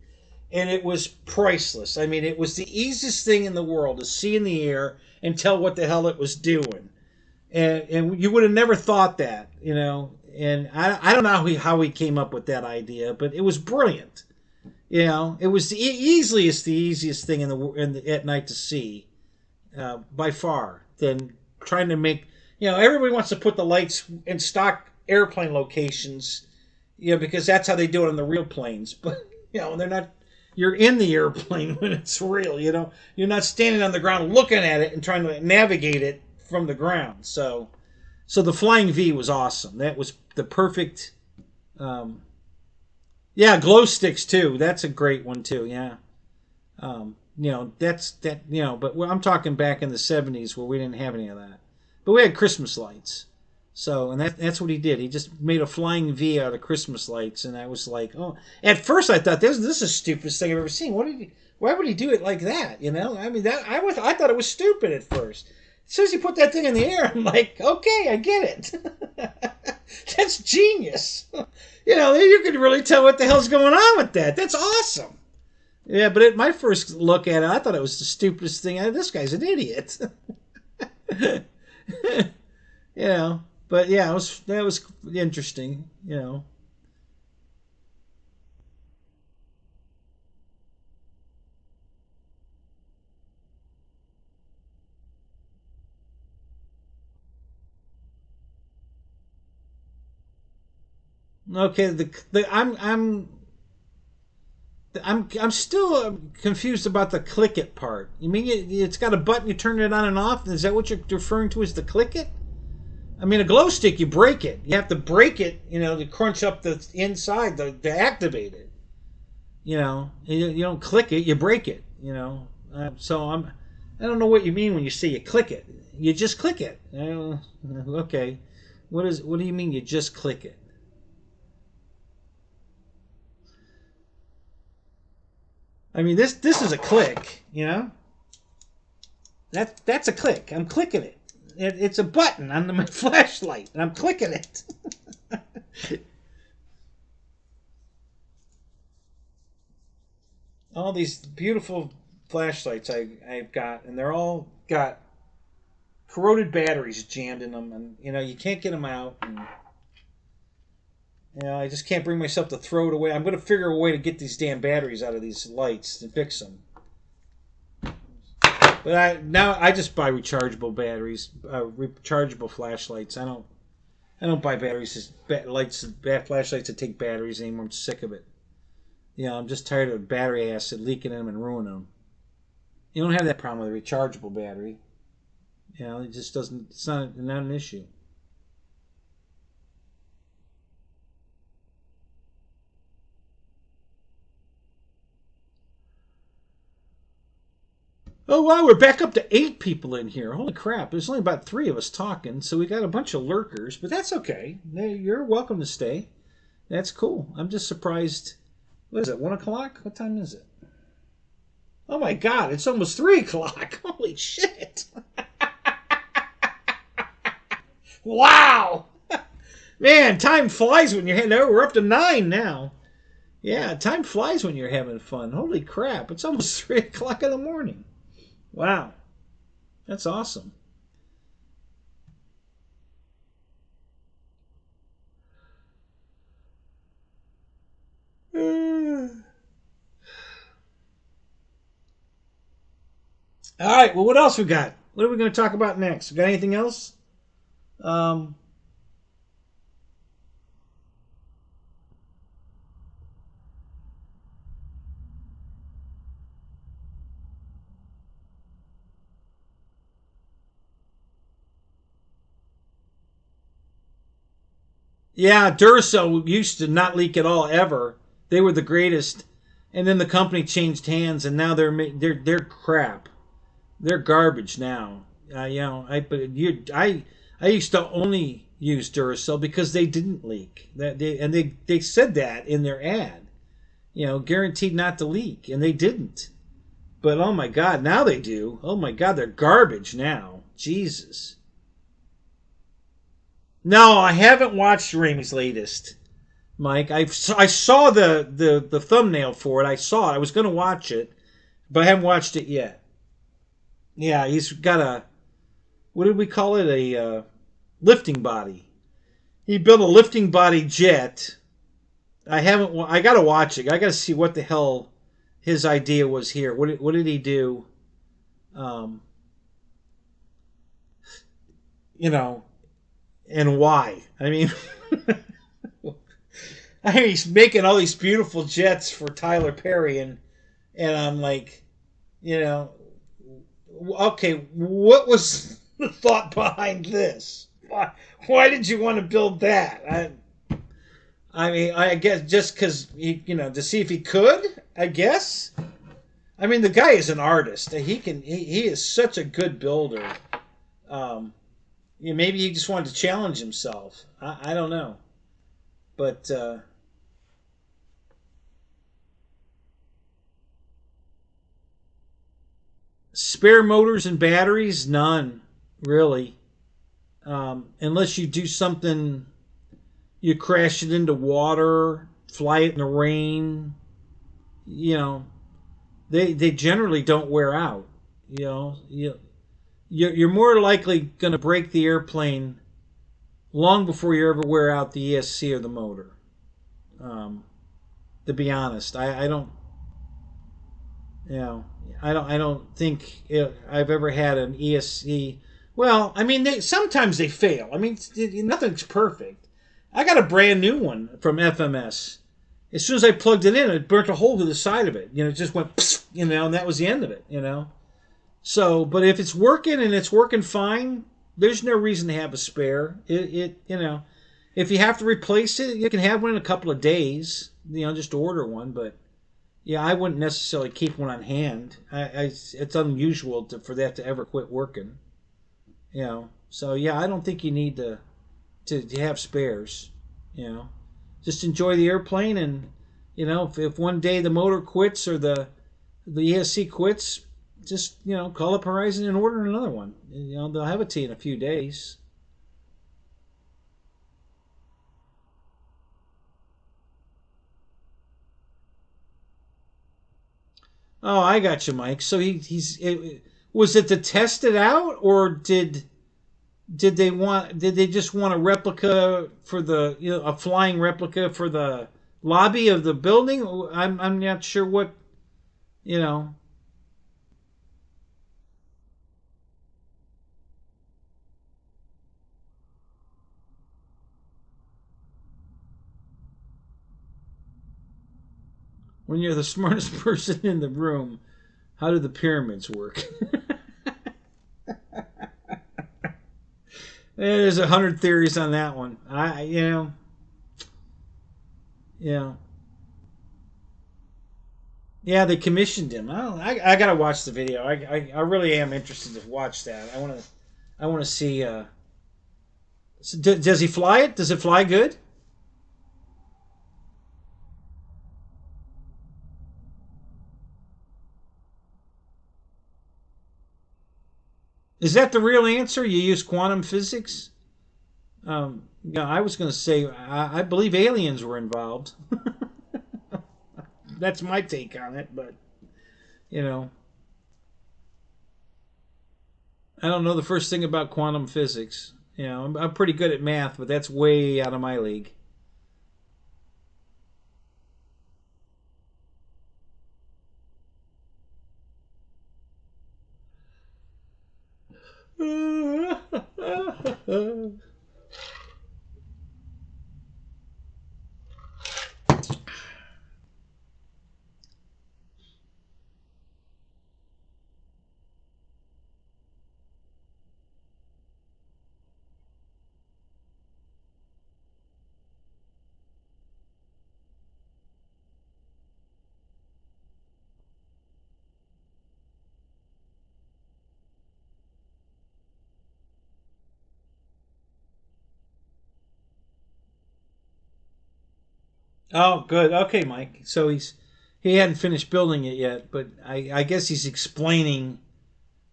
And it was priceless. I mean, it was the easiest thing in the world to see in the air and tell what the hell it was doing. And you would have never thought that, you know. And I don't know how he came up with that idea, but it was brilliant. You know, it was the easiest thing at night to see, by far, than trying to make. You know, everybody wants to put the lights in stock airplane locations, you know, because that's how they do it on the real planes. But, you know, they're not. You're in the airplane when it's real. You know, you're not standing on the ground looking at it and trying to navigate it from the ground. So the flying V was awesome. That was the perfect. Yeah, glow sticks too. That's a great one too. Yeah. You know, that's that. You know, but I'm talking back in the 70s where we didn't have any of that. But we had Christmas lights. So, and that's what he did. He just made a flying V out of Christmas lights, and I was like, oh. At first, I thought this is the stupidest thing I've ever seen. Why would he do it like that? You know, I mean, I thought it was stupid at first. As soon as he put that thing in the air, I'm like, okay, I get it. That's genius. You know, you could really tell what the hell's going on with that. That's awesome. Yeah, but at my first look at it, I thought it was the stupidest thing. This guy's an idiot. You know, but yeah, that was interesting. You know. Okay, I'm still confused about the click it part. You mean it's got a button, you turn it on and off? Is that what you're referring to as the click it? I mean, a glow stick, you break it. You have to break it, you know, to crunch up the inside to activate it. You know, you don't click it, you break it. You know, I don't know what you mean when you say you click it. You just click it. Okay, what do you mean you just click it? I mean, this is a click, you know. That's a click. I'm clicking it. It's a button on my flashlight, and I'm clicking it. All these beautiful flashlights I've got, and they're all got corroded batteries jammed in them, and you know you can't get them out. And, you know, I just can't bring myself to throw it away. I'm going to figure a way to get these damn batteries out of these lights and fix them. But I just buy rechargeable batteries, rechargeable flashlights. I don't buy batteries, flashlights that take batteries anymore. I'm sick of it. You know, I'm just tired of battery acid leaking in them and ruining them. You don't have that problem with a rechargeable battery. You know, it just doesn't. It's not an issue. Oh wow, we're back up to 8 people in here. Holy crap! There's only about 3 of us talking, so we got a bunch of lurkers, but that's okay. You're welcome to stay. That's cool. I'm just surprised. What is it? 1 o'clock? What time is it? Oh my god! It's almost 3 o'clock. Holy shit! Wow! Man, time flies when you're having. We're up to 9 now. Yeah, time flies when you're having fun. Holy crap! It's almost 3 o'clock in the morning. Wow, that's awesome. All right. Well, what else we got? What are we going to talk about next? We got anything else? Um, yeah, Duracell used to not leak at all ever. They were the greatest, and then the company changed hands, and now they're crap. They're garbage now. You know, I used to only use Duracell because they didn't leak. They said that in their ad. You know, guaranteed not to leak, and they didn't. But oh my God, now they do. Oh my God, they're garbage now. Jesus. No, I haven't watched Ramey's latest, Mike. I saw the thumbnail for it. I saw it. I was going to watch it, but I haven't watched it yet. Yeah, he's got a, what did we call it? A lifting body. He built a lifting body jet. I haven't. I got to watch it. I got to see what the hell his idea was here. What did he do? Um, you know, and why? I mean, he's making all these beautiful jets for Tyler Perry, and I'm like, you know, okay, what was the thought behind this? Why did you want to build that? I mean, I guess just because to see if he could. I guess. I mean, the guy is an artist. He is such a good builder. Um, maybe he just wanted to challenge himself. I don't know, but spare motors and batteries, none really. Unless you do something, you crash it into water, fly it in the rain. You know, they generally don't wear out. You know, you're more likely going to break the airplane long before you ever wear out the ESC or the motor. Um, to be honest, I don't. You know, I don't think I've ever had an ESC. Well, I mean, sometimes they fail. I mean, nothing's perfect. I got a brand new one from FMS. As soon as I plugged it in, it burnt a hole through the side of it. It just went, and that was the end of it. So, but if it's working and it's working fine, there's no reason to have a spare. If you have to replace it, you can have one in a couple of days. Just order one. But yeah, I wouldn't necessarily keep one on hand. It's unusual for that to ever quit working. So yeah, I don't think you need to have spares. Just enjoy the airplane, and if one day the motor quits or the ESC quits, just call up Horizon and order another one. They'll have it to you in a few days. Oh, I got you, Mike. So was it to test it out, or did they just want a replica for a flying replica for the lobby of the building? I'm not sure what you know. When you're the smartest person in the room, how do the pyramids work? There's 100 theories on that one. Yeah, yeah. They commissioned him. I gotta watch the video. I really am interested to watch that. I want to see. Does he fly it? Does it fly good? Is that the real answer? You use quantum physics? Yeah, I was going to say I believe aliens were involved. That's my take on it, but you know, I don't know the first thing about quantum physics. I'm pretty good at math, but that's way out of my league. Oh, good. Okay, Mike. So he hadn't finished building it yet, but I guess he's explaining,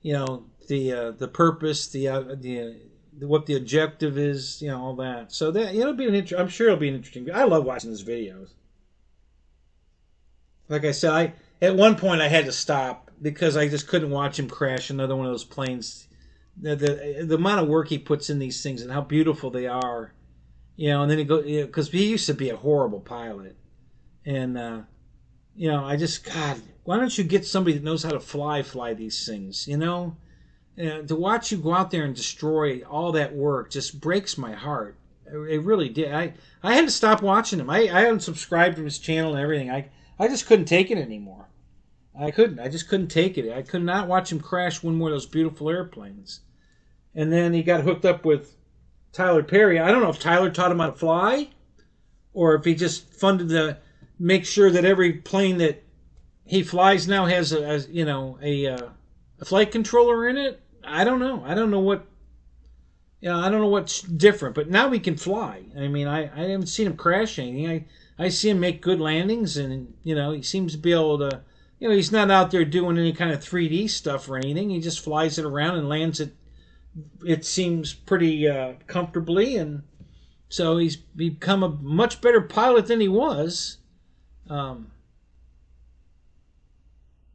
the purpose, what the objective is, all that. So that it'll be I'm sure it'll be an interesting. I love watching his videos. Like I said, I at one point I had to stop because I just couldn't watch him crash another one of those planes. The amount of work he puts in these things and how beautiful they are, and then he go because he used to be a horrible pilot, and I just God, why don't you get somebody that knows how to fly these things, to watch you go out there and destroy all that work just breaks my heart. It really did. I had to stop watching him. I unsubscribed to his channel and everything. I just couldn't take it anymore. I couldn't. I just couldn't take it. I could not watch him crash one more of those beautiful airplanes. And then he got hooked up with Tyler Perry. I don't know if Tyler taught him how to fly or if he just funded the make sure that every plane that he flies now has a flight controller in it. I don't know. I don't know what. I don't know what's different, but now he can fly. I mean, I haven't seen him crash anything. I see him make good landings, and he seems to be able to. He's not out there doing any kind of 3D stuff or anything. He just flies it around and lands it. It seems pretty comfortably, and so he's become a much better pilot than he was. Um,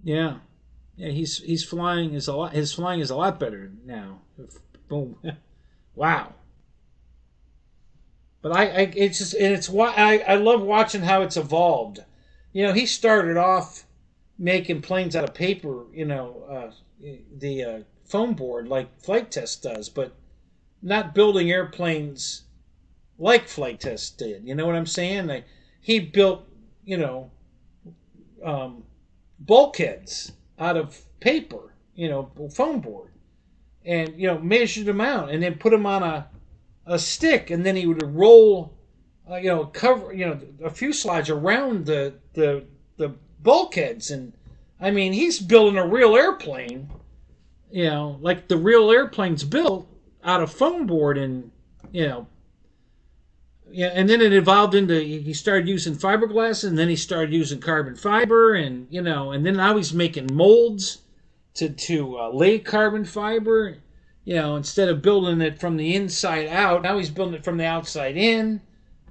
yeah, yeah, he's flying is a lot. His flying is a lot better now. Boom, wow. But it's just and it's why I love watching how it's evolved. He started off making planes out of paper. The foam board like Flight Test does, but not building airplanes like Flight Test did. You know what I'm saying? He built you know um, bulkheads out of paper, foam board, and measured them out, and then put them on a stick, and then he would roll, cover, a fuselage around the bulkheads, and I mean he's building a real airplane, like the real airplane's built out of foam board, and you know yeah, and then it evolved into he started using fiberglass, and then he started using carbon fiber, and and then now he's making molds to lay carbon fiber. Instead of building it from the inside out, now he's building it from the outside in,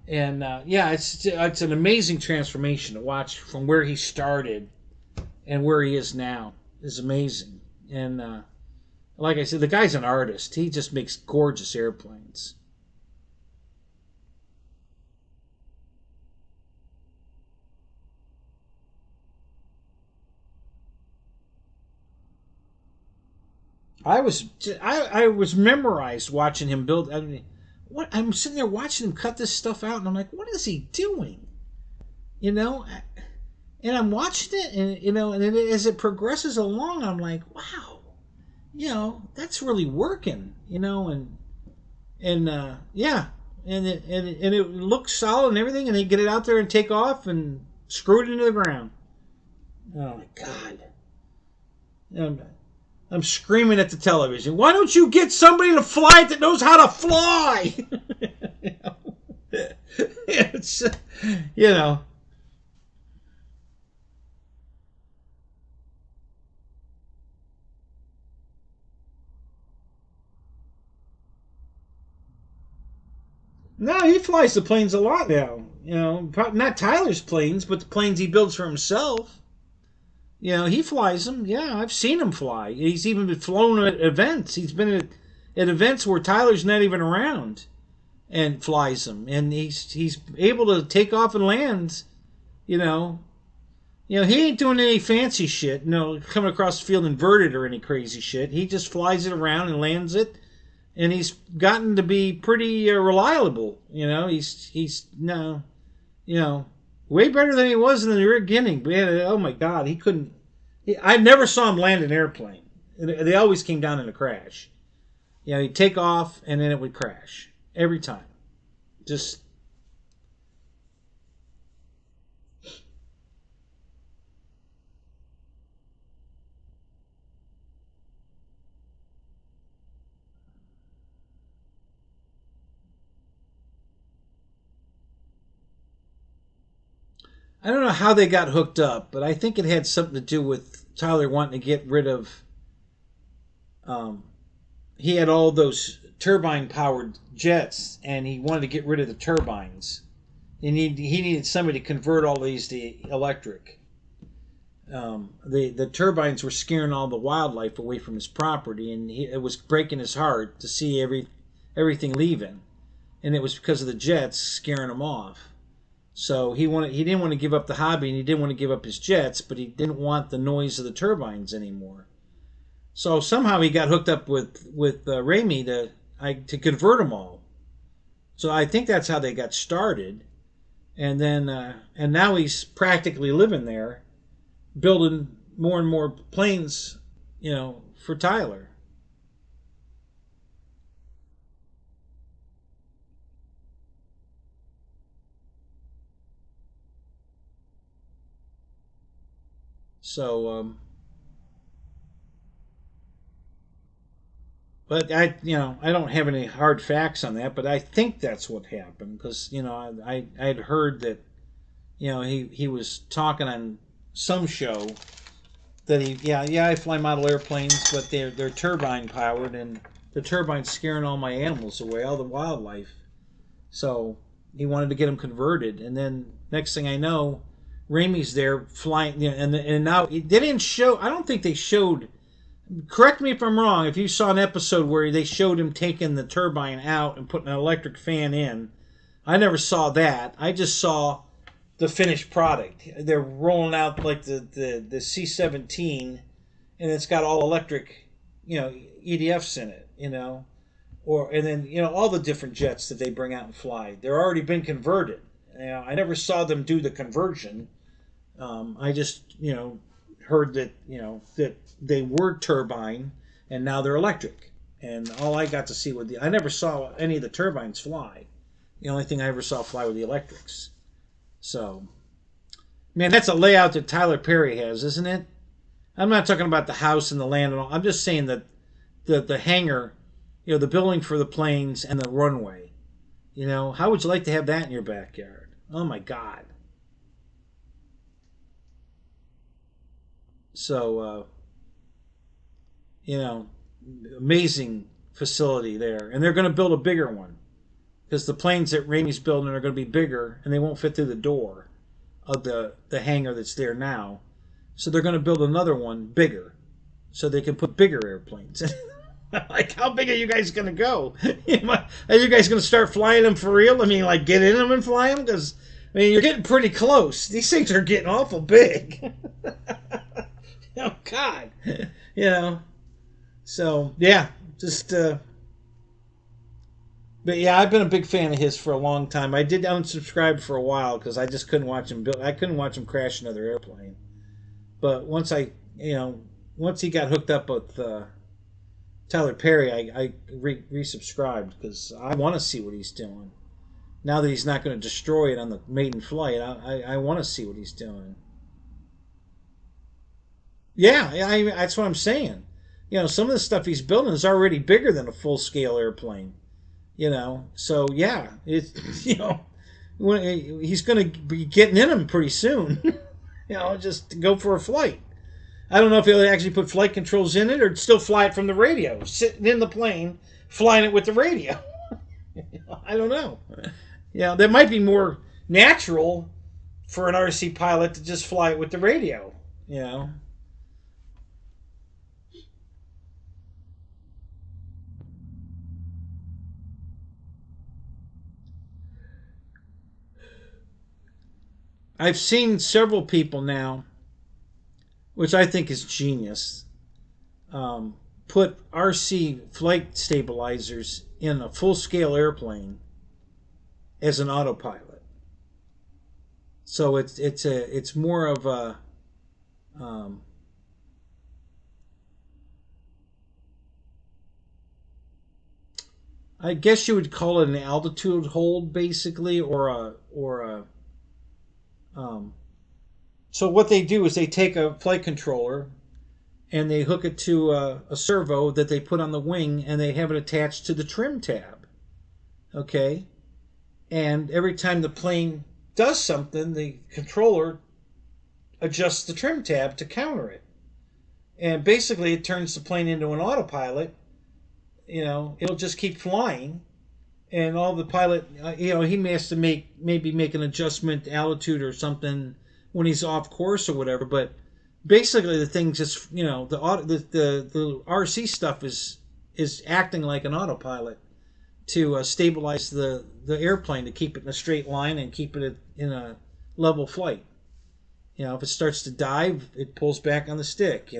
and yeah, it's an amazing transformation to watch from where he started and where he is now. Is amazing, and like I said, the guy's an artist. He just makes gorgeous airplanes. I was memorized watching him build. I mean, what I'm sitting there watching him cut this stuff out, and I'm like, what is he doing? You know, and I'm watching it, and and then as it progresses along, I'm like, wow, that's really working. And And yeah, and it looks solid and everything, and they get it out there and take off and screw it into the ground. Oh my god! I'm screaming at the television. Why don't you get somebody to fly it that knows how to fly? It's, you know. No, he flies the planes a lot now. Not Tyler's planes, but the planes he builds for himself. He flies them. Yeah, I've seen him fly. He's even been flown at events. He's been at events where Tyler's not even around and flies them. And he's able to take off and land. You know, he ain't doing any fancy shit. Coming across the field inverted or any crazy shit. He just flies it around and lands it, and he's gotten to be pretty reliable. He's no, way better than he was in the beginning. But oh my God, he couldn't. I never saw him land an airplane. They always came down in a crash. He'd take off and then it would crash every time. Just. I don't know how they got hooked up, but I think it had something to do with Tyler wanting to get rid of. Um, he had all those turbine-powered jets, and he wanted to get rid of the turbines. He needed somebody to convert all these to electric. The turbines were scaring all the wildlife away from his property, and it was breaking his heart to see everything leaving, and it was because of the jets scaring him off. So he didn't want to give up the hobby, and he didn't want to give up his jets, but he didn't want the noise of the turbines anymore. So somehow he got hooked up with Ramey to convert them all. So I think that's how they got started, and then and now he's practically living there, building more and more planes, for Tyler. So, but I don't have any hard facts on that, but I think that's what happened because I'd heard that he was talking on some show that I fly model airplanes, but they're turbine powered, and the turbine's scaring all my animals away, all the wildlife. So he wanted to get them converted, and then next thing I know, Ramey's there flying, and now they didn't show. I don't think they showed. Correct me if I'm wrong. If you saw an episode where they showed him taking the turbine out and putting an electric fan in, I never saw that. I just saw the finished product. They're rolling out like the C-17, and it's got all electric, EDFs in it, and then all the different jets that they bring out and fly. They're already been converted. I never saw them do the conversion. I just heard that that they were turbine and now they're electric. And all I got to see I never saw any of the turbines fly. The only thing I ever saw fly were the electrics. So, man, that's a layout that Tyler Perry has, isn't it? I'm not talking about the house and the land and all. I'm just saying that the hangar, the building for the planes and the runway. How would you like to have that in your backyard? Oh my God. So, amazing facility there. And they're going to build a bigger one because the planes that Ramey's building are going to be bigger and they won't fit through the door of the hangar that's there now. So they're going to build another one bigger so they can put bigger airplanes in. Like, how big are you guys going to go? Are you guys going to start flying them for real? I mean, like, get in them and fly them? Because, you're getting pretty close. These things are getting awful big. Oh, God. So, yeah, just, but yeah, I've been a big fan of his for a long time. I did unsubscribe for a while because I just couldn't watch him build. I couldn't watch him crash another airplane. But once he got hooked up with Tyler Perry, I resubscribed because I want to see what he's doing. Now that he's not going to destroy it on the maiden flight, I want to see what he's doing. Yeah, that's what I'm saying. Some of the stuff he's building is already bigger than a full scale airplane. So yeah, it's he's going to be getting in them pretty soon. Just to go for a flight. I don't know if he'll actually put flight controls in it or still fly it from the radio, sitting in the plane, flying it with the radio. I don't know. That might be more natural for an RC pilot to just fly it with the radio. I've seen several people now, which I think is genius, put RC flight stabilizers in a full-scale airplane as an autopilot. So it's more of a I guess you would call it an altitude hold, basically, or a so what they do is they take a flight controller and they hook it to a servo that they put on the wing, and they have it attached to the trim tab. Okay? And every time the plane does something, the controller adjusts the trim tab to counter it. And basically it turns the plane into an autopilot. It'll just keep flying. And all the pilot, he may have to maybe make an adjustment to altitude or something when he's off course or whatever. But basically, the thing just, the RC stuff is acting like an autopilot to stabilize the airplane, to keep it in a straight line and keep it in a level flight. If it starts to dive, it pulls back on the stick.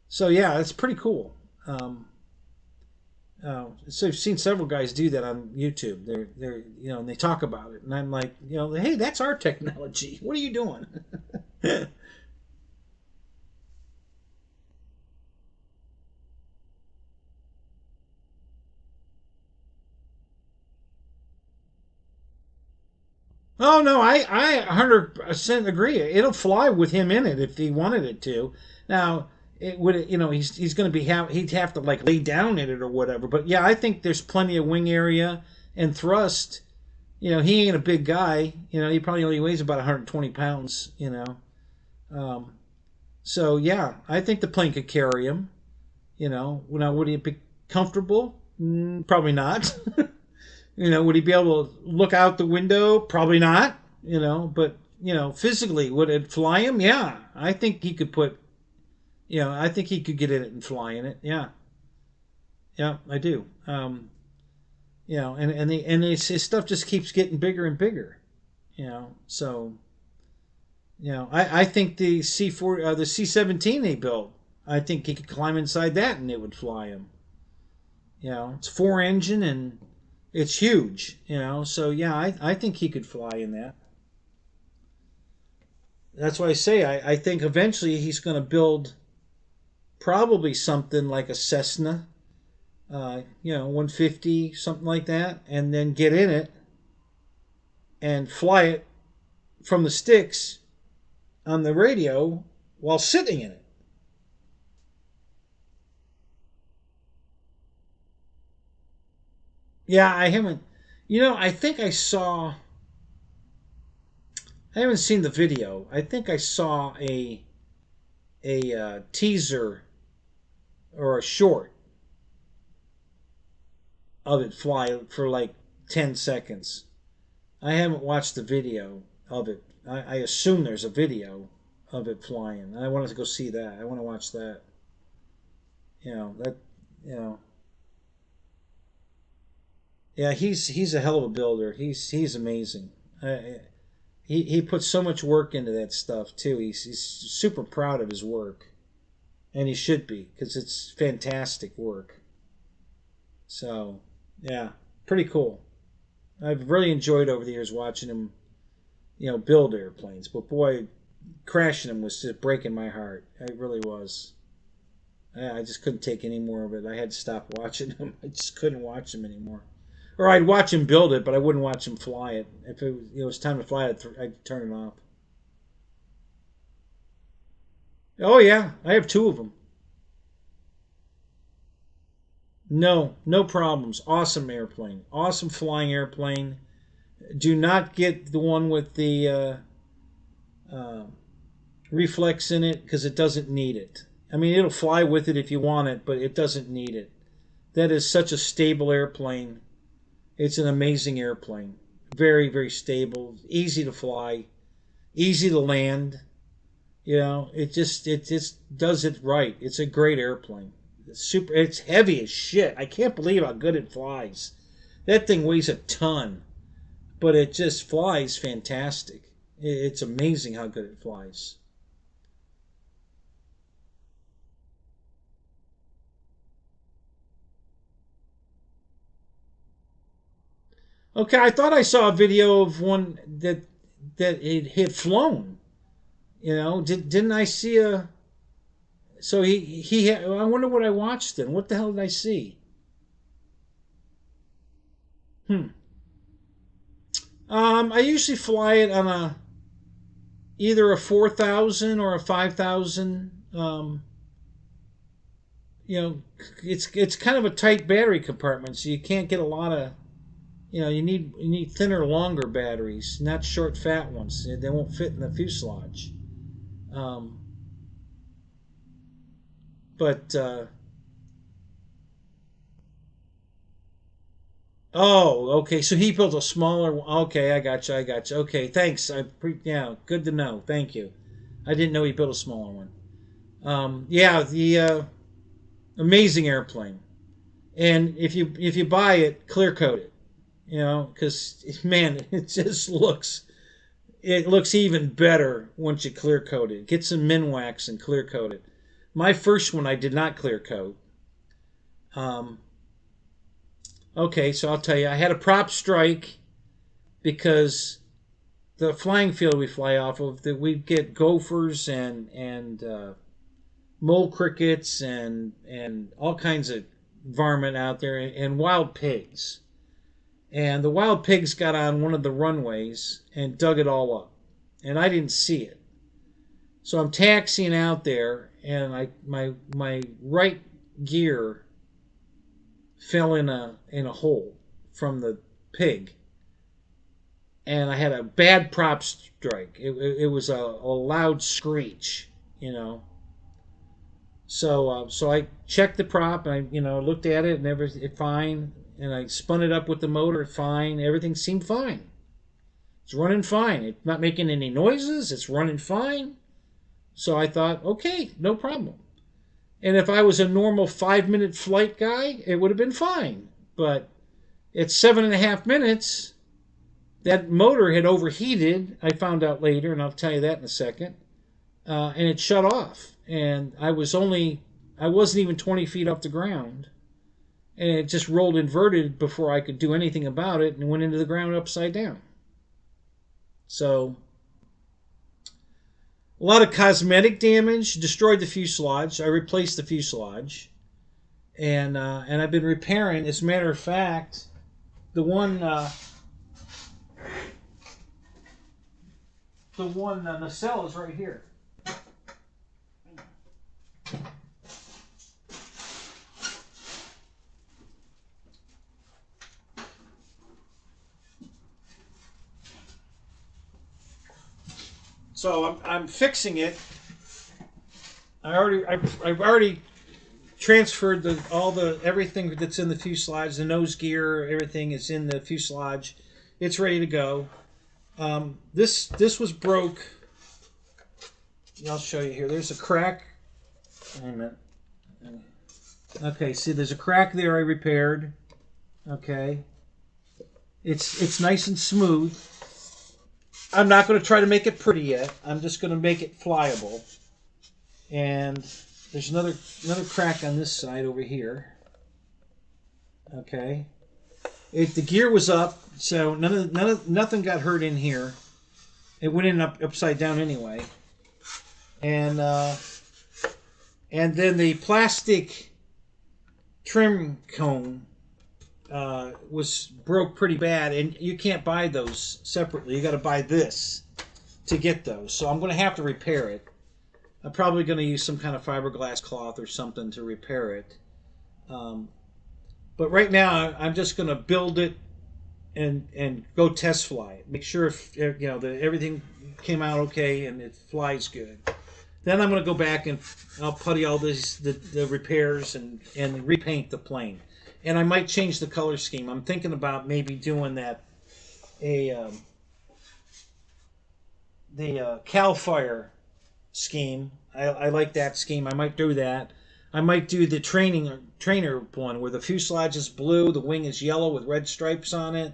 So yeah, it's pretty cool. So I've seen several guys do that on YouTube. They're and they talk about it, and I'm like, hey, that's our technology. What are you doing? Oh no, I 100% agree. It'll fly with him in it if he wanted it to. Now it would, he's going to he'd have to like lay down in it or whatever. But yeah, I think there's plenty of wing area and thrust. He ain't a big guy. He probably only weighs about 120 pounds. So yeah, I think the plane could carry him. Now would he be comfortable? Probably not. Would he be able to look out the window? Probably not. But physically, would it fly him? Yeah, I think he could put. I think he could get in it and fly in it. Yeah, yeah, I do. And his stuff just keeps getting bigger and bigger. So. I think the C4, the C-17 they built, I think he could climb inside that and it would fly him. It's 4-engine and it's huge. So yeah, I think he could fly in that. That's why I say I think eventually he's going to build probably something like a Cessna, 150, something like that, and then get in it and fly it from the sticks on the radio while sitting in it. Yeah, I haven't. I think I saw. I haven't seen the video. I think I saw a teaser or a short of it fly for like 10 seconds. I haven't watched the video of it. I assume there's a video of it flying. I wanted to go see that. I want to watch that. That. Yeah, he's a hell of a builder. He's amazing. He puts so much work into that stuff too. He's super proud of his work, and he should be because it's fantastic work. So yeah, pretty cool. I've really enjoyed over the years watching him, build airplanes. But boy, crashing them was just breaking my heart. It really was. I just couldn't take any more of it. I had to stop watching them. I just couldn't watch them anymore. Or I'd watch him build it, but I wouldn't watch him fly it. If it was time to fly it, I'd turn it off. Oh yeah, I have two of them. No, no problems. Awesome airplane. Awesome flying airplane. Do not get the one with the uh, reflex in it because it doesn't need it. I mean, it'll fly with it if you want it, but it doesn't need it. That is such a stable airplane. It's an amazing airplane. Very, very stable. Easy to fly. Easy to land. You know, it just does it right. It's a great airplane. It's super. It's heavy as shit. I can't believe how good it flies. That thing weighs a ton, but it just flies fantastic. It's amazing how good it flies. Okay, I thought I saw a video of one that it had flown. You know, didn't I see a? So I wonder what I watched then. What the hell did I see? Hmm. I usually fly it on a either a 4,000 or a 5,000. You know, it's kind of a tight battery compartment, so you can't get a lot of. You need thinner, longer batteries, not short, fat ones. They won't fit in the fuselage. Um, but oh, okay. So he built a smaller one. Okay, I got you. I got you. Okay, thanks. Yeah, good to know. Thank you. I didn't know he built a smaller one. Yeah, the amazing airplane. And if you buy it, clear coat it. You know, because man, it looks even better once you clear coat it. Get some Minwax and clear coat it. My first one I did not clear coat. Um, okay, so I'll tell you, I had a prop strike because the flying field we fly off of, that we get gophers and mole crickets and all kinds of varmint out there and wild pigs. And the wild pigs got on one of the runways and dug it all up, and I didn't see it. So I'm taxiing out there, and my right gear fell in a hole from the pig, and I had a bad prop strike. It was a loud screech, you know. So I checked the prop, and I looked at it and everything fine, and I spun it up with the motor fine. Everything seemed fine. It's running fine. It's not making any noises. It's running fine. So I thought, okay, no problem. And if I was a normal 5-minute flight guy, it would have been fine. But at 7.5 minutes, that motor had overheated. I found out later, and I'll tell you that in a second. And it shut off. And I wasn't even 20 feet off the ground. And it just rolled inverted before I could do anything about it and went into the ground upside down. So a lot of cosmetic damage, destroyed the fuselage. I replaced the fuselage, and I've been repairing. As a matter of fact, the one nacelle is right here. So I'm fixing it. I've already transferred everything that's in the fuselage, the nose gear, everything is in the fuselage. It's ready to go. This was broke. I'll show you here. There's a crack. Wait a minute. Okay, see, there's a crack there. I repaired. Okay, it's nice and smooth. I'm not going to try to make it pretty yet. I'm just going to make it flyable. And there's another crack on this side over here. Okay. The gear was up, so nothing got hurt in here. It went in upside down anyway. And And then the plastic trim cone was broke pretty bad, and you can't buy those separately. You got to buy this to get those. So I'm going to have to repair it. I'm probably going to use some kind of fiberglass cloth or something to repair it. But right now, I'm just going to build it and go test fly it. Make sure if everything came out okay and it flies good. Then I'm going to go back and I'll putty all the repairs and repaint the plane. And I might change the color scheme. I'm thinking about maybe doing that the Cal Fire scheme. I like that scheme. I might do that. I might do the trainer one where the fuselage is blue, the wing is yellow with red stripes on it.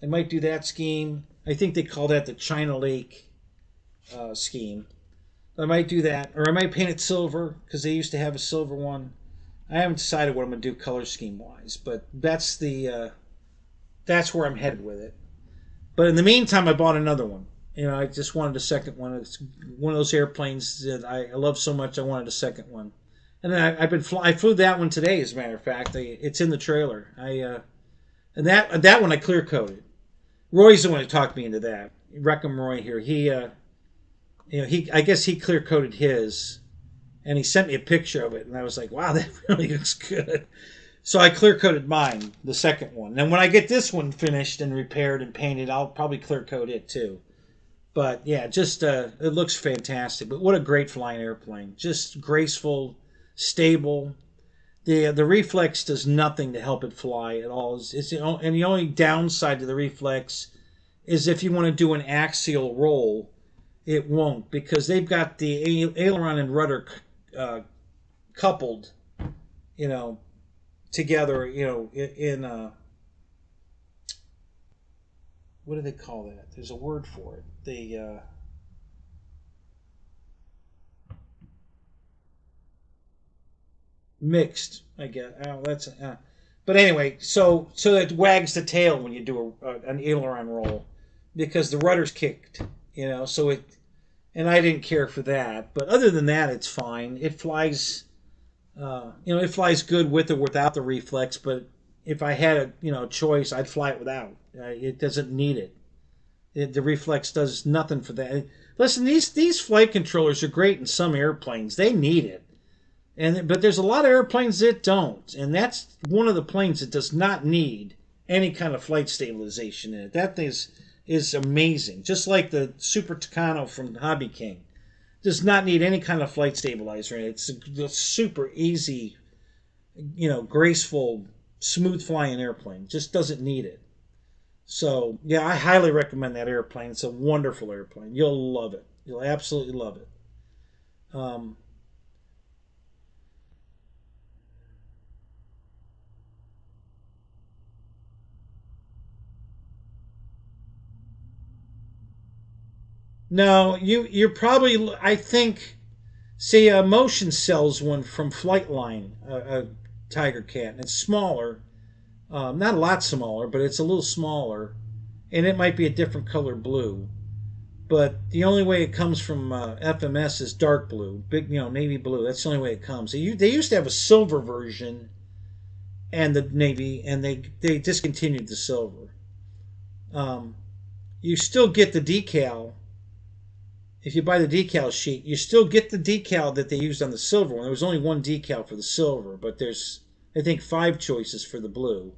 I might do that scheme. I think they call that the China Lake scheme. I might do that, or I might paint it silver because they used to have a silver one. I haven't decided what I'm going to do color scheme wise, but that's that's where I'm headed with it. But in the meantime, I bought another one. I just wanted a second one. It's one of those airplanes that I love so much. I wanted a second one, and then I flew that one today. As a matter of fact, it's in the trailer. And that one I clear coated. Roy's the one who talked me into that. Reckham Roy here. I guess he clear coated his, and he sent me a picture of it, and I was like, wow, that really looks good. So I clear coated mine, the second one. And when I get this one finished and repaired and painted, I'll probably clear coat it too. But yeah, just it looks fantastic. But what a great flying airplane! Just graceful, stable. The reflex does nothing to help it fly at all. And the only downside to the reflex is if you want to do an axial roll, it won't, because they've got the aileron and rudder coupled, together, in what do they call that? There's a word for it. Mixed, I guess. Oh, that's. But anyway, so it wags the tail when you do an aileron roll, because the rudder's kicked. So it, and I didn't care for that. But other than that, it's fine. It flies. It flies good with or without the reflex. But if I had a choice, I'd fly it without. It doesn't need it. The reflex does nothing for that. Listen, these flight controllers are great in some airplanes. They need it. But there's a lot of airplanes that don't, and that's one of the planes that does not need any kind of flight stabilization in it. That thing is amazing. Just like the Super Tucano from Hobby King, does not need any kind of flight stabilizer in it. It's a super easy, graceful, smooth flying airplane. Just doesn't need it. So yeah, I highly recommend that airplane. It's a wonderful airplane. You'll love it. You'll absolutely love it. No, you're probably, I think, see, Motion sells one from Flightline, a Tiger Cat, and it's smaller, not a lot smaller, but it's a little smaller, and it might be a different color blue. But the only way it comes from FMS is dark blue, big, navy blue. That's the only way it comes. They used to have a silver version, and the navy, and they discontinued the silver. You still get the decal. If you buy the decal sheet, you still get the decal that they used on the silver one. There was only one decal for the silver, but there's, I think, 5 choices for the blue.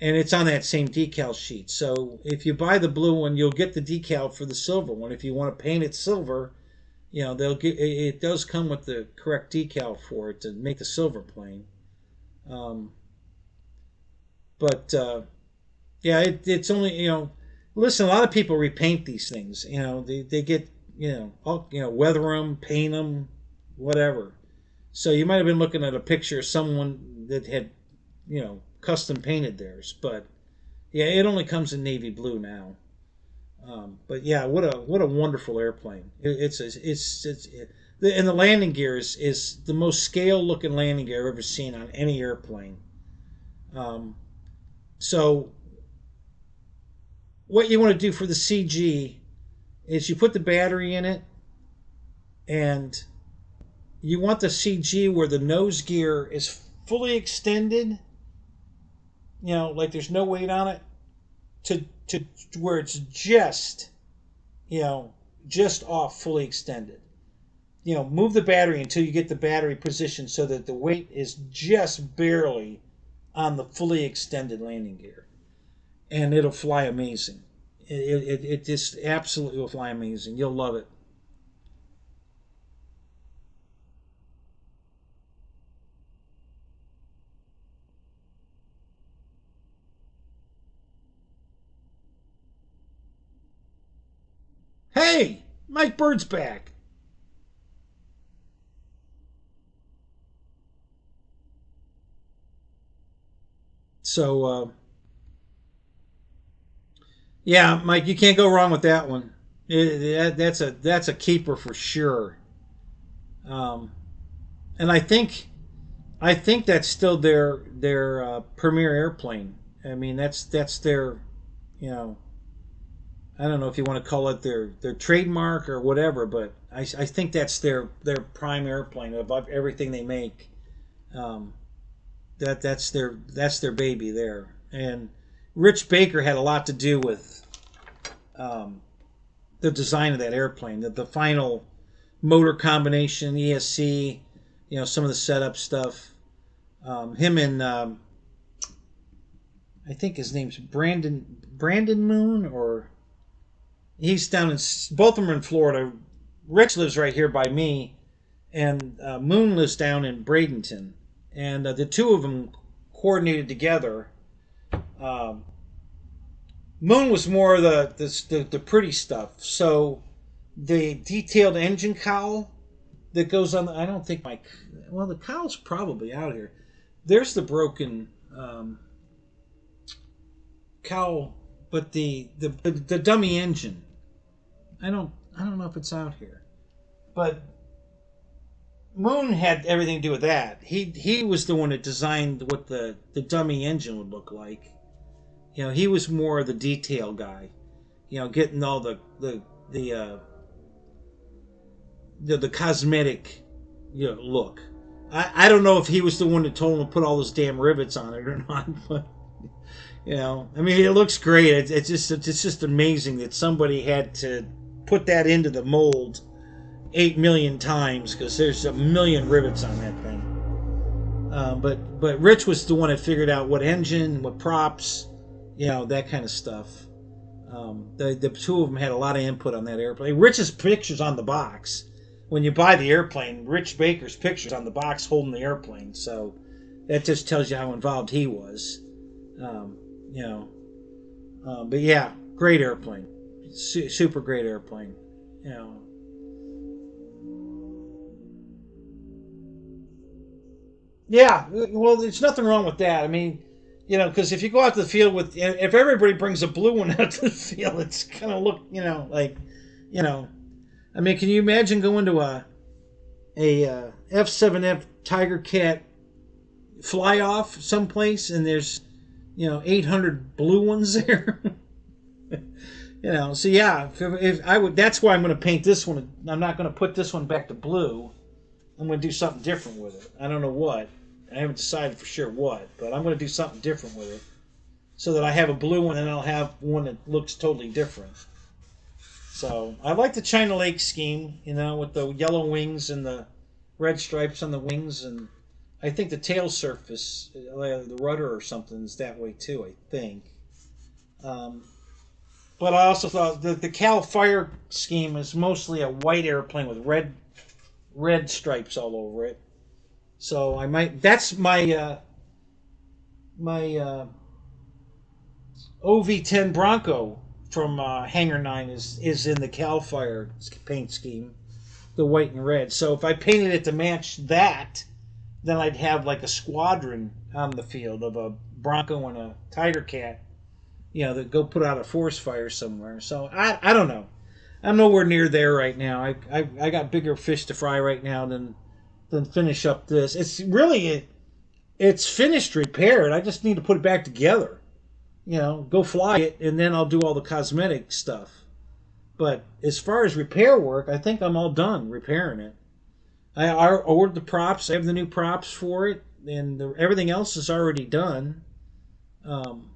And it's on that same decal sheet. So if you buy the blue one, you'll get the decal for the silver one. If you want to paint it silver, it does come with the correct decal for it to make the silver plane. Yeah, it's only, listen, a lot of people repaint these things. They get, weather them, paint them, whatever. So you might have been looking at a picture of someone that had, custom painted theirs. But yeah, it only comes in navy blue now. But yeah, what a wonderful airplane. And the landing gear is the most scale looking landing gear I've ever seen on any airplane. So what you want to do for the CG is you put the battery in it, and you want the CG where the nose gear is fully extended, you know, like there's no weight on it, to where it's just, you know, just off fully extended. You know, move the battery until you get the battery positioned so that the weight is just barely on the fully extended landing gear. And it'll fly amazing. It just absolutely will fly amazing. You'll love it. Hey, Mike Bird's back. So, yeah, Mike, you can't go wrong with that one. That's a keeper for sure. Um, and I think that's still their premier airplane. I mean, that's their, you know, I don't know if you want to call it their trademark or whatever, but I think that's their prime airplane of everything they make. Um, that's their baby there. And Rich Baker had a lot to do with um, the design of that airplane, the final motor combination, ESC, you know, some of the setup stuff. Him and I think his name's Brandon Moon, or he's down in, both of them are in Florida. Rich lives right here by me, and Moon lives down in Bradenton, and the two of them coordinated together. Um, Moon was more of the pretty stuff. So the detailed engine cowl that goes on. I don't think my, well, the cowl's probably out here. There's the broken cowl, but the dummy engine. I don't know if it's out here, but Moon had everything to do with that. He was the one that designed what the dummy engine would look like. You know, he was more the detail guy. You know, getting all the cosmetic, you know, look. I don't know if he was the one that told him to put all those damn rivets on it or not, but you know, I mean, it looks great. It's just amazing that somebody had to put that into the mold 8 million times, because there's a million rivets on that thing. But Rich was the one that figured out what engine, what props, you know, that kind of stuff. The two of them had a lot of input on that airplane. Rich's picture's on the box. When you buy the airplane, Rich Baker's picture's on the box holding the airplane. So that just tells you how involved he was. You know, but yeah, great airplane, super great airplane. You know, yeah. Well, there's nothing wrong with that. I mean, you know, because if you go out to the field with, if everybody brings a blue one out to the field, it's gonna look, you know, like, you know, I mean, can you imagine going to a F7F Tiger Cat fly off someplace and there's, you know, 800 blue ones there? You know, so yeah, if I would, that's why I'm going to paint this one. I'm not going to put this one back to blue. I'm going to do something different with it. I don't know what. I haven't decided for sure what, but I'm going to do something different with it so that I have a blue one and I'll have one that looks totally different. So I like the China Lake scheme, you know, with the yellow wings and the red stripes on the wings, and I think the tail surface, the rudder or something, is that way too. I think. Um, but I also thought the Cal Fire scheme is mostly a white airplane with red stripes all over it. So I might. That's my OV10 Bronco from Hangar 9 is in the Cal Fire paint scheme, the white and red. So if I painted it to match that, then I'd have like a squadron on the field of a Bronco and a Tiger Cat, you know, that go put out a forest fire somewhere. So I don't know. I'm nowhere near there right now. I got bigger fish to fry right now than finish up this. It's really it's finished, repaired. I just need to put it back together. You know, go fly it, and then I'll do all the cosmetic stuff. But as far as repair work, I think I'm all done repairing it. I ordered the props. I have the new props for it, and everything else is already done. Um,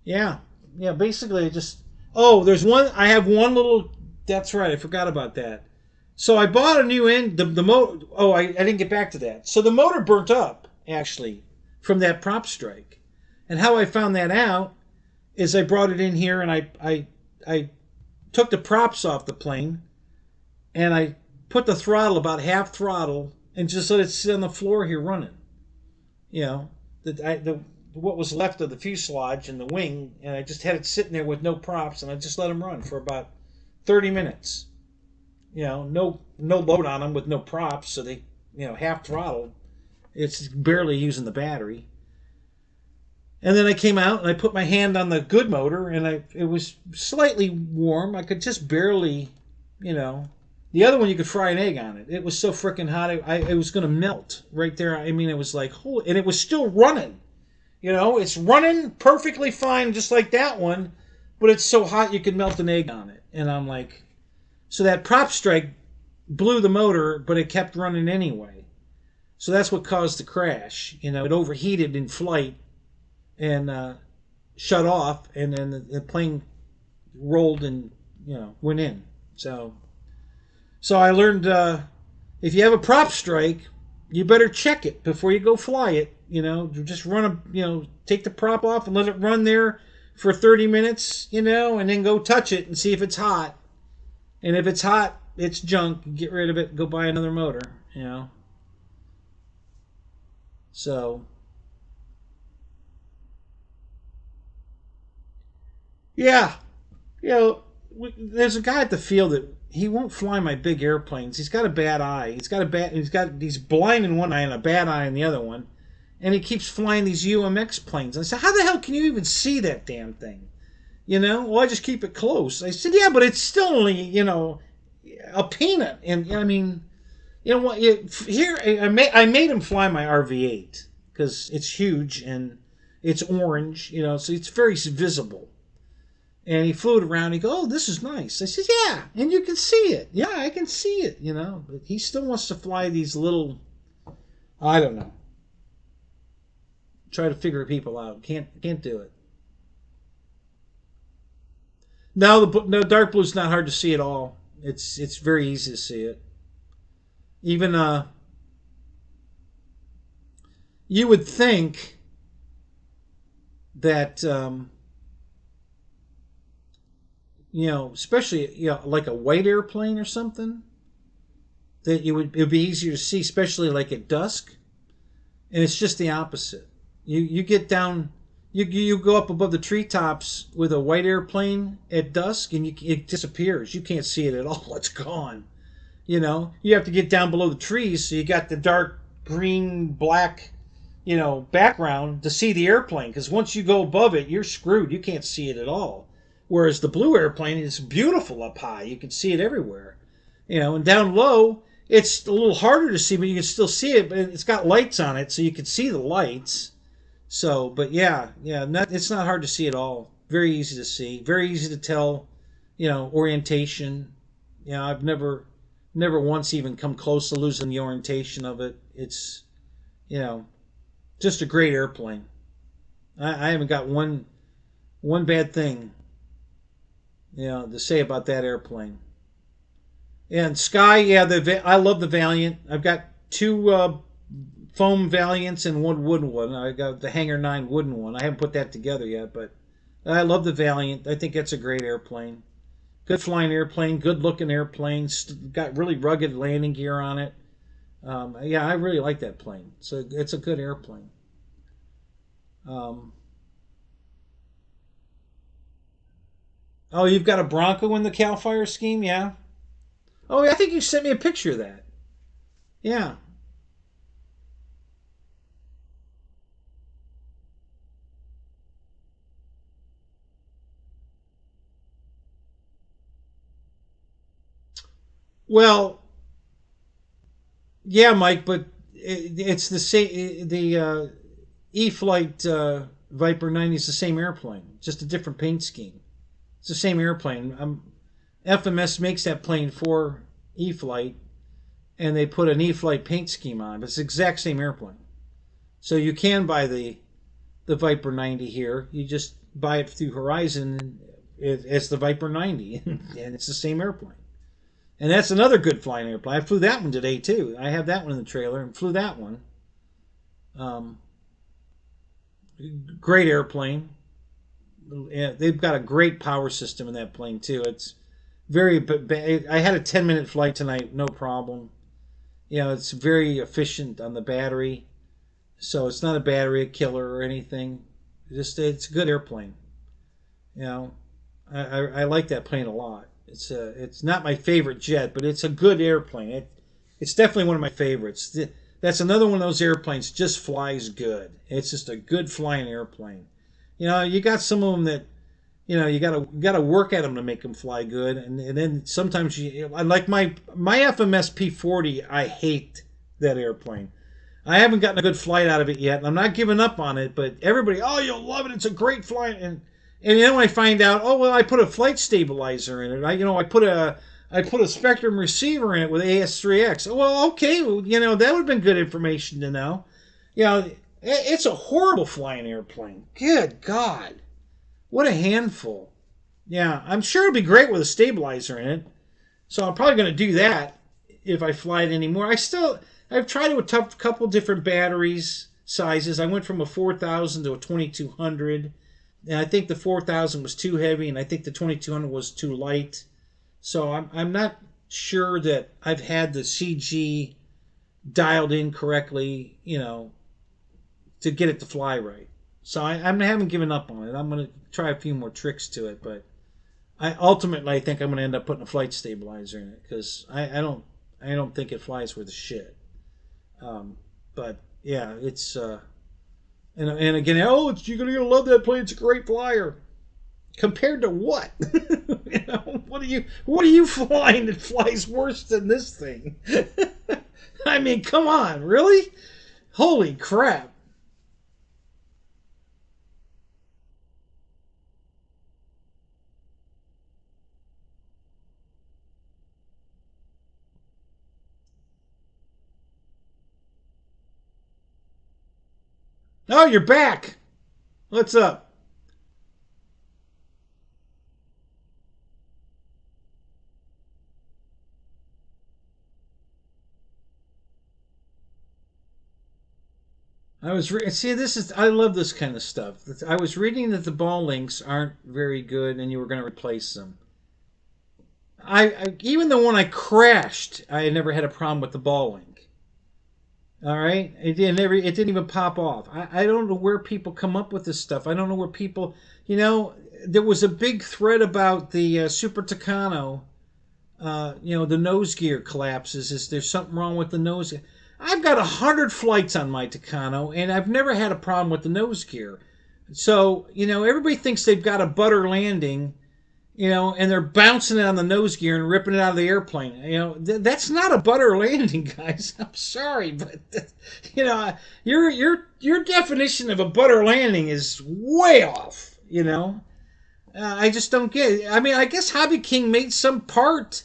yeah, yeah. Basically, just there's one. I have one little. That's right. I forgot about that. So I bought a new end. The motor. Oh, I didn't get back to that. So the motor burnt up actually from that prop strike, and how I found that out is I brought it in here and I took the props off the plane and I put the throttle about half throttle and just let it sit on the floor here running. You know, what was left of the fuselage and the wing, and I just had it sitting there with no props, and I just let them run for about 30 minutes. You know, no load on them with no props, so they, half throttle. It's barely using the battery. And then I came out and I put my hand on the good motor, and it was slightly warm. I could just barely, The other one you could fry an egg on it. It was so freaking hot, it was going to melt right there. I mean, it was like, holy, and it was still running. It's running perfectly fine, just like that one, but it's so hot you could melt an egg on it. And I'm like, so that prop strike blew the motor, but it kept running anyway. So that's what caused the crash. It overheated in flight and shut off, and then the plane rolled and went in. So I learned if you have a prop strike, you better check it before you go fly it. Just take the prop off and let it run there for 30 minutes, and then go touch it and see if it's hot. And if it's hot, it's junk. Get rid of it. Go buy another motor. So, yeah, there's a guy at the field that he won't fly my big airplanes. He's got a bad eye. He's blind in one eye and a bad eye in the other one, and he keeps flying these UMX planes. I said, how the hell can you even see that damn thing? Well, I just keep it close. I said, yeah, but it's still only, a peanut. And I mean, what? Here, I made him fly my RV-8 because it's huge and it's orange, so it's very visible. And he flew it around. He goes, oh, this is nice. I said, yeah, and you can see it. Yeah, I can see it, But he still wants to fly these little, I don't know. Try to figure people out. Can't do it. No, dark blue's not hard to see at all. It's very easy to see it. Even you would think that especially like a white airplane or something, that it would be easier to see, especially like at dusk. And it's just the opposite. You get down. You go up above the treetops with a white airplane at dusk, and it disappears. You can't see it at all. It's gone. You have to get down below the trees, so you got the dark green, black, background to see the airplane. Because once you go above it, you're screwed. You can't see it at all. Whereas the blue airplane is beautiful up high. You can see it everywhere. And down low, it's a little harder to see, but you can still see it. But it's got lights on it, so you can see the lights. So, but it's not hard to see at all. Very easy to see. Very easy to tell, orientation. I've never once even come close to losing the orientation of it. It's, just a great airplane. I haven't got one bad thing, to say about that airplane. And Sky, I love the Valiant. I've got two foam Valiants and one wooden one. I got the Hanger 9 wooden one. I haven't put that together yet, but I love the Valiant. I think that's a great airplane. Good flying airplane, good looking airplane. Got really rugged landing gear on it. I really like that plane. So it's a good airplane. Oh, you've got a Bronco in the CAL FIRE scheme, yeah? Oh, I think you sent me a picture of that. Yeah. Well, yeah, Mike, but it's the same. The E-Flight Viper 90 is the same airplane, just a different paint scheme. It's the same airplane. FMS makes that plane for E-Flight, and they put an E-Flite paint scheme on it. But it's the exact same airplane. So you can buy the Viper 90 here. You just buy it through Horizon. It's the Viper 90, and it's the same airplane. And that's another good flying airplane. I flew that one today too. I have that one in the trailer and flew that one. Great airplane. They've got a great power system in that plane too. It's very. I had a 10-minute flight tonight, no problem. It's very efficient on the battery, so it's not a battery killer or anything. It's a good airplane. I like that plane a lot. It's not my favorite jet, but it's a good airplane. It's definitely one of my favorites. That's another one of those airplanes just flies good. It's just a good flying airplane. You got some of them that, you gotta work at them to make them fly good, and then sometimes I like my FMS P40. I hate that airplane. I haven't gotten a good flight out of it yet, and I'm not giving up on it. But everybody, oh, you'll love it. It's a great flight, and then when I find out, oh well, I put a flight stabilizer in it. I put a Spectrum receiver in it with AS3X. Oh, well, okay, that would have been good information to know. It's a horrible flying airplane. Good God. What a handful. Yeah, I'm sure it'll be great with a stabilizer in it. So I'm probably going to do that if I fly it anymore. I've tried it with a couple different batteries sizes. I went from a 4000 to a 2200. And I think the 4000 was too heavy, and I think the 2200 was too light. So I'm not sure that I've had the CG dialed in correctly, to get it to fly right. So I haven't given up on it. I'm going to try a few more tricks to it, but I think I'm going to end up putting a flight stabilizer in it because I don't think it flies worth a shit. But yeah, it's and again, oh, you're going to love that plane. It's a great flyer. Compared to what? What are you flying that flies worse than this thing? I mean, come on, really? Holy crap. Oh, you're back. What's up? I love this kind of stuff. I was reading that the ball links aren't very good and you were going to replace them. Even the one I crashed, I never had a problem with the ball link. All right, it didn't even pop off. I don't know where people come up with this stuff. I don't know where people, there was a big thread about the Super Tucano. The nose gear collapses. Is there something wrong with the nose gear? I've got 100 flights on my Tucano, and I've never had a problem with the nose gear. So, everybody thinks they've got a butter landing, and they're bouncing it on the nose gear and ripping it out of the airplane. That's not a butter landing, guys. I'm sorry, but your definition of a butter landing is way off. I just don't get it. I mean, I guess Hobby King made some part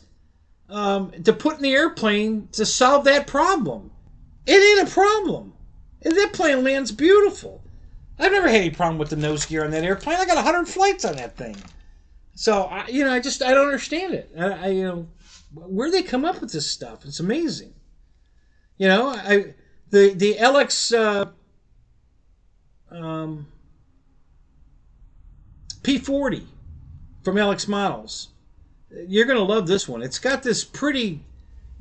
to put in the airplane to solve that problem. It ain't a problem. That plane lands beautiful. I've never had any problem with the nose gear on that airplane. I got 100 flights on that thing. So, I don't understand it. Where do they come up with this stuff? It's amazing. The LX P40 from LX Models. You're going to love this one. It's got this pretty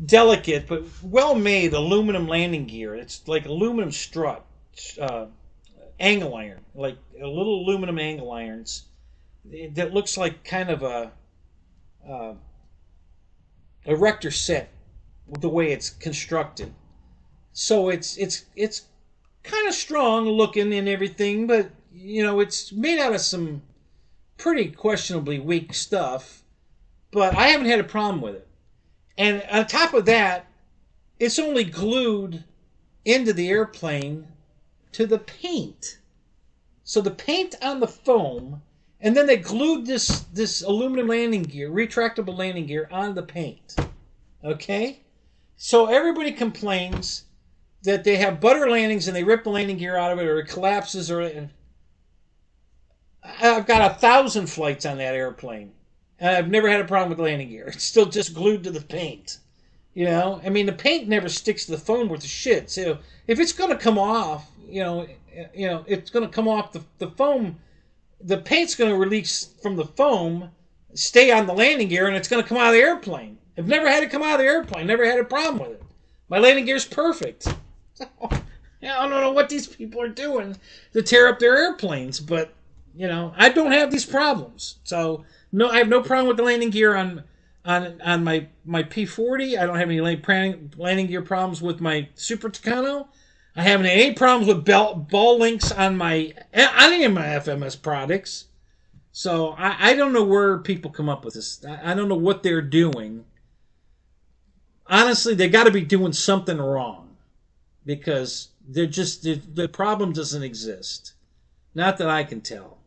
delicate but well-made aluminum landing gear. It's like aluminum strut, angle iron, like a little aluminum angle irons that looks like kind of a rector set with the way it's constructed. So it's kind of strong looking and everything, but it's made out of some pretty questionably weak stuff. But I haven't had a problem with it. And on top of that, it's only glued into the airplane to the paint. So the paint on the foam, and then they glued this aluminum landing gear, retractable landing gear, on the paint. Okay? So everybody complains that they have butter landings and they rip the landing gear out of it or it collapses or I've got 1,000 flights on that airplane and I've never had a problem with landing gear. It's still just glued to the paint. You know, I mean, the paint never sticks to the foam worth of shit. So if it's going to come off, it's going to come off the foam. The paint's going to release from the foam, stay on the landing gear, and it's going to come out of the airplane. I've never had it come out of the airplane. Never had a problem with it. My landing gear's perfect. So, I don't know what these people are doing to tear up their airplanes, but I don't have these problems. So no, I have no problem with the landing gear on my P40. I don't have any landing gear problems with my Super Tucano. I haven't had any problems with ball links on any of my FMS products. So I don't know where people come up with this. I don't know what they're doing. Honestly, they got to be doing something wrong because the problem doesn't exist. Not that I can tell.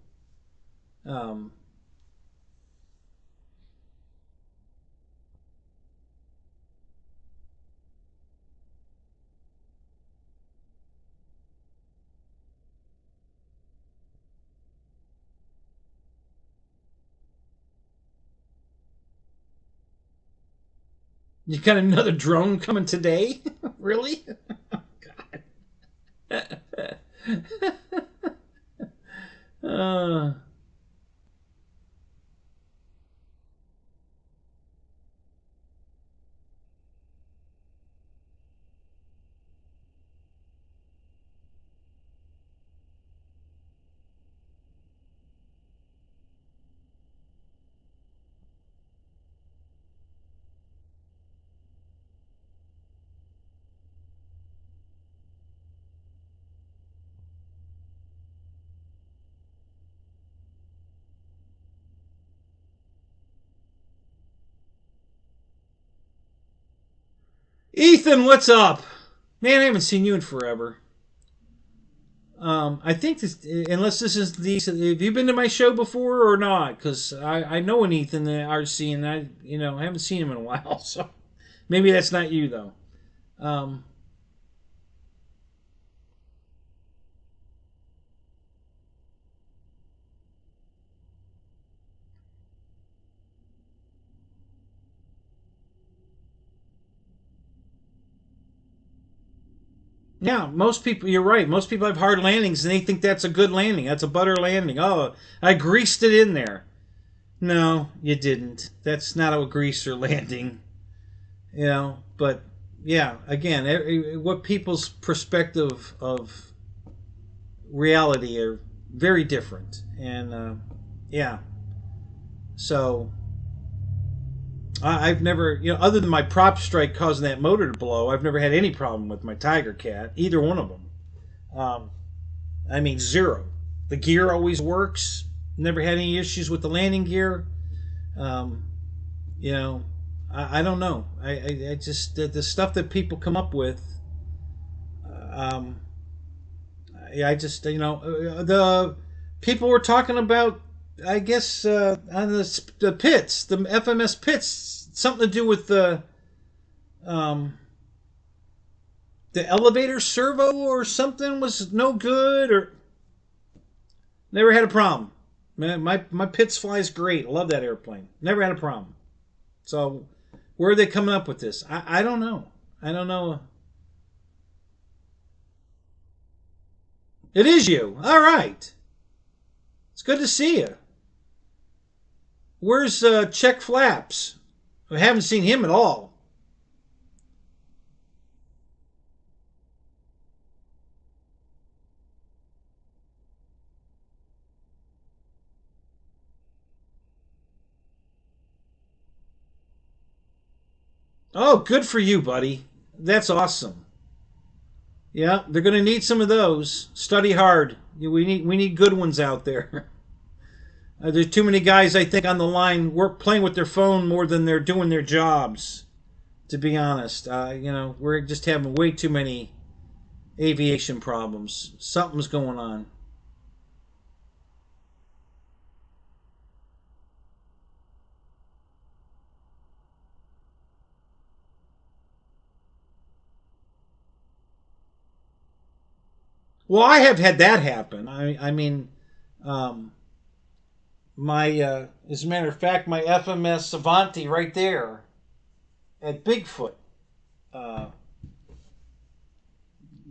You got another drone coming today? Really? God. uh, Ethan, what's up? Man, I haven't seen you in forever. I think this, unless this is the, have you been to my show before or not? Because I know an Ethan in the RC, and I haven't seen him in a while. So maybe that's not you though. Um, yeah, most people. You're right. Most people have hard landings, and they think that's a good landing. That's a butter landing. Oh, I greased it in there. No, you didn't. That's not a greaser landing. But yeah, again, what people's perspective of reality are very different, and yeah. So I've never, other than my prop strike causing that motor to blow, I've never had any problem with my Tiger Cat, either one of them. Um, I mean, zero. The gear always works. Never had any issues with the landing gear. Um, you know, I don't know. I just the stuff that people come up with. Um, I just the people were talking about. I guess on the pits, the FMS pits, something to do with um, the elevator servo or something was no good or never had a problem. Man, my pits flies great. I love that airplane. Never had a problem. So where are they coming up with this? I don't know. I don't know. It is you. All right. It's good to see you. Where's Check Flaps? I haven't seen him at all. Oh, good for you, buddy. That's awesome. Yeah, they're going to need some of those. Study hard. We need good ones out there. There's too many guys I think on the line work playing with their phone more than they're doing their jobs. To be honest, we're just having way too many aviation problems. Something's going on. Well, I have had that happen. I mean, um, as a matter of fact, my FMS Avanti right there at Bigfoot. Uh,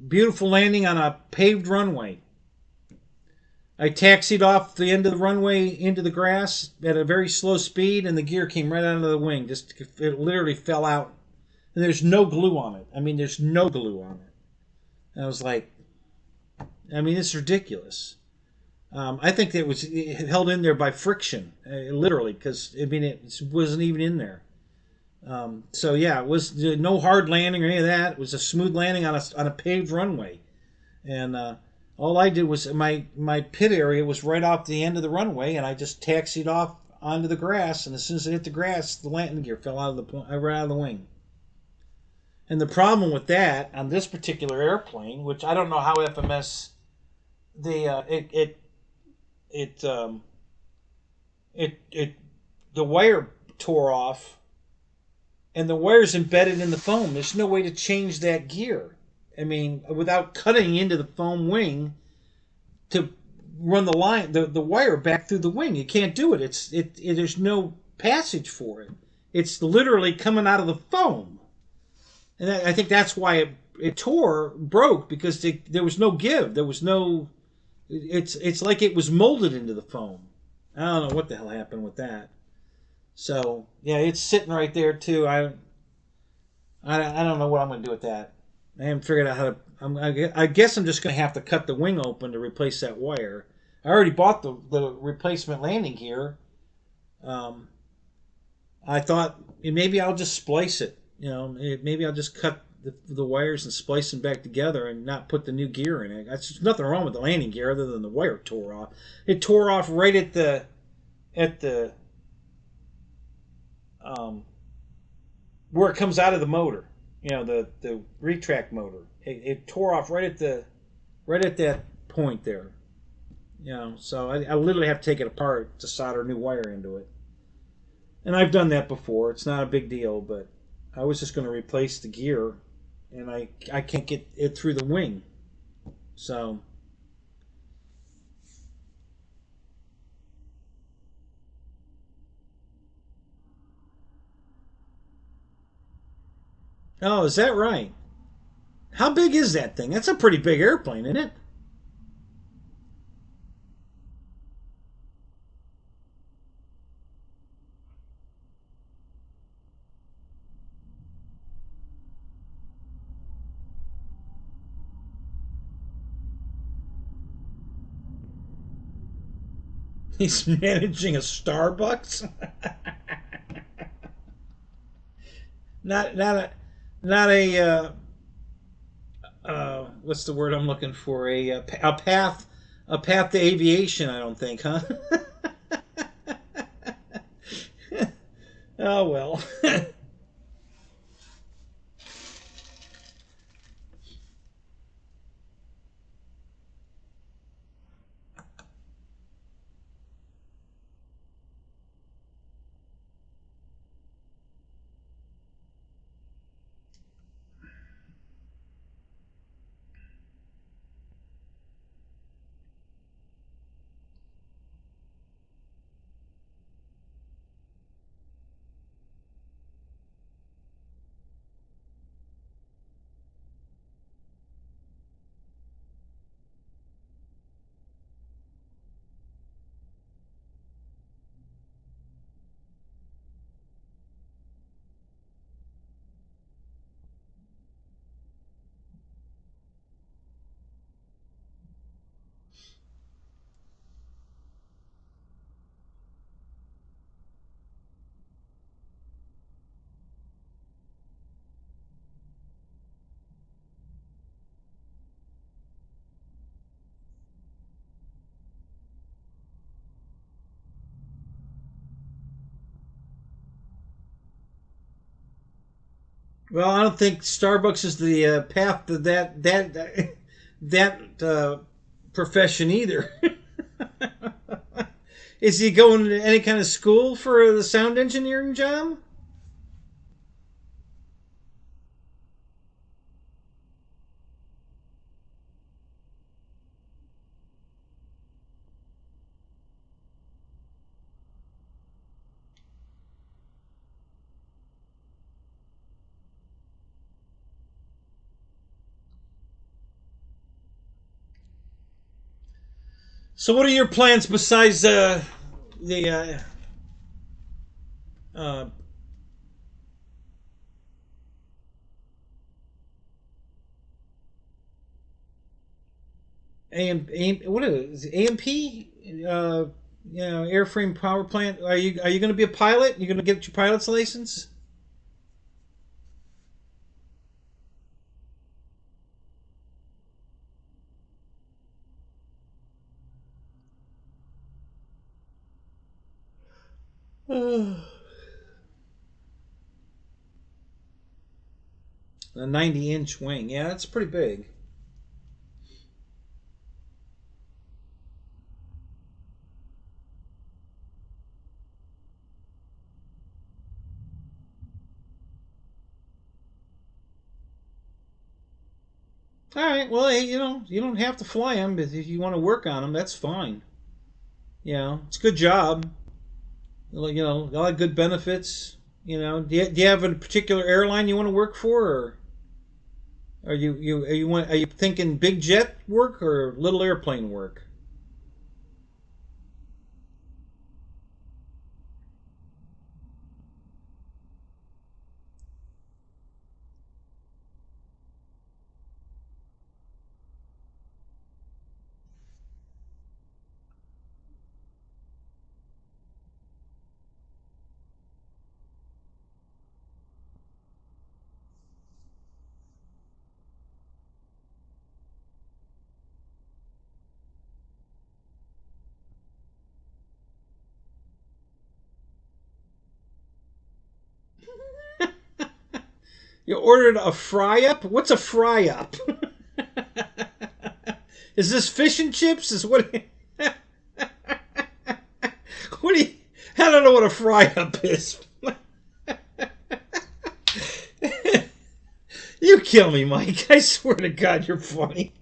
Beautiful landing on a paved runway. I taxied off the end of the runway into the grass at a very slow speed, and the gear came right out of the wing. Just it literally fell out, and there's no glue on it. I mean, there's no glue on it. And I was like, I mean, it's ridiculous. I think it was held in there by friction, literally, because I mean it wasn't even in there. So yeah, it was no hard landing or any of that. It was a smooth landing on a paved runway, and all I did was my pit area was right off the end of the runway, and I just taxied off onto the grass. And as soon as I hit the grass, the landing gear fell out of right out of the wing. And the problem with that on this particular airplane, which I don't know how FMS it it the wire tore off, and the wire's embedded in the foam. There's no way to change that gear. I mean, without cutting into the foam wing to run the line, the wire back through the wing. You can't do it. There's no passage for it. It's literally coming out of the foam, and I think that's why it broke, because there was no give. There was no. It's like it was molded into the foam. I don't know what the hell happened with that. So yeah, it's sitting right there too. I don't know what I'm going to do with that. I haven't figured out how to. I guess I'm just going to have to cut the wing open to replace that wire. I already bought the replacement landing gear. I thought maybe I'll just splice it. You know, maybe I'll just cut the wires and splice them back together and not put the new gear in it. There's nothing wrong with the landing gear other than the wire tore off. It tore off right at the where it comes out of the motor. You know, the retract motor. It tore off right at that point there. You know, so I literally have to take it apart to solder new wire into it. And I've done that before. It's not a big deal, but I was just going to replace the gear, and I can't get it through the wing. So oh, is that right? How big is that thing? That's a pretty big airplane, isn't it? He's managing a Starbucks. Not a what's the word I'm looking for? A path to aviation. I don't think, huh? Oh well. Well, I don't think Starbucks is the path to that profession either. Is he going to any kind of school for the sound engineering job? So, what are your plans besides the uh, what is it, AMP? Airframe power plant. Are you going to be a pilot? You going to get your pilot's license? A 90-inch wing. Yeah, that's pretty big. All right. Well, hey, you don't have to fly them, but if you want to work on them, that's fine. It's a good job. A lot of good benefits. Do you have a particular airline you want to work for, or are you thinking big jet work or little airplane work? You ordered a fry up? What's a fry up? Is this fish and chips? Is what? What do you? I don't know what a fry up is. You kill me, Mike. I swear to God, you're funny.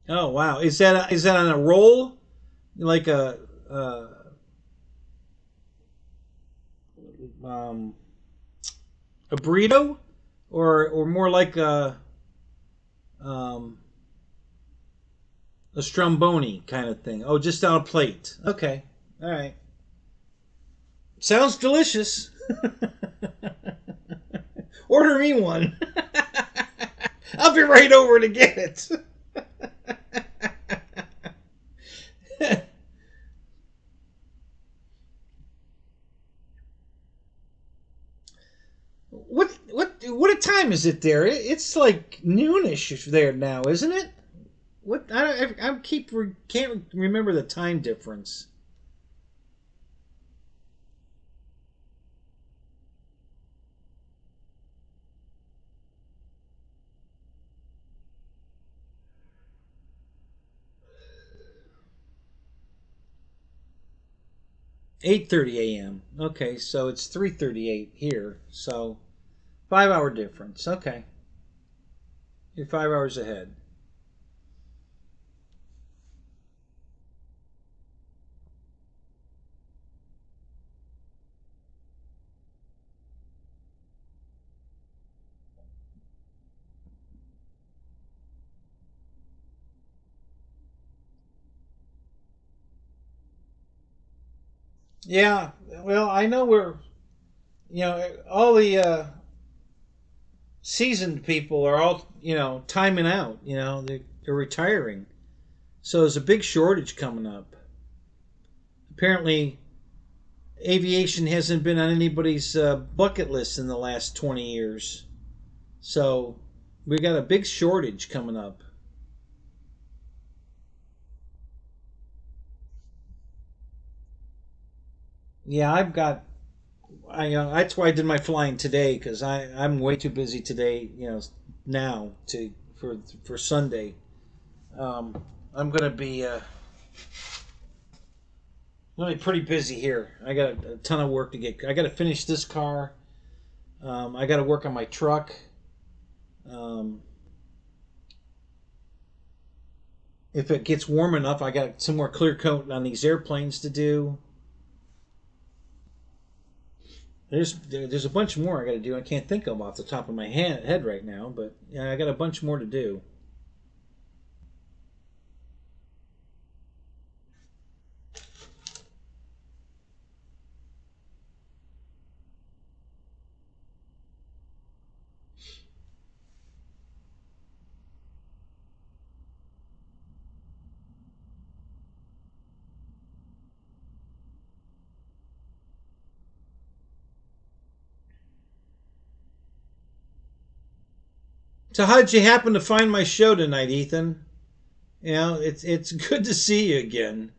Oh wow! Is that on a roll, like um, a burrito, or more like um, a stromboni kind of thing? Oh, just on a plate. Okay, all right. Sounds delicious. Order me one. I'll be right over to get it. What time is it there? It's like noonish there now, isn't it? What I can't remember the time difference. 8:30 a.m. Okay, so it's 3:38 here. So 5 hour difference. Okay, you're 5 hours ahead. Yeah. Well, I know all the seasoned people are all timing out. They're retiring. So there's a big shortage coming up. Apparently, aviation hasn't been on anybody's bucket list in the last 20 years. So we got a big shortage coming up. Yeah, that's why I did my flying today because I'm way too busy today. Now to for Sunday. I'm gonna be pretty busy here. I got a ton of work to get. I got to finish this car. I got to work on my truck. Um, if it gets warm enough, I got some more clear coat on these airplanes to do. There's a bunch more I got to do. I can't think of off the top of my head right now, but yeah, I got a bunch more to do. So how did you happen to find my show tonight, Ethan? You know, it's good to see you again.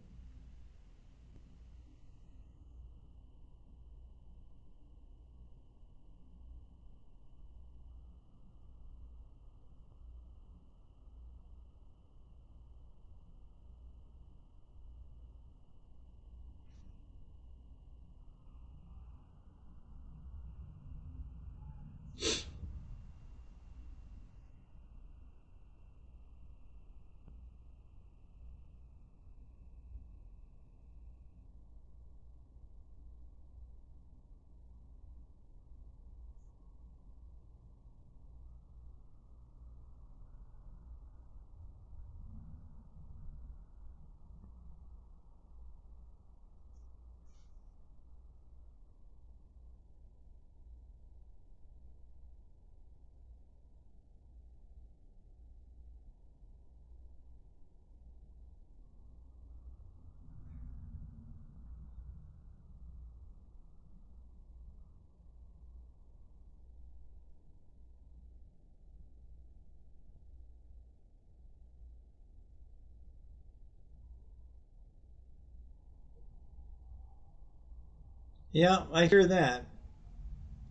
Yeah, I hear that.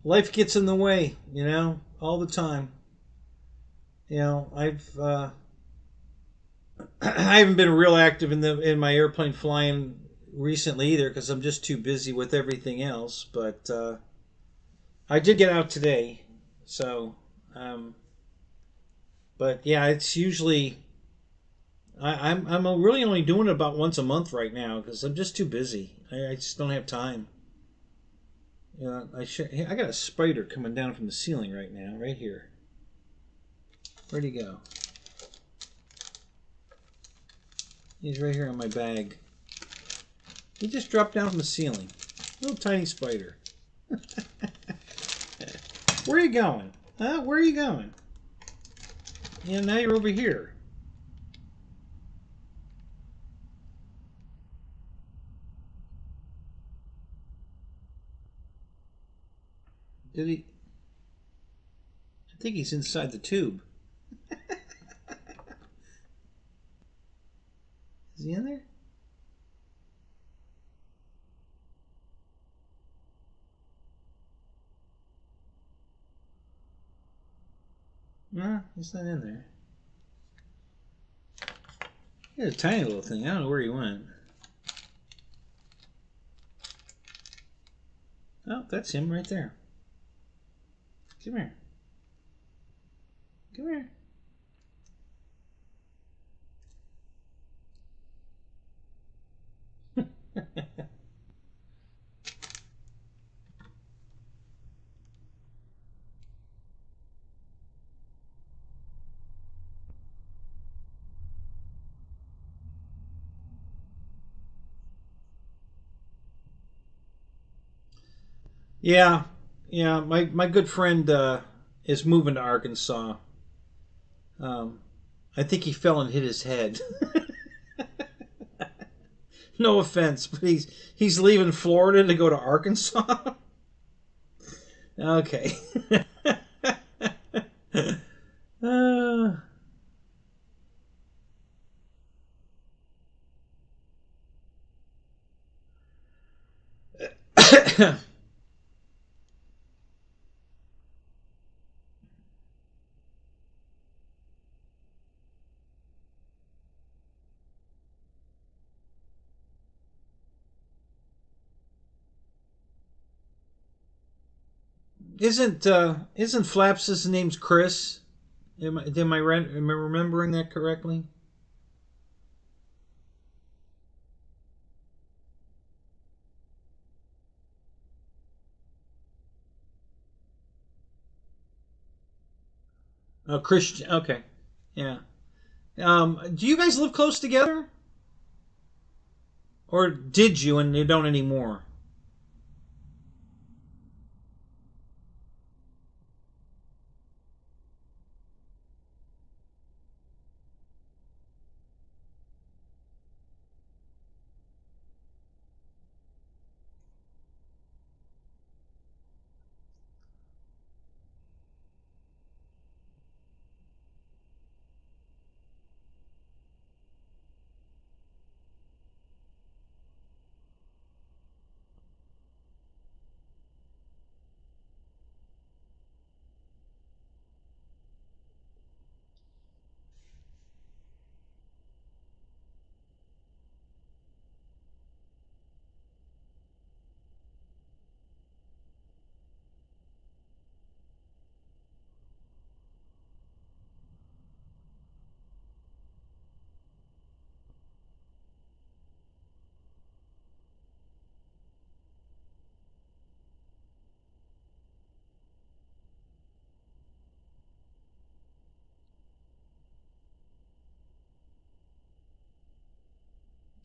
Life gets in the way, all the time. I've I haven't been real active in my airplane flying recently either because I'm just too busy with everything else. But I did get out today, so. Um, but yeah, it's usually I'm really only doing it about once a month right now because I'm just too busy. I just don't have time. I got a spider coming down from the ceiling right now, right here. Where'd he go? He's right here on my bag. He just dropped down from the ceiling. Little tiny spider. Where are you going? Huh? Where are you going? Yeah, now you're over here. Did he? I think he's inside the tube. Is he in there? No, he's not in there. He's a tiny little thing. I don't know where he went. Oh, that's him right there. Come here. Come here. Yeah, yeah. My good friend is moving to Arkansas. Um, I think he fell and hit his head. No offense, but he's leaving Florida to go to Arkansas. Okay. uh, Isn't Flaps' name's Chris? Am I remembering that correctly? Oh, Christian. Okay, yeah. Do you guys live close together, or did you and you don't anymore?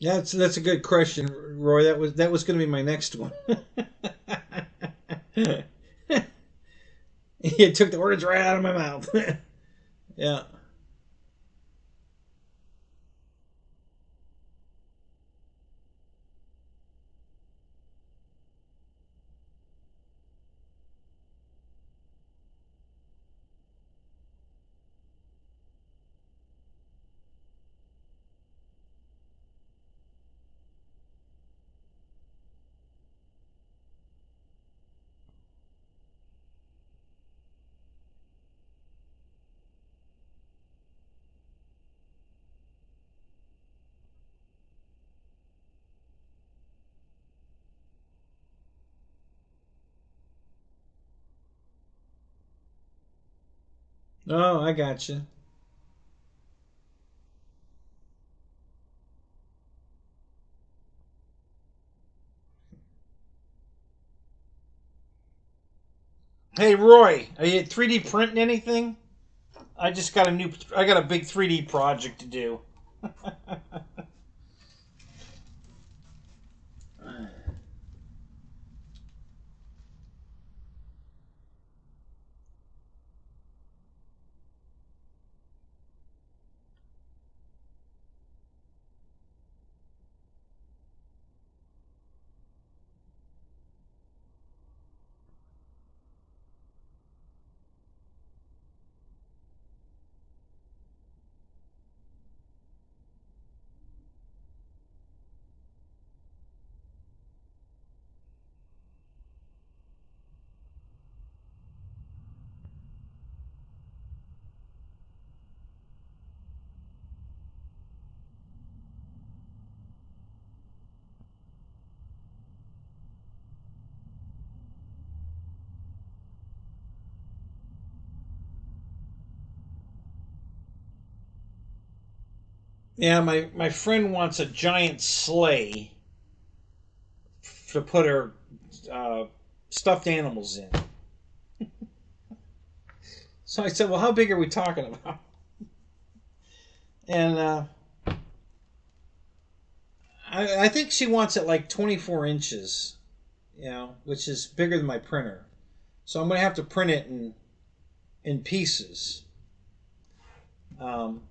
Yeah, that's a good question, Roy. That was going to be my next one. You took the words right out of my mouth. Yeah. Oh, I got you. Hey, Roy, are you 3D printing anything? I got a big 3D project to do. Yeah, my friend wants a giant sleigh to put her uh, stuffed animals in. So I said, "Well, how big are we talking about?" And I think she wants it like 24 inches, which is bigger than my printer. So I'm gonna have to print it in pieces. Um,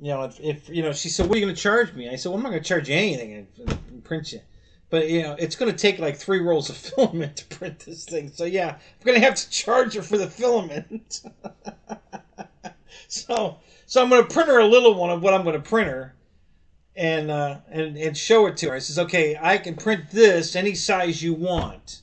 if she said, "What are you going to charge me?" I said, "Well, I'm not going to charge you anything and print you." But it's going to take like 3 rolls of filament to print this thing. So yeah, I'm going to have to charge her for the filament. so so I'm going to print her a little one of what I'm going to print her and show it to her. I says, "Okay, I can print this any size you want."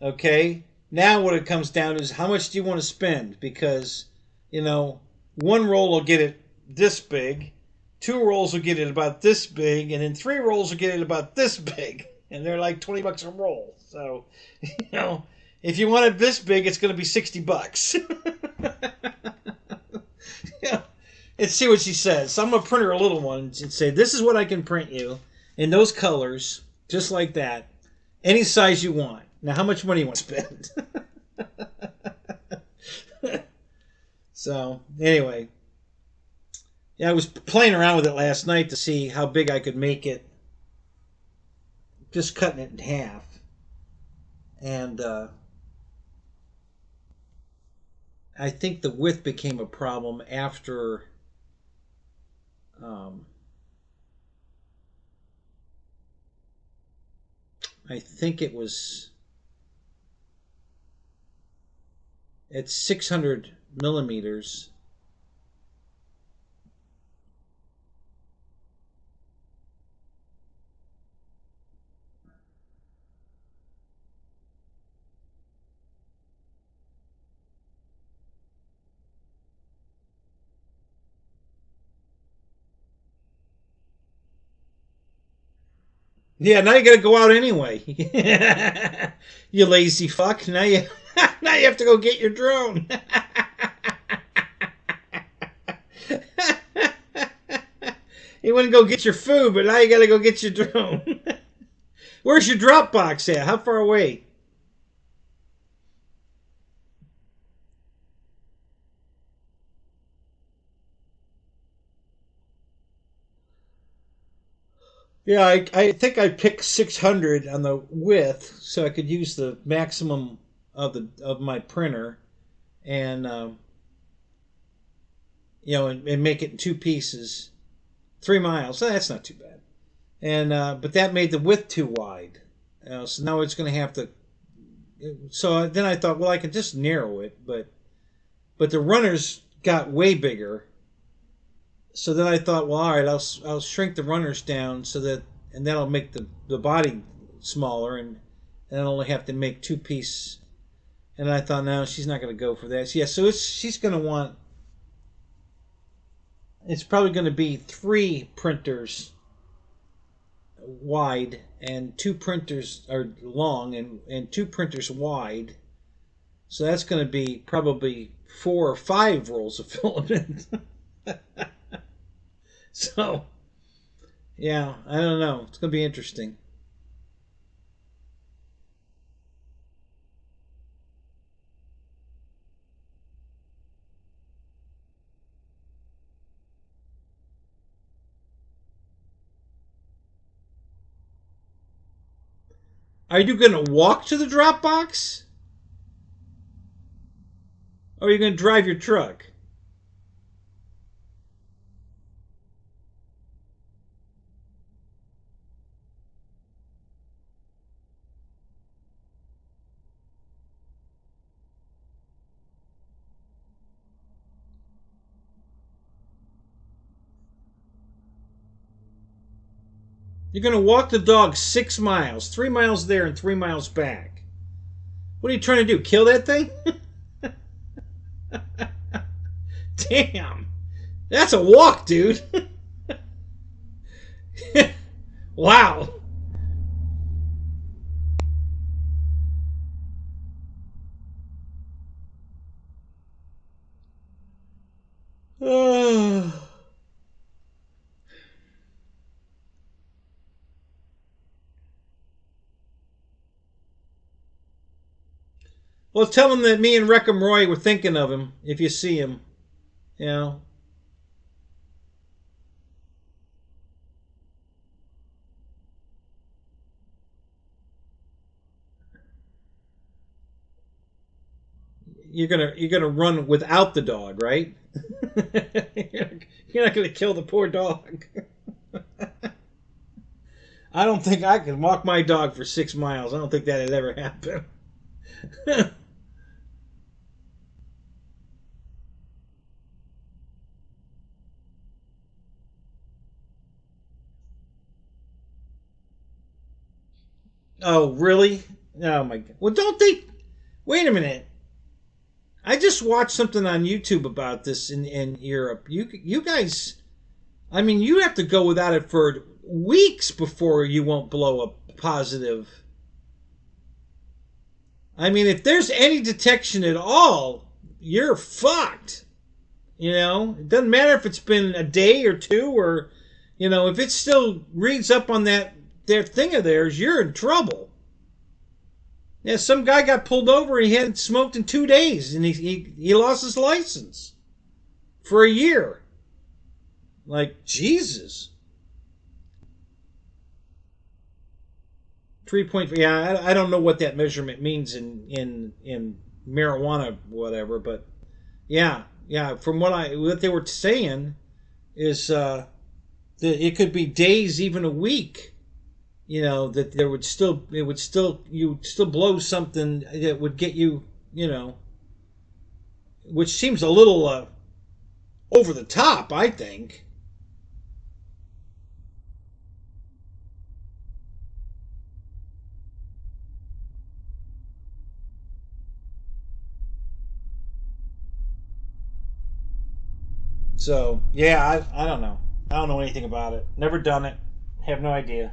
Okay. Now what it comes down to is how much do you want to spend? Because, 1 roll will get it this big, 2 rolls will get it about this big, and then 3 rolls will get it about this big. And they're like $20 a roll. So, you know, If you want it this big, it's going to be $60. Yeah. Let's see what she says. So I'm going to print her a little one and say, this is what I can print you in those colors, just like that. Any size you want. Now, how much money you want to spend? So, anyway. Yeah, I was playing around with it last night to see how big I could make it. Just cutting it in half. And I think the width became a problem after I think it was at 600 millimeters. Yeah, now you got to go out anyway. You lazy fuck. Now you now you have to go get your drone. You wouldn't go get your food, but now you got to go get your drone. Where's your drop box at? How far away? Yeah, I think I picked 600 on the width, so I could use the maximum of my printer, and and make it in two pieces, 3 miles. So that's not too bad. And but that made the width too wide, so now it's going to have to. So then I thought, well, I could just narrow it, but the runners got way bigger. So then I thought, well, all right, I'll shrink the runners down so that, and that'll make the body smaller, and I'll only have to make two pieces. And I thought, no, she's not going to go for that. So, yeah, so she's going to want. It's probably going to be 3 printers wide and 2 printers are long and 2 printers wide. So that's going to be probably 4 or 5 rolls of filament. So, yeah, I don't know. It's going to be interesting. Are you going to walk to the drop box? Or are you going to drive your truck? You're going to walk the dog 6 miles, 3 miles there and 3 miles back. What are you trying to do? Kill that thing? Damn. That's a walk, dude. Wow. Well, tell him that me and Wreckham Roy were thinking of him if you see him. You know. You're gonna run without the dog, right? You're not gonna kill the poor dog. I don't think I can walk my dog for 6 miles. I don't think that'd ever happen. Oh, really? Oh my god. Well, don't they? Wait a minute. I just watched something on YouTube about this in Europe. You guys, I mean, you have to go without it for weeks before you won't blow a positive. I mean, if there's any detection at all, you're fucked. You know, it doesn't matter if it's been a day or two, or, you know, if it still reads up on that their thing of theirs, you're in trouble. Yeah, some guy got pulled over and he hadn't smoked in 2 days, and he lost his license for a year. Like, Jesus. 3.4. Yeah, I don't know what that measurement means in marijuana, whatever, but yeah, from what they were saying is that it could be days, even a week. You know, that you would still blow something that would get you, you know, which seems a little over the top, I think. So yeah, I don't know. I don't know anything about it. Never done it. Have no idea.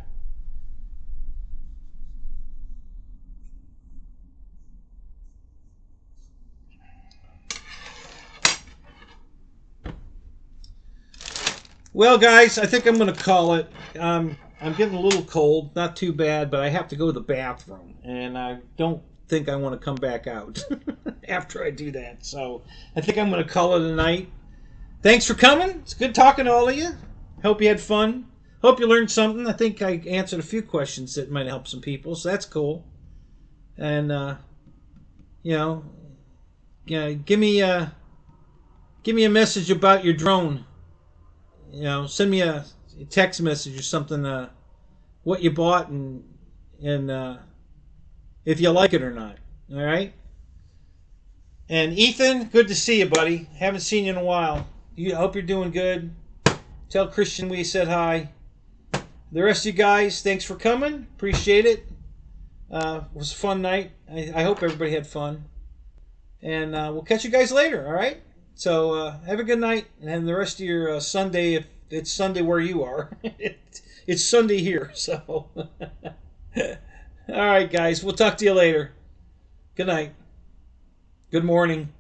Well, guys, I think I'm going to call it. I'm getting a little cold. Not too bad, but I have to go to the bathroom, and I don't think I want to come back out after I do that. So I think I'm going to call it a night. Thanks for coming. It's good talking to all of you. Hope you had fun. Hope you learned something. I think I answered a few questions that might help some people, so that's cool. And you know, yeah, give me a message about your drone. You know, send me a text message or something. What you bought and if you like it or not. All right. And Ethan, good to see you, buddy. Haven't seen you in a while. I hope you're doing good. Tell Christian we said hi. The rest of you guys, thanks for coming. Appreciate it. It was a fun night. I hope everybody had fun. And we'll catch you guys later, all right? So have a good night. And the rest of your Sunday, if it's Sunday where you are. It's Sunday here, so. All right, guys. We'll talk to you later. Good night. Good morning.